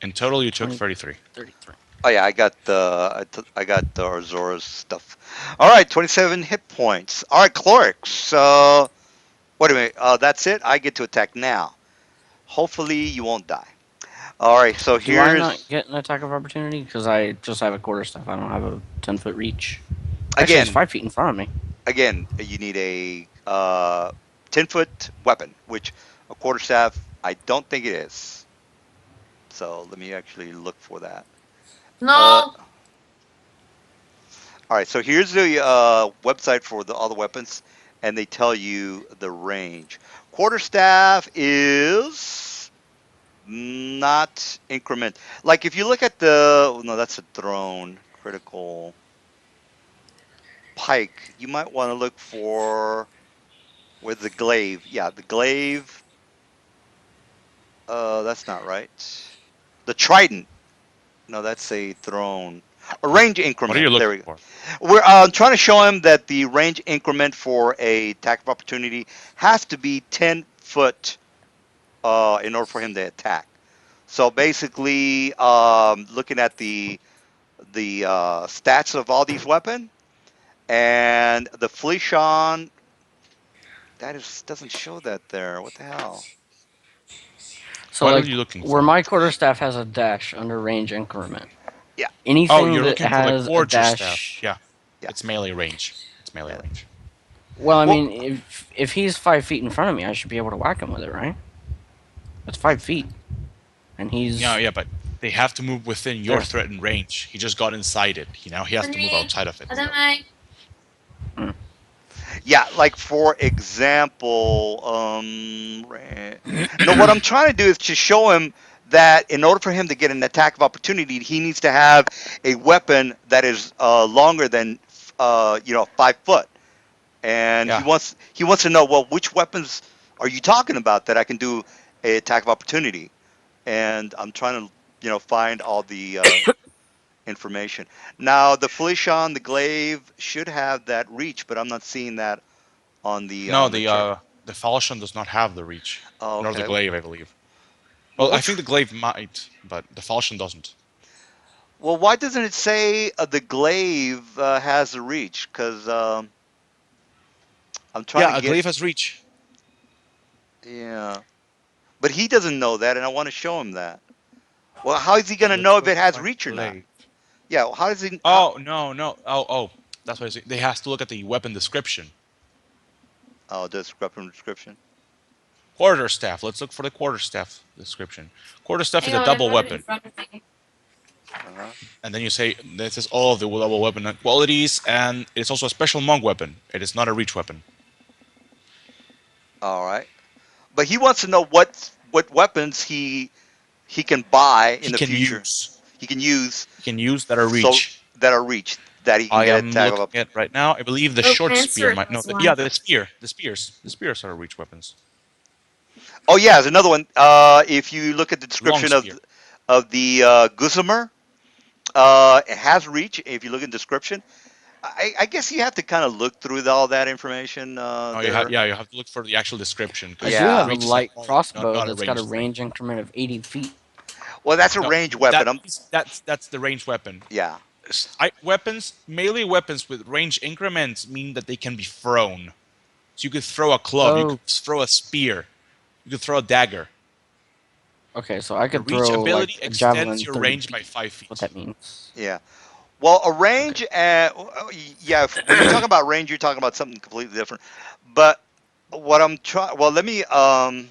S3: In total, you took
S2: 20,
S3: 33.
S2: 33.
S4: Oh yeah, I got the Orzora's stuff. All right, 27 hit points. All right, Clorix. Wait a minute. That's it. I get to attack now. Hopefully you won't die. All right. So
S2: Do I not
S4: here's
S2: get an attack of opportunity? Because I just have a quarterstaff. I don't have a 10-foot reach. Actually, it's
S4: again.
S2: 5 feet in front of me.
S4: Again, you need a 10-foot weapon, which a quarterstaff. I don't think it is. So let me actually look for that. Uh,
S1: No.
S4: all right. So here's the website for all the weapons, and they tell you the range. Quarterstaff is not increment. Like if you look at the no, that's a throne critical pike. You might want to look for with the glaive. Yeah, the glaive. That's not right. The trident. No, that's a throne. A range
S3: What are
S4: increment.
S3: you
S4: There
S3: looking
S4: we go.
S3: for?
S4: We're trying to show him that the range increment for a attack of opportunity has to be 10 foot in order for him to attack. So basically, looking at the stats of all these weapons and the Fleishon, that is doesn't show that there. What the hell?
S2: So,
S3: What are
S2: like,
S3: you looking
S2: where
S3: for?
S2: my quarterstaff has a dash under range increment,
S4: Yeah,
S3: Oh,
S2: anything
S3: you're
S2: that
S3: looking for the
S2: has a
S3: quarter staff.
S2: dash.
S3: Yeah,
S4: yeah.
S3: it's melee range. It's melee
S4: Yeah.
S3: range.
S2: Well, I
S4: Well,
S2: mean, if he's 5 feet in front of me, I should be able to whack him with it, right? That's 5 feet, and
S3: Yeah,
S2: he's
S3: yeah, but they have to move within your
S2: there.
S3: threatened range. He just got inside it. Now he has to move
S1: Henry.
S3: outside of it.
S1: What am I?
S2: Mm.
S4: yeah, like for example, no, what I'm trying to do is to show him that in order for him to get an attack of opportunity, he needs to have a weapon that is longer than 5 foot, and
S3: Yeah.
S4: he wants to know, well, which weapons are you talking about that I can do a attack of opportunity? And I'm trying to find all the information. Now the Felician, the glaive should have that reach, but I'm not seeing that
S3: No,
S4: on the chart.
S3: the falchion does not have the reach,
S4: Oh,
S3: nor the
S4: okay.
S3: glaive, I believe.
S4: Well,
S3: Well, I think the glaive might, but the falchion doesn't.
S4: well, why doesn't it say the glaive has a reach? Because I'm trying to
S3: Yeah, a
S4: get,
S3: glaive has reach.
S4: yeah, but he doesn't know that, and I want to show him that. Well, how is he going to
S3: Let's
S4: know if
S3: go
S4: it has
S3: find
S4: reach or not?
S3: glaive.
S4: Yeah, well, how does he? How?
S3: Oh no, no. Oh. That's why they has to look at the weapon description.
S4: Oh, description.
S3: Quarterstaff. Let's look for the quarterstaff description. Quarterstaff is
S1: Hang
S3: a
S1: on, I
S3: double
S1: have it in
S3: weapon.
S1: front of me.
S4: Uh-huh.
S3: And then you say this is all of the double weapon qualities, and it's also a special monk weapon. It is not a reach weapon.
S4: All right. But he wants to know what weapons he can buy in
S3: He
S4: the
S3: can
S4: future.
S3: use.
S4: He can use
S3: He can use that are
S4: so
S3: reach.
S4: that are reached that he can
S3: I
S4: get a
S3: am
S4: tag of
S3: looking
S4: up.
S3: at right now. I believe the
S1: Oh,
S3: short spear
S1: Lancer
S3: might no.
S1: has
S3: Yeah,
S1: one.
S3: the spear. The spears are reach weapons.
S4: Oh yeah, there's another one. If you look at the
S3: Long
S4: description
S3: spear.
S4: of the Gussamer, it has reach. If you look in the description, I guess you have to kind of look through all that information
S3: Oh,
S4: there.
S3: yeah, you have to look for the actual description
S2: I do
S3: because
S4: Yeah.
S2: have a
S3: reach is a
S2: light
S3: quality,
S2: crossbow
S3: not a
S2: that's got a
S3: ranged thing.
S2: range increment of 80 feet.
S4: Well, that's a
S3: No,
S4: range weapon.
S3: that's the ranged weapon.
S4: Yeah.
S3: Weapons, melee weapons with range increments mean that they can be thrown. So you could throw a club, you
S2: Oh,
S3: could throw a spear, you could throw a dagger.
S2: okay, so I
S3: The
S2: could
S3: reach
S2: throw like
S3: ability
S2: a
S3: extends
S2: javelin
S3: your
S2: 30
S3: range by
S2: feet.
S3: five
S2: That's what
S3: feet.
S2: that means.
S4: Yeah. Well, a
S2: Okay.
S4: range, yeah. When you're talking about range, you're talking about something completely different. But what I'm trying, well, let me, well,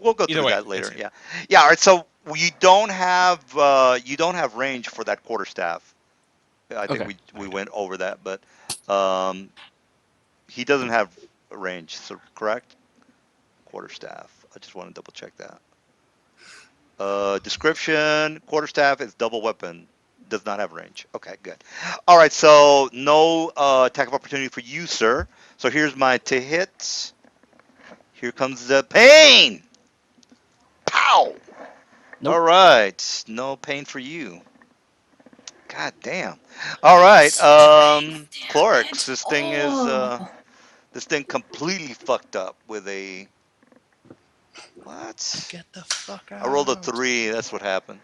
S4: we'll go
S3: Either
S4: through
S3: way,
S4: that
S3: let's
S4: later.
S3: see.
S4: Yeah, yeah. All right. So you don't have range for that quarterstaff. I think
S2: Okay.
S3: No,
S4: we
S3: you don't.
S4: went over that, but um, he doesn't have a range. So correct, quarterstaff. I just want to double check that. Description: quarterstaff is double weapon. Does not have range. Okay, good. All right, so no attack of opportunity for you, sir. So here's my to hit. Here comes the pain. Pow.
S2: Nope.
S4: All right, no pain for you. God damn. All right,
S1: Strength
S4: Clorix.
S1: damage.
S4: This
S1: Oh.
S4: thing completely fucked up with a what?
S3: Get the fuck
S4: I rolled a
S3: out.
S4: 3. That's what happened.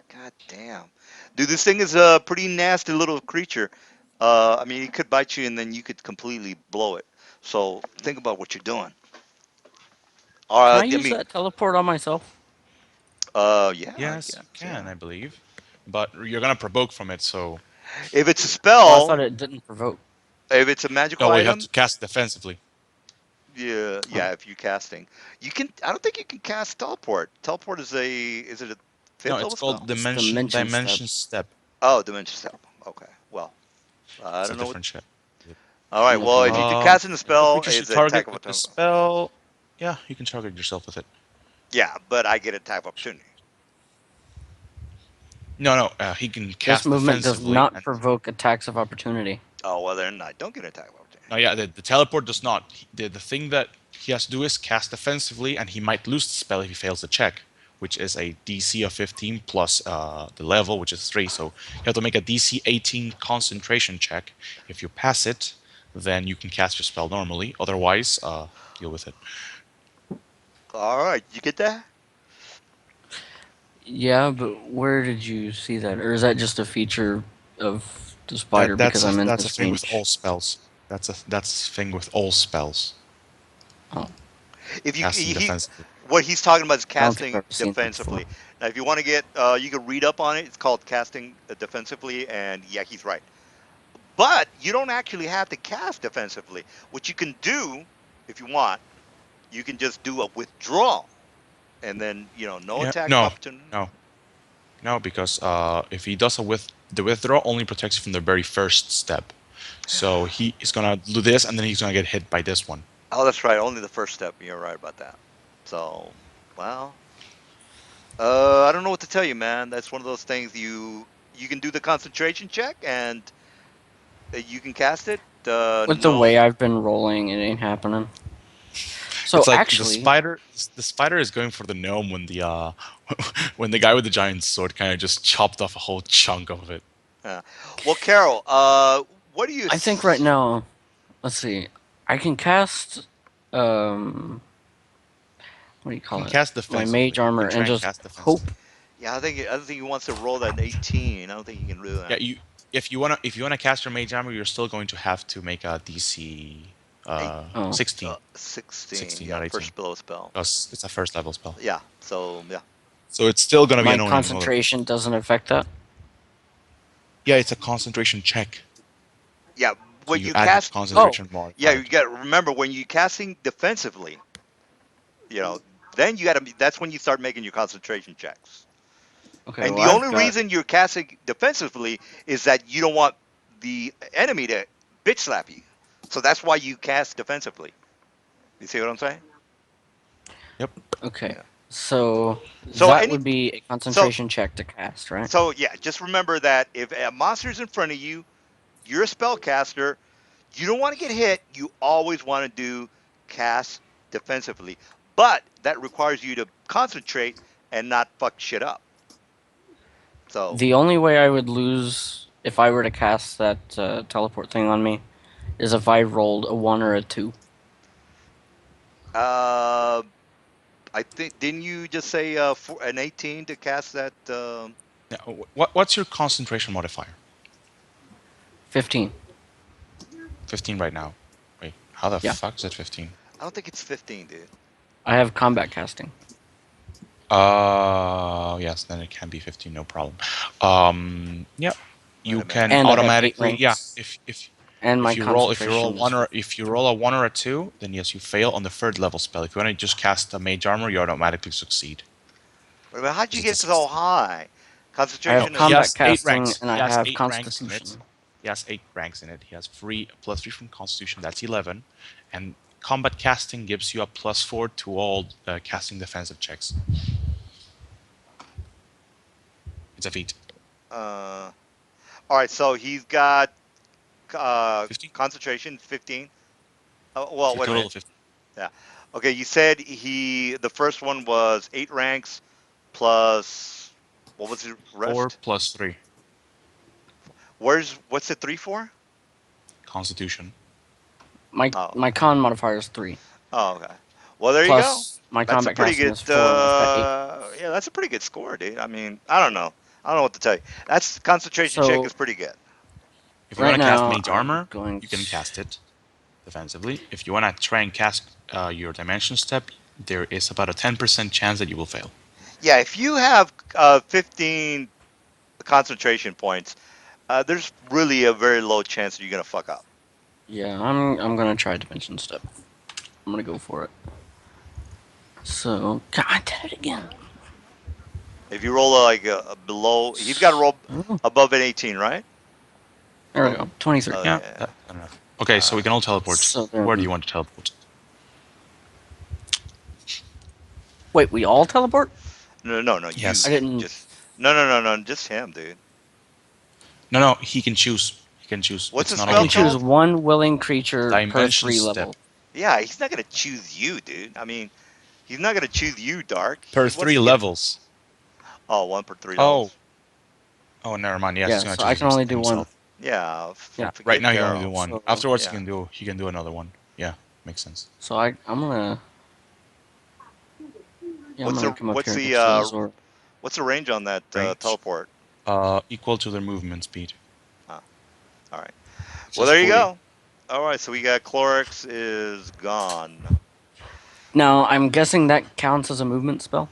S4: God damn. Dude, this thing is a pretty nasty little creature. I mean, it could bite you and then you could completely blow it. So think about what you're doing.
S2: Can I
S4: I
S2: use
S4: mean,
S2: that teleport on myself?
S4: yeah,
S3: Yes,
S4: yeah,
S3: you can,
S4: yeah.
S3: I believe. But you're gonna provoke from it, so.
S4: If it's a
S2: Oh, I thought
S4: spell,
S2: it didn't provoke.
S4: if it's a magical
S3: No, well, you have
S4: item,
S3: to cast defensively.
S4: yeah,
S2: Oh,
S4: yeah. If you casting, you can. I don't think you can cast teleport. Teleport is a. Is it a
S3: No,
S4: fifth
S3: it's
S4: level
S3: called
S4: spell?
S2: it's dimension step.
S3: Dimension Step.
S4: Oh, dimension step. Okay. Well, I
S3: It's a
S4: don't know what.
S3: different ship.
S4: All
S2: I'm
S4: right. Well,
S2: looking
S4: if
S2: at
S4: you
S2: it.
S4: do casting the
S3: All
S4: spell,
S3: creatures you
S4: it's a
S3: target
S4: attack of
S3: with the
S4: opportunity.
S3: spell. Yeah, you can target yourself with it.
S4: Yeah, but I get attack of opportunity.
S3: No, no, he can
S2: This
S3: cast
S2: movement does
S3: defensively,
S2: not
S3: and
S2: provoke attacks of opportunity.
S4: Oh well, then I don't get an attack of
S3: no,
S4: opportunity.
S3: yeah, the teleport does not. The thing that he has to do is cast defensively, and he might lose the spell if he fails the check, which is a DC of 15 plus the level, which is 3. So you have to make a DC 18 concentration check. If you pass it, then you can cast your spell normally. Otherwise, deal with it.
S4: All right, you get that?
S2: Yeah, but where did you see that? Or is that just a feature of the spider because I'm in
S3: That's a
S2: his
S3: thing with
S2: range?
S3: all spells. That's a thing with all spells.
S2: Oh,
S4: If you
S3: Casting
S4: he
S3: defensively.
S4: what he's talking about is
S2: I don't think
S4: casting
S2: I've ever seen that before.
S4: defensively. Now, if you want to get, you can read up on it. It's called casting defensively, and yeah, he's right. But you don't actually have to cast defensively. What you can do, if you want, you can just do a withdrawal, and then no
S3: Yeah.
S4: attack of
S3: No.
S4: opportunity.
S3: No. No, because if he does the withdraw only protects you from the very first step. So he is gonna do this, and then he's gonna get hit by this one.
S4: Oh, that's right. Only the first step. You're right about that. So, well, I don't know what to tell you, man. That's one of those things you can do the concentration check and you can cast it.
S2: With the
S4: No,
S2: way I've been rolling, it ain't happening. So
S3: It's like the
S2: actually,
S3: spider. The spider is going for the gnome when the when the guy with the giant sword kind of just chopped off a whole chunk of it.
S4: uh, well, Carol, what do you?
S2: I think right now, let's see, I can cast, um, what do you
S3: You
S2: call
S3: can
S2: it?
S3: cast
S2: My
S3: defensively.
S2: mage
S3: You
S2: armor
S3: can try
S2: and
S3: and
S2: just
S3: cast
S2: hope.
S3: defensively.
S4: Yeah, I don't think he wants to roll that 18. I don't think he can do
S3: Yeah,
S4: that.
S3: you if you wanna cast your mage armor, you're still going to have to make a DC
S4: Eight,
S2: Oh,
S3: 16,
S4: 16.
S3: 16,
S4: Yeah,
S3: not
S4: the
S3: 18,
S4: first below spell.
S3: because it's a first level spell.
S4: Yeah. So yeah,
S3: So it's still gonna be
S2: my
S3: annoying. Hold on.
S2: concentration doesn't affect that.
S3: Yeah, it's a concentration check.
S4: yeah.
S3: So
S4: When
S3: you
S4: you
S3: add your
S4: cast,
S2: Oh,
S3: concentration
S4: yeah,
S3: modifier
S4: you
S3: to it.
S4: got to remember when you casting defensively, you know, then you got to. That's when you start making your concentration checks.
S2: Okay,
S4: And
S2: well
S4: the
S2: I've
S4: only
S2: got
S4: reason you're casting defensively is that you don't want the enemy to bitch slap you. So that's why you cast defensively. You see what I'm saying?
S3: Yep.
S2: okay.
S4: Yeah.
S2: So
S4: So
S2: that
S4: any
S2: would be a
S4: so
S2: concentration check to cast, right?
S4: so yeah, just remember that if a monster's in front of you, you're a spellcaster, you don't want to get hit, you always want to do cast defensively. But that requires you to concentrate and not fuck shit up. So
S2: The only way I would lose if I were to cast that teleport thing on me is if I rolled a 1 or a 2.
S4: uh I think didn't you just say for an 18 to cast that
S3: Yeah. What's your concentration modifier?
S2: 15.
S3: 15 right now. Wait, how the
S2: Yeah.
S3: fuck is it 15?
S4: I don't think it's 15, dude.
S2: I have combat casting.
S3: Yes, then it can be 15, no problem. Yeah,
S4: Wait
S3: you
S4: a minute.
S3: can
S2: And I have 8
S3: automatically, yeah,
S2: ranks.
S3: if
S2: And my
S3: if you roll a
S2: concentration
S3: one
S2: is
S3: or
S2: 15.
S3: if you roll a 1 or a 2, then yes, you fail on the third level spell. If you want to just cast a mage armor, you automatically succeed
S4: Wait a minute, how'd you
S3: because it's a
S4: get so
S3: 16.
S4: high?
S2: I have
S3: No,
S4: Concentration
S3: he
S4: is
S2: combat
S3: has 8
S2: casting
S3: ranks.
S2: and
S3: He
S2: I
S3: has
S2: have
S3: 8 ranks in it.
S2: constitution.
S3: He has 8 ranks in it. He has free plus 3 from Constitution. That's 11, and combat casting gives you a plus 4 to all casting defensive checks. It's a feat.
S4: all right, so he's got
S3: 15.
S4: concentration 15. Well,
S3: So
S4: wait a
S3: total
S4: minute.
S3: of 15.
S4: Yeah. Okay, you said the first one was 8 ranks plus what was the
S3: 4
S4: rest?
S3: plus 3
S4: What's the 3 for?
S3: Constitution.
S4: Oh.
S2: My con modifier is 3.
S4: Oh, okay. Well, there you go.
S2: Plus my
S4: That's a
S2: combat
S4: pretty
S2: casting
S4: good
S2: is 4 and I've got 8.
S4: yeah, that's a pretty good score, dude. I mean, I don't know. I don't know what to tell you. That's concentration check
S2: So
S4: is pretty good.
S3: If you
S2: right
S3: want to cast
S2: now
S3: Mage
S2: I'm
S3: Armor,
S2: going
S3: you can
S2: to
S3: cast it defensively. If you want to try and cast your Dimension Step, there is about a 10% chance that you will fail.
S4: Yeah, if you have 15 concentration points, there's really a very low chance that you're gonna fuck up.
S2: yeah, I'm going to try dimension step. I'm going to go for it. So, God, I did it again.
S4: If you roll like a below, he's got to roll
S2: Oh,
S4: above an 18, right?
S2: there we go. 23.
S4: Oh
S3: Yeah,
S4: yeah.
S3: that's enough. Okay, so we can all teleport.
S2: So
S3: Where do
S2: then
S3: you want to teleport?
S2: wait, we all teleport?
S4: No, no, no.
S2: I
S3: Yes.
S4: You
S2: didn't.
S4: just no. Just him, dude.
S3: No, no, he can choose. He can choose.
S4: What's
S3: It's
S4: the
S3: not
S2: I
S4: spell
S3: only
S2: can
S3: him.
S2: choose
S4: called?
S2: one willing creature per
S3: Dimension
S2: 3
S3: Step.
S2: level.
S4: Yeah, he's not gonna choose you, dude. I mean, he's not gonna choose you, Dark.
S3: Per
S4: He wants
S3: 3
S4: to get
S3: levels.
S4: one per 3 levels.
S3: Oh, oh, never mind. Yes, he's
S2: Yeah,
S3: gonna
S2: so I
S3: choose
S2: can only do one.
S3: himself.
S4: Yeah,
S2: Yeah.
S3: Right
S4: forget
S3: now, he can only do one.
S2: So
S3: Afterwards,
S4: yeah.
S3: he can do another one. Yeah, makes sense.
S2: I'm gonna come up
S4: What's
S2: here next to the Zord.
S4: what's the range on that
S3: Range.
S4: teleport?
S3: Equal to their movement speed.
S4: Huh, all right.
S3: It
S4: Well,
S3: says
S4: there you
S3: 40.
S4: go. All right, so we got Clorix is gone.
S2: Now I'm guessing that counts as a movement spell.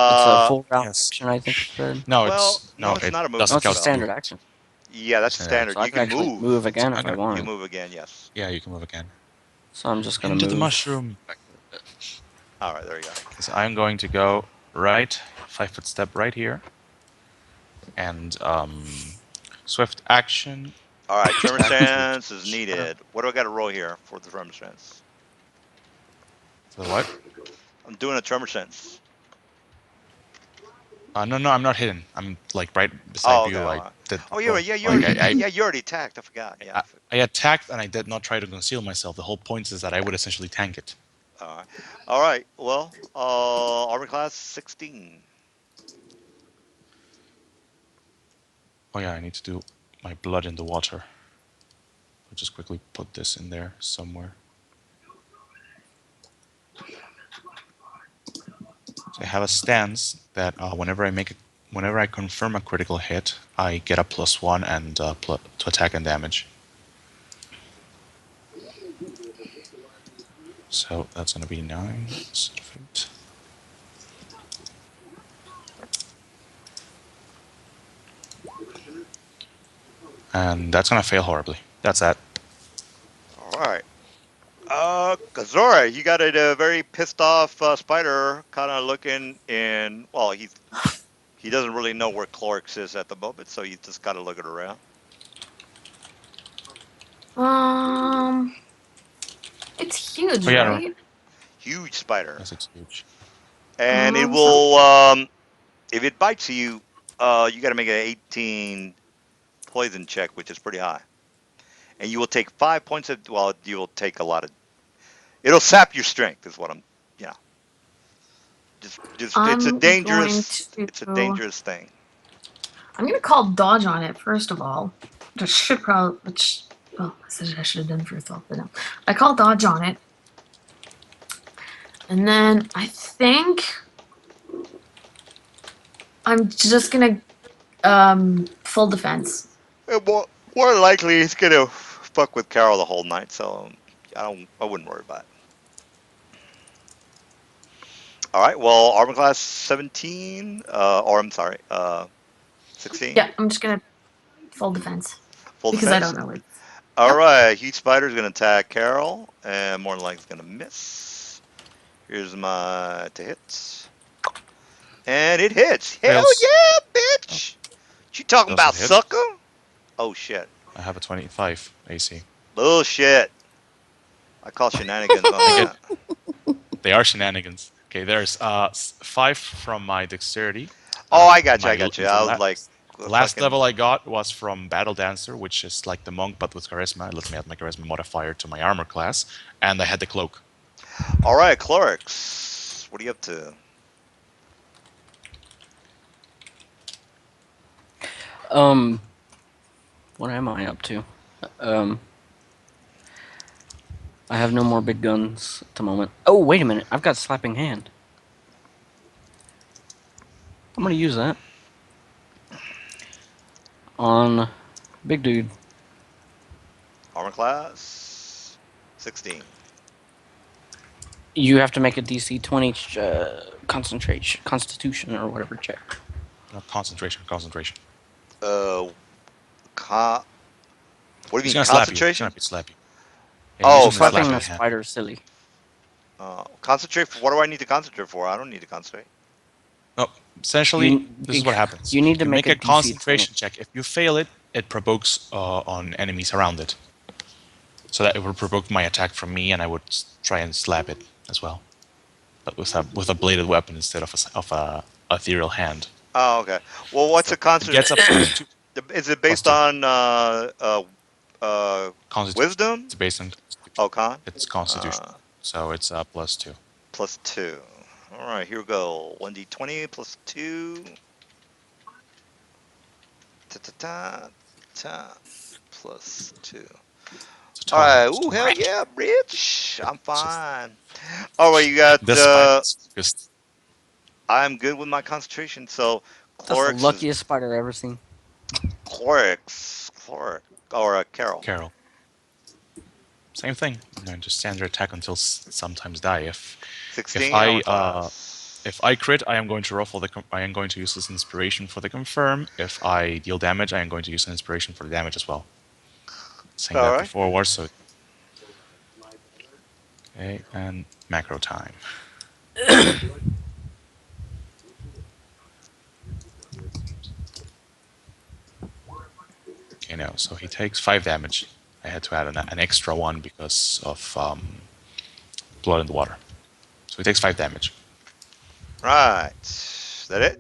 S2: It's a
S4: Uh,
S2: full round
S3: Yes.
S2: action, I think it said.
S3: No,
S4: well, no, it's
S3: it
S4: not a
S2: No,
S3: doesn't
S4: movement
S2: it's a
S3: count as
S4: spell.
S2: standard
S3: movement.
S2: action.
S4: Yeah, that's a
S3: Standard
S4: standard.
S2: So I
S3: action.
S4: You
S2: could
S4: can
S2: actually
S4: move.
S2: move
S3: So
S2: again
S3: I'm
S2: if I
S3: gonna.
S4: You can
S2: wanted.
S4: move again. Yes.
S3: Yeah, you can move again.
S2: So I'm just gonna
S3: Into the
S2: move.
S3: mushroom.
S4: All right, there you go.
S3: So I'm going to go right, 5 foot step right here, and swift action.
S4: All right, tremor
S3: Attack to
S4: stance is
S3: shadow.
S4: needed. What do I got to roll here for the tremor stance?
S3: For the what?
S4: I'm doing a tremor stance.
S3: No, no, I'm not hidden. I'm like right
S4: Oh,
S3: beside
S4: okay.
S3: you.
S4: All
S3: I
S4: right.
S3: did
S4: Oh,
S3: go
S4: yeah, you
S3: like
S4: already, yeah, you already attacked. I forgot. Yeah.
S3: I attacked and I did not try to conceal myself. The whole point is that I would essentially tank it.
S4: All right. All right. Well, armor class 16.
S3: Oh yeah, I need to do my blood in the water. I'll just quickly put this in there somewhere. So I have a stance that whenever I confirm a critical hit, I get a +1 and to attack and damage. So that's gonna be 9 instead of 8. And that's gonna fail horribly. That's that.
S4: All right. Kazora, you got a very pissed off spider kind of looking in. Well, He doesn't really know where Clorix is at the moment, so you just got to look it around.
S1: Um, it's huge,
S3: Oh yeah, no,
S1: right?
S4: Huge spider,
S3: yes, it's huge.
S4: and it
S1: So
S4: will. If it bites you, you got to make an 18 poison check, which is pretty high, and you will take 5 points of. Well, you will take a lot of. It'll sap your strength, is what I'm. Yeah, just it's a
S1: I'm going
S4: dangerous. It's a
S1: to.
S4: dangerous thing.
S1: I'm gonna call dodge on it first of all. Which should probably. Which. Oh, I should have done first of all, but no. I call dodge on it, and then I think I'm just gonna full defense.
S4: More likely, he's gonna fuck with Carol the whole night, so I wouldn't worry about it. All right. Well, armor class 17, or I'm sorry, 16,
S1: Yeah, I'm just gonna full defense
S4: full
S1: because I
S4: defense.
S1: don't know it.
S4: All
S1: Yep.
S4: right. Heat spider is gonna attack Carol, and more than likely, it's gonna miss. Here's my to hit, and it hits. Hell
S3: Fails.
S4: yeah,
S3: Oh,
S4: bitch! What you talking
S3: doesn't
S4: about,
S3: hit.
S4: sucker? Oh shit!
S3: I have a 25 AC.
S4: Bullshit! I call shenanigans on
S3: I get
S4: that.
S3: they are shenanigans. Okay, there's 5 from my dexterity.
S4: Oh, I got you. I
S3: My
S4: got you.
S3: the
S4: I was like,
S3: last
S4: fucking.
S3: level I got was from Battle Dancer, which is like the monk but with charisma. It lets me add my charisma modifier to my armor class, and I had the cloak.
S4: All right, Clorix. What are you up to?
S2: Um, what am I up to? Um, I have no more big guns at the moment. Oh, wait a minute. I've got slapping hand. I'm gonna use that on big dude.
S4: Armor class 16.
S2: You have to make a DC 20 concentration, constitution, or whatever check.
S3: No, concentration, concentration.
S4: Uh, con- what do you
S3: He's
S4: mean,
S3: gonna slap you. He's gonna
S4: concentration?
S3: slap you. Yeah, he's
S4: Oh,
S3: using his
S2: Slapping
S3: slapping
S2: the
S4: concentration.
S3: hand.
S2: spider is silly.
S4: Concentrate. What do I need to concentrate for? I don't need to concentrate.
S3: No, essentially,
S2: You
S3: this is what happens.
S2: you need to
S3: You
S2: make
S3: make
S2: a
S3: a
S2: DC 20.
S3: concentration check. If you fail it, it provokes on enemies around it. So that it would provoke my attack from me, and I would try and slap it as well, but with a bladed weapon instead of a ethereal hand.
S4: Oh, okay. Well, what's
S3: So
S4: a
S3: it
S4: concert?
S3: gets up to two,
S4: Is it
S3: plus
S4: based
S3: two.
S4: on
S3: Constitution.
S4: wisdom?
S3: It's based on Constitution.
S4: Oh, con.
S3: It's Constitution,
S4: Uh,
S3: so it's plus two.
S4: plus two. All right, here we go. 1d20 plus two. Ta ta ta ta. Plus two.
S3: It's a
S4: All
S3: 20.
S4: right.
S3: It's
S4: Ooh,
S3: 20.
S4: hell yeah, bitch. I'm
S3: So
S4: fine. All right, you got.
S3: this spider is focused.
S4: I'm good with my concentration. So
S2: That's the
S4: Clorix is
S2: luckiest spider I've ever seen.
S4: Clorix, or Carol.
S3: Carol. Same thing. And just standard attack until sometimes die. If
S4: 16 armor class.
S3: if I crit, I am going to roll for the. I am going to use this inspiration for the confirm. If I deal damage, I am going to use an inspiration for the damage as well. Saying
S4: All
S3: that
S4: right.
S3: before, so okay, and macro time. Okay, no, so he takes 5 damage. I had to add an extra one because of blood in the water. So he takes 5 damage.
S4: Right. Is that it?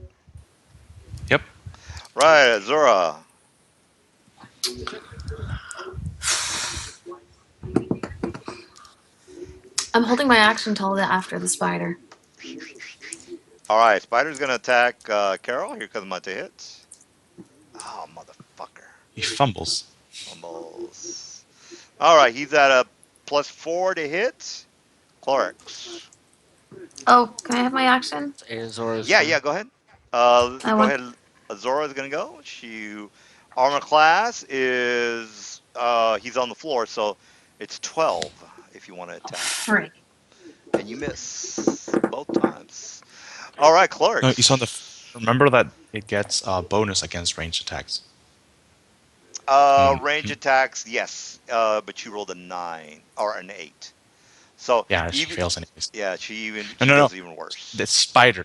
S3: Yep.
S4: Right, Azura.
S1: I'm holding my action until after the spider.
S4: All right, Spider's gonna attack Carol. Here comes my to hit. Oh, motherfucker.
S3: He fumbles.
S4: Fumbles. All right, he's at a +4 to hit. Clorix.
S1: Oh, can I have my action?
S2: It's Azora's
S4: Yeah,
S2: turn.
S4: yeah, go ahead.
S1: I
S4: Go
S1: want.
S4: ahead. Azora is gonna go. She armor class is he's on the floor, so it's 12 if you want to
S1: Oh,
S4: attack.
S1: frick.
S4: And you miss both times. All right,
S3: No, he's on the.
S4: Clorix.
S3: Remember that it gets a bonus against ranged attacks. Hmm.
S4: Range attacks, yes. But you rolled a 9 or an 8. So
S3: Yeah, she
S4: even
S3: fails anyways.
S4: yeah,
S3: No,
S4: she
S3: no, no.
S4: does even worse.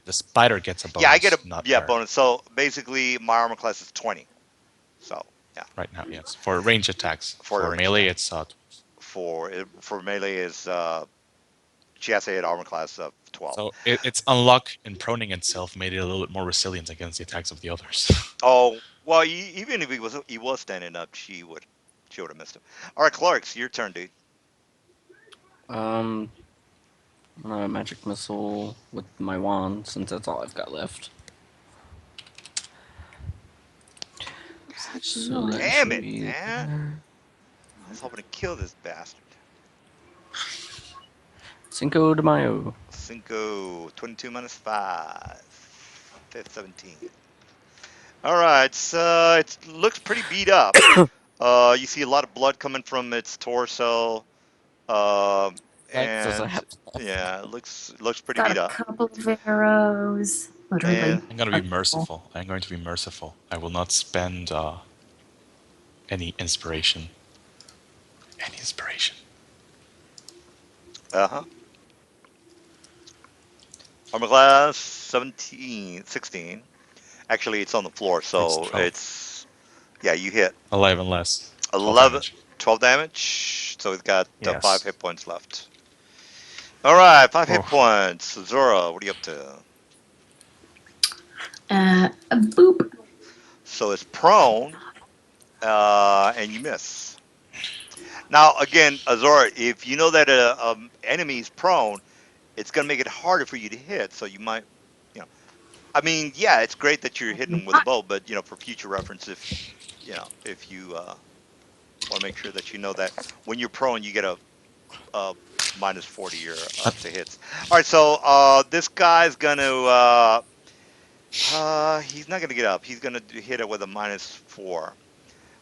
S3: The spider gets a
S4: Yeah, I get
S3: bonus,
S4: a
S3: not
S4: yeah
S3: her.
S4: bonus. So basically, my armor class is 20. So yeah,
S3: Right now, yes. For range attacks.
S4: for the
S3: For
S4: range
S3: melee,
S4: attack.
S3: it's
S4: For melee is she has to hit armor class of 12.
S3: so its unlock in proning itself made it a little bit more resilient against the attacks of the others.
S4: Oh well, even if he was standing up, she would have missed him. All right, Clark's your turn, dude.
S2: Um, magic missile with my wand since that's all I've got left.
S1: God, she's
S2: So
S1: annoying.
S2: that
S4: Damn
S2: should
S4: it,
S2: be
S4: man! I was hoping to kill this bastard.
S2: Cinco de Mayo.
S4: Cinco, 22 minus 5, fifth 17. All right, so it looks pretty beat up. You see a lot of blood coming from its torso, um,
S2: Legs doesn't
S4: and
S2: have
S4: yeah, it looks pretty
S1: Got
S4: beat
S1: a
S4: up.
S1: couple of arrows. Literally.
S4: And
S3: I'm gonna
S1: A
S3: be
S1: couple.
S3: merciful. I'm going to be merciful. I will not spend any inspiration. Any inspiration.
S4: uh huh, armor class 17, 16. Actually, it's on the floor,
S3: Takes
S4: so
S3: 12.
S4: it's yeah, you hit
S3: 11 less. 12
S4: 11,
S3: damage.
S4: 12 damage. So it's got 5
S3: Yes.
S4: hit points left. All right, 5 hit
S3: Oh,
S4: points. Zora, what are you up to?
S1: A boop.
S4: So it's prone, and you miss. Now, again, Azora, if you know that a enemy is prone, it's going to make it harder for you to hit. So you might, you know, I mean, yeah, it's great that you're hitting them with a bow, but for future reference, if you want to make sure that you know that when you're prone, you get a minus 40 or to hits. All right, so this guy's gonna he's not gonna get up. He's gonna hit it with a minus 4.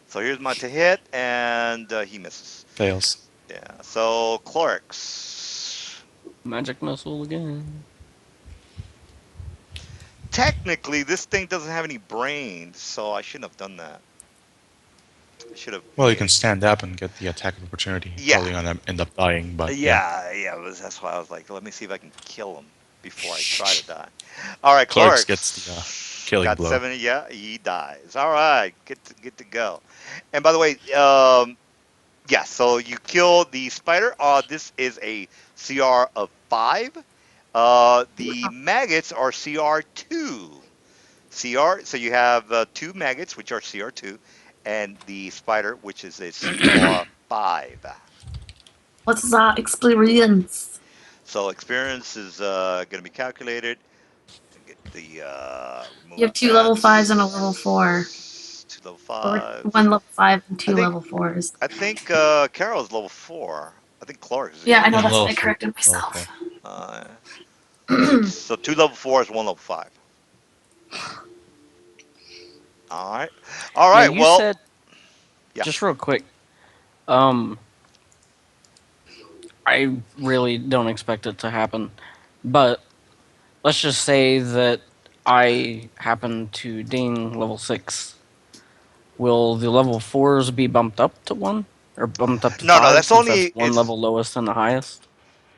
S4: So here's my to hit, and he misses.
S3: fails.
S4: Yeah. So Clorix.
S2: magic missile again.
S4: Technically, this thing doesn't have any brains, so I shouldn't have done that. I should have
S3: Well, you can
S4: made.
S3: stand up and get the attack of opportunity.
S4: Yeah,
S3: Probably gonna end up dying, but yeah.
S4: yeah. That's why I was like, let me see if I can kill him before I try to die. All right,
S3: Clerics gets the
S4: Clorix
S3: killing
S4: got
S3: blow.
S4: 70. Yeah, he dies. All right, get to go. And by the way, yeah, so you kill the spider. This is a CR of 5. The maggots are CR2. So you have 2 maggots, which are CR2, and the spider, which is a CR5.
S1: What's that experience?
S4: So experience is going to be calculated. Get the
S1: You
S4: remove
S1: have two level fives and a level 4.
S4: bats. 2 level 5s.
S1: One level 5 and
S4: I
S1: two
S4: think
S1: level 4s.
S4: Carol's level 4. I think Clark is
S1: Yeah, I
S4: level
S1: know
S3: Yeah, I'm
S1: that's
S3: level
S1: why I
S4: 4.
S3: 4.
S1: corrected
S3: Level
S1: myself.
S3: 4.
S4: Uh, so 2 level 4s, 1 level 5. All right. All
S2: Now
S4: right.
S2: you
S4: Well,
S2: said
S4: yeah.
S2: just real quick. Um, I really don't expect it to happen, but let's just say that I happen to ding level 6. Will the level 4s be bumped up to 1? Or bumped up to
S4: No, no.
S2: 5
S4: That's
S2: since
S4: only
S2: that's one
S4: if
S2: level lowest than the highest?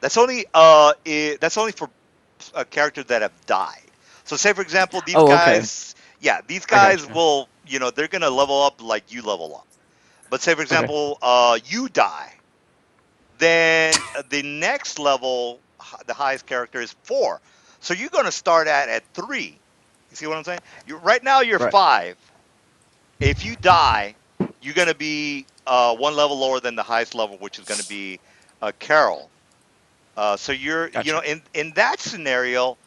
S4: that's only for characters that have died. So say for example, these
S2: Oh, okay.
S4: guys, yeah, these
S2: I
S4: guys
S2: gotcha.
S4: will, they're gonna level up like you level up. But say for
S2: Okay.
S4: example, you die, then the next level, the highest character is 4. So you're gonna start at 3. You see what I'm saying? You right now you're
S2: Right.
S4: 5. If you die, you're gonna be 1 level lower than the highest level, which is gonna be Carol. So
S2: Gotcha.
S4: in that scenario,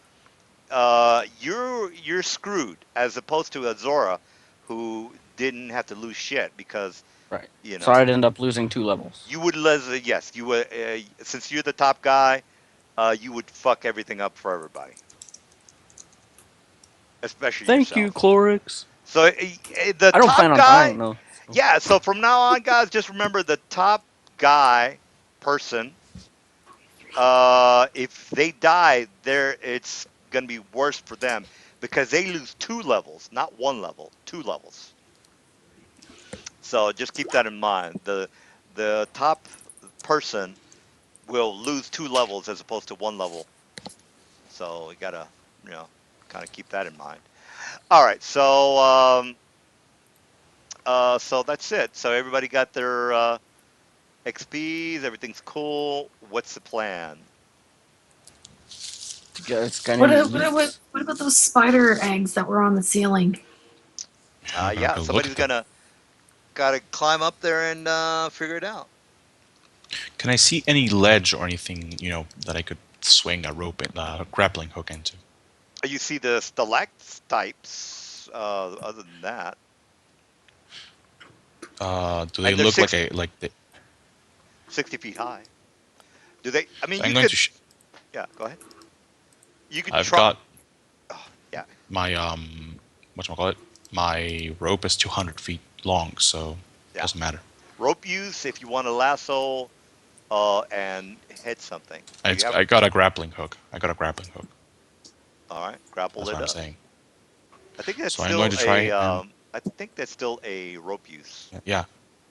S4: you're screwed as opposed to Azora, who didn't have to lose shit because
S2: Right.
S4: you
S2: So
S4: know
S2: I'd end up losing 2 levels.
S4: you would yes, you would since you're the top guy, you would fuck everything up for everybody, especially
S2: Thank you,
S4: yourself.
S2: Clorix.
S4: So the
S2: I don't plan
S4: top
S2: on dying,
S4: guy,
S2: though. So.
S4: yeah. So from now on, guys, just remember the top guy person. If they die, it's gonna be worse for them because they lose 2 levels, not 1 level, 2 levels. So just keep that in mind. The top person will lose 2 levels as opposed to 1 level. So we gotta, you know, kind of keep that in mind. All right, so that's it. So everybody got their XPs. Everything's cool. What's the plan?
S2: It's gonna
S1: What,
S2: be
S1: what about those spider eggs that were on the ceiling?
S3: Yeah, we're gonna
S4: Yeah,
S3: go look
S4: somebody's
S3: at them.
S4: gonna gotta climb up there and figure it out.
S3: Can I see any ledge or anything, that I could swing a rope, a grappling hook into?
S4: You see the stalactites. Other than that,
S3: Do they
S4: and they're
S3: look like they?
S4: 60 feet high. Do they? I mean,
S3: So I'm
S4: you
S3: going
S4: could.
S3: to.
S4: Yeah, go ahead. You could
S3: I've
S4: try.
S3: got
S4: Oh, yeah,
S3: my call it? My rope is 200 feet long, so
S4: yeah.
S3: doesn't matter.
S4: Rope use if you want to lasso and hit something. Do you have?
S3: I got a grappling hook. I got a grappling hook.
S4: All right, grapple
S3: That's what
S4: it
S3: I'm
S4: up.
S3: saying.
S4: I think that's
S3: So I'm going
S4: still
S3: to
S4: a.
S3: try and
S4: I think that's still a rope use.
S3: yeah,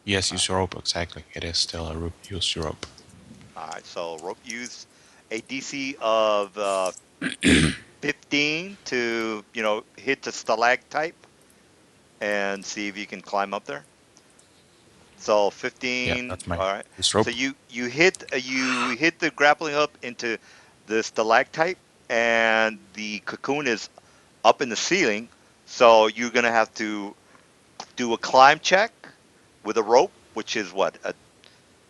S3: yes,
S4: All right.
S3: use your rope exactly. It is still a rope. Use your rope.
S4: All right. So rope use a DC of 15 to hit the stalactite and see if you can climb up there. So
S3: Yeah,
S4: 15.
S3: that's my
S4: All right.
S3: use
S4: So
S3: rope.
S4: you hit the grappling hook into the stalactite, and the cocoon is up in the ceiling. So you're gonna have to do a climb check with a rope, which is what a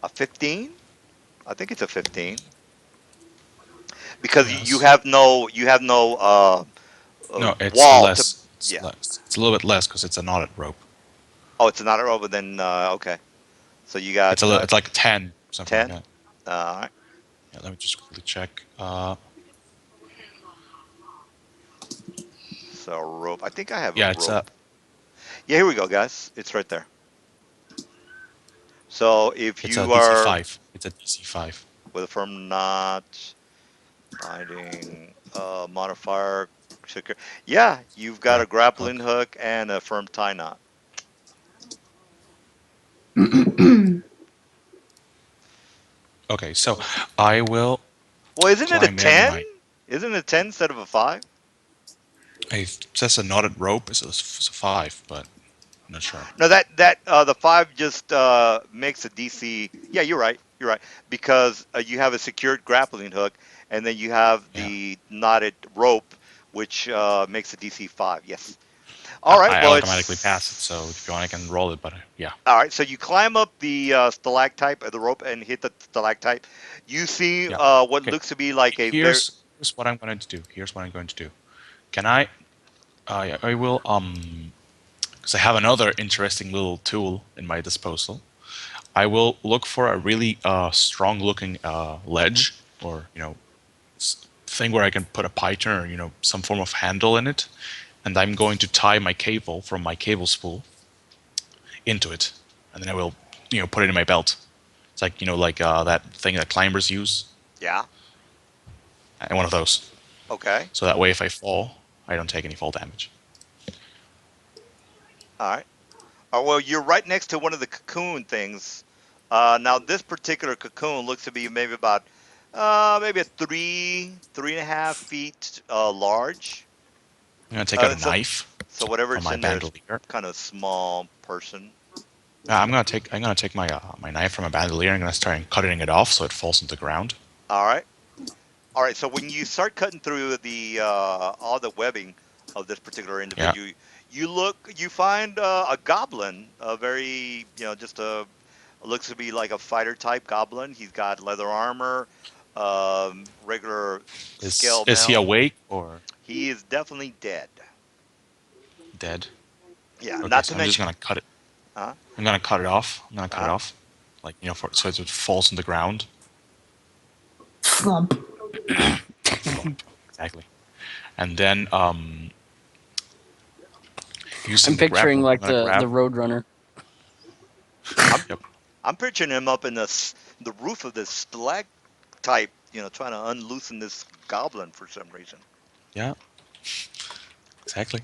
S4: 15. I think it's a 15 because
S3: Yes.
S4: you have no
S3: No, it's
S4: wall to.
S3: less. It's
S4: Yeah.
S3: less. It's a little bit less because it's a knotted rope.
S4: Oh, it's not a rope. But then okay. So you got
S3: It's like 10, something like
S4: 10.
S3: that.
S4: All right.
S3: Yeah, let me just quickly check.
S4: So rope. I think I have a
S3: Yeah, it's a
S4: rope. Yeah, here we go, guys. It's right there. So if
S3: it's a
S4: you
S3: DC
S4: are
S3: 5. It's a DC 5.
S4: with a firm knot, binding, modifier, secure. Yeah, you've got a
S3: Grappling
S4: grappling
S3: hook.
S4: hook and a firm tie knot.
S3: Okay, so
S4: So,
S3: I will
S4: well, isn't it a
S3: climb in
S4: 10?
S3: my.
S4: Isn't it a 10 instead of a 5?
S3: It says a knotted rope is a 5, but I'm not sure.
S4: No, the 5 just makes a DC. Yeah, you're right. You're right because you have a secured grappling hook, and then you have
S3: Yeah,
S4: the knotted rope, which makes a DC 5. Yes. All right.
S3: I
S4: Well,
S3: automatically pass it. So if you want, I can
S4: it's
S3: roll it. But yeah,
S4: all right. So you climb up the stalactite of the rope and hit the stalactite. You see
S3: yeah.
S4: what
S3: Okay.
S4: looks to be like a very.
S3: Here's what I'm going to do. Here's what I'm going to do. Can I? Yeah, I will. Because I have another interesting little tool in my disposal. I will look for a really strong-looking ledge, or thing where I can put a python or some form of handle in it, and I'm going to tie my cable from my cable spool into it, and then I will put it in my belt. It's like that thing that climbers use,
S4: Yeah.
S3: and one of those.
S4: Okay.
S3: So that way, if I fall, I don't take any fall damage.
S4: All right. Well, you're right next to one of the cocoon things. Now, this particular cocoon looks to be maybe about maybe a 3.5 feet large.
S3: I'm gonna take out a
S4: So
S3: knife
S4: whatever
S3: from
S4: it's
S3: my
S4: in there is
S3: bandolier.
S4: kind of small person.
S3: I'm gonna take my knife from my bandolier. I'm gonna start cutting it off so it falls into the ground.
S4: All right. All right. So when you start cutting through the all the webbing of this particular
S3: Yeah,
S4: individual, you find a goblin, a very just a looks to be like a fighter type goblin. He's got leather armor, regular scale
S3: is he
S4: mail.
S3: awake or
S4: He is definitely dead.
S3: dead?
S4: Yeah.
S3: Okay,
S4: Not
S3: so
S4: to
S3: I'm just
S4: mention,
S3: gonna cut it.
S4: uh,
S3: I'm gonna cut it off. I'm gonna cut it
S4: uh,
S3: off, like so it falls on the ground.
S1: Flump.
S3: Thump. Exactly. And then
S2: I'm
S3: using the
S2: picturing
S3: grappling, I'm
S2: like
S3: gonna
S2: the
S3: grab.
S2: Roadrunner.
S4: I'm
S3: Yep.
S4: I'm picturing him up in the roof of this stalactite, trying to unloosen this goblin for some reason.
S3: Yeah. Exactly.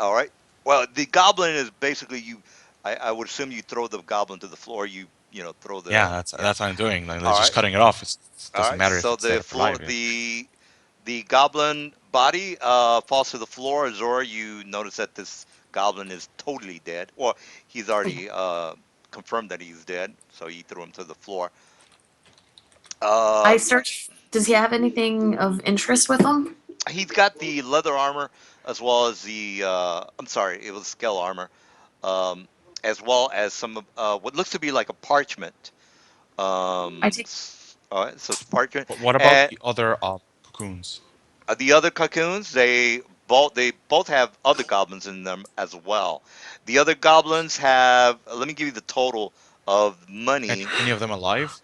S4: All right. Well, the goblin is basically you. I would assume you throw the goblin to the floor. throw
S3: Yeah,
S4: the yeah.
S3: that's what I'm doing. Like
S4: All
S3: just
S4: right,
S3: cutting it off. It
S4: all
S3: doesn't
S4: right.
S3: matter if
S4: So
S3: it's dead
S4: the
S3: or
S4: floor,
S3: alive. Yeah.
S4: the goblin body falls to the floor. Zora, you notice that this goblin is totally dead, or he's already confirmed that he's dead. So you threw him to the floor.
S1: I
S4: Uh,
S1: search. Does he have anything of interest with him?
S4: he's got the leather armor as well as the I'm sorry, it was scale armor, um, as well as some of what looks to be like a parchment.
S1: I take.
S4: All right, so it's parchment,
S3: But what about
S4: and
S3: the other cocoons?
S4: the other cocoons they both have other goblins in them as well. The other goblins have. Let me give you the total of money.
S3: Any of them alive?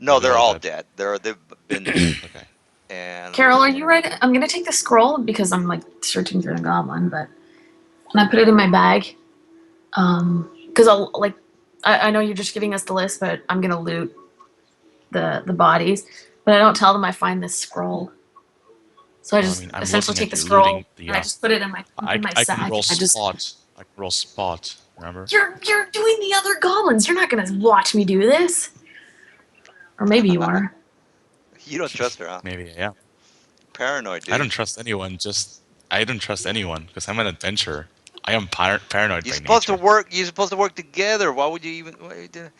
S3: Or are
S4: No,
S3: they
S4: they're
S3: all
S4: all
S3: dead?
S4: dead. They've been dead.
S3: Okay.
S4: And let me
S1: Carol, are
S4: see.
S1: you ready? I'm gonna take the scroll because I'm like searching through the goblin, but and I put it in my bag. Because I'll like, I know you're just giving us the list, but I'm gonna loot the bodies, but I don't tell them I find this scroll. So I
S3: Well, I
S1: just
S3: mean, I'm
S1: essentially
S3: looking
S1: take
S3: at
S1: the
S3: you
S1: scroll
S3: looting the.
S1: and I just put it in my
S3: I can
S1: sack.
S3: roll
S1: And I just
S3: spot. I can roll spot. Remember?
S1: you're doing the other goblins. You're not gonna watch me do this, or maybe you are.
S4: You don't trust her, huh?
S3: Maybe. Yeah.
S4: Paranoid,
S3: I don't
S4: dude.
S3: trust anyone. I don't trust anyone because I'm an adventurer. I am paranoid
S4: You're
S3: by
S4: supposed to
S3: nature.
S4: work. You're supposed to work together. Why would you even? Why are you doing?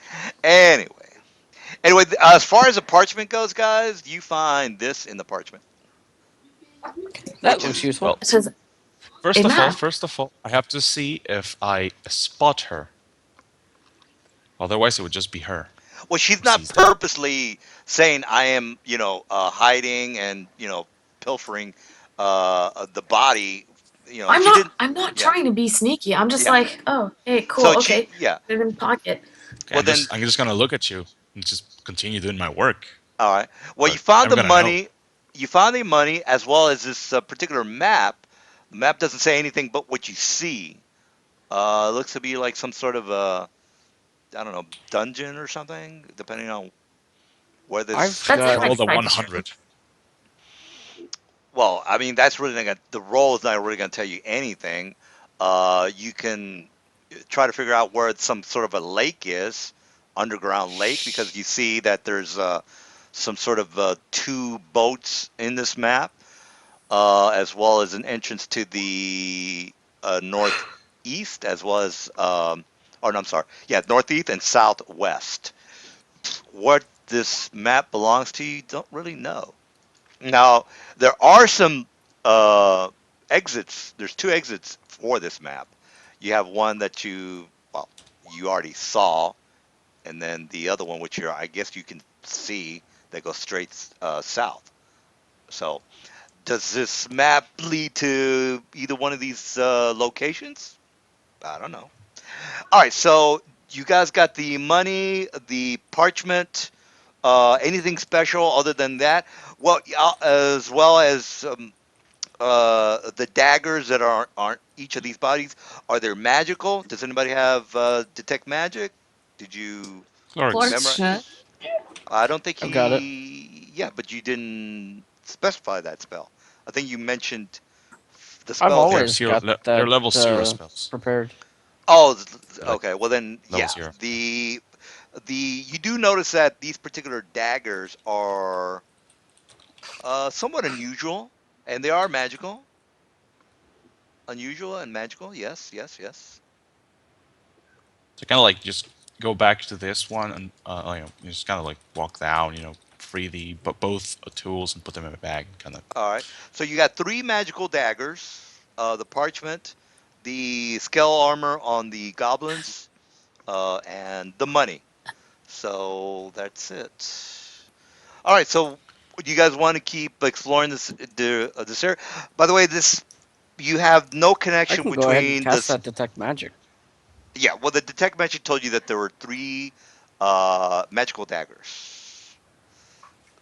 S4: Anyway, as far as the parchment goes, guys, you find this in the parchment,
S2: That
S4: which
S2: looks
S4: is
S2: useful.
S3: Well,
S1: It says a map.
S3: first of all, I have to see if I spot her. Otherwise, it would just be her
S4: well, she's
S3: who
S4: not
S3: sees that.
S4: purposely saying I am, hiding and pilfering the body.
S1: I'm
S4: She
S1: not.
S4: didn't.
S1: I'm not
S4: Yeah,
S1: trying to be sneaky. I'm just
S4: yeah.
S1: like, oh, hey, cool,
S4: So she,
S1: okay,
S4: yeah.
S1: put it in pocket.
S3: Okay,
S4: Well then,
S3: I'm just gonna look at you and just continue doing my work.
S4: all right. Well, you
S3: But
S4: found
S3: I'm
S4: the
S3: gonna know.
S4: money. You found the money as well as this particular map. The map doesn't say anything but what you see. Looks to be like some sort of I don't know, dungeon or something, depending on where
S2: I've
S4: this.
S1: That's
S3: I
S1: in
S2: got
S1: my
S3: rolled a
S1: side description.
S3: 100.
S4: Well, I mean, that's really not gonna, the role is not really going to tell you anything. You can try to figure out where some sort of a lake is, underground lake, because you see that there's some sort of two boats in this map, as well as an entrance to the northeast, as well as, oh no, I'm sorry, yeah, northeast and southwest. What this map belongs to, you don't really know. Now, there are some uh, exits. There's two exits for this map. You have one that well, you already saw, and then the other one, which I guess you can see, that goes straight south. So, does this map lead to either one of these locations? I don't know. All right, so you guys got the money, the parchment, anything special other than that? Well, as well as the daggers that aren't each of these bodies, are they magical? Does anybody have detect magic? Did you
S3: Clerics.
S1: Clark's
S4: remember?
S1: shut.
S4: I don't think
S2: I've got it.
S4: yeah, but you didn't specify that spell. I think you mentioned the
S2: I've
S4: spells
S3: They're
S4: that.
S2: always
S3: zero.
S2: got
S3: They're
S2: that
S3: level zero spells.
S2: prepared.
S4: Oh,
S3: They're like
S4: okay. Well then,
S3: level
S4: yeah.
S3: zero.
S4: The you do notice that these particular daggers are somewhat unusual, and they are magical. Unusual and magical. Yes, yes, yes.
S3: So kind of like just go back to this one and you just kind of like walk down. Free the but both tools and put them in a bag. Kind of.
S4: All right. So you got three magical daggers, the parchment, the scale armor on the goblins, and the money. So that's it. All right. So do you guys want to keep exploring this area? By the way, this you have no
S2: I
S4: connection
S2: can go ahead and
S4: between
S2: cast
S4: this.
S2: that detect magic.
S4: Yeah. Well, the detect magic told you that there were three magical daggers.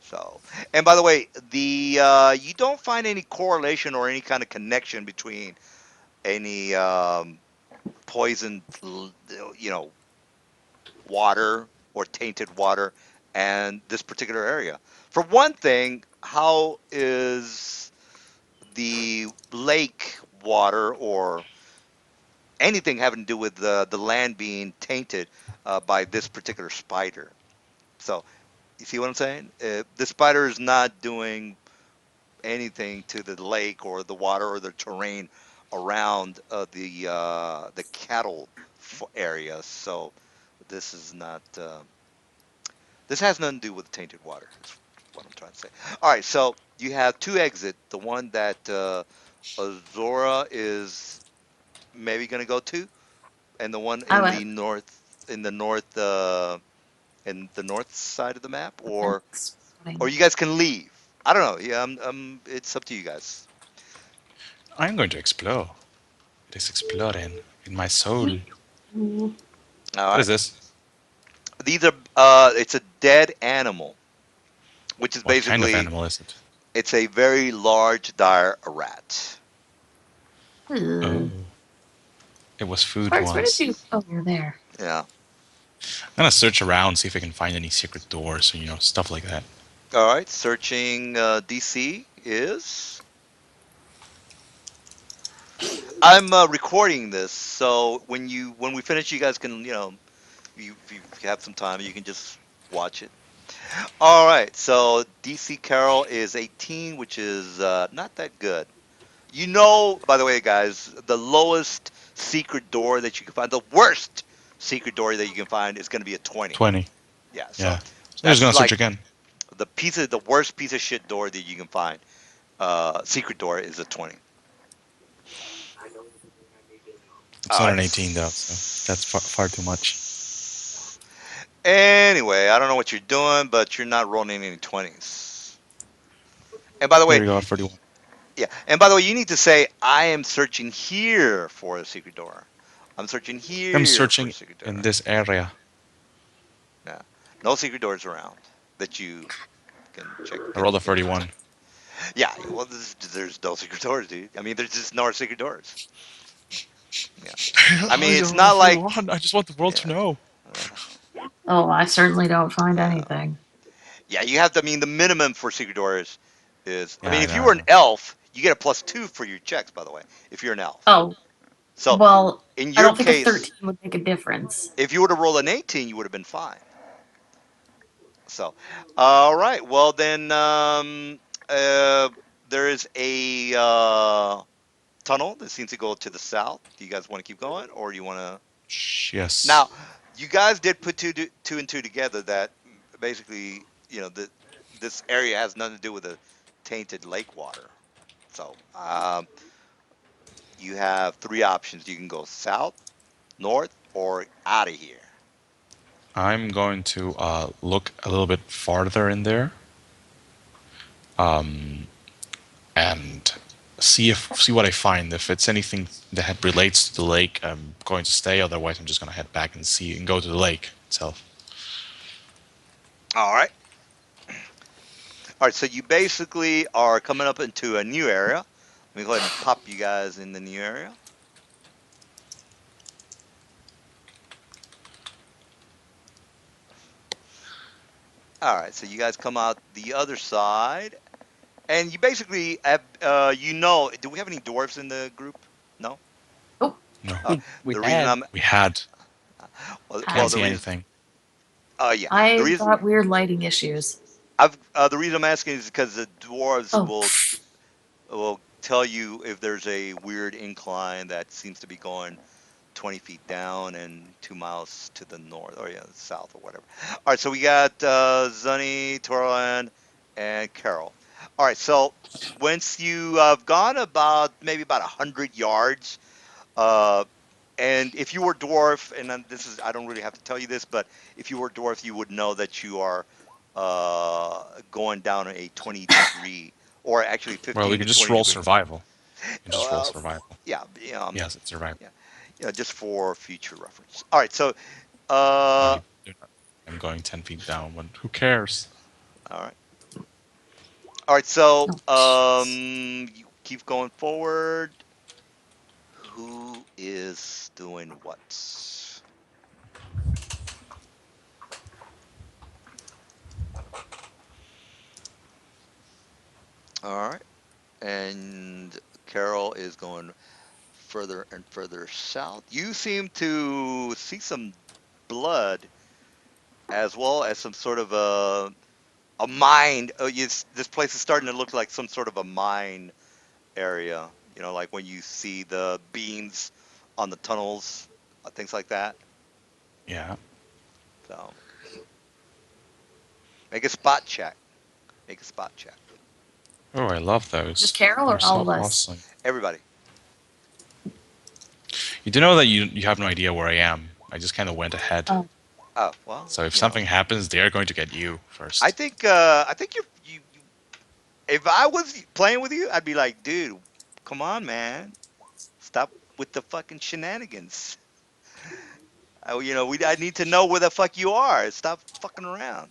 S4: So, and by the way, the you don't find any correlation or any kind of connection between any poisoned, you know, water or tainted water and this particular area. For one thing, how is the lake water or anything having to do with the land being tainted? by this particular spider. So you see what I'm saying? The spider is not doing anything to the lake or the water or the terrain around the cattle area. So this is not. This has nothing to do with tainted water. Is what I'm trying to say. All right, so you have two exits. The one that Azora is maybe going to go to, and the one
S1: I went.
S4: in the north, in the north side of the map, or
S1: Exploding.
S4: you guys can leave. I don't know. Yeah, it's up to you guys.
S3: I'm going to explore. It is exploring in my soul.
S1: Me too.
S4: All
S3: What
S4: right.
S3: is this?
S4: These are it's a dead animal, which is
S3: What kind of
S4: basically
S3: animal is it?
S4: it's a very large dire rat.
S1: Ugh.
S3: Oh, it was food
S1: Sparks, where did
S3: once.
S1: you? Oh, you're there.
S4: Yeah.
S3: I'm gonna search around, see if I can find any secret doors or stuff like that.
S4: All right. Searching DC is. I'm recording this, so when we finish, you guys can if you have some time, you can just watch it. All right. So DC Carol is 18, which is not that good. By the way, guys, the lowest secret door that you can find, the worst secret door that you can find is going to be a 20.
S3: 20.
S4: Yeah, so
S3: Yeah. So I'm just
S4: that's
S3: gonna search
S4: like
S3: again.
S4: the worst piece of shit door that you can find. Secret door is a 20.
S3: It's
S4: All
S3: not
S4: right.
S3: an 18 though, so that's far too much.
S4: Anyway, I don't know what you're doing, but you're not rolling any 20s. And by the
S3: There
S4: way,
S3: we go, at 41.
S4: yeah, and by the way, you need to say, I am searching here for a secret door. I'm searching
S3: I'm
S4: here for a
S3: searching
S4: secret
S3: in
S4: door.
S3: this area.
S4: Yeah. No secret doors around that you can check
S3: I rolled a
S4: get to
S3: 31.
S4: check. Yeah, well, there's no secret doors, dude. I mean, there's just no secret doors. Yeah. I mean,
S3: I
S4: it's
S3: rolled a
S4: not like
S3: 31. I just want the world to
S4: yeah.
S3: know.
S4: Uh,
S1: Oh, I certainly don't find
S4: uh,
S1: anything.
S4: yeah, you have to. I mean, the minimum for secret doors is. I
S3: Yeah,
S4: mean,
S3: I
S4: if
S3: know,
S4: you
S3: I
S4: were an
S3: know.
S4: elf, you get a +2 for your checks. By the way, if you're an elf.
S1: Oh,
S4: So
S1: well,
S4: in
S1: I
S4: your
S1: don't think a
S4: case,
S1: 13 would make a difference.
S4: if you were to roll an 18, you would have been fine. So, all right. Well, then uh, there is a tunnel that seems to go to the south. Do you guys want to keep going, or do you want to?
S3: Yes.
S4: Now, you guys did put two and two together that basically, this area has nothing to do with the tainted lake water. So, you have three options. You can go south, north, or out of here.
S3: I'm going to look a little bit farther in there, and see what I find. If it's anything that relates to the lake, I'm going to stay. Otherwise, I'm just gonna head back and see and go to the lake itself.
S4: All right. All right. So you basically are coming up into a new area. Let me go ahead and pop you guys in the new area. All right. So you guys come out the other side, and you basically have, do we have any dwarves in the group? No.
S1: Oh,
S3: No,
S2: We
S4: The reason
S2: had.
S4: I'm
S3: we had.
S4: well,
S3: Can't
S1: had.
S4: the
S3: see
S4: reason,
S3: anything.
S4: yeah, the
S1: I've
S4: reason
S1: got weird lighting issues.
S4: the reason I'm asking is because the dwarves
S1: Oh,
S4: will tell you if there's a weird incline that seems to be going 20 feet down and 2 miles to the north, or yeah, south or whatever. All right, so we got Zunny, Torlan, and Carol. All right, so once you have gone maybe about 100 yards, uh, and if you were dwarf, and then I don't really have to tell you this, but if you were dwarf, you would know that you are going down a 20 degree, or actually
S3: Well, we
S4: 15 to
S3: can just
S4: 20
S3: roll
S4: degree.
S3: survival. We can just roll
S4: Uh,
S3: survival.
S4: yeah,
S3: Yes, it's survival.
S4: yeah, just for future reference. All right, so
S3: No,
S4: uh,
S3: I'm going 10 feet down. But who cares?
S4: all right, all right, so
S1: oh, jeez.
S4: you keep going forward. Who is doing what? All right, and Carol is going further and further south. You seem to see some. blood, as well as some sort of a mine. This place is starting to look like some sort of a mine area. You know, like when you see the beams on the tunnels, things like that.
S3: Yeah.
S4: So make a spot check. Make a spot check.
S3: Oh, I love
S1: Just
S3: those.
S1: Carol
S3: They're
S1: or all of
S3: so
S1: us?
S3: awesome.
S4: Everybody.
S3: You do know that you have no idea where I am. I just kind of went ahead.
S1: Oh,
S4: Oh well,
S3: So if
S4: you know.
S3: something happens, they're going to get you
S4: I
S3: first.
S4: think I think you. If I was playing with you, I'd be like, dude, come on, man, stop with the fucking shenanigans. I need to know where the fuck you are. Stop fucking around.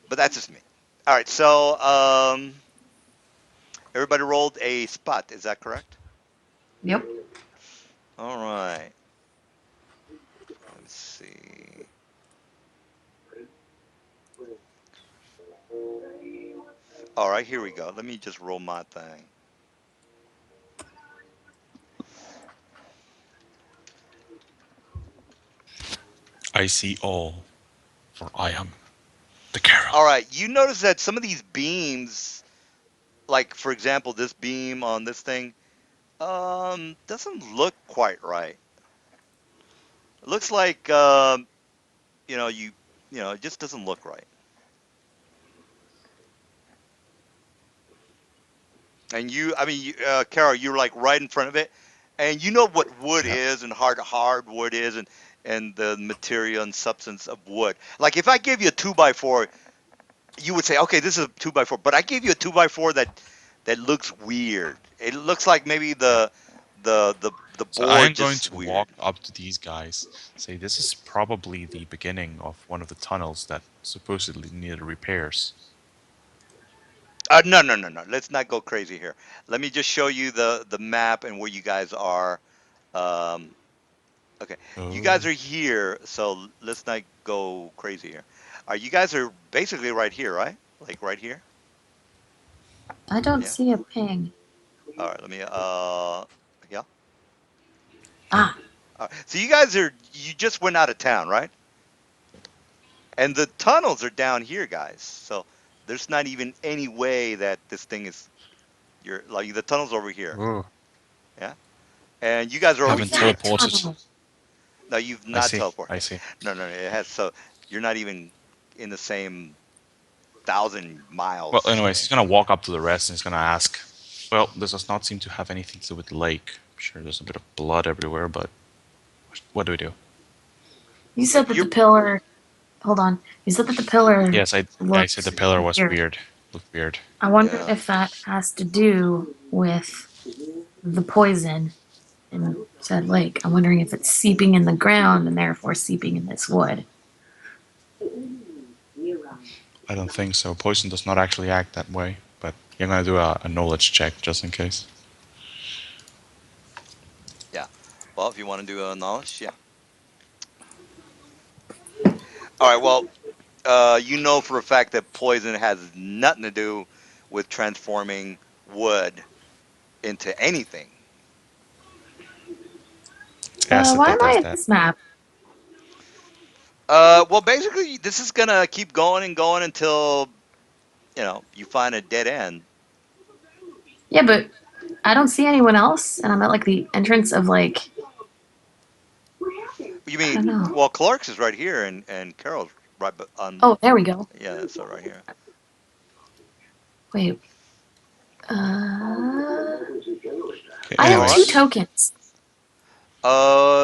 S4: But that's just me. All right, so everybody rolled a spot. Is that correct?
S1: yep.
S4: All right. Let me see. All right, here we go. Let me just roll my thing.
S3: I see all, for I am the Carol.
S4: All right, you notice that some of these beams, like for example, this beam on this thing, doesn't look quite right. It looks like you know, it just doesn't look right. And I mean, Carol, you're like right in front of it, and you know what wood
S3: Yeah.
S4: is and hard wood is, and the material and substance of wood. Like if I gave you a 2x4, you would say, okay, this is a 2x4. But I gave you a 2x4 that looks weird. It looks like maybe
S3: Yeah.
S4: the
S3: So I
S4: board
S3: am going
S4: just
S3: to walk
S4: weird.
S3: up to these guys, say this is probably the beginning of one of the tunnels that supposedly needed repairs.
S4: No, no, no, no. Let's not go crazy here. Let me just show you the map and where you guys are. Um, okay, you
S3: Oh.
S4: guys are here, so let's not go crazy here. You guys are basically right here, right? Like right here.
S1: I don't
S4: Yeah.
S1: see a ping.
S4: All right. Let me. Yeah.
S3: Oh.
S1: Ah,
S4: All right. So you just went out of town, right? And the tunnels are down here, guys. So there's not even any way that this thing is. You're like the tunnel's over here.
S3: Oh.
S4: Yeah. And you guys are
S1: oh,
S4: over
S3: Haven't
S1: that
S4: here.
S3: teleported.
S1: tunnel.
S4: No, you've
S3: I
S4: not
S3: see. I
S4: teleported.
S3: see.
S4: No, no, no. It has. So you're not even in the same 1,000 miles.
S3: Well, anyways,
S4: So
S3: he's gonna walk up to the rest and he's gonna ask. Well, this does not seem to have anything to do with the lake. I'm sure there's a bit of blood everywhere, but what do we do?
S1: You said that the
S4: you're.
S1: pillar. Hold on. You said that the pillar
S3: Yes, I said the
S1: looked
S3: pillar was
S1: weird.
S3: weird. Looked weird.
S1: I wonder
S4: Yeah.
S1: if that has to do with the poison in said lake. I'm wondering if it's seeping in the ground and therefore seeping in this wood.
S3: I don't think so. Poison does not actually act that way, but you're gonna do a knowledge check just in case.
S4: Yeah. Well, if you want to do a knowledge, yeah. All right. Well, you know for a fact that poison has nothing to do with transforming wood into anything.
S3: It's acid
S1: Why
S3: that
S1: am I
S3: does
S1: at
S3: that.
S1: this map?
S4: Well, basically, this is gonna keep going and going until you find a dead end.
S1: Yeah, but I don't see anyone else, and I'm at like the entrance of like
S4: You
S1: I
S4: mean,
S1: don't know.
S4: well, Clark's is right here, and Carol's right on.
S1: Oh, there we go.
S4: Yeah, so right here.
S1: Wait.
S3: Okay,
S1: I
S4: You know
S1: have two
S4: what?
S3: anyways,
S1: tokens.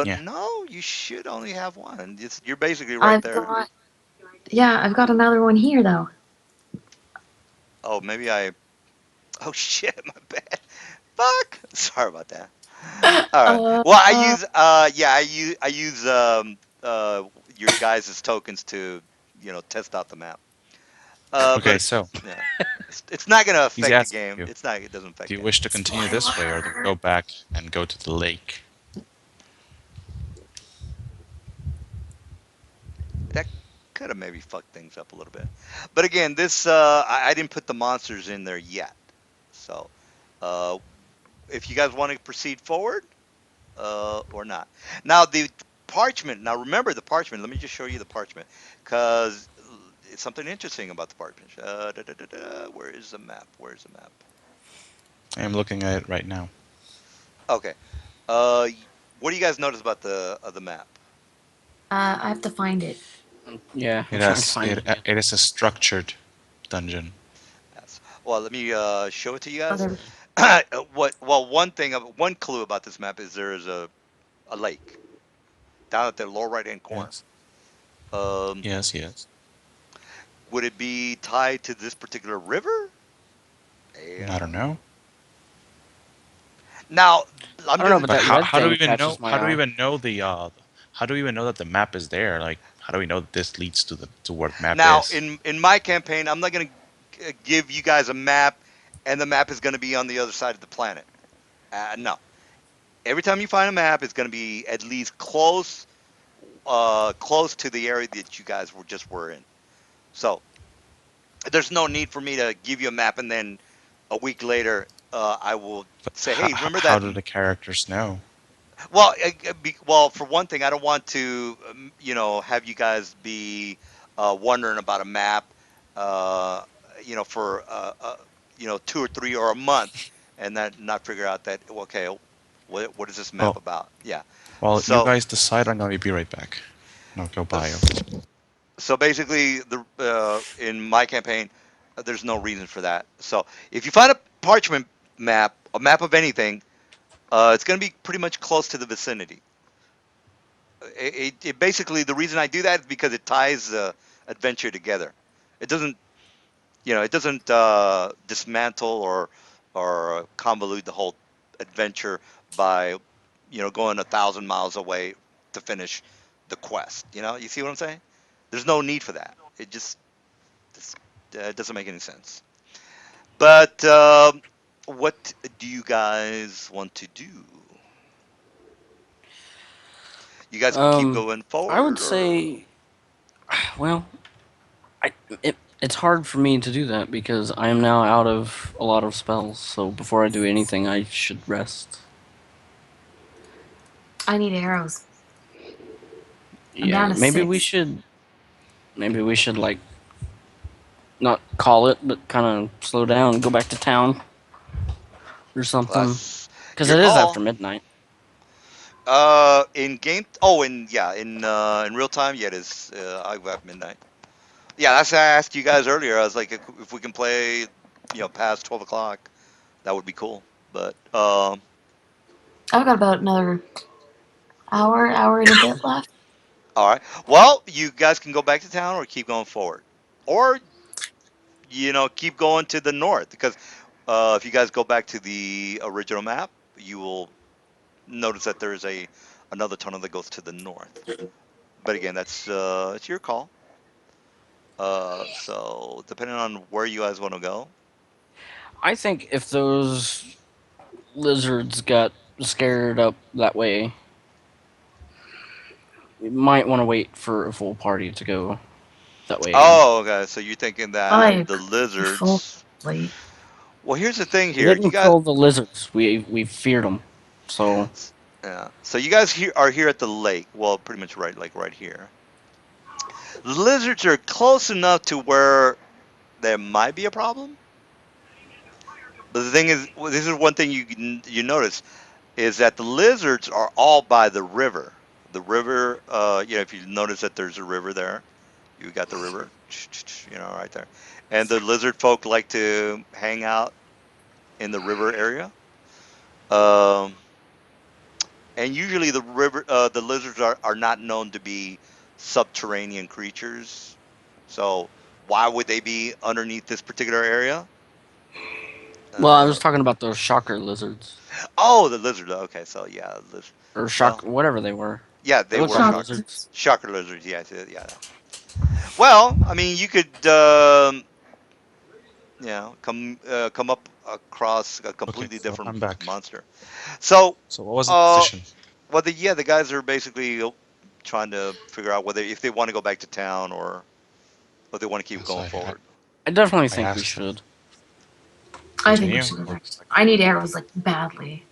S3: yeah.
S4: No, you should only have one. You're basically right
S1: I've
S4: there.
S1: got yeah, I've got another one here though.
S4: Oh, maybe I. Oh shit, my bad. Fuck. Sorry about that. All right. Well,
S1: Uh,
S4: I use your guys' tokens to test out the map. But
S3: Okay, so
S4: yeah, it's not gonna
S3: he's
S4: affect the
S3: asking
S4: game.
S3: you,
S4: It's not. It doesn't
S3: do
S4: affect
S3: you
S4: anything.
S3: wish to continue this way or do we
S1: spoiler.
S3: go back and go to the lake?
S4: That could have maybe fucked things up a little bit. But again, this I didn't put the monsters in there yet. So if you guys want to proceed forward or not. Now the parchment. Now remember the parchment. Let me just show you the parchment because it's something interesting about the parchment. Where is the map? Where's the map?
S3: I am looking at it right now.
S4: Okay. What do you guys notice about the map?
S1: I have to find it.
S2: Yeah, I'm
S3: It
S2: trying to
S3: has
S2: find
S3: it.
S2: it again.
S3: It is a structured dungeon.
S4: Yes. Well, let me show it to you
S1: Oh,
S4: guys.
S1: there.
S4: What? Well, one clue about this map is there is a lake down at the lower right hand corner.
S3: Yes.
S4: Um,
S3: Yes. Yes.
S4: would it be tied to this particular river?
S3: I don't know.
S4: Now, I'm
S2: I don't know,
S4: just
S2: but
S3: But
S2: that
S3: how
S2: red
S3: how do we
S2: thing
S3: even know?
S2: catches my eye.
S3: How do we even know that the map is there? Like, how do we know that this leads to where the map
S4: now
S3: is?
S4: in my campaign. I'm not going to give you guys a map, and the map is going to be on the other side of the planet. No. Every time you find a map, it's going to be at least close to the area that you guys were in. So there's no need for me to give you a map and then a week later I will
S3: But
S4: say, hey, remember
S3: how
S4: that?
S3: do the characters know?
S4: Well, well, for one thing, I don't want to, have you guys be wondering about a map, uh, for 2 or 3 or a month, and then not figure out that okay, what is this map
S3: Well,
S4: about? Yeah.
S3: well, you
S4: So
S3: guys decide. I'm gonna be right back. No, go bio.
S4: this, so basically, the in my campaign, there's no reason for that. So if you find a parchment map, a map of anything, it's going to be pretty much close to the vicinity. It basically, the reason I do that is because it ties the adventure together. It doesn't, it doesn't dismantle or convolute the whole adventure by going 1,000 miles away to finish the quest. You see what I'm saying? There's no need for that. Just doesn't make any sense. But what do you guys want to do? You guys keep
S2: Um,
S4: going
S2: I would
S4: forward, or
S2: say, well, I it's hard for me to do that because I am now out of a lot of spells. So before I do anything, I should rest.
S1: I need arrows. I'm down
S2: Yeah,
S1: to 6.
S2: maybe we should like not call it, but kind of slow down, and go back to town or something.
S4: that's
S2: Because
S4: your
S2: it is after
S4: call.
S2: midnight.
S4: In game. Oh, in real time. Yeah, it is. I go at midnight. Yeah, that's why I asked you guys earlier. I was like, if we can play, past 12 o'clock, that would be cool. But
S1: I've got about another hour and a bit left.
S4: all right. Well, you guys can go back to town or keep going forward, or keep going to the north because if you guys go back to the original map, you will notice that there's another tunnel that goes to the north. But again, that's it's your call. So depending on where you guys want to go.
S2: I think if those lizards got scared up that way, we might want to wait for a full party to go that way.
S4: Oh, okay. So you're thinking that
S1: I
S4: the
S1: be full
S4: lizards.
S1: late.
S4: Well, here's the thing
S2: We
S4: here. You
S2: didn't
S4: guys,
S2: kill the lizards. We feared them. So
S4: yeah. So you guys are here at the lake. Well, pretty much right, like right here. The lizards are close enough to where there might be a problem. But the thing is, well, this is one thing you notice is that the lizards are all by the river. The river, if you notice that there's a river there, you got the river, right there. And the lizard folk like to hang out in the river area. Um, and usually the lizards are not known to be subterranean creatures. So why would they be underneath this particular area?
S2: well, I
S4: Uh,
S2: was talking about those shocker lizards
S4: oh, the lizard. Okay, so yeah,
S2: or
S4: well,
S2: shock whatever they were.
S4: yeah,
S2: They
S4: they
S2: look
S4: were
S2: like
S1: Shock.
S2: lizards.
S4: shocker lizards. Yeah, yeah. Well, I mean, you could, come up across a
S3: Okay,
S4: completely
S3: so
S4: different
S3: I'm back.
S4: monster. So,
S3: So what was the
S4: uh,
S3: decision?
S4: the guys are basically trying to figure out whether if they want to go back to town or they want to keep
S3: Yes,
S4: going forward.
S2: I definitely
S3: I
S2: think we
S3: asked.
S2: should.
S1: I think we
S3: Continue.
S1: should go back. I need arrows badly.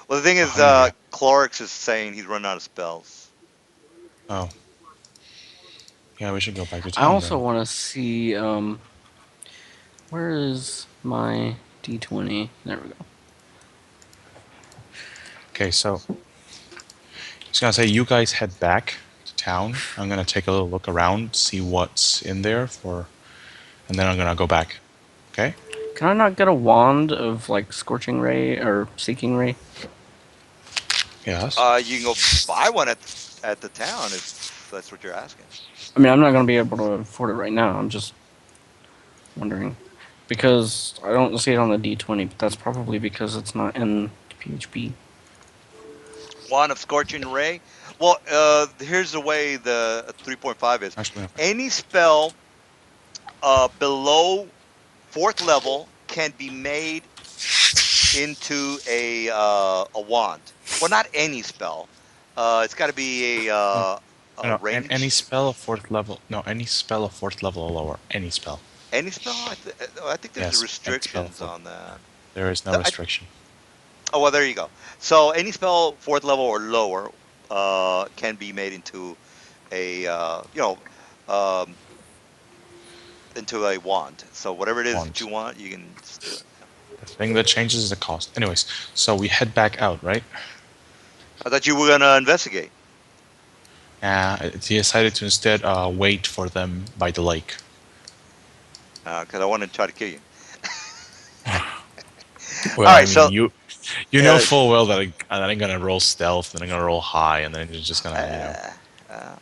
S4: Well, the thing is,
S3: Oh yeah.
S4: Clorix is saying he's running out of spells.
S3: Oh, yeah, we should go back to
S2: I
S3: town
S2: also
S3: then.
S2: want to see where is my D20? There we go.
S3: Okay, so I was gonna say you guys head back to town. I'm gonna take a little look around, see what's in there for, and then I'm gonna go back. Okay?
S2: Can I not get a wand of like scorching ray or seeking ray?
S3: Yes.
S4: You can go buy one at the town if that's what you're asking.
S2: I mean, I'm not going to be able to afford it right now. I'm just wondering because I don't see it on the D20, but that's probably because it's not in PHP.
S4: One of Scorching Ray. Well, here's the way the 3.5 is.
S3: Actually, no.
S4: Any spell below fourth level can be made into a wand. Well, not any spell. It's got to be
S3: No,
S4: a
S3: no, and any
S4: range.
S3: spell of fourth level. No, any spell of fourth level or lower. Any spell.
S4: Any spell? I think there's
S3: Yes, any spell of
S4: restrictions
S3: fourth.
S4: on that.
S3: There is no
S4: The- I,
S3: restriction.
S4: oh well, there you go. So any spell fourth level or lower can be made into a um, into a wand. So whatever it is that you
S3: Want.
S4: want, you can just do it. Yeah.
S3: The thing that changes is the cost. Anyways, so we head back out, right?
S4: I thought you were gonna investigate
S3: He decided to instead wait for them by the lake.
S4: because I want to try to kill you.
S3: Well,
S4: All
S3: I
S4: right,
S3: mean,
S4: so
S3: you know
S4: uh,
S3: full well that I'm gonna roll stealth, then I'm gonna roll high, and then you're just gonna,
S4: uh, uh,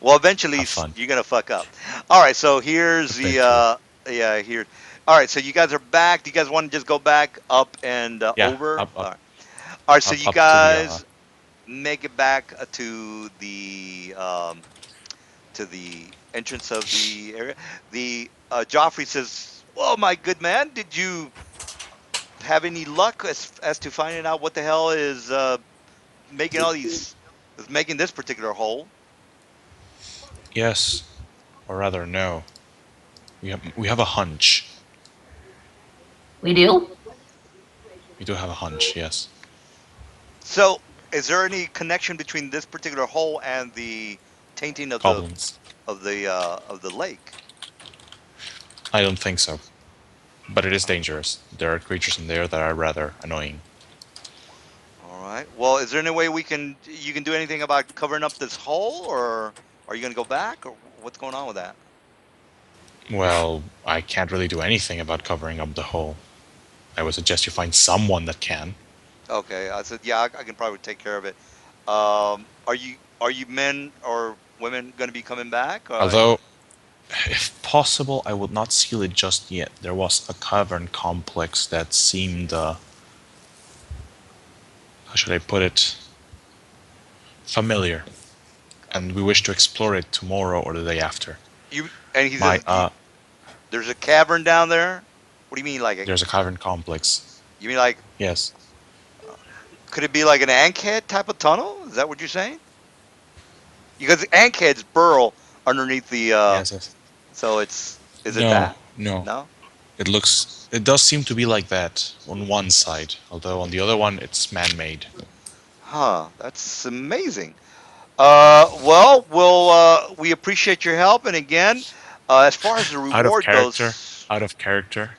S4: well, eventually
S3: have fun.
S4: you're gonna fuck up. All right, so here's the
S3: Eventually.
S4: yeah here. All right, so you guys are back. Do you guys want to just go back up and
S3: Yeah,
S4: over?
S3: up, up,
S4: All right, so you
S3: up to the
S4: guys make it back to the entrance of the area. The Joffrey says, "Well, my good man, did you have any luck as to finding out what the hell is making all these is making this particular hole?"
S3: yes, or rather no. We have a hunch.
S1: We do?
S3: We do have a hunch. Yes,
S4: So, is there any connection between this particular hole and the tainting
S3: goblins.
S4: of the lake?
S3: I don't think so, but it is
S4: Uh,
S3: dangerous. There are creatures in there that are rather annoying.
S4: all right. Well, is there any way you can do anything about covering up this hole, or are you going to go back, or what's going on with that?
S3: Well, I can't really do anything about covering up the hole. I would suggest you find someone that can.
S4: Okay, I said, yeah, I can probably take care of it. Are you men or women going to be coming back?
S3: Although, if possible, I would not seal it just yet. There was a cavern complex that seemed, how should I put it, familiar, and we wish to explore it tomorrow or the day after.
S4: you and he
S3: My,
S4: says, there's a cavern down there. What do you mean, like
S3: there's a cavern complex.
S4: you mean like
S3: Yes,
S4: uh, could it be like an ankhead type of tunnel? Is that what you're saying? Because ankheads burrow underneath the
S3: yes, yes.
S4: so it's is it
S3: No,
S4: that?
S3: no.
S4: No?
S3: It does seem to be like that on one side, although on the other one it's man-made.
S4: Huh, that's amazing. Well, we appreciate your help, and again, as far as the
S3: Out of
S4: reward
S3: character,
S4: goes,
S3: out of character.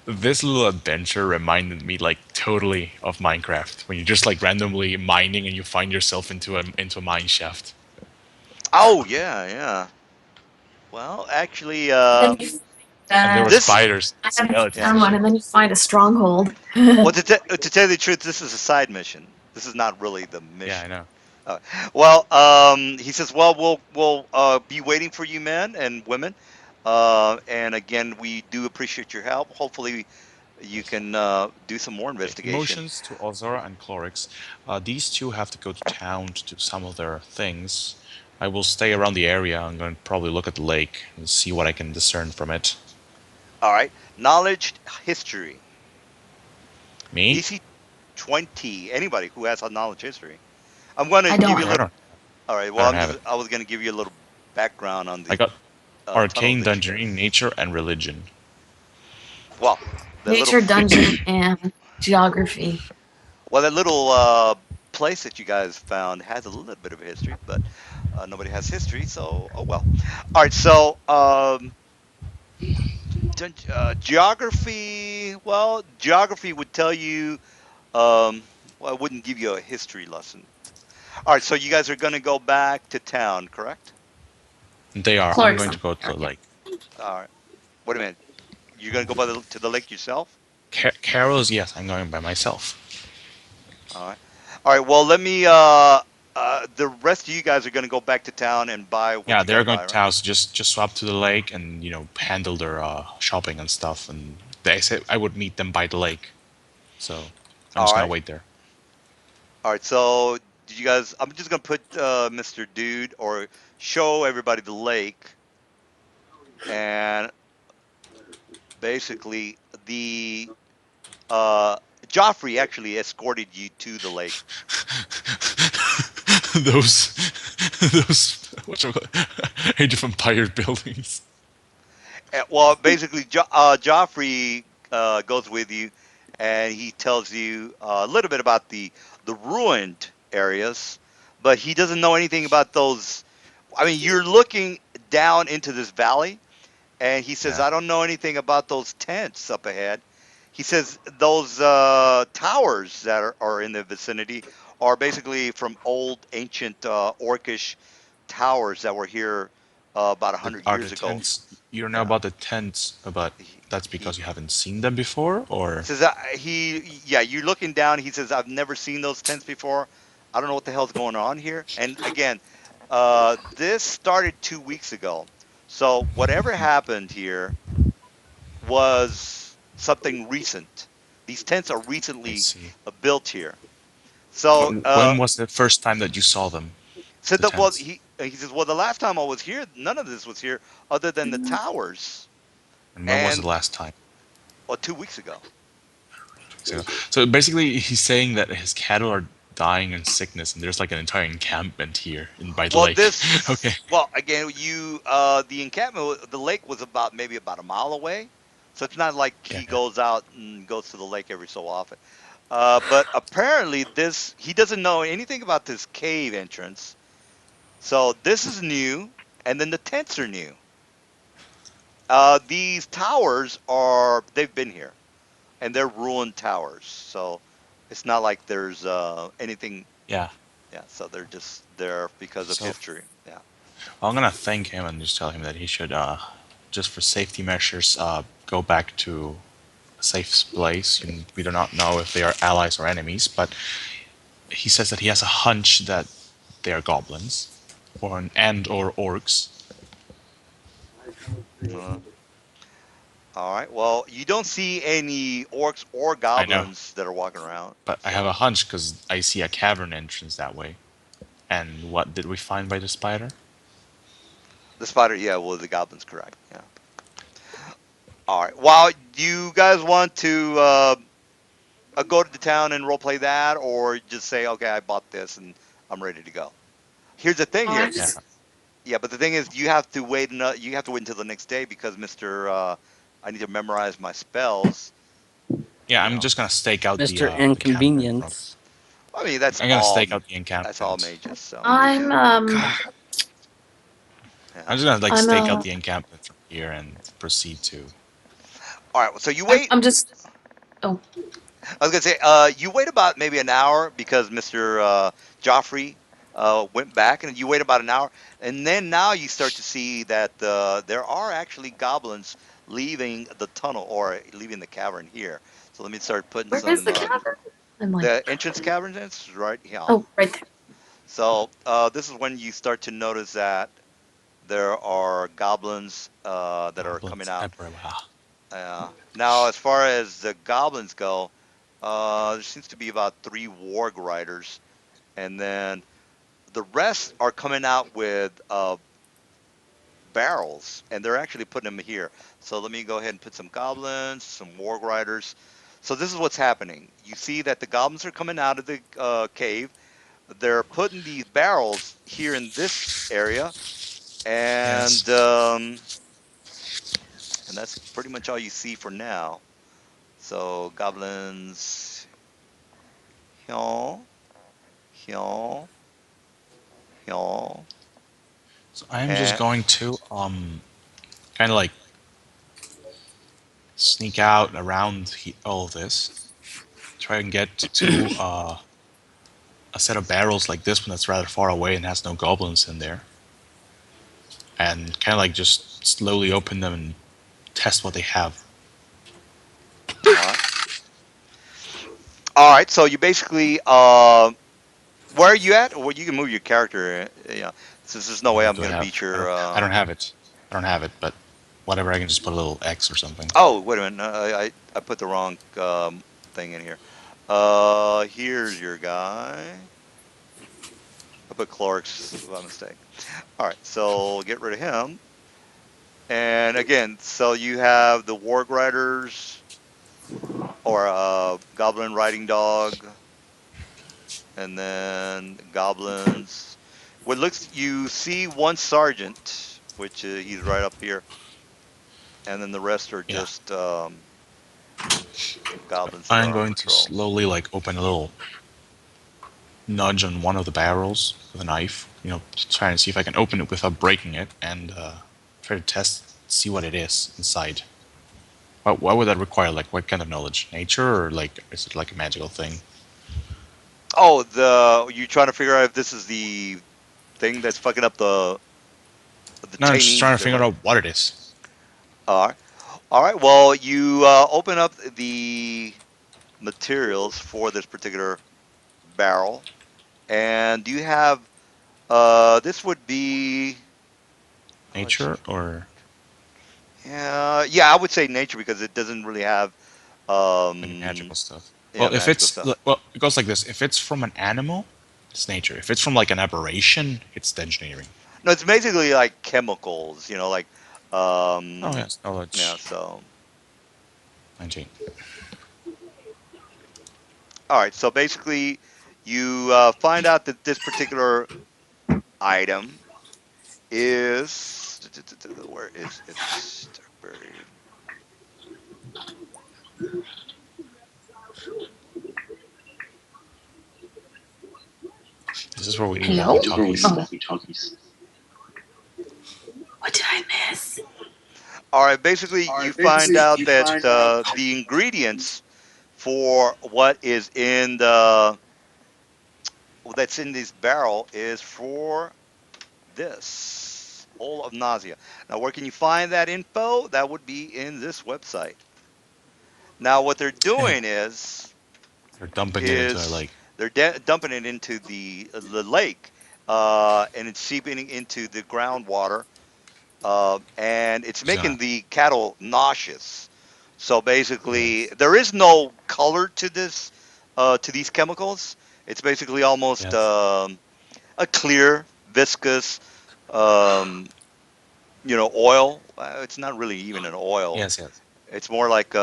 S3: This little adventure reminded me like totally of Minecraft when you're just like randomly mining and you find yourself into a mine shaft.
S4: oh yeah, yeah. Well, actually,
S1: Then you
S3: And there were
S4: this
S3: spiders and
S4: yeah.
S3: skeletons.
S1: someone, and then you find a stronghold.
S4: Well, to tell you the truth, this is a side mission. This is not really the
S3: Yeah, I
S4: mission.
S3: know.
S4: Uh, well, he says, well, we'll be waiting for you, men and women. And again, we do appreciate your help. Hopefully, you can do some more
S3: Okay, he
S4: investigation.
S3: motions to Ozora and Clorix. These two have to go to town to do some of their things. I will stay around the area. I'm going to probably look at the lake and see what I can discern from it.
S4: All right. Knowledge history.
S3: Me?
S4: DC 20. Anybody who has a knowledge history. I'm going to
S1: I
S4: give
S1: don't.
S4: you a
S3: Oh, I
S4: little.
S3: don't.
S4: All right.
S3: I
S4: Well,
S3: don't have it.
S4: I was going to give you a little background on
S3: I
S4: the
S3: got
S4: tunnels
S3: arcane,
S4: that you guys.
S3: dungeoning, nature, and religion.
S4: Well, that little.
S1: Nature, dungeon, and geography.
S4: Well, that little place that you guys found has a little bit of a history, but nobody has history, so oh well. All right, so geography. Well, geography would tell you. Well, I wouldn't give you a history lesson. All right, so you guys are going to go back to town, correct?
S3: They are. I'm going to
S1: Clarkson.
S3: go to the lake.
S4: All right. Wait a minute. You're going to go by to the lake yourself?
S3: Carol's, yes, I'm going by myself.
S4: All right. All right. Well, let me. The rest of you guys are going to go back to town and buy what
S3: Yeah,
S4: you got
S3: they're
S4: to
S3: going
S4: buy,
S3: to
S4: right?
S3: house just swap to the lake and handle their shopping and stuff. And they said I would meet them by the lake, so I'm
S4: All
S3: just gonna
S4: right.
S3: wait there.
S4: All right. So, did you guys? I'm just going to put Mr. Dude or show everybody the lake, and basically the uh, Joffrey actually escorted you to the lake.
S3: those those Age of Empire buildings.
S4: Well, basically, Joffrey goes with you, and he tells you a little bit about the ruined areas, but he doesn't know anything about those. I mean, you're looking down into this valley, and he says,
S3: Yeah,
S4: "I don't know anything about those tents up ahead." He says those towers that are in the vicinity are basically from old ancient Orcish towers that were here about a
S3: the,
S4: hundred
S3: are the
S4: years ago.
S3: tents? You don't know
S4: Yeah.
S3: about the tents, but that's
S4: He
S3: because you haven't seen them before, or
S4: says yeah, you're looking down. He says, I've never seen those tents before. I don't know what the hell's going on here. And again, this started 2 weeks ago. So whatever happened here was something recent. These tents are
S3: I
S4: recently
S3: see.
S4: built here. So
S3: When was the first time that you saw them,
S4: said
S3: the
S4: that well
S3: tents?
S4: he says, well, the last time I was here, none of this was here other than the towers.
S3: And when was the
S4: And
S3: last time?
S4: well, 2 weeks ago.
S3: So basically, he's saying that his cattle are dying in sickness, and there's like an entire encampment here by the
S4: Well,
S3: lake. Okay.
S4: well, again, the encampment, the lake was maybe about a mile away, so it's not like
S3: Yeah,
S4: he
S3: yeah.
S4: goes out and goes to the lake every so often. But apparently, he doesn't know anything about this cave entrance, so this is new, and then the tents are new. These towers they've been here, and they're ruined towers, so it's not like there's anything.
S3: Yeah.
S4: Yeah, so they're just there because of
S3: So
S4: history. Yeah.
S3: I'm gonna thank him and just tell him that he should, just for safety measures, go back to a safe place. We do not know if they are allies or enemies, but he says that he has a hunch that they are goblins, or orcs.
S4: Uh, All right. Well, you don't see any orcs or
S3: I know,
S4: goblins that are walking around.
S3: but I have a
S4: So
S3: hunch because I see a cavern entrance that way. And what did we find by the spider?
S4: the spider, yeah, well, the goblin's correct. Yeah. All right. Well, do you guys want to go to the town and role play that, or just say, okay, I bought this and I'm ready to go? Here's the thing here.
S3: Yeah,
S1: Ours.
S4: Yeah, but the thing is, you have to wait. You have to wait until the next day because Mister, I need to memorize my spells.
S3: yeah.
S4: You
S3: I'm
S4: know.
S3: just gonna stake out
S2: Mr.
S3: the campment from.
S2: Inconvenience.
S4: I mean, that's
S3: I'm gonna
S4: all.
S3: stake out the
S4: That's all
S3: encampment.
S4: mages. So
S1: I'm
S3: God, I'm
S4: yeah.
S3: just gonna like
S1: I'm
S3: stake out the encampment from here and proceed to.
S4: All right. So you wait.
S1: I'm just. Oh,
S4: I was gonna say, you wait about maybe an hour because Mister Joffrey went back, and you wait about an hour, and then now you start to see that there are actually goblins leaving the tunnel or leaving the cavern here. So let me start putting
S1: where is
S4: some
S1: the cavern? I'm like,
S4: the entrance cavern is right here.
S1: oh, right there.
S4: So this is when you start to notice that there are goblins that are coming
S3: Goblins
S4: out.
S3: everywhere.
S4: Now, as far as the goblins go, there seems to be about 3 warg riders, and then the rest are coming out with barrels, and they're actually putting them here. So let me go ahead and put some goblins, some warg riders. So this is what's happening. You see that the goblins are coming out of the cave. They're putting these barrels here in this area, and
S3: Yes.
S4: um, and that's pretty much all you see for now. So goblins, here. Hyun, Hyun,
S3: So I am just
S4: and
S3: going to kind of like sneak out around all of this, try and get to a set of barrels like this one that's rather far away and has no goblins in there, and kind of like just slowly open them and test what they have.
S4: all right, all right. So you basically, where are you at? Well, you can move your character. Yeah, since there's no way I'm
S3: Do I
S4: gonna
S3: have?
S4: beat your.
S3: I don't have it. I don't have it, but whatever. I can just put a little X or something.
S4: Oh, wait a minute. No, I put the wrong thing in here. Here's your guy. I put Clark's by mistake. All right, so get rid of him. And again, so you have the Warg Riders or Goblin Riding Dog, and then Goblins. What looks you see one Sergeant, which he's right up here, and then the rest are
S3: Yeah.
S4: just Goblins that
S3: I'm
S4: are on
S3: going to
S4: patrol.
S3: slowly like open a little nudge on one of the barrels with a knife. To try and see if I can open it without breaking it, and try to see what it is inside. What would that require? Like, what kind of knowledge? Nature, or like, is it like a magical thing?
S4: Oh, the you trying to figure out if this is the thing that's fucking up the
S3: No, I'm just
S4: chaining
S3: trying to
S4: the
S3: figure
S4: lake?
S3: out what it is.
S4: All right, all right. Well, you open up the materials for this particular barrel, and you have this would be let's
S3: Nature,
S4: see,
S3: or
S4: yeah, I would say nature because it doesn't really have
S3: any
S4: um
S3: magical stuff?
S4: yeah
S3: Well, if
S4: magical
S3: it's
S4: stuff.
S3: well, it goes like this. If it's from an animal, it's nature. If it's from like an aberration, it's the engineering.
S4: No, it's basically like chemicals, like
S3: Oh
S4: um
S3: yes,
S4: yeah.
S3: knowledge.
S4: So
S3: 19.
S4: all right, so basically you find out that this particular item is where is it buried?
S3: This is where we need
S1: Hello?
S3: walkie-talkies.
S1: What did I miss?
S4: All right, basically you find out that the ingredients for what is in the that's in this barrel is for this whole of nausea. Now, where can you find that info? That would be in this website. Now, what they're
S3: Hey,
S4: doing
S3: they're dumping it into a
S4: is
S3: lake.
S4: they're dumping it into the lake, and it's seeping into the groundwater, and it's
S3: Just gonna,
S4: making the cattle nauseous. So basically,
S3: yes,
S4: there is no color to this to these chemicals. It's basically almost
S3: yes,
S4: a clear, viscous, um, oil. It's not really even an oil.
S3: yes, yes,
S4: It's more like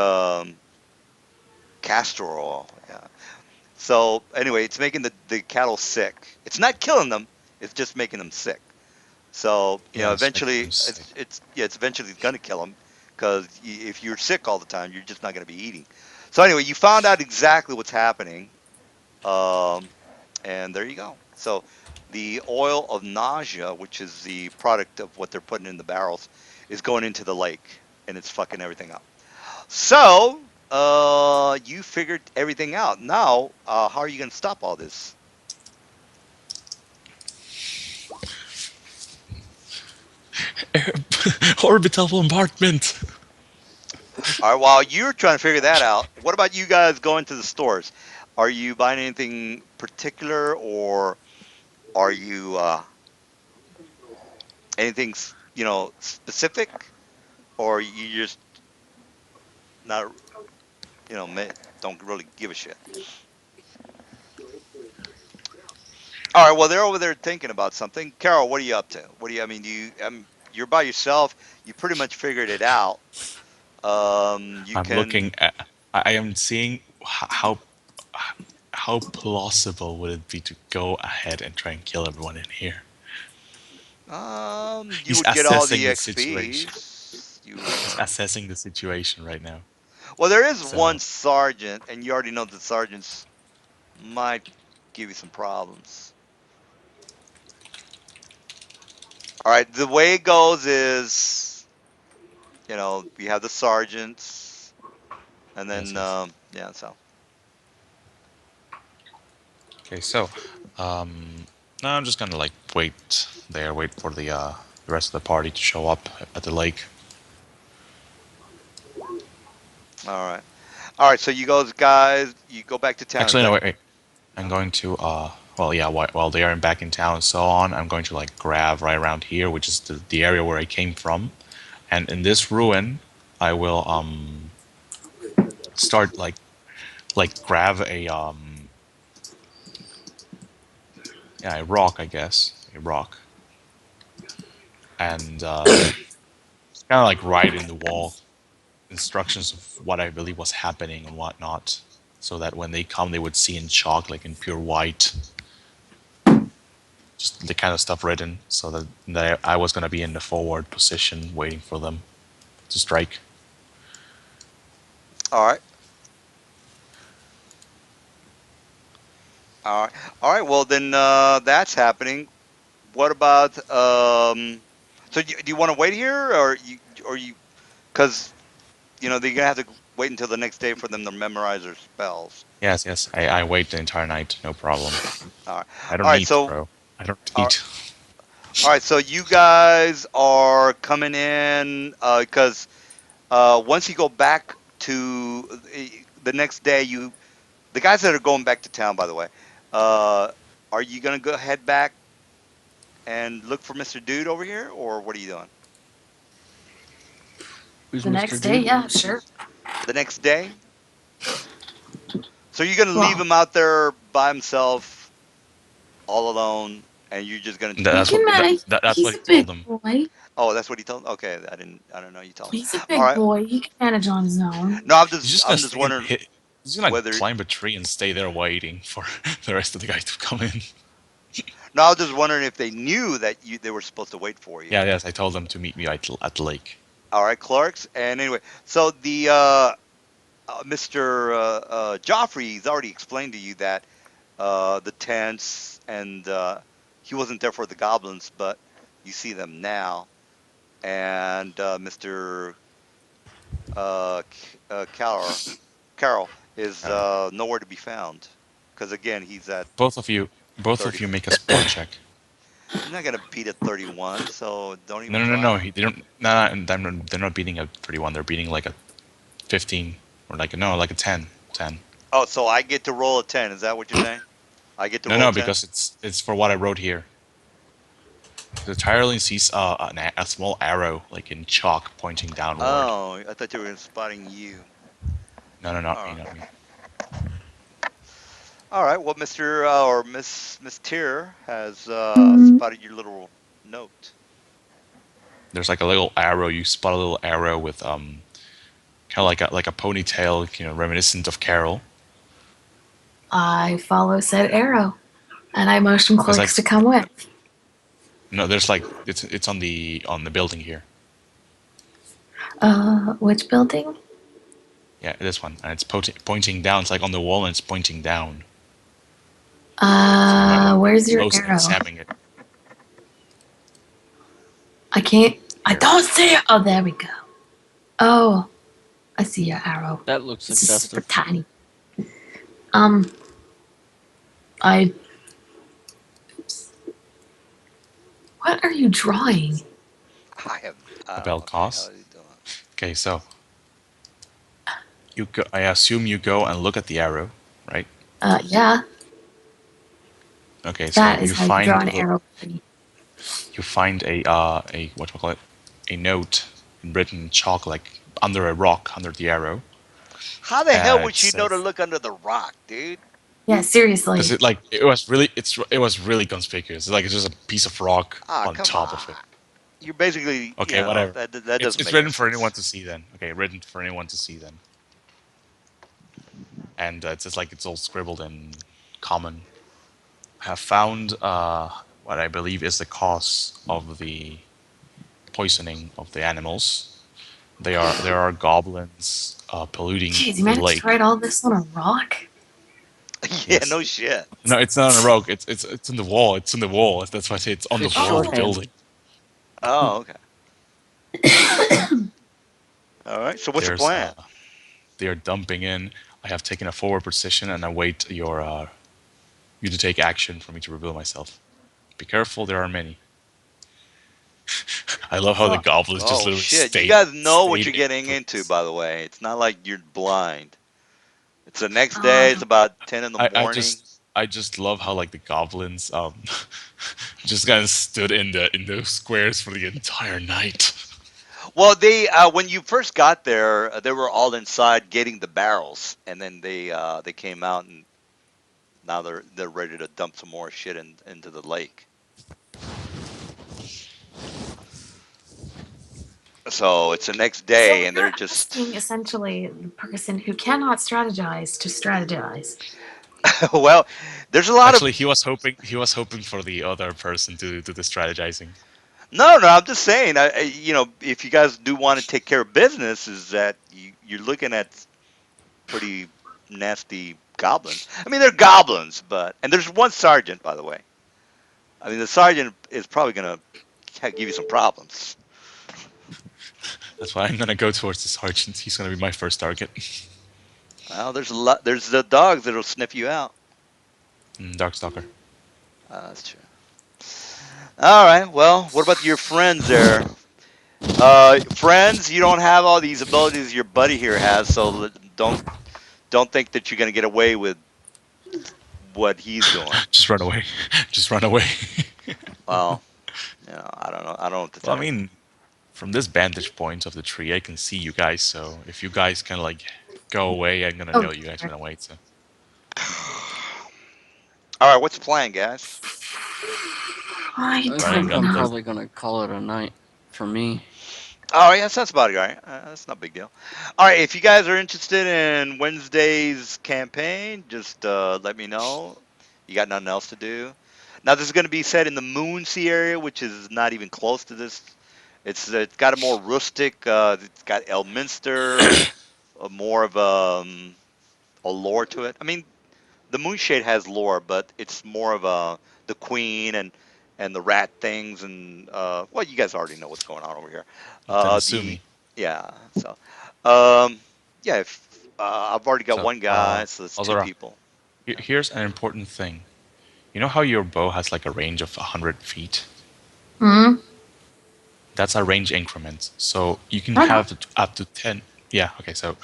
S4: castor oil. Yeah. So anyway, it's making the cattle sick. It's not killing them. It's just making them sick. So
S3: yes. Making
S4: eventually,
S3: them sick.
S4: it's eventually going to kill them because if you're sick all the time, you're just not going to be eating. So anyway, you found out exactly what's happening, um, and there you go. So the oil of nausea, which is the product of what they're putting in the barrels, is going into the lake and it's fucking everything up. So you figured everything out. Now, how are you going to stop all this?
S3: Orbital bombardment.
S4: All right, while you're trying to figure that out, what about you guys going to the stores? Are you buying anything particular, or are you anything specific, or you just not don't really give a shit? All right, well they're over there thinking about something. Carol, what are you up to? What do you? I mean, you're by yourself. You pretty much figured it out. You
S3: I'm
S4: can.
S3: looking at. I am seeing how plausible would it be to go ahead and try and kill everyone in here.
S4: You
S3: He's
S4: would get all the
S3: assessing the situation.
S4: XPs. You would.
S3: He's assessing the situation right now.
S4: Well, there is one
S3: So
S4: sergeant, and you already know the sergeants might. give you some problems. All right, the way it goes is, we have the sergeants, and
S3: Yes,
S4: then
S3: yes.
S4: yeah. So
S3: Okay, so now I'm just gonna like wait there, wait for the rest of the party to show up at the lake.
S4: all right. So you guys, you go back to town. Is
S3: Actually, no,
S4: that?
S3: wait. I'm going to well, yeah, while they are back in town and so on, I'm going to like grab right around here, which is the area where I came from, and in this ruin, I will start like grab a yeah, a rock, I guess, a rock, and kind of like write in the wall instructions of what I believe was happening and whatnot, so that when they come, they would see in chalk, like in pure white, just the kind of stuff written, so that I was going to be in the forward position, waiting for them to strike.
S4: All right. All right. All right. Well, then that's happening. What about So do you want to wait here, or you? Because they're gonna have to wait until the next day for them to memorize their spells.
S3: Yes, yes, I wait the entire night, no problem.
S4: All right.
S3: I
S4: All
S3: don't
S4: right.
S3: eat,
S4: So
S3: bro. I don't
S4: all right.
S3: eat.
S4: All right. So you guys are coming in because once you go back to the next day, the guys that are going back to town, by the way, uh, are you gonna go head back and look for Mr. Dude over here, or what are you doing?
S2: Who's
S1: The
S2: Mr.
S1: next day,
S2: Dude?
S1: yeah, sure.
S4: The next day? So you're gonna leave
S1: Well,
S4: him out there by himself, all alone, and you're just gonna.
S1: he
S3: That's what
S1: can.
S3: that's what
S1: He's
S3: he
S1: a big
S3: told them.
S1: boy.
S4: Oh, that's what he told. Okay, I don't know. You told
S1: He's a
S4: him. All
S1: big
S4: right.
S1: boy. He can manage on his own.
S4: No,
S3: He's just gonna
S4: I'm just
S3: stay in
S4: wondering
S3: hit. He's gonna
S4: whether.
S3: climb a tree and stay there waiting for the rest of the guys to come in.
S4: No, I was just wondering if they knew that they were supposed to wait for you.
S3: Yeah, yes, I told them to meet me at the lake.
S4: All right, Clarks. And anyway, so the Mr. Joffrey's already explained to you that the tents and he wasn't there for the goblins, but you see them now. And Mr. Carol is
S3: Uh,
S4: nowhere to be found because again he's at
S3: both of you, both of
S4: 30.
S3: you, make a sport check.
S4: He's not gonna beat at 31, so don't
S3: No,
S4: even
S3: no, no,
S4: try.
S3: no. They don't. No, no, they're not beating a 31. They're beating like a 15 or like a no, like a 10. 10.
S4: Oh, so I get to roll a 10. Is that what you're saying? I get to
S3: No,
S4: roll a
S3: no,
S4: 10.
S3: because it's for what I wrote here. The Tyrolean sees a small arrow like in chalk pointing downward.
S4: Oh, I thought you were spotting you.
S3: No, no, not
S4: All
S3: me,
S4: right.
S3: not me.
S4: All right. Well, Mr. Or Miss Tier has
S1: Mm,
S4: spotted your little note.
S3: There's like a little arrow. You spot a little arrow with kind of like a ponytail, reminiscent of Carol.
S1: I follow said arrow, and I motion
S3: There's
S1: clerks
S3: like
S1: to come with.
S3: no, there's like it's on the building here.
S1: Which building?
S3: Yeah, this one, and it's pointing down. It's like on the wall, and it's pointing down. So you might want to
S1: Where's
S3: get
S1: your
S3: close and
S1: arrow?
S3: examine it.
S1: I can't. I
S3: Here,
S1: don't see it. Oh, there we go. Oh, I see your arrow.
S2: That looks
S1: It's just super
S2: suggestive.
S1: tiny. Um, I. Oops. What are you drawing?
S4: I have.
S3: a
S4: I don't
S3: bell
S4: know what the hell
S3: costs.
S4: he's doing.
S3: Okay, so you go. I assume you go and look at the arrow, right?
S1: Yeah,
S3: Okay, so
S1: that is how you draw an arrow. Buddy.
S3: you find a what call it, a note written in chalk like under a rock under the arrow.
S4: How the hell
S3: It
S4: would she know to
S3: says
S4: look under the rock, dude?
S1: Yeah,
S3: because
S1: seriously.
S3: it was really conspicuous. It's like it's just a piece of rock
S4: Ah,
S3: on
S4: come
S3: top of
S4: on.
S3: it.
S4: You're basically,
S3: Okay, whatever.
S4: that doesn't
S3: It's
S4: make any
S3: written for
S4: sense.
S3: anyone to see then. Okay, written for anyone to see then. And it's just like it's all scribbled in common. Have found what I believe is the cause of the poisoning of the animals. There are goblins polluting
S1: Jeez, you
S3: the
S1: managed to
S3: lake.
S1: write all this on a rock?
S4: Yeah,
S3: Yes.
S4: no shit.
S3: No, it's not on a rope. It's in the wall. It's in the wall. That's why I say it's on the
S2: It's
S3: wall of the
S1: Oh,
S2: shorthand.
S3: building.
S4: Oh, okay. All right. So what's your
S3: There's
S4: plan?
S3: they are dumping in. I have taken a forward position and I wait you to take action for me to reveal myself. Be careful, there are many. I love how the
S1: so
S3: goblins just
S4: Oh
S3: literally
S4: shit! You guys know what
S3: stayed
S4: you're
S3: in
S4: getting into,
S3: place.
S4: by the way. It's not like you're blind. It's the next day. It's
S1: um,
S4: about 10 in the
S3: I
S4: morning.
S3: just I just love how like the goblins just kind of stood in those squares for the entire night.
S4: Well, they when you first got there, they were all inside getting the barrels, and then they came out, and now they're ready to dump some more shit into the lake. So it's the next
S1: so
S4: day, and
S1: you're
S4: they're just
S1: asking essentially the person who cannot strategize to strategize.
S4: well, there's a lot of
S3: Actually, he was hoping for the other person to do the strategizing.
S4: no. I'm just saying, if you guys do want to take care of business, is that you're looking at pretty nasty goblins. I mean, they're goblins, but and there's one sergeant, by the way. I mean, the sergeant is probably gonna give you some problems.
S3: That's why I'm gonna go towards the sergeant. He's gonna be my first target.
S4: Well, there's a lot. There's the dogs that'll sniff you out.
S3: Darkstalker.
S4: That's true. All right. Well, what about your friends there? Friends, you don't have all these abilities your buddy here has, so don't think that you're gonna get away with what he's doing.
S3: Just run away. Just run away.
S4: Well, I don't know. I don't know what to
S3: Well, I
S4: tell you.
S3: mean, from this vantage point of the tree, I can see you guys. So if you guys can like go away, I'm gonna
S1: Oh,
S3: know you guys
S1: sorry.
S3: went away. So
S4: All right. What's the plan, guys?
S1: I
S2: I
S3: Brian
S2: think
S1: don't
S3: got
S2: I'm
S3: the
S1: know.
S2: probably gonna call it a night for me.
S4: Oh, yeah, that's about it, right? That's not a big deal. All right, if you guys are interested in Wednesday's campaign, just let me know. You got nothing else to do. Now, this is going to be set in the Moonsea area, which is not even close to this. It's got a more rustic. It's got Elminster, more of a lore to it. I mean, the Moonshade has lore, but it's more of the Queen and the rat things and well, you guys already know what's going on over here.
S3: Lieutenant
S4: The
S3: Sumi.
S4: yeah, so um, yeah, if, I've already got
S3: So,
S4: one guy, so that's two
S3: Azora,
S4: people. Yeah.
S3: here's an important thing. You know how your bow has like a range of 100 feet?
S1: Hmm.
S3: That's a range increment. So you can
S1: I know.
S3: have up to 10. Yeah, okay. So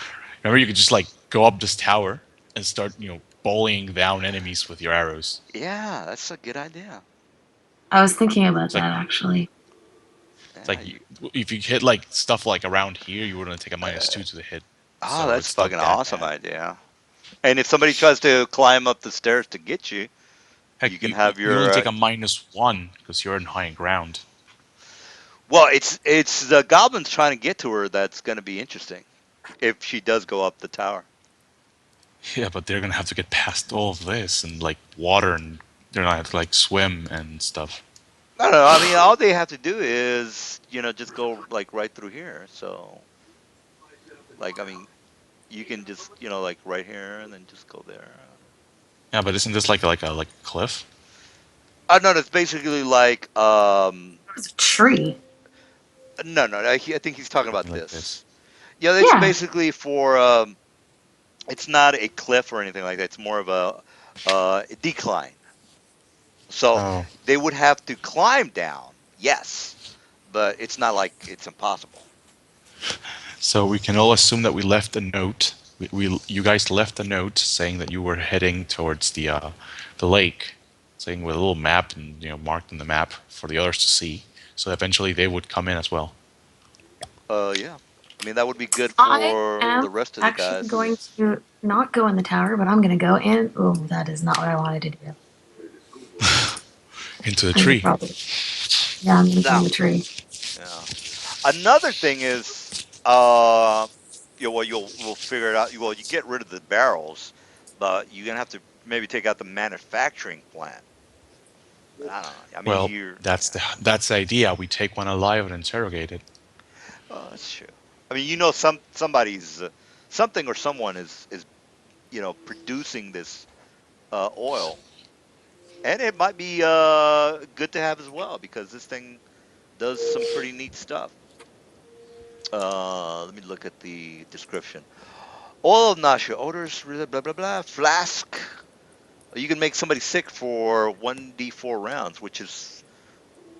S3: remember, you could just like go up this tower and start, bowling down enemies with your arrows.
S4: Yeah, that's a good idea.
S1: I was thinking about
S3: It's like,
S1: that actually.
S3: it's
S4: Yeah,
S3: like if you hit like stuff like around here, you were going to take a -2 to the hit. So
S4: that's
S3: it's not
S4: fucking
S3: that
S4: awesome
S3: bad.
S4: idea. And if somebody tries to climb up the stairs to get you,
S3: Heck,
S4: you can
S3: you
S4: have
S3: you only
S4: your
S3: take a -1 because you're in high ground.
S4: well, it's the goblins trying to get to her that's going to be interesting if she does go up the tower.
S3: Yeah, but they're gonna have to get past all of this and like water, and they're gonna have to like swim and stuff.
S4: I don't know. I mean, all they have to do is, just go like right through here. So, like, I mean, you can just, like right here and then just go there.
S3: Yeah, but isn't this like a cliff?
S4: No, it's basically like,
S1: It's a tree.
S4: no, no, I think he's talking about
S3: Something like this.
S4: this. Yeah, it's
S1: Yeah.
S4: basically for, it's not a cliff or anything like that. It's more of a decline. So
S3: Oh,
S4: they would have to climb down, yes, but it's not like it's impossible.
S3: so we can all assume that we left a note. You guys left a note saying that you were heading towards the lake, saying with a little map and marked on the map for the others to see. So eventually they would come in as well.
S4: Yeah. I mean, that would be good
S1: I
S4: for
S1: am
S4: the rest of the
S1: actually going
S4: guys.
S1: to not go in the tower, but I'm going to go in. Oh, that is not what I wanted to do.
S3: Into the
S1: I'm going to
S3: tree.
S1: probably, yeah, I'm going to go in
S4: Now,
S1: the tree.
S4: yeah. Another thing is, well, we'll figure it out. Well, you get rid of the barrels, but you're gonna have to maybe take out the manufacturing plant. But I don't know. I mean,
S3: Well,
S4: here, yeah.
S3: that's the idea. We take one alive and interrogate it.
S4: Oh, that's true. I mean, somebody's something or someone is producing this oil, and it might be good to have as well because this thing does some pretty neat stuff. Let me look at the description. Oil of nausea, odors, blah blah blah blah. Flask. You can make somebody sick for 1d4 rounds, which is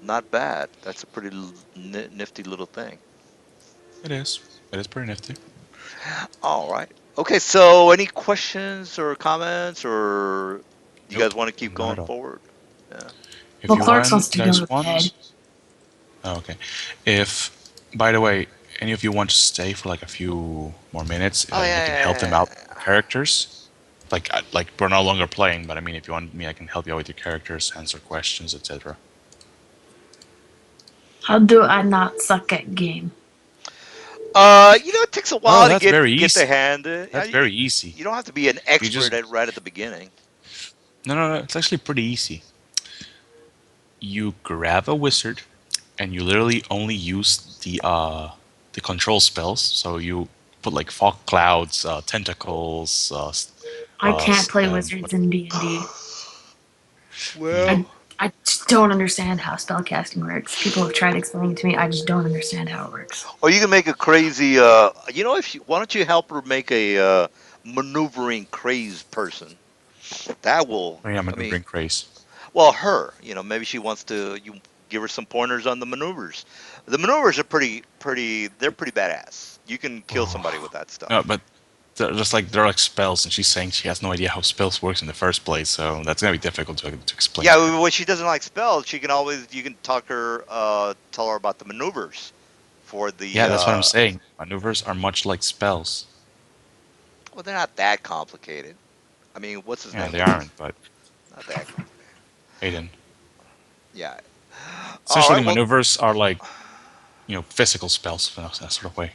S4: not bad. That's a pretty nifty little thing.
S3: It is. It is pretty nifty.
S4: All right. Okay, so any questions or comments, or do you
S3: Nope,
S4: guys want to keep
S3: not at
S4: going
S3: all.
S4: forward? Yeah.
S3: If
S1: Well,
S3: you
S1: Clarks wants
S3: want,
S1: to go
S3: guys
S1: to bed.
S3: want. Oh, okay. If, by the way, any of you want to stay for like a few more minutes,
S4: Oh
S3: I can help them
S4: yeah.
S3: out with their characters. Like we're no longer playing, but I mean, if you want me, I can help you out with your characters, answer questions, etc.
S1: How do I not suck at game?
S4: It takes a
S3: Oh,
S4: while to
S3: that's very
S4: get the
S3: easy.
S4: hand.
S3: That's very easy.
S4: You don't have to be an
S3: You
S4: expert
S3: just
S4: at right at the beginning.
S3: no, no, no. It's actually pretty easy. You grab a wizard, and you literally only use the control spells. So you put like fog clouds, tentacles,
S1: I can't play
S3: what?
S1: wizards in D&D.
S3: Mm.
S1: I
S4: Well,
S1: I just don't understand how spellcasting works. People have tried explaining it to me. I just don't understand how it works.
S4: or you can make a crazy. If you why don't you help her make a maneuvering crazed person? That will.
S3: Oh yeah,
S4: I mean,
S3: maneuvering craze.
S4: well, her. Maybe she wants to. You give her some pointers on the maneuvers. The maneuvers are pretty. They're pretty badass. You can kill somebody with that
S3: No,
S4: stuff.
S3: but they're like spells, and she's saying she has no idea how spells works in the first place, so that's gonna be difficult to explain to her.
S4: Yeah, when she doesn't like spells, she can always you can tell her about the maneuvers for the.
S3: Yeah, that's what I'm saying. Maneuvers are much like spells.
S4: Well, they're not that complicated. I mean, what's his
S3: Yeah,
S4: name
S3: they
S4: was
S3: aren't, but
S4: not that complicated.
S3: Aiden.
S4: Yeah. All
S3: Essentially,
S4: right. Well,
S3: maneuvers are like physical spells in that sort of way.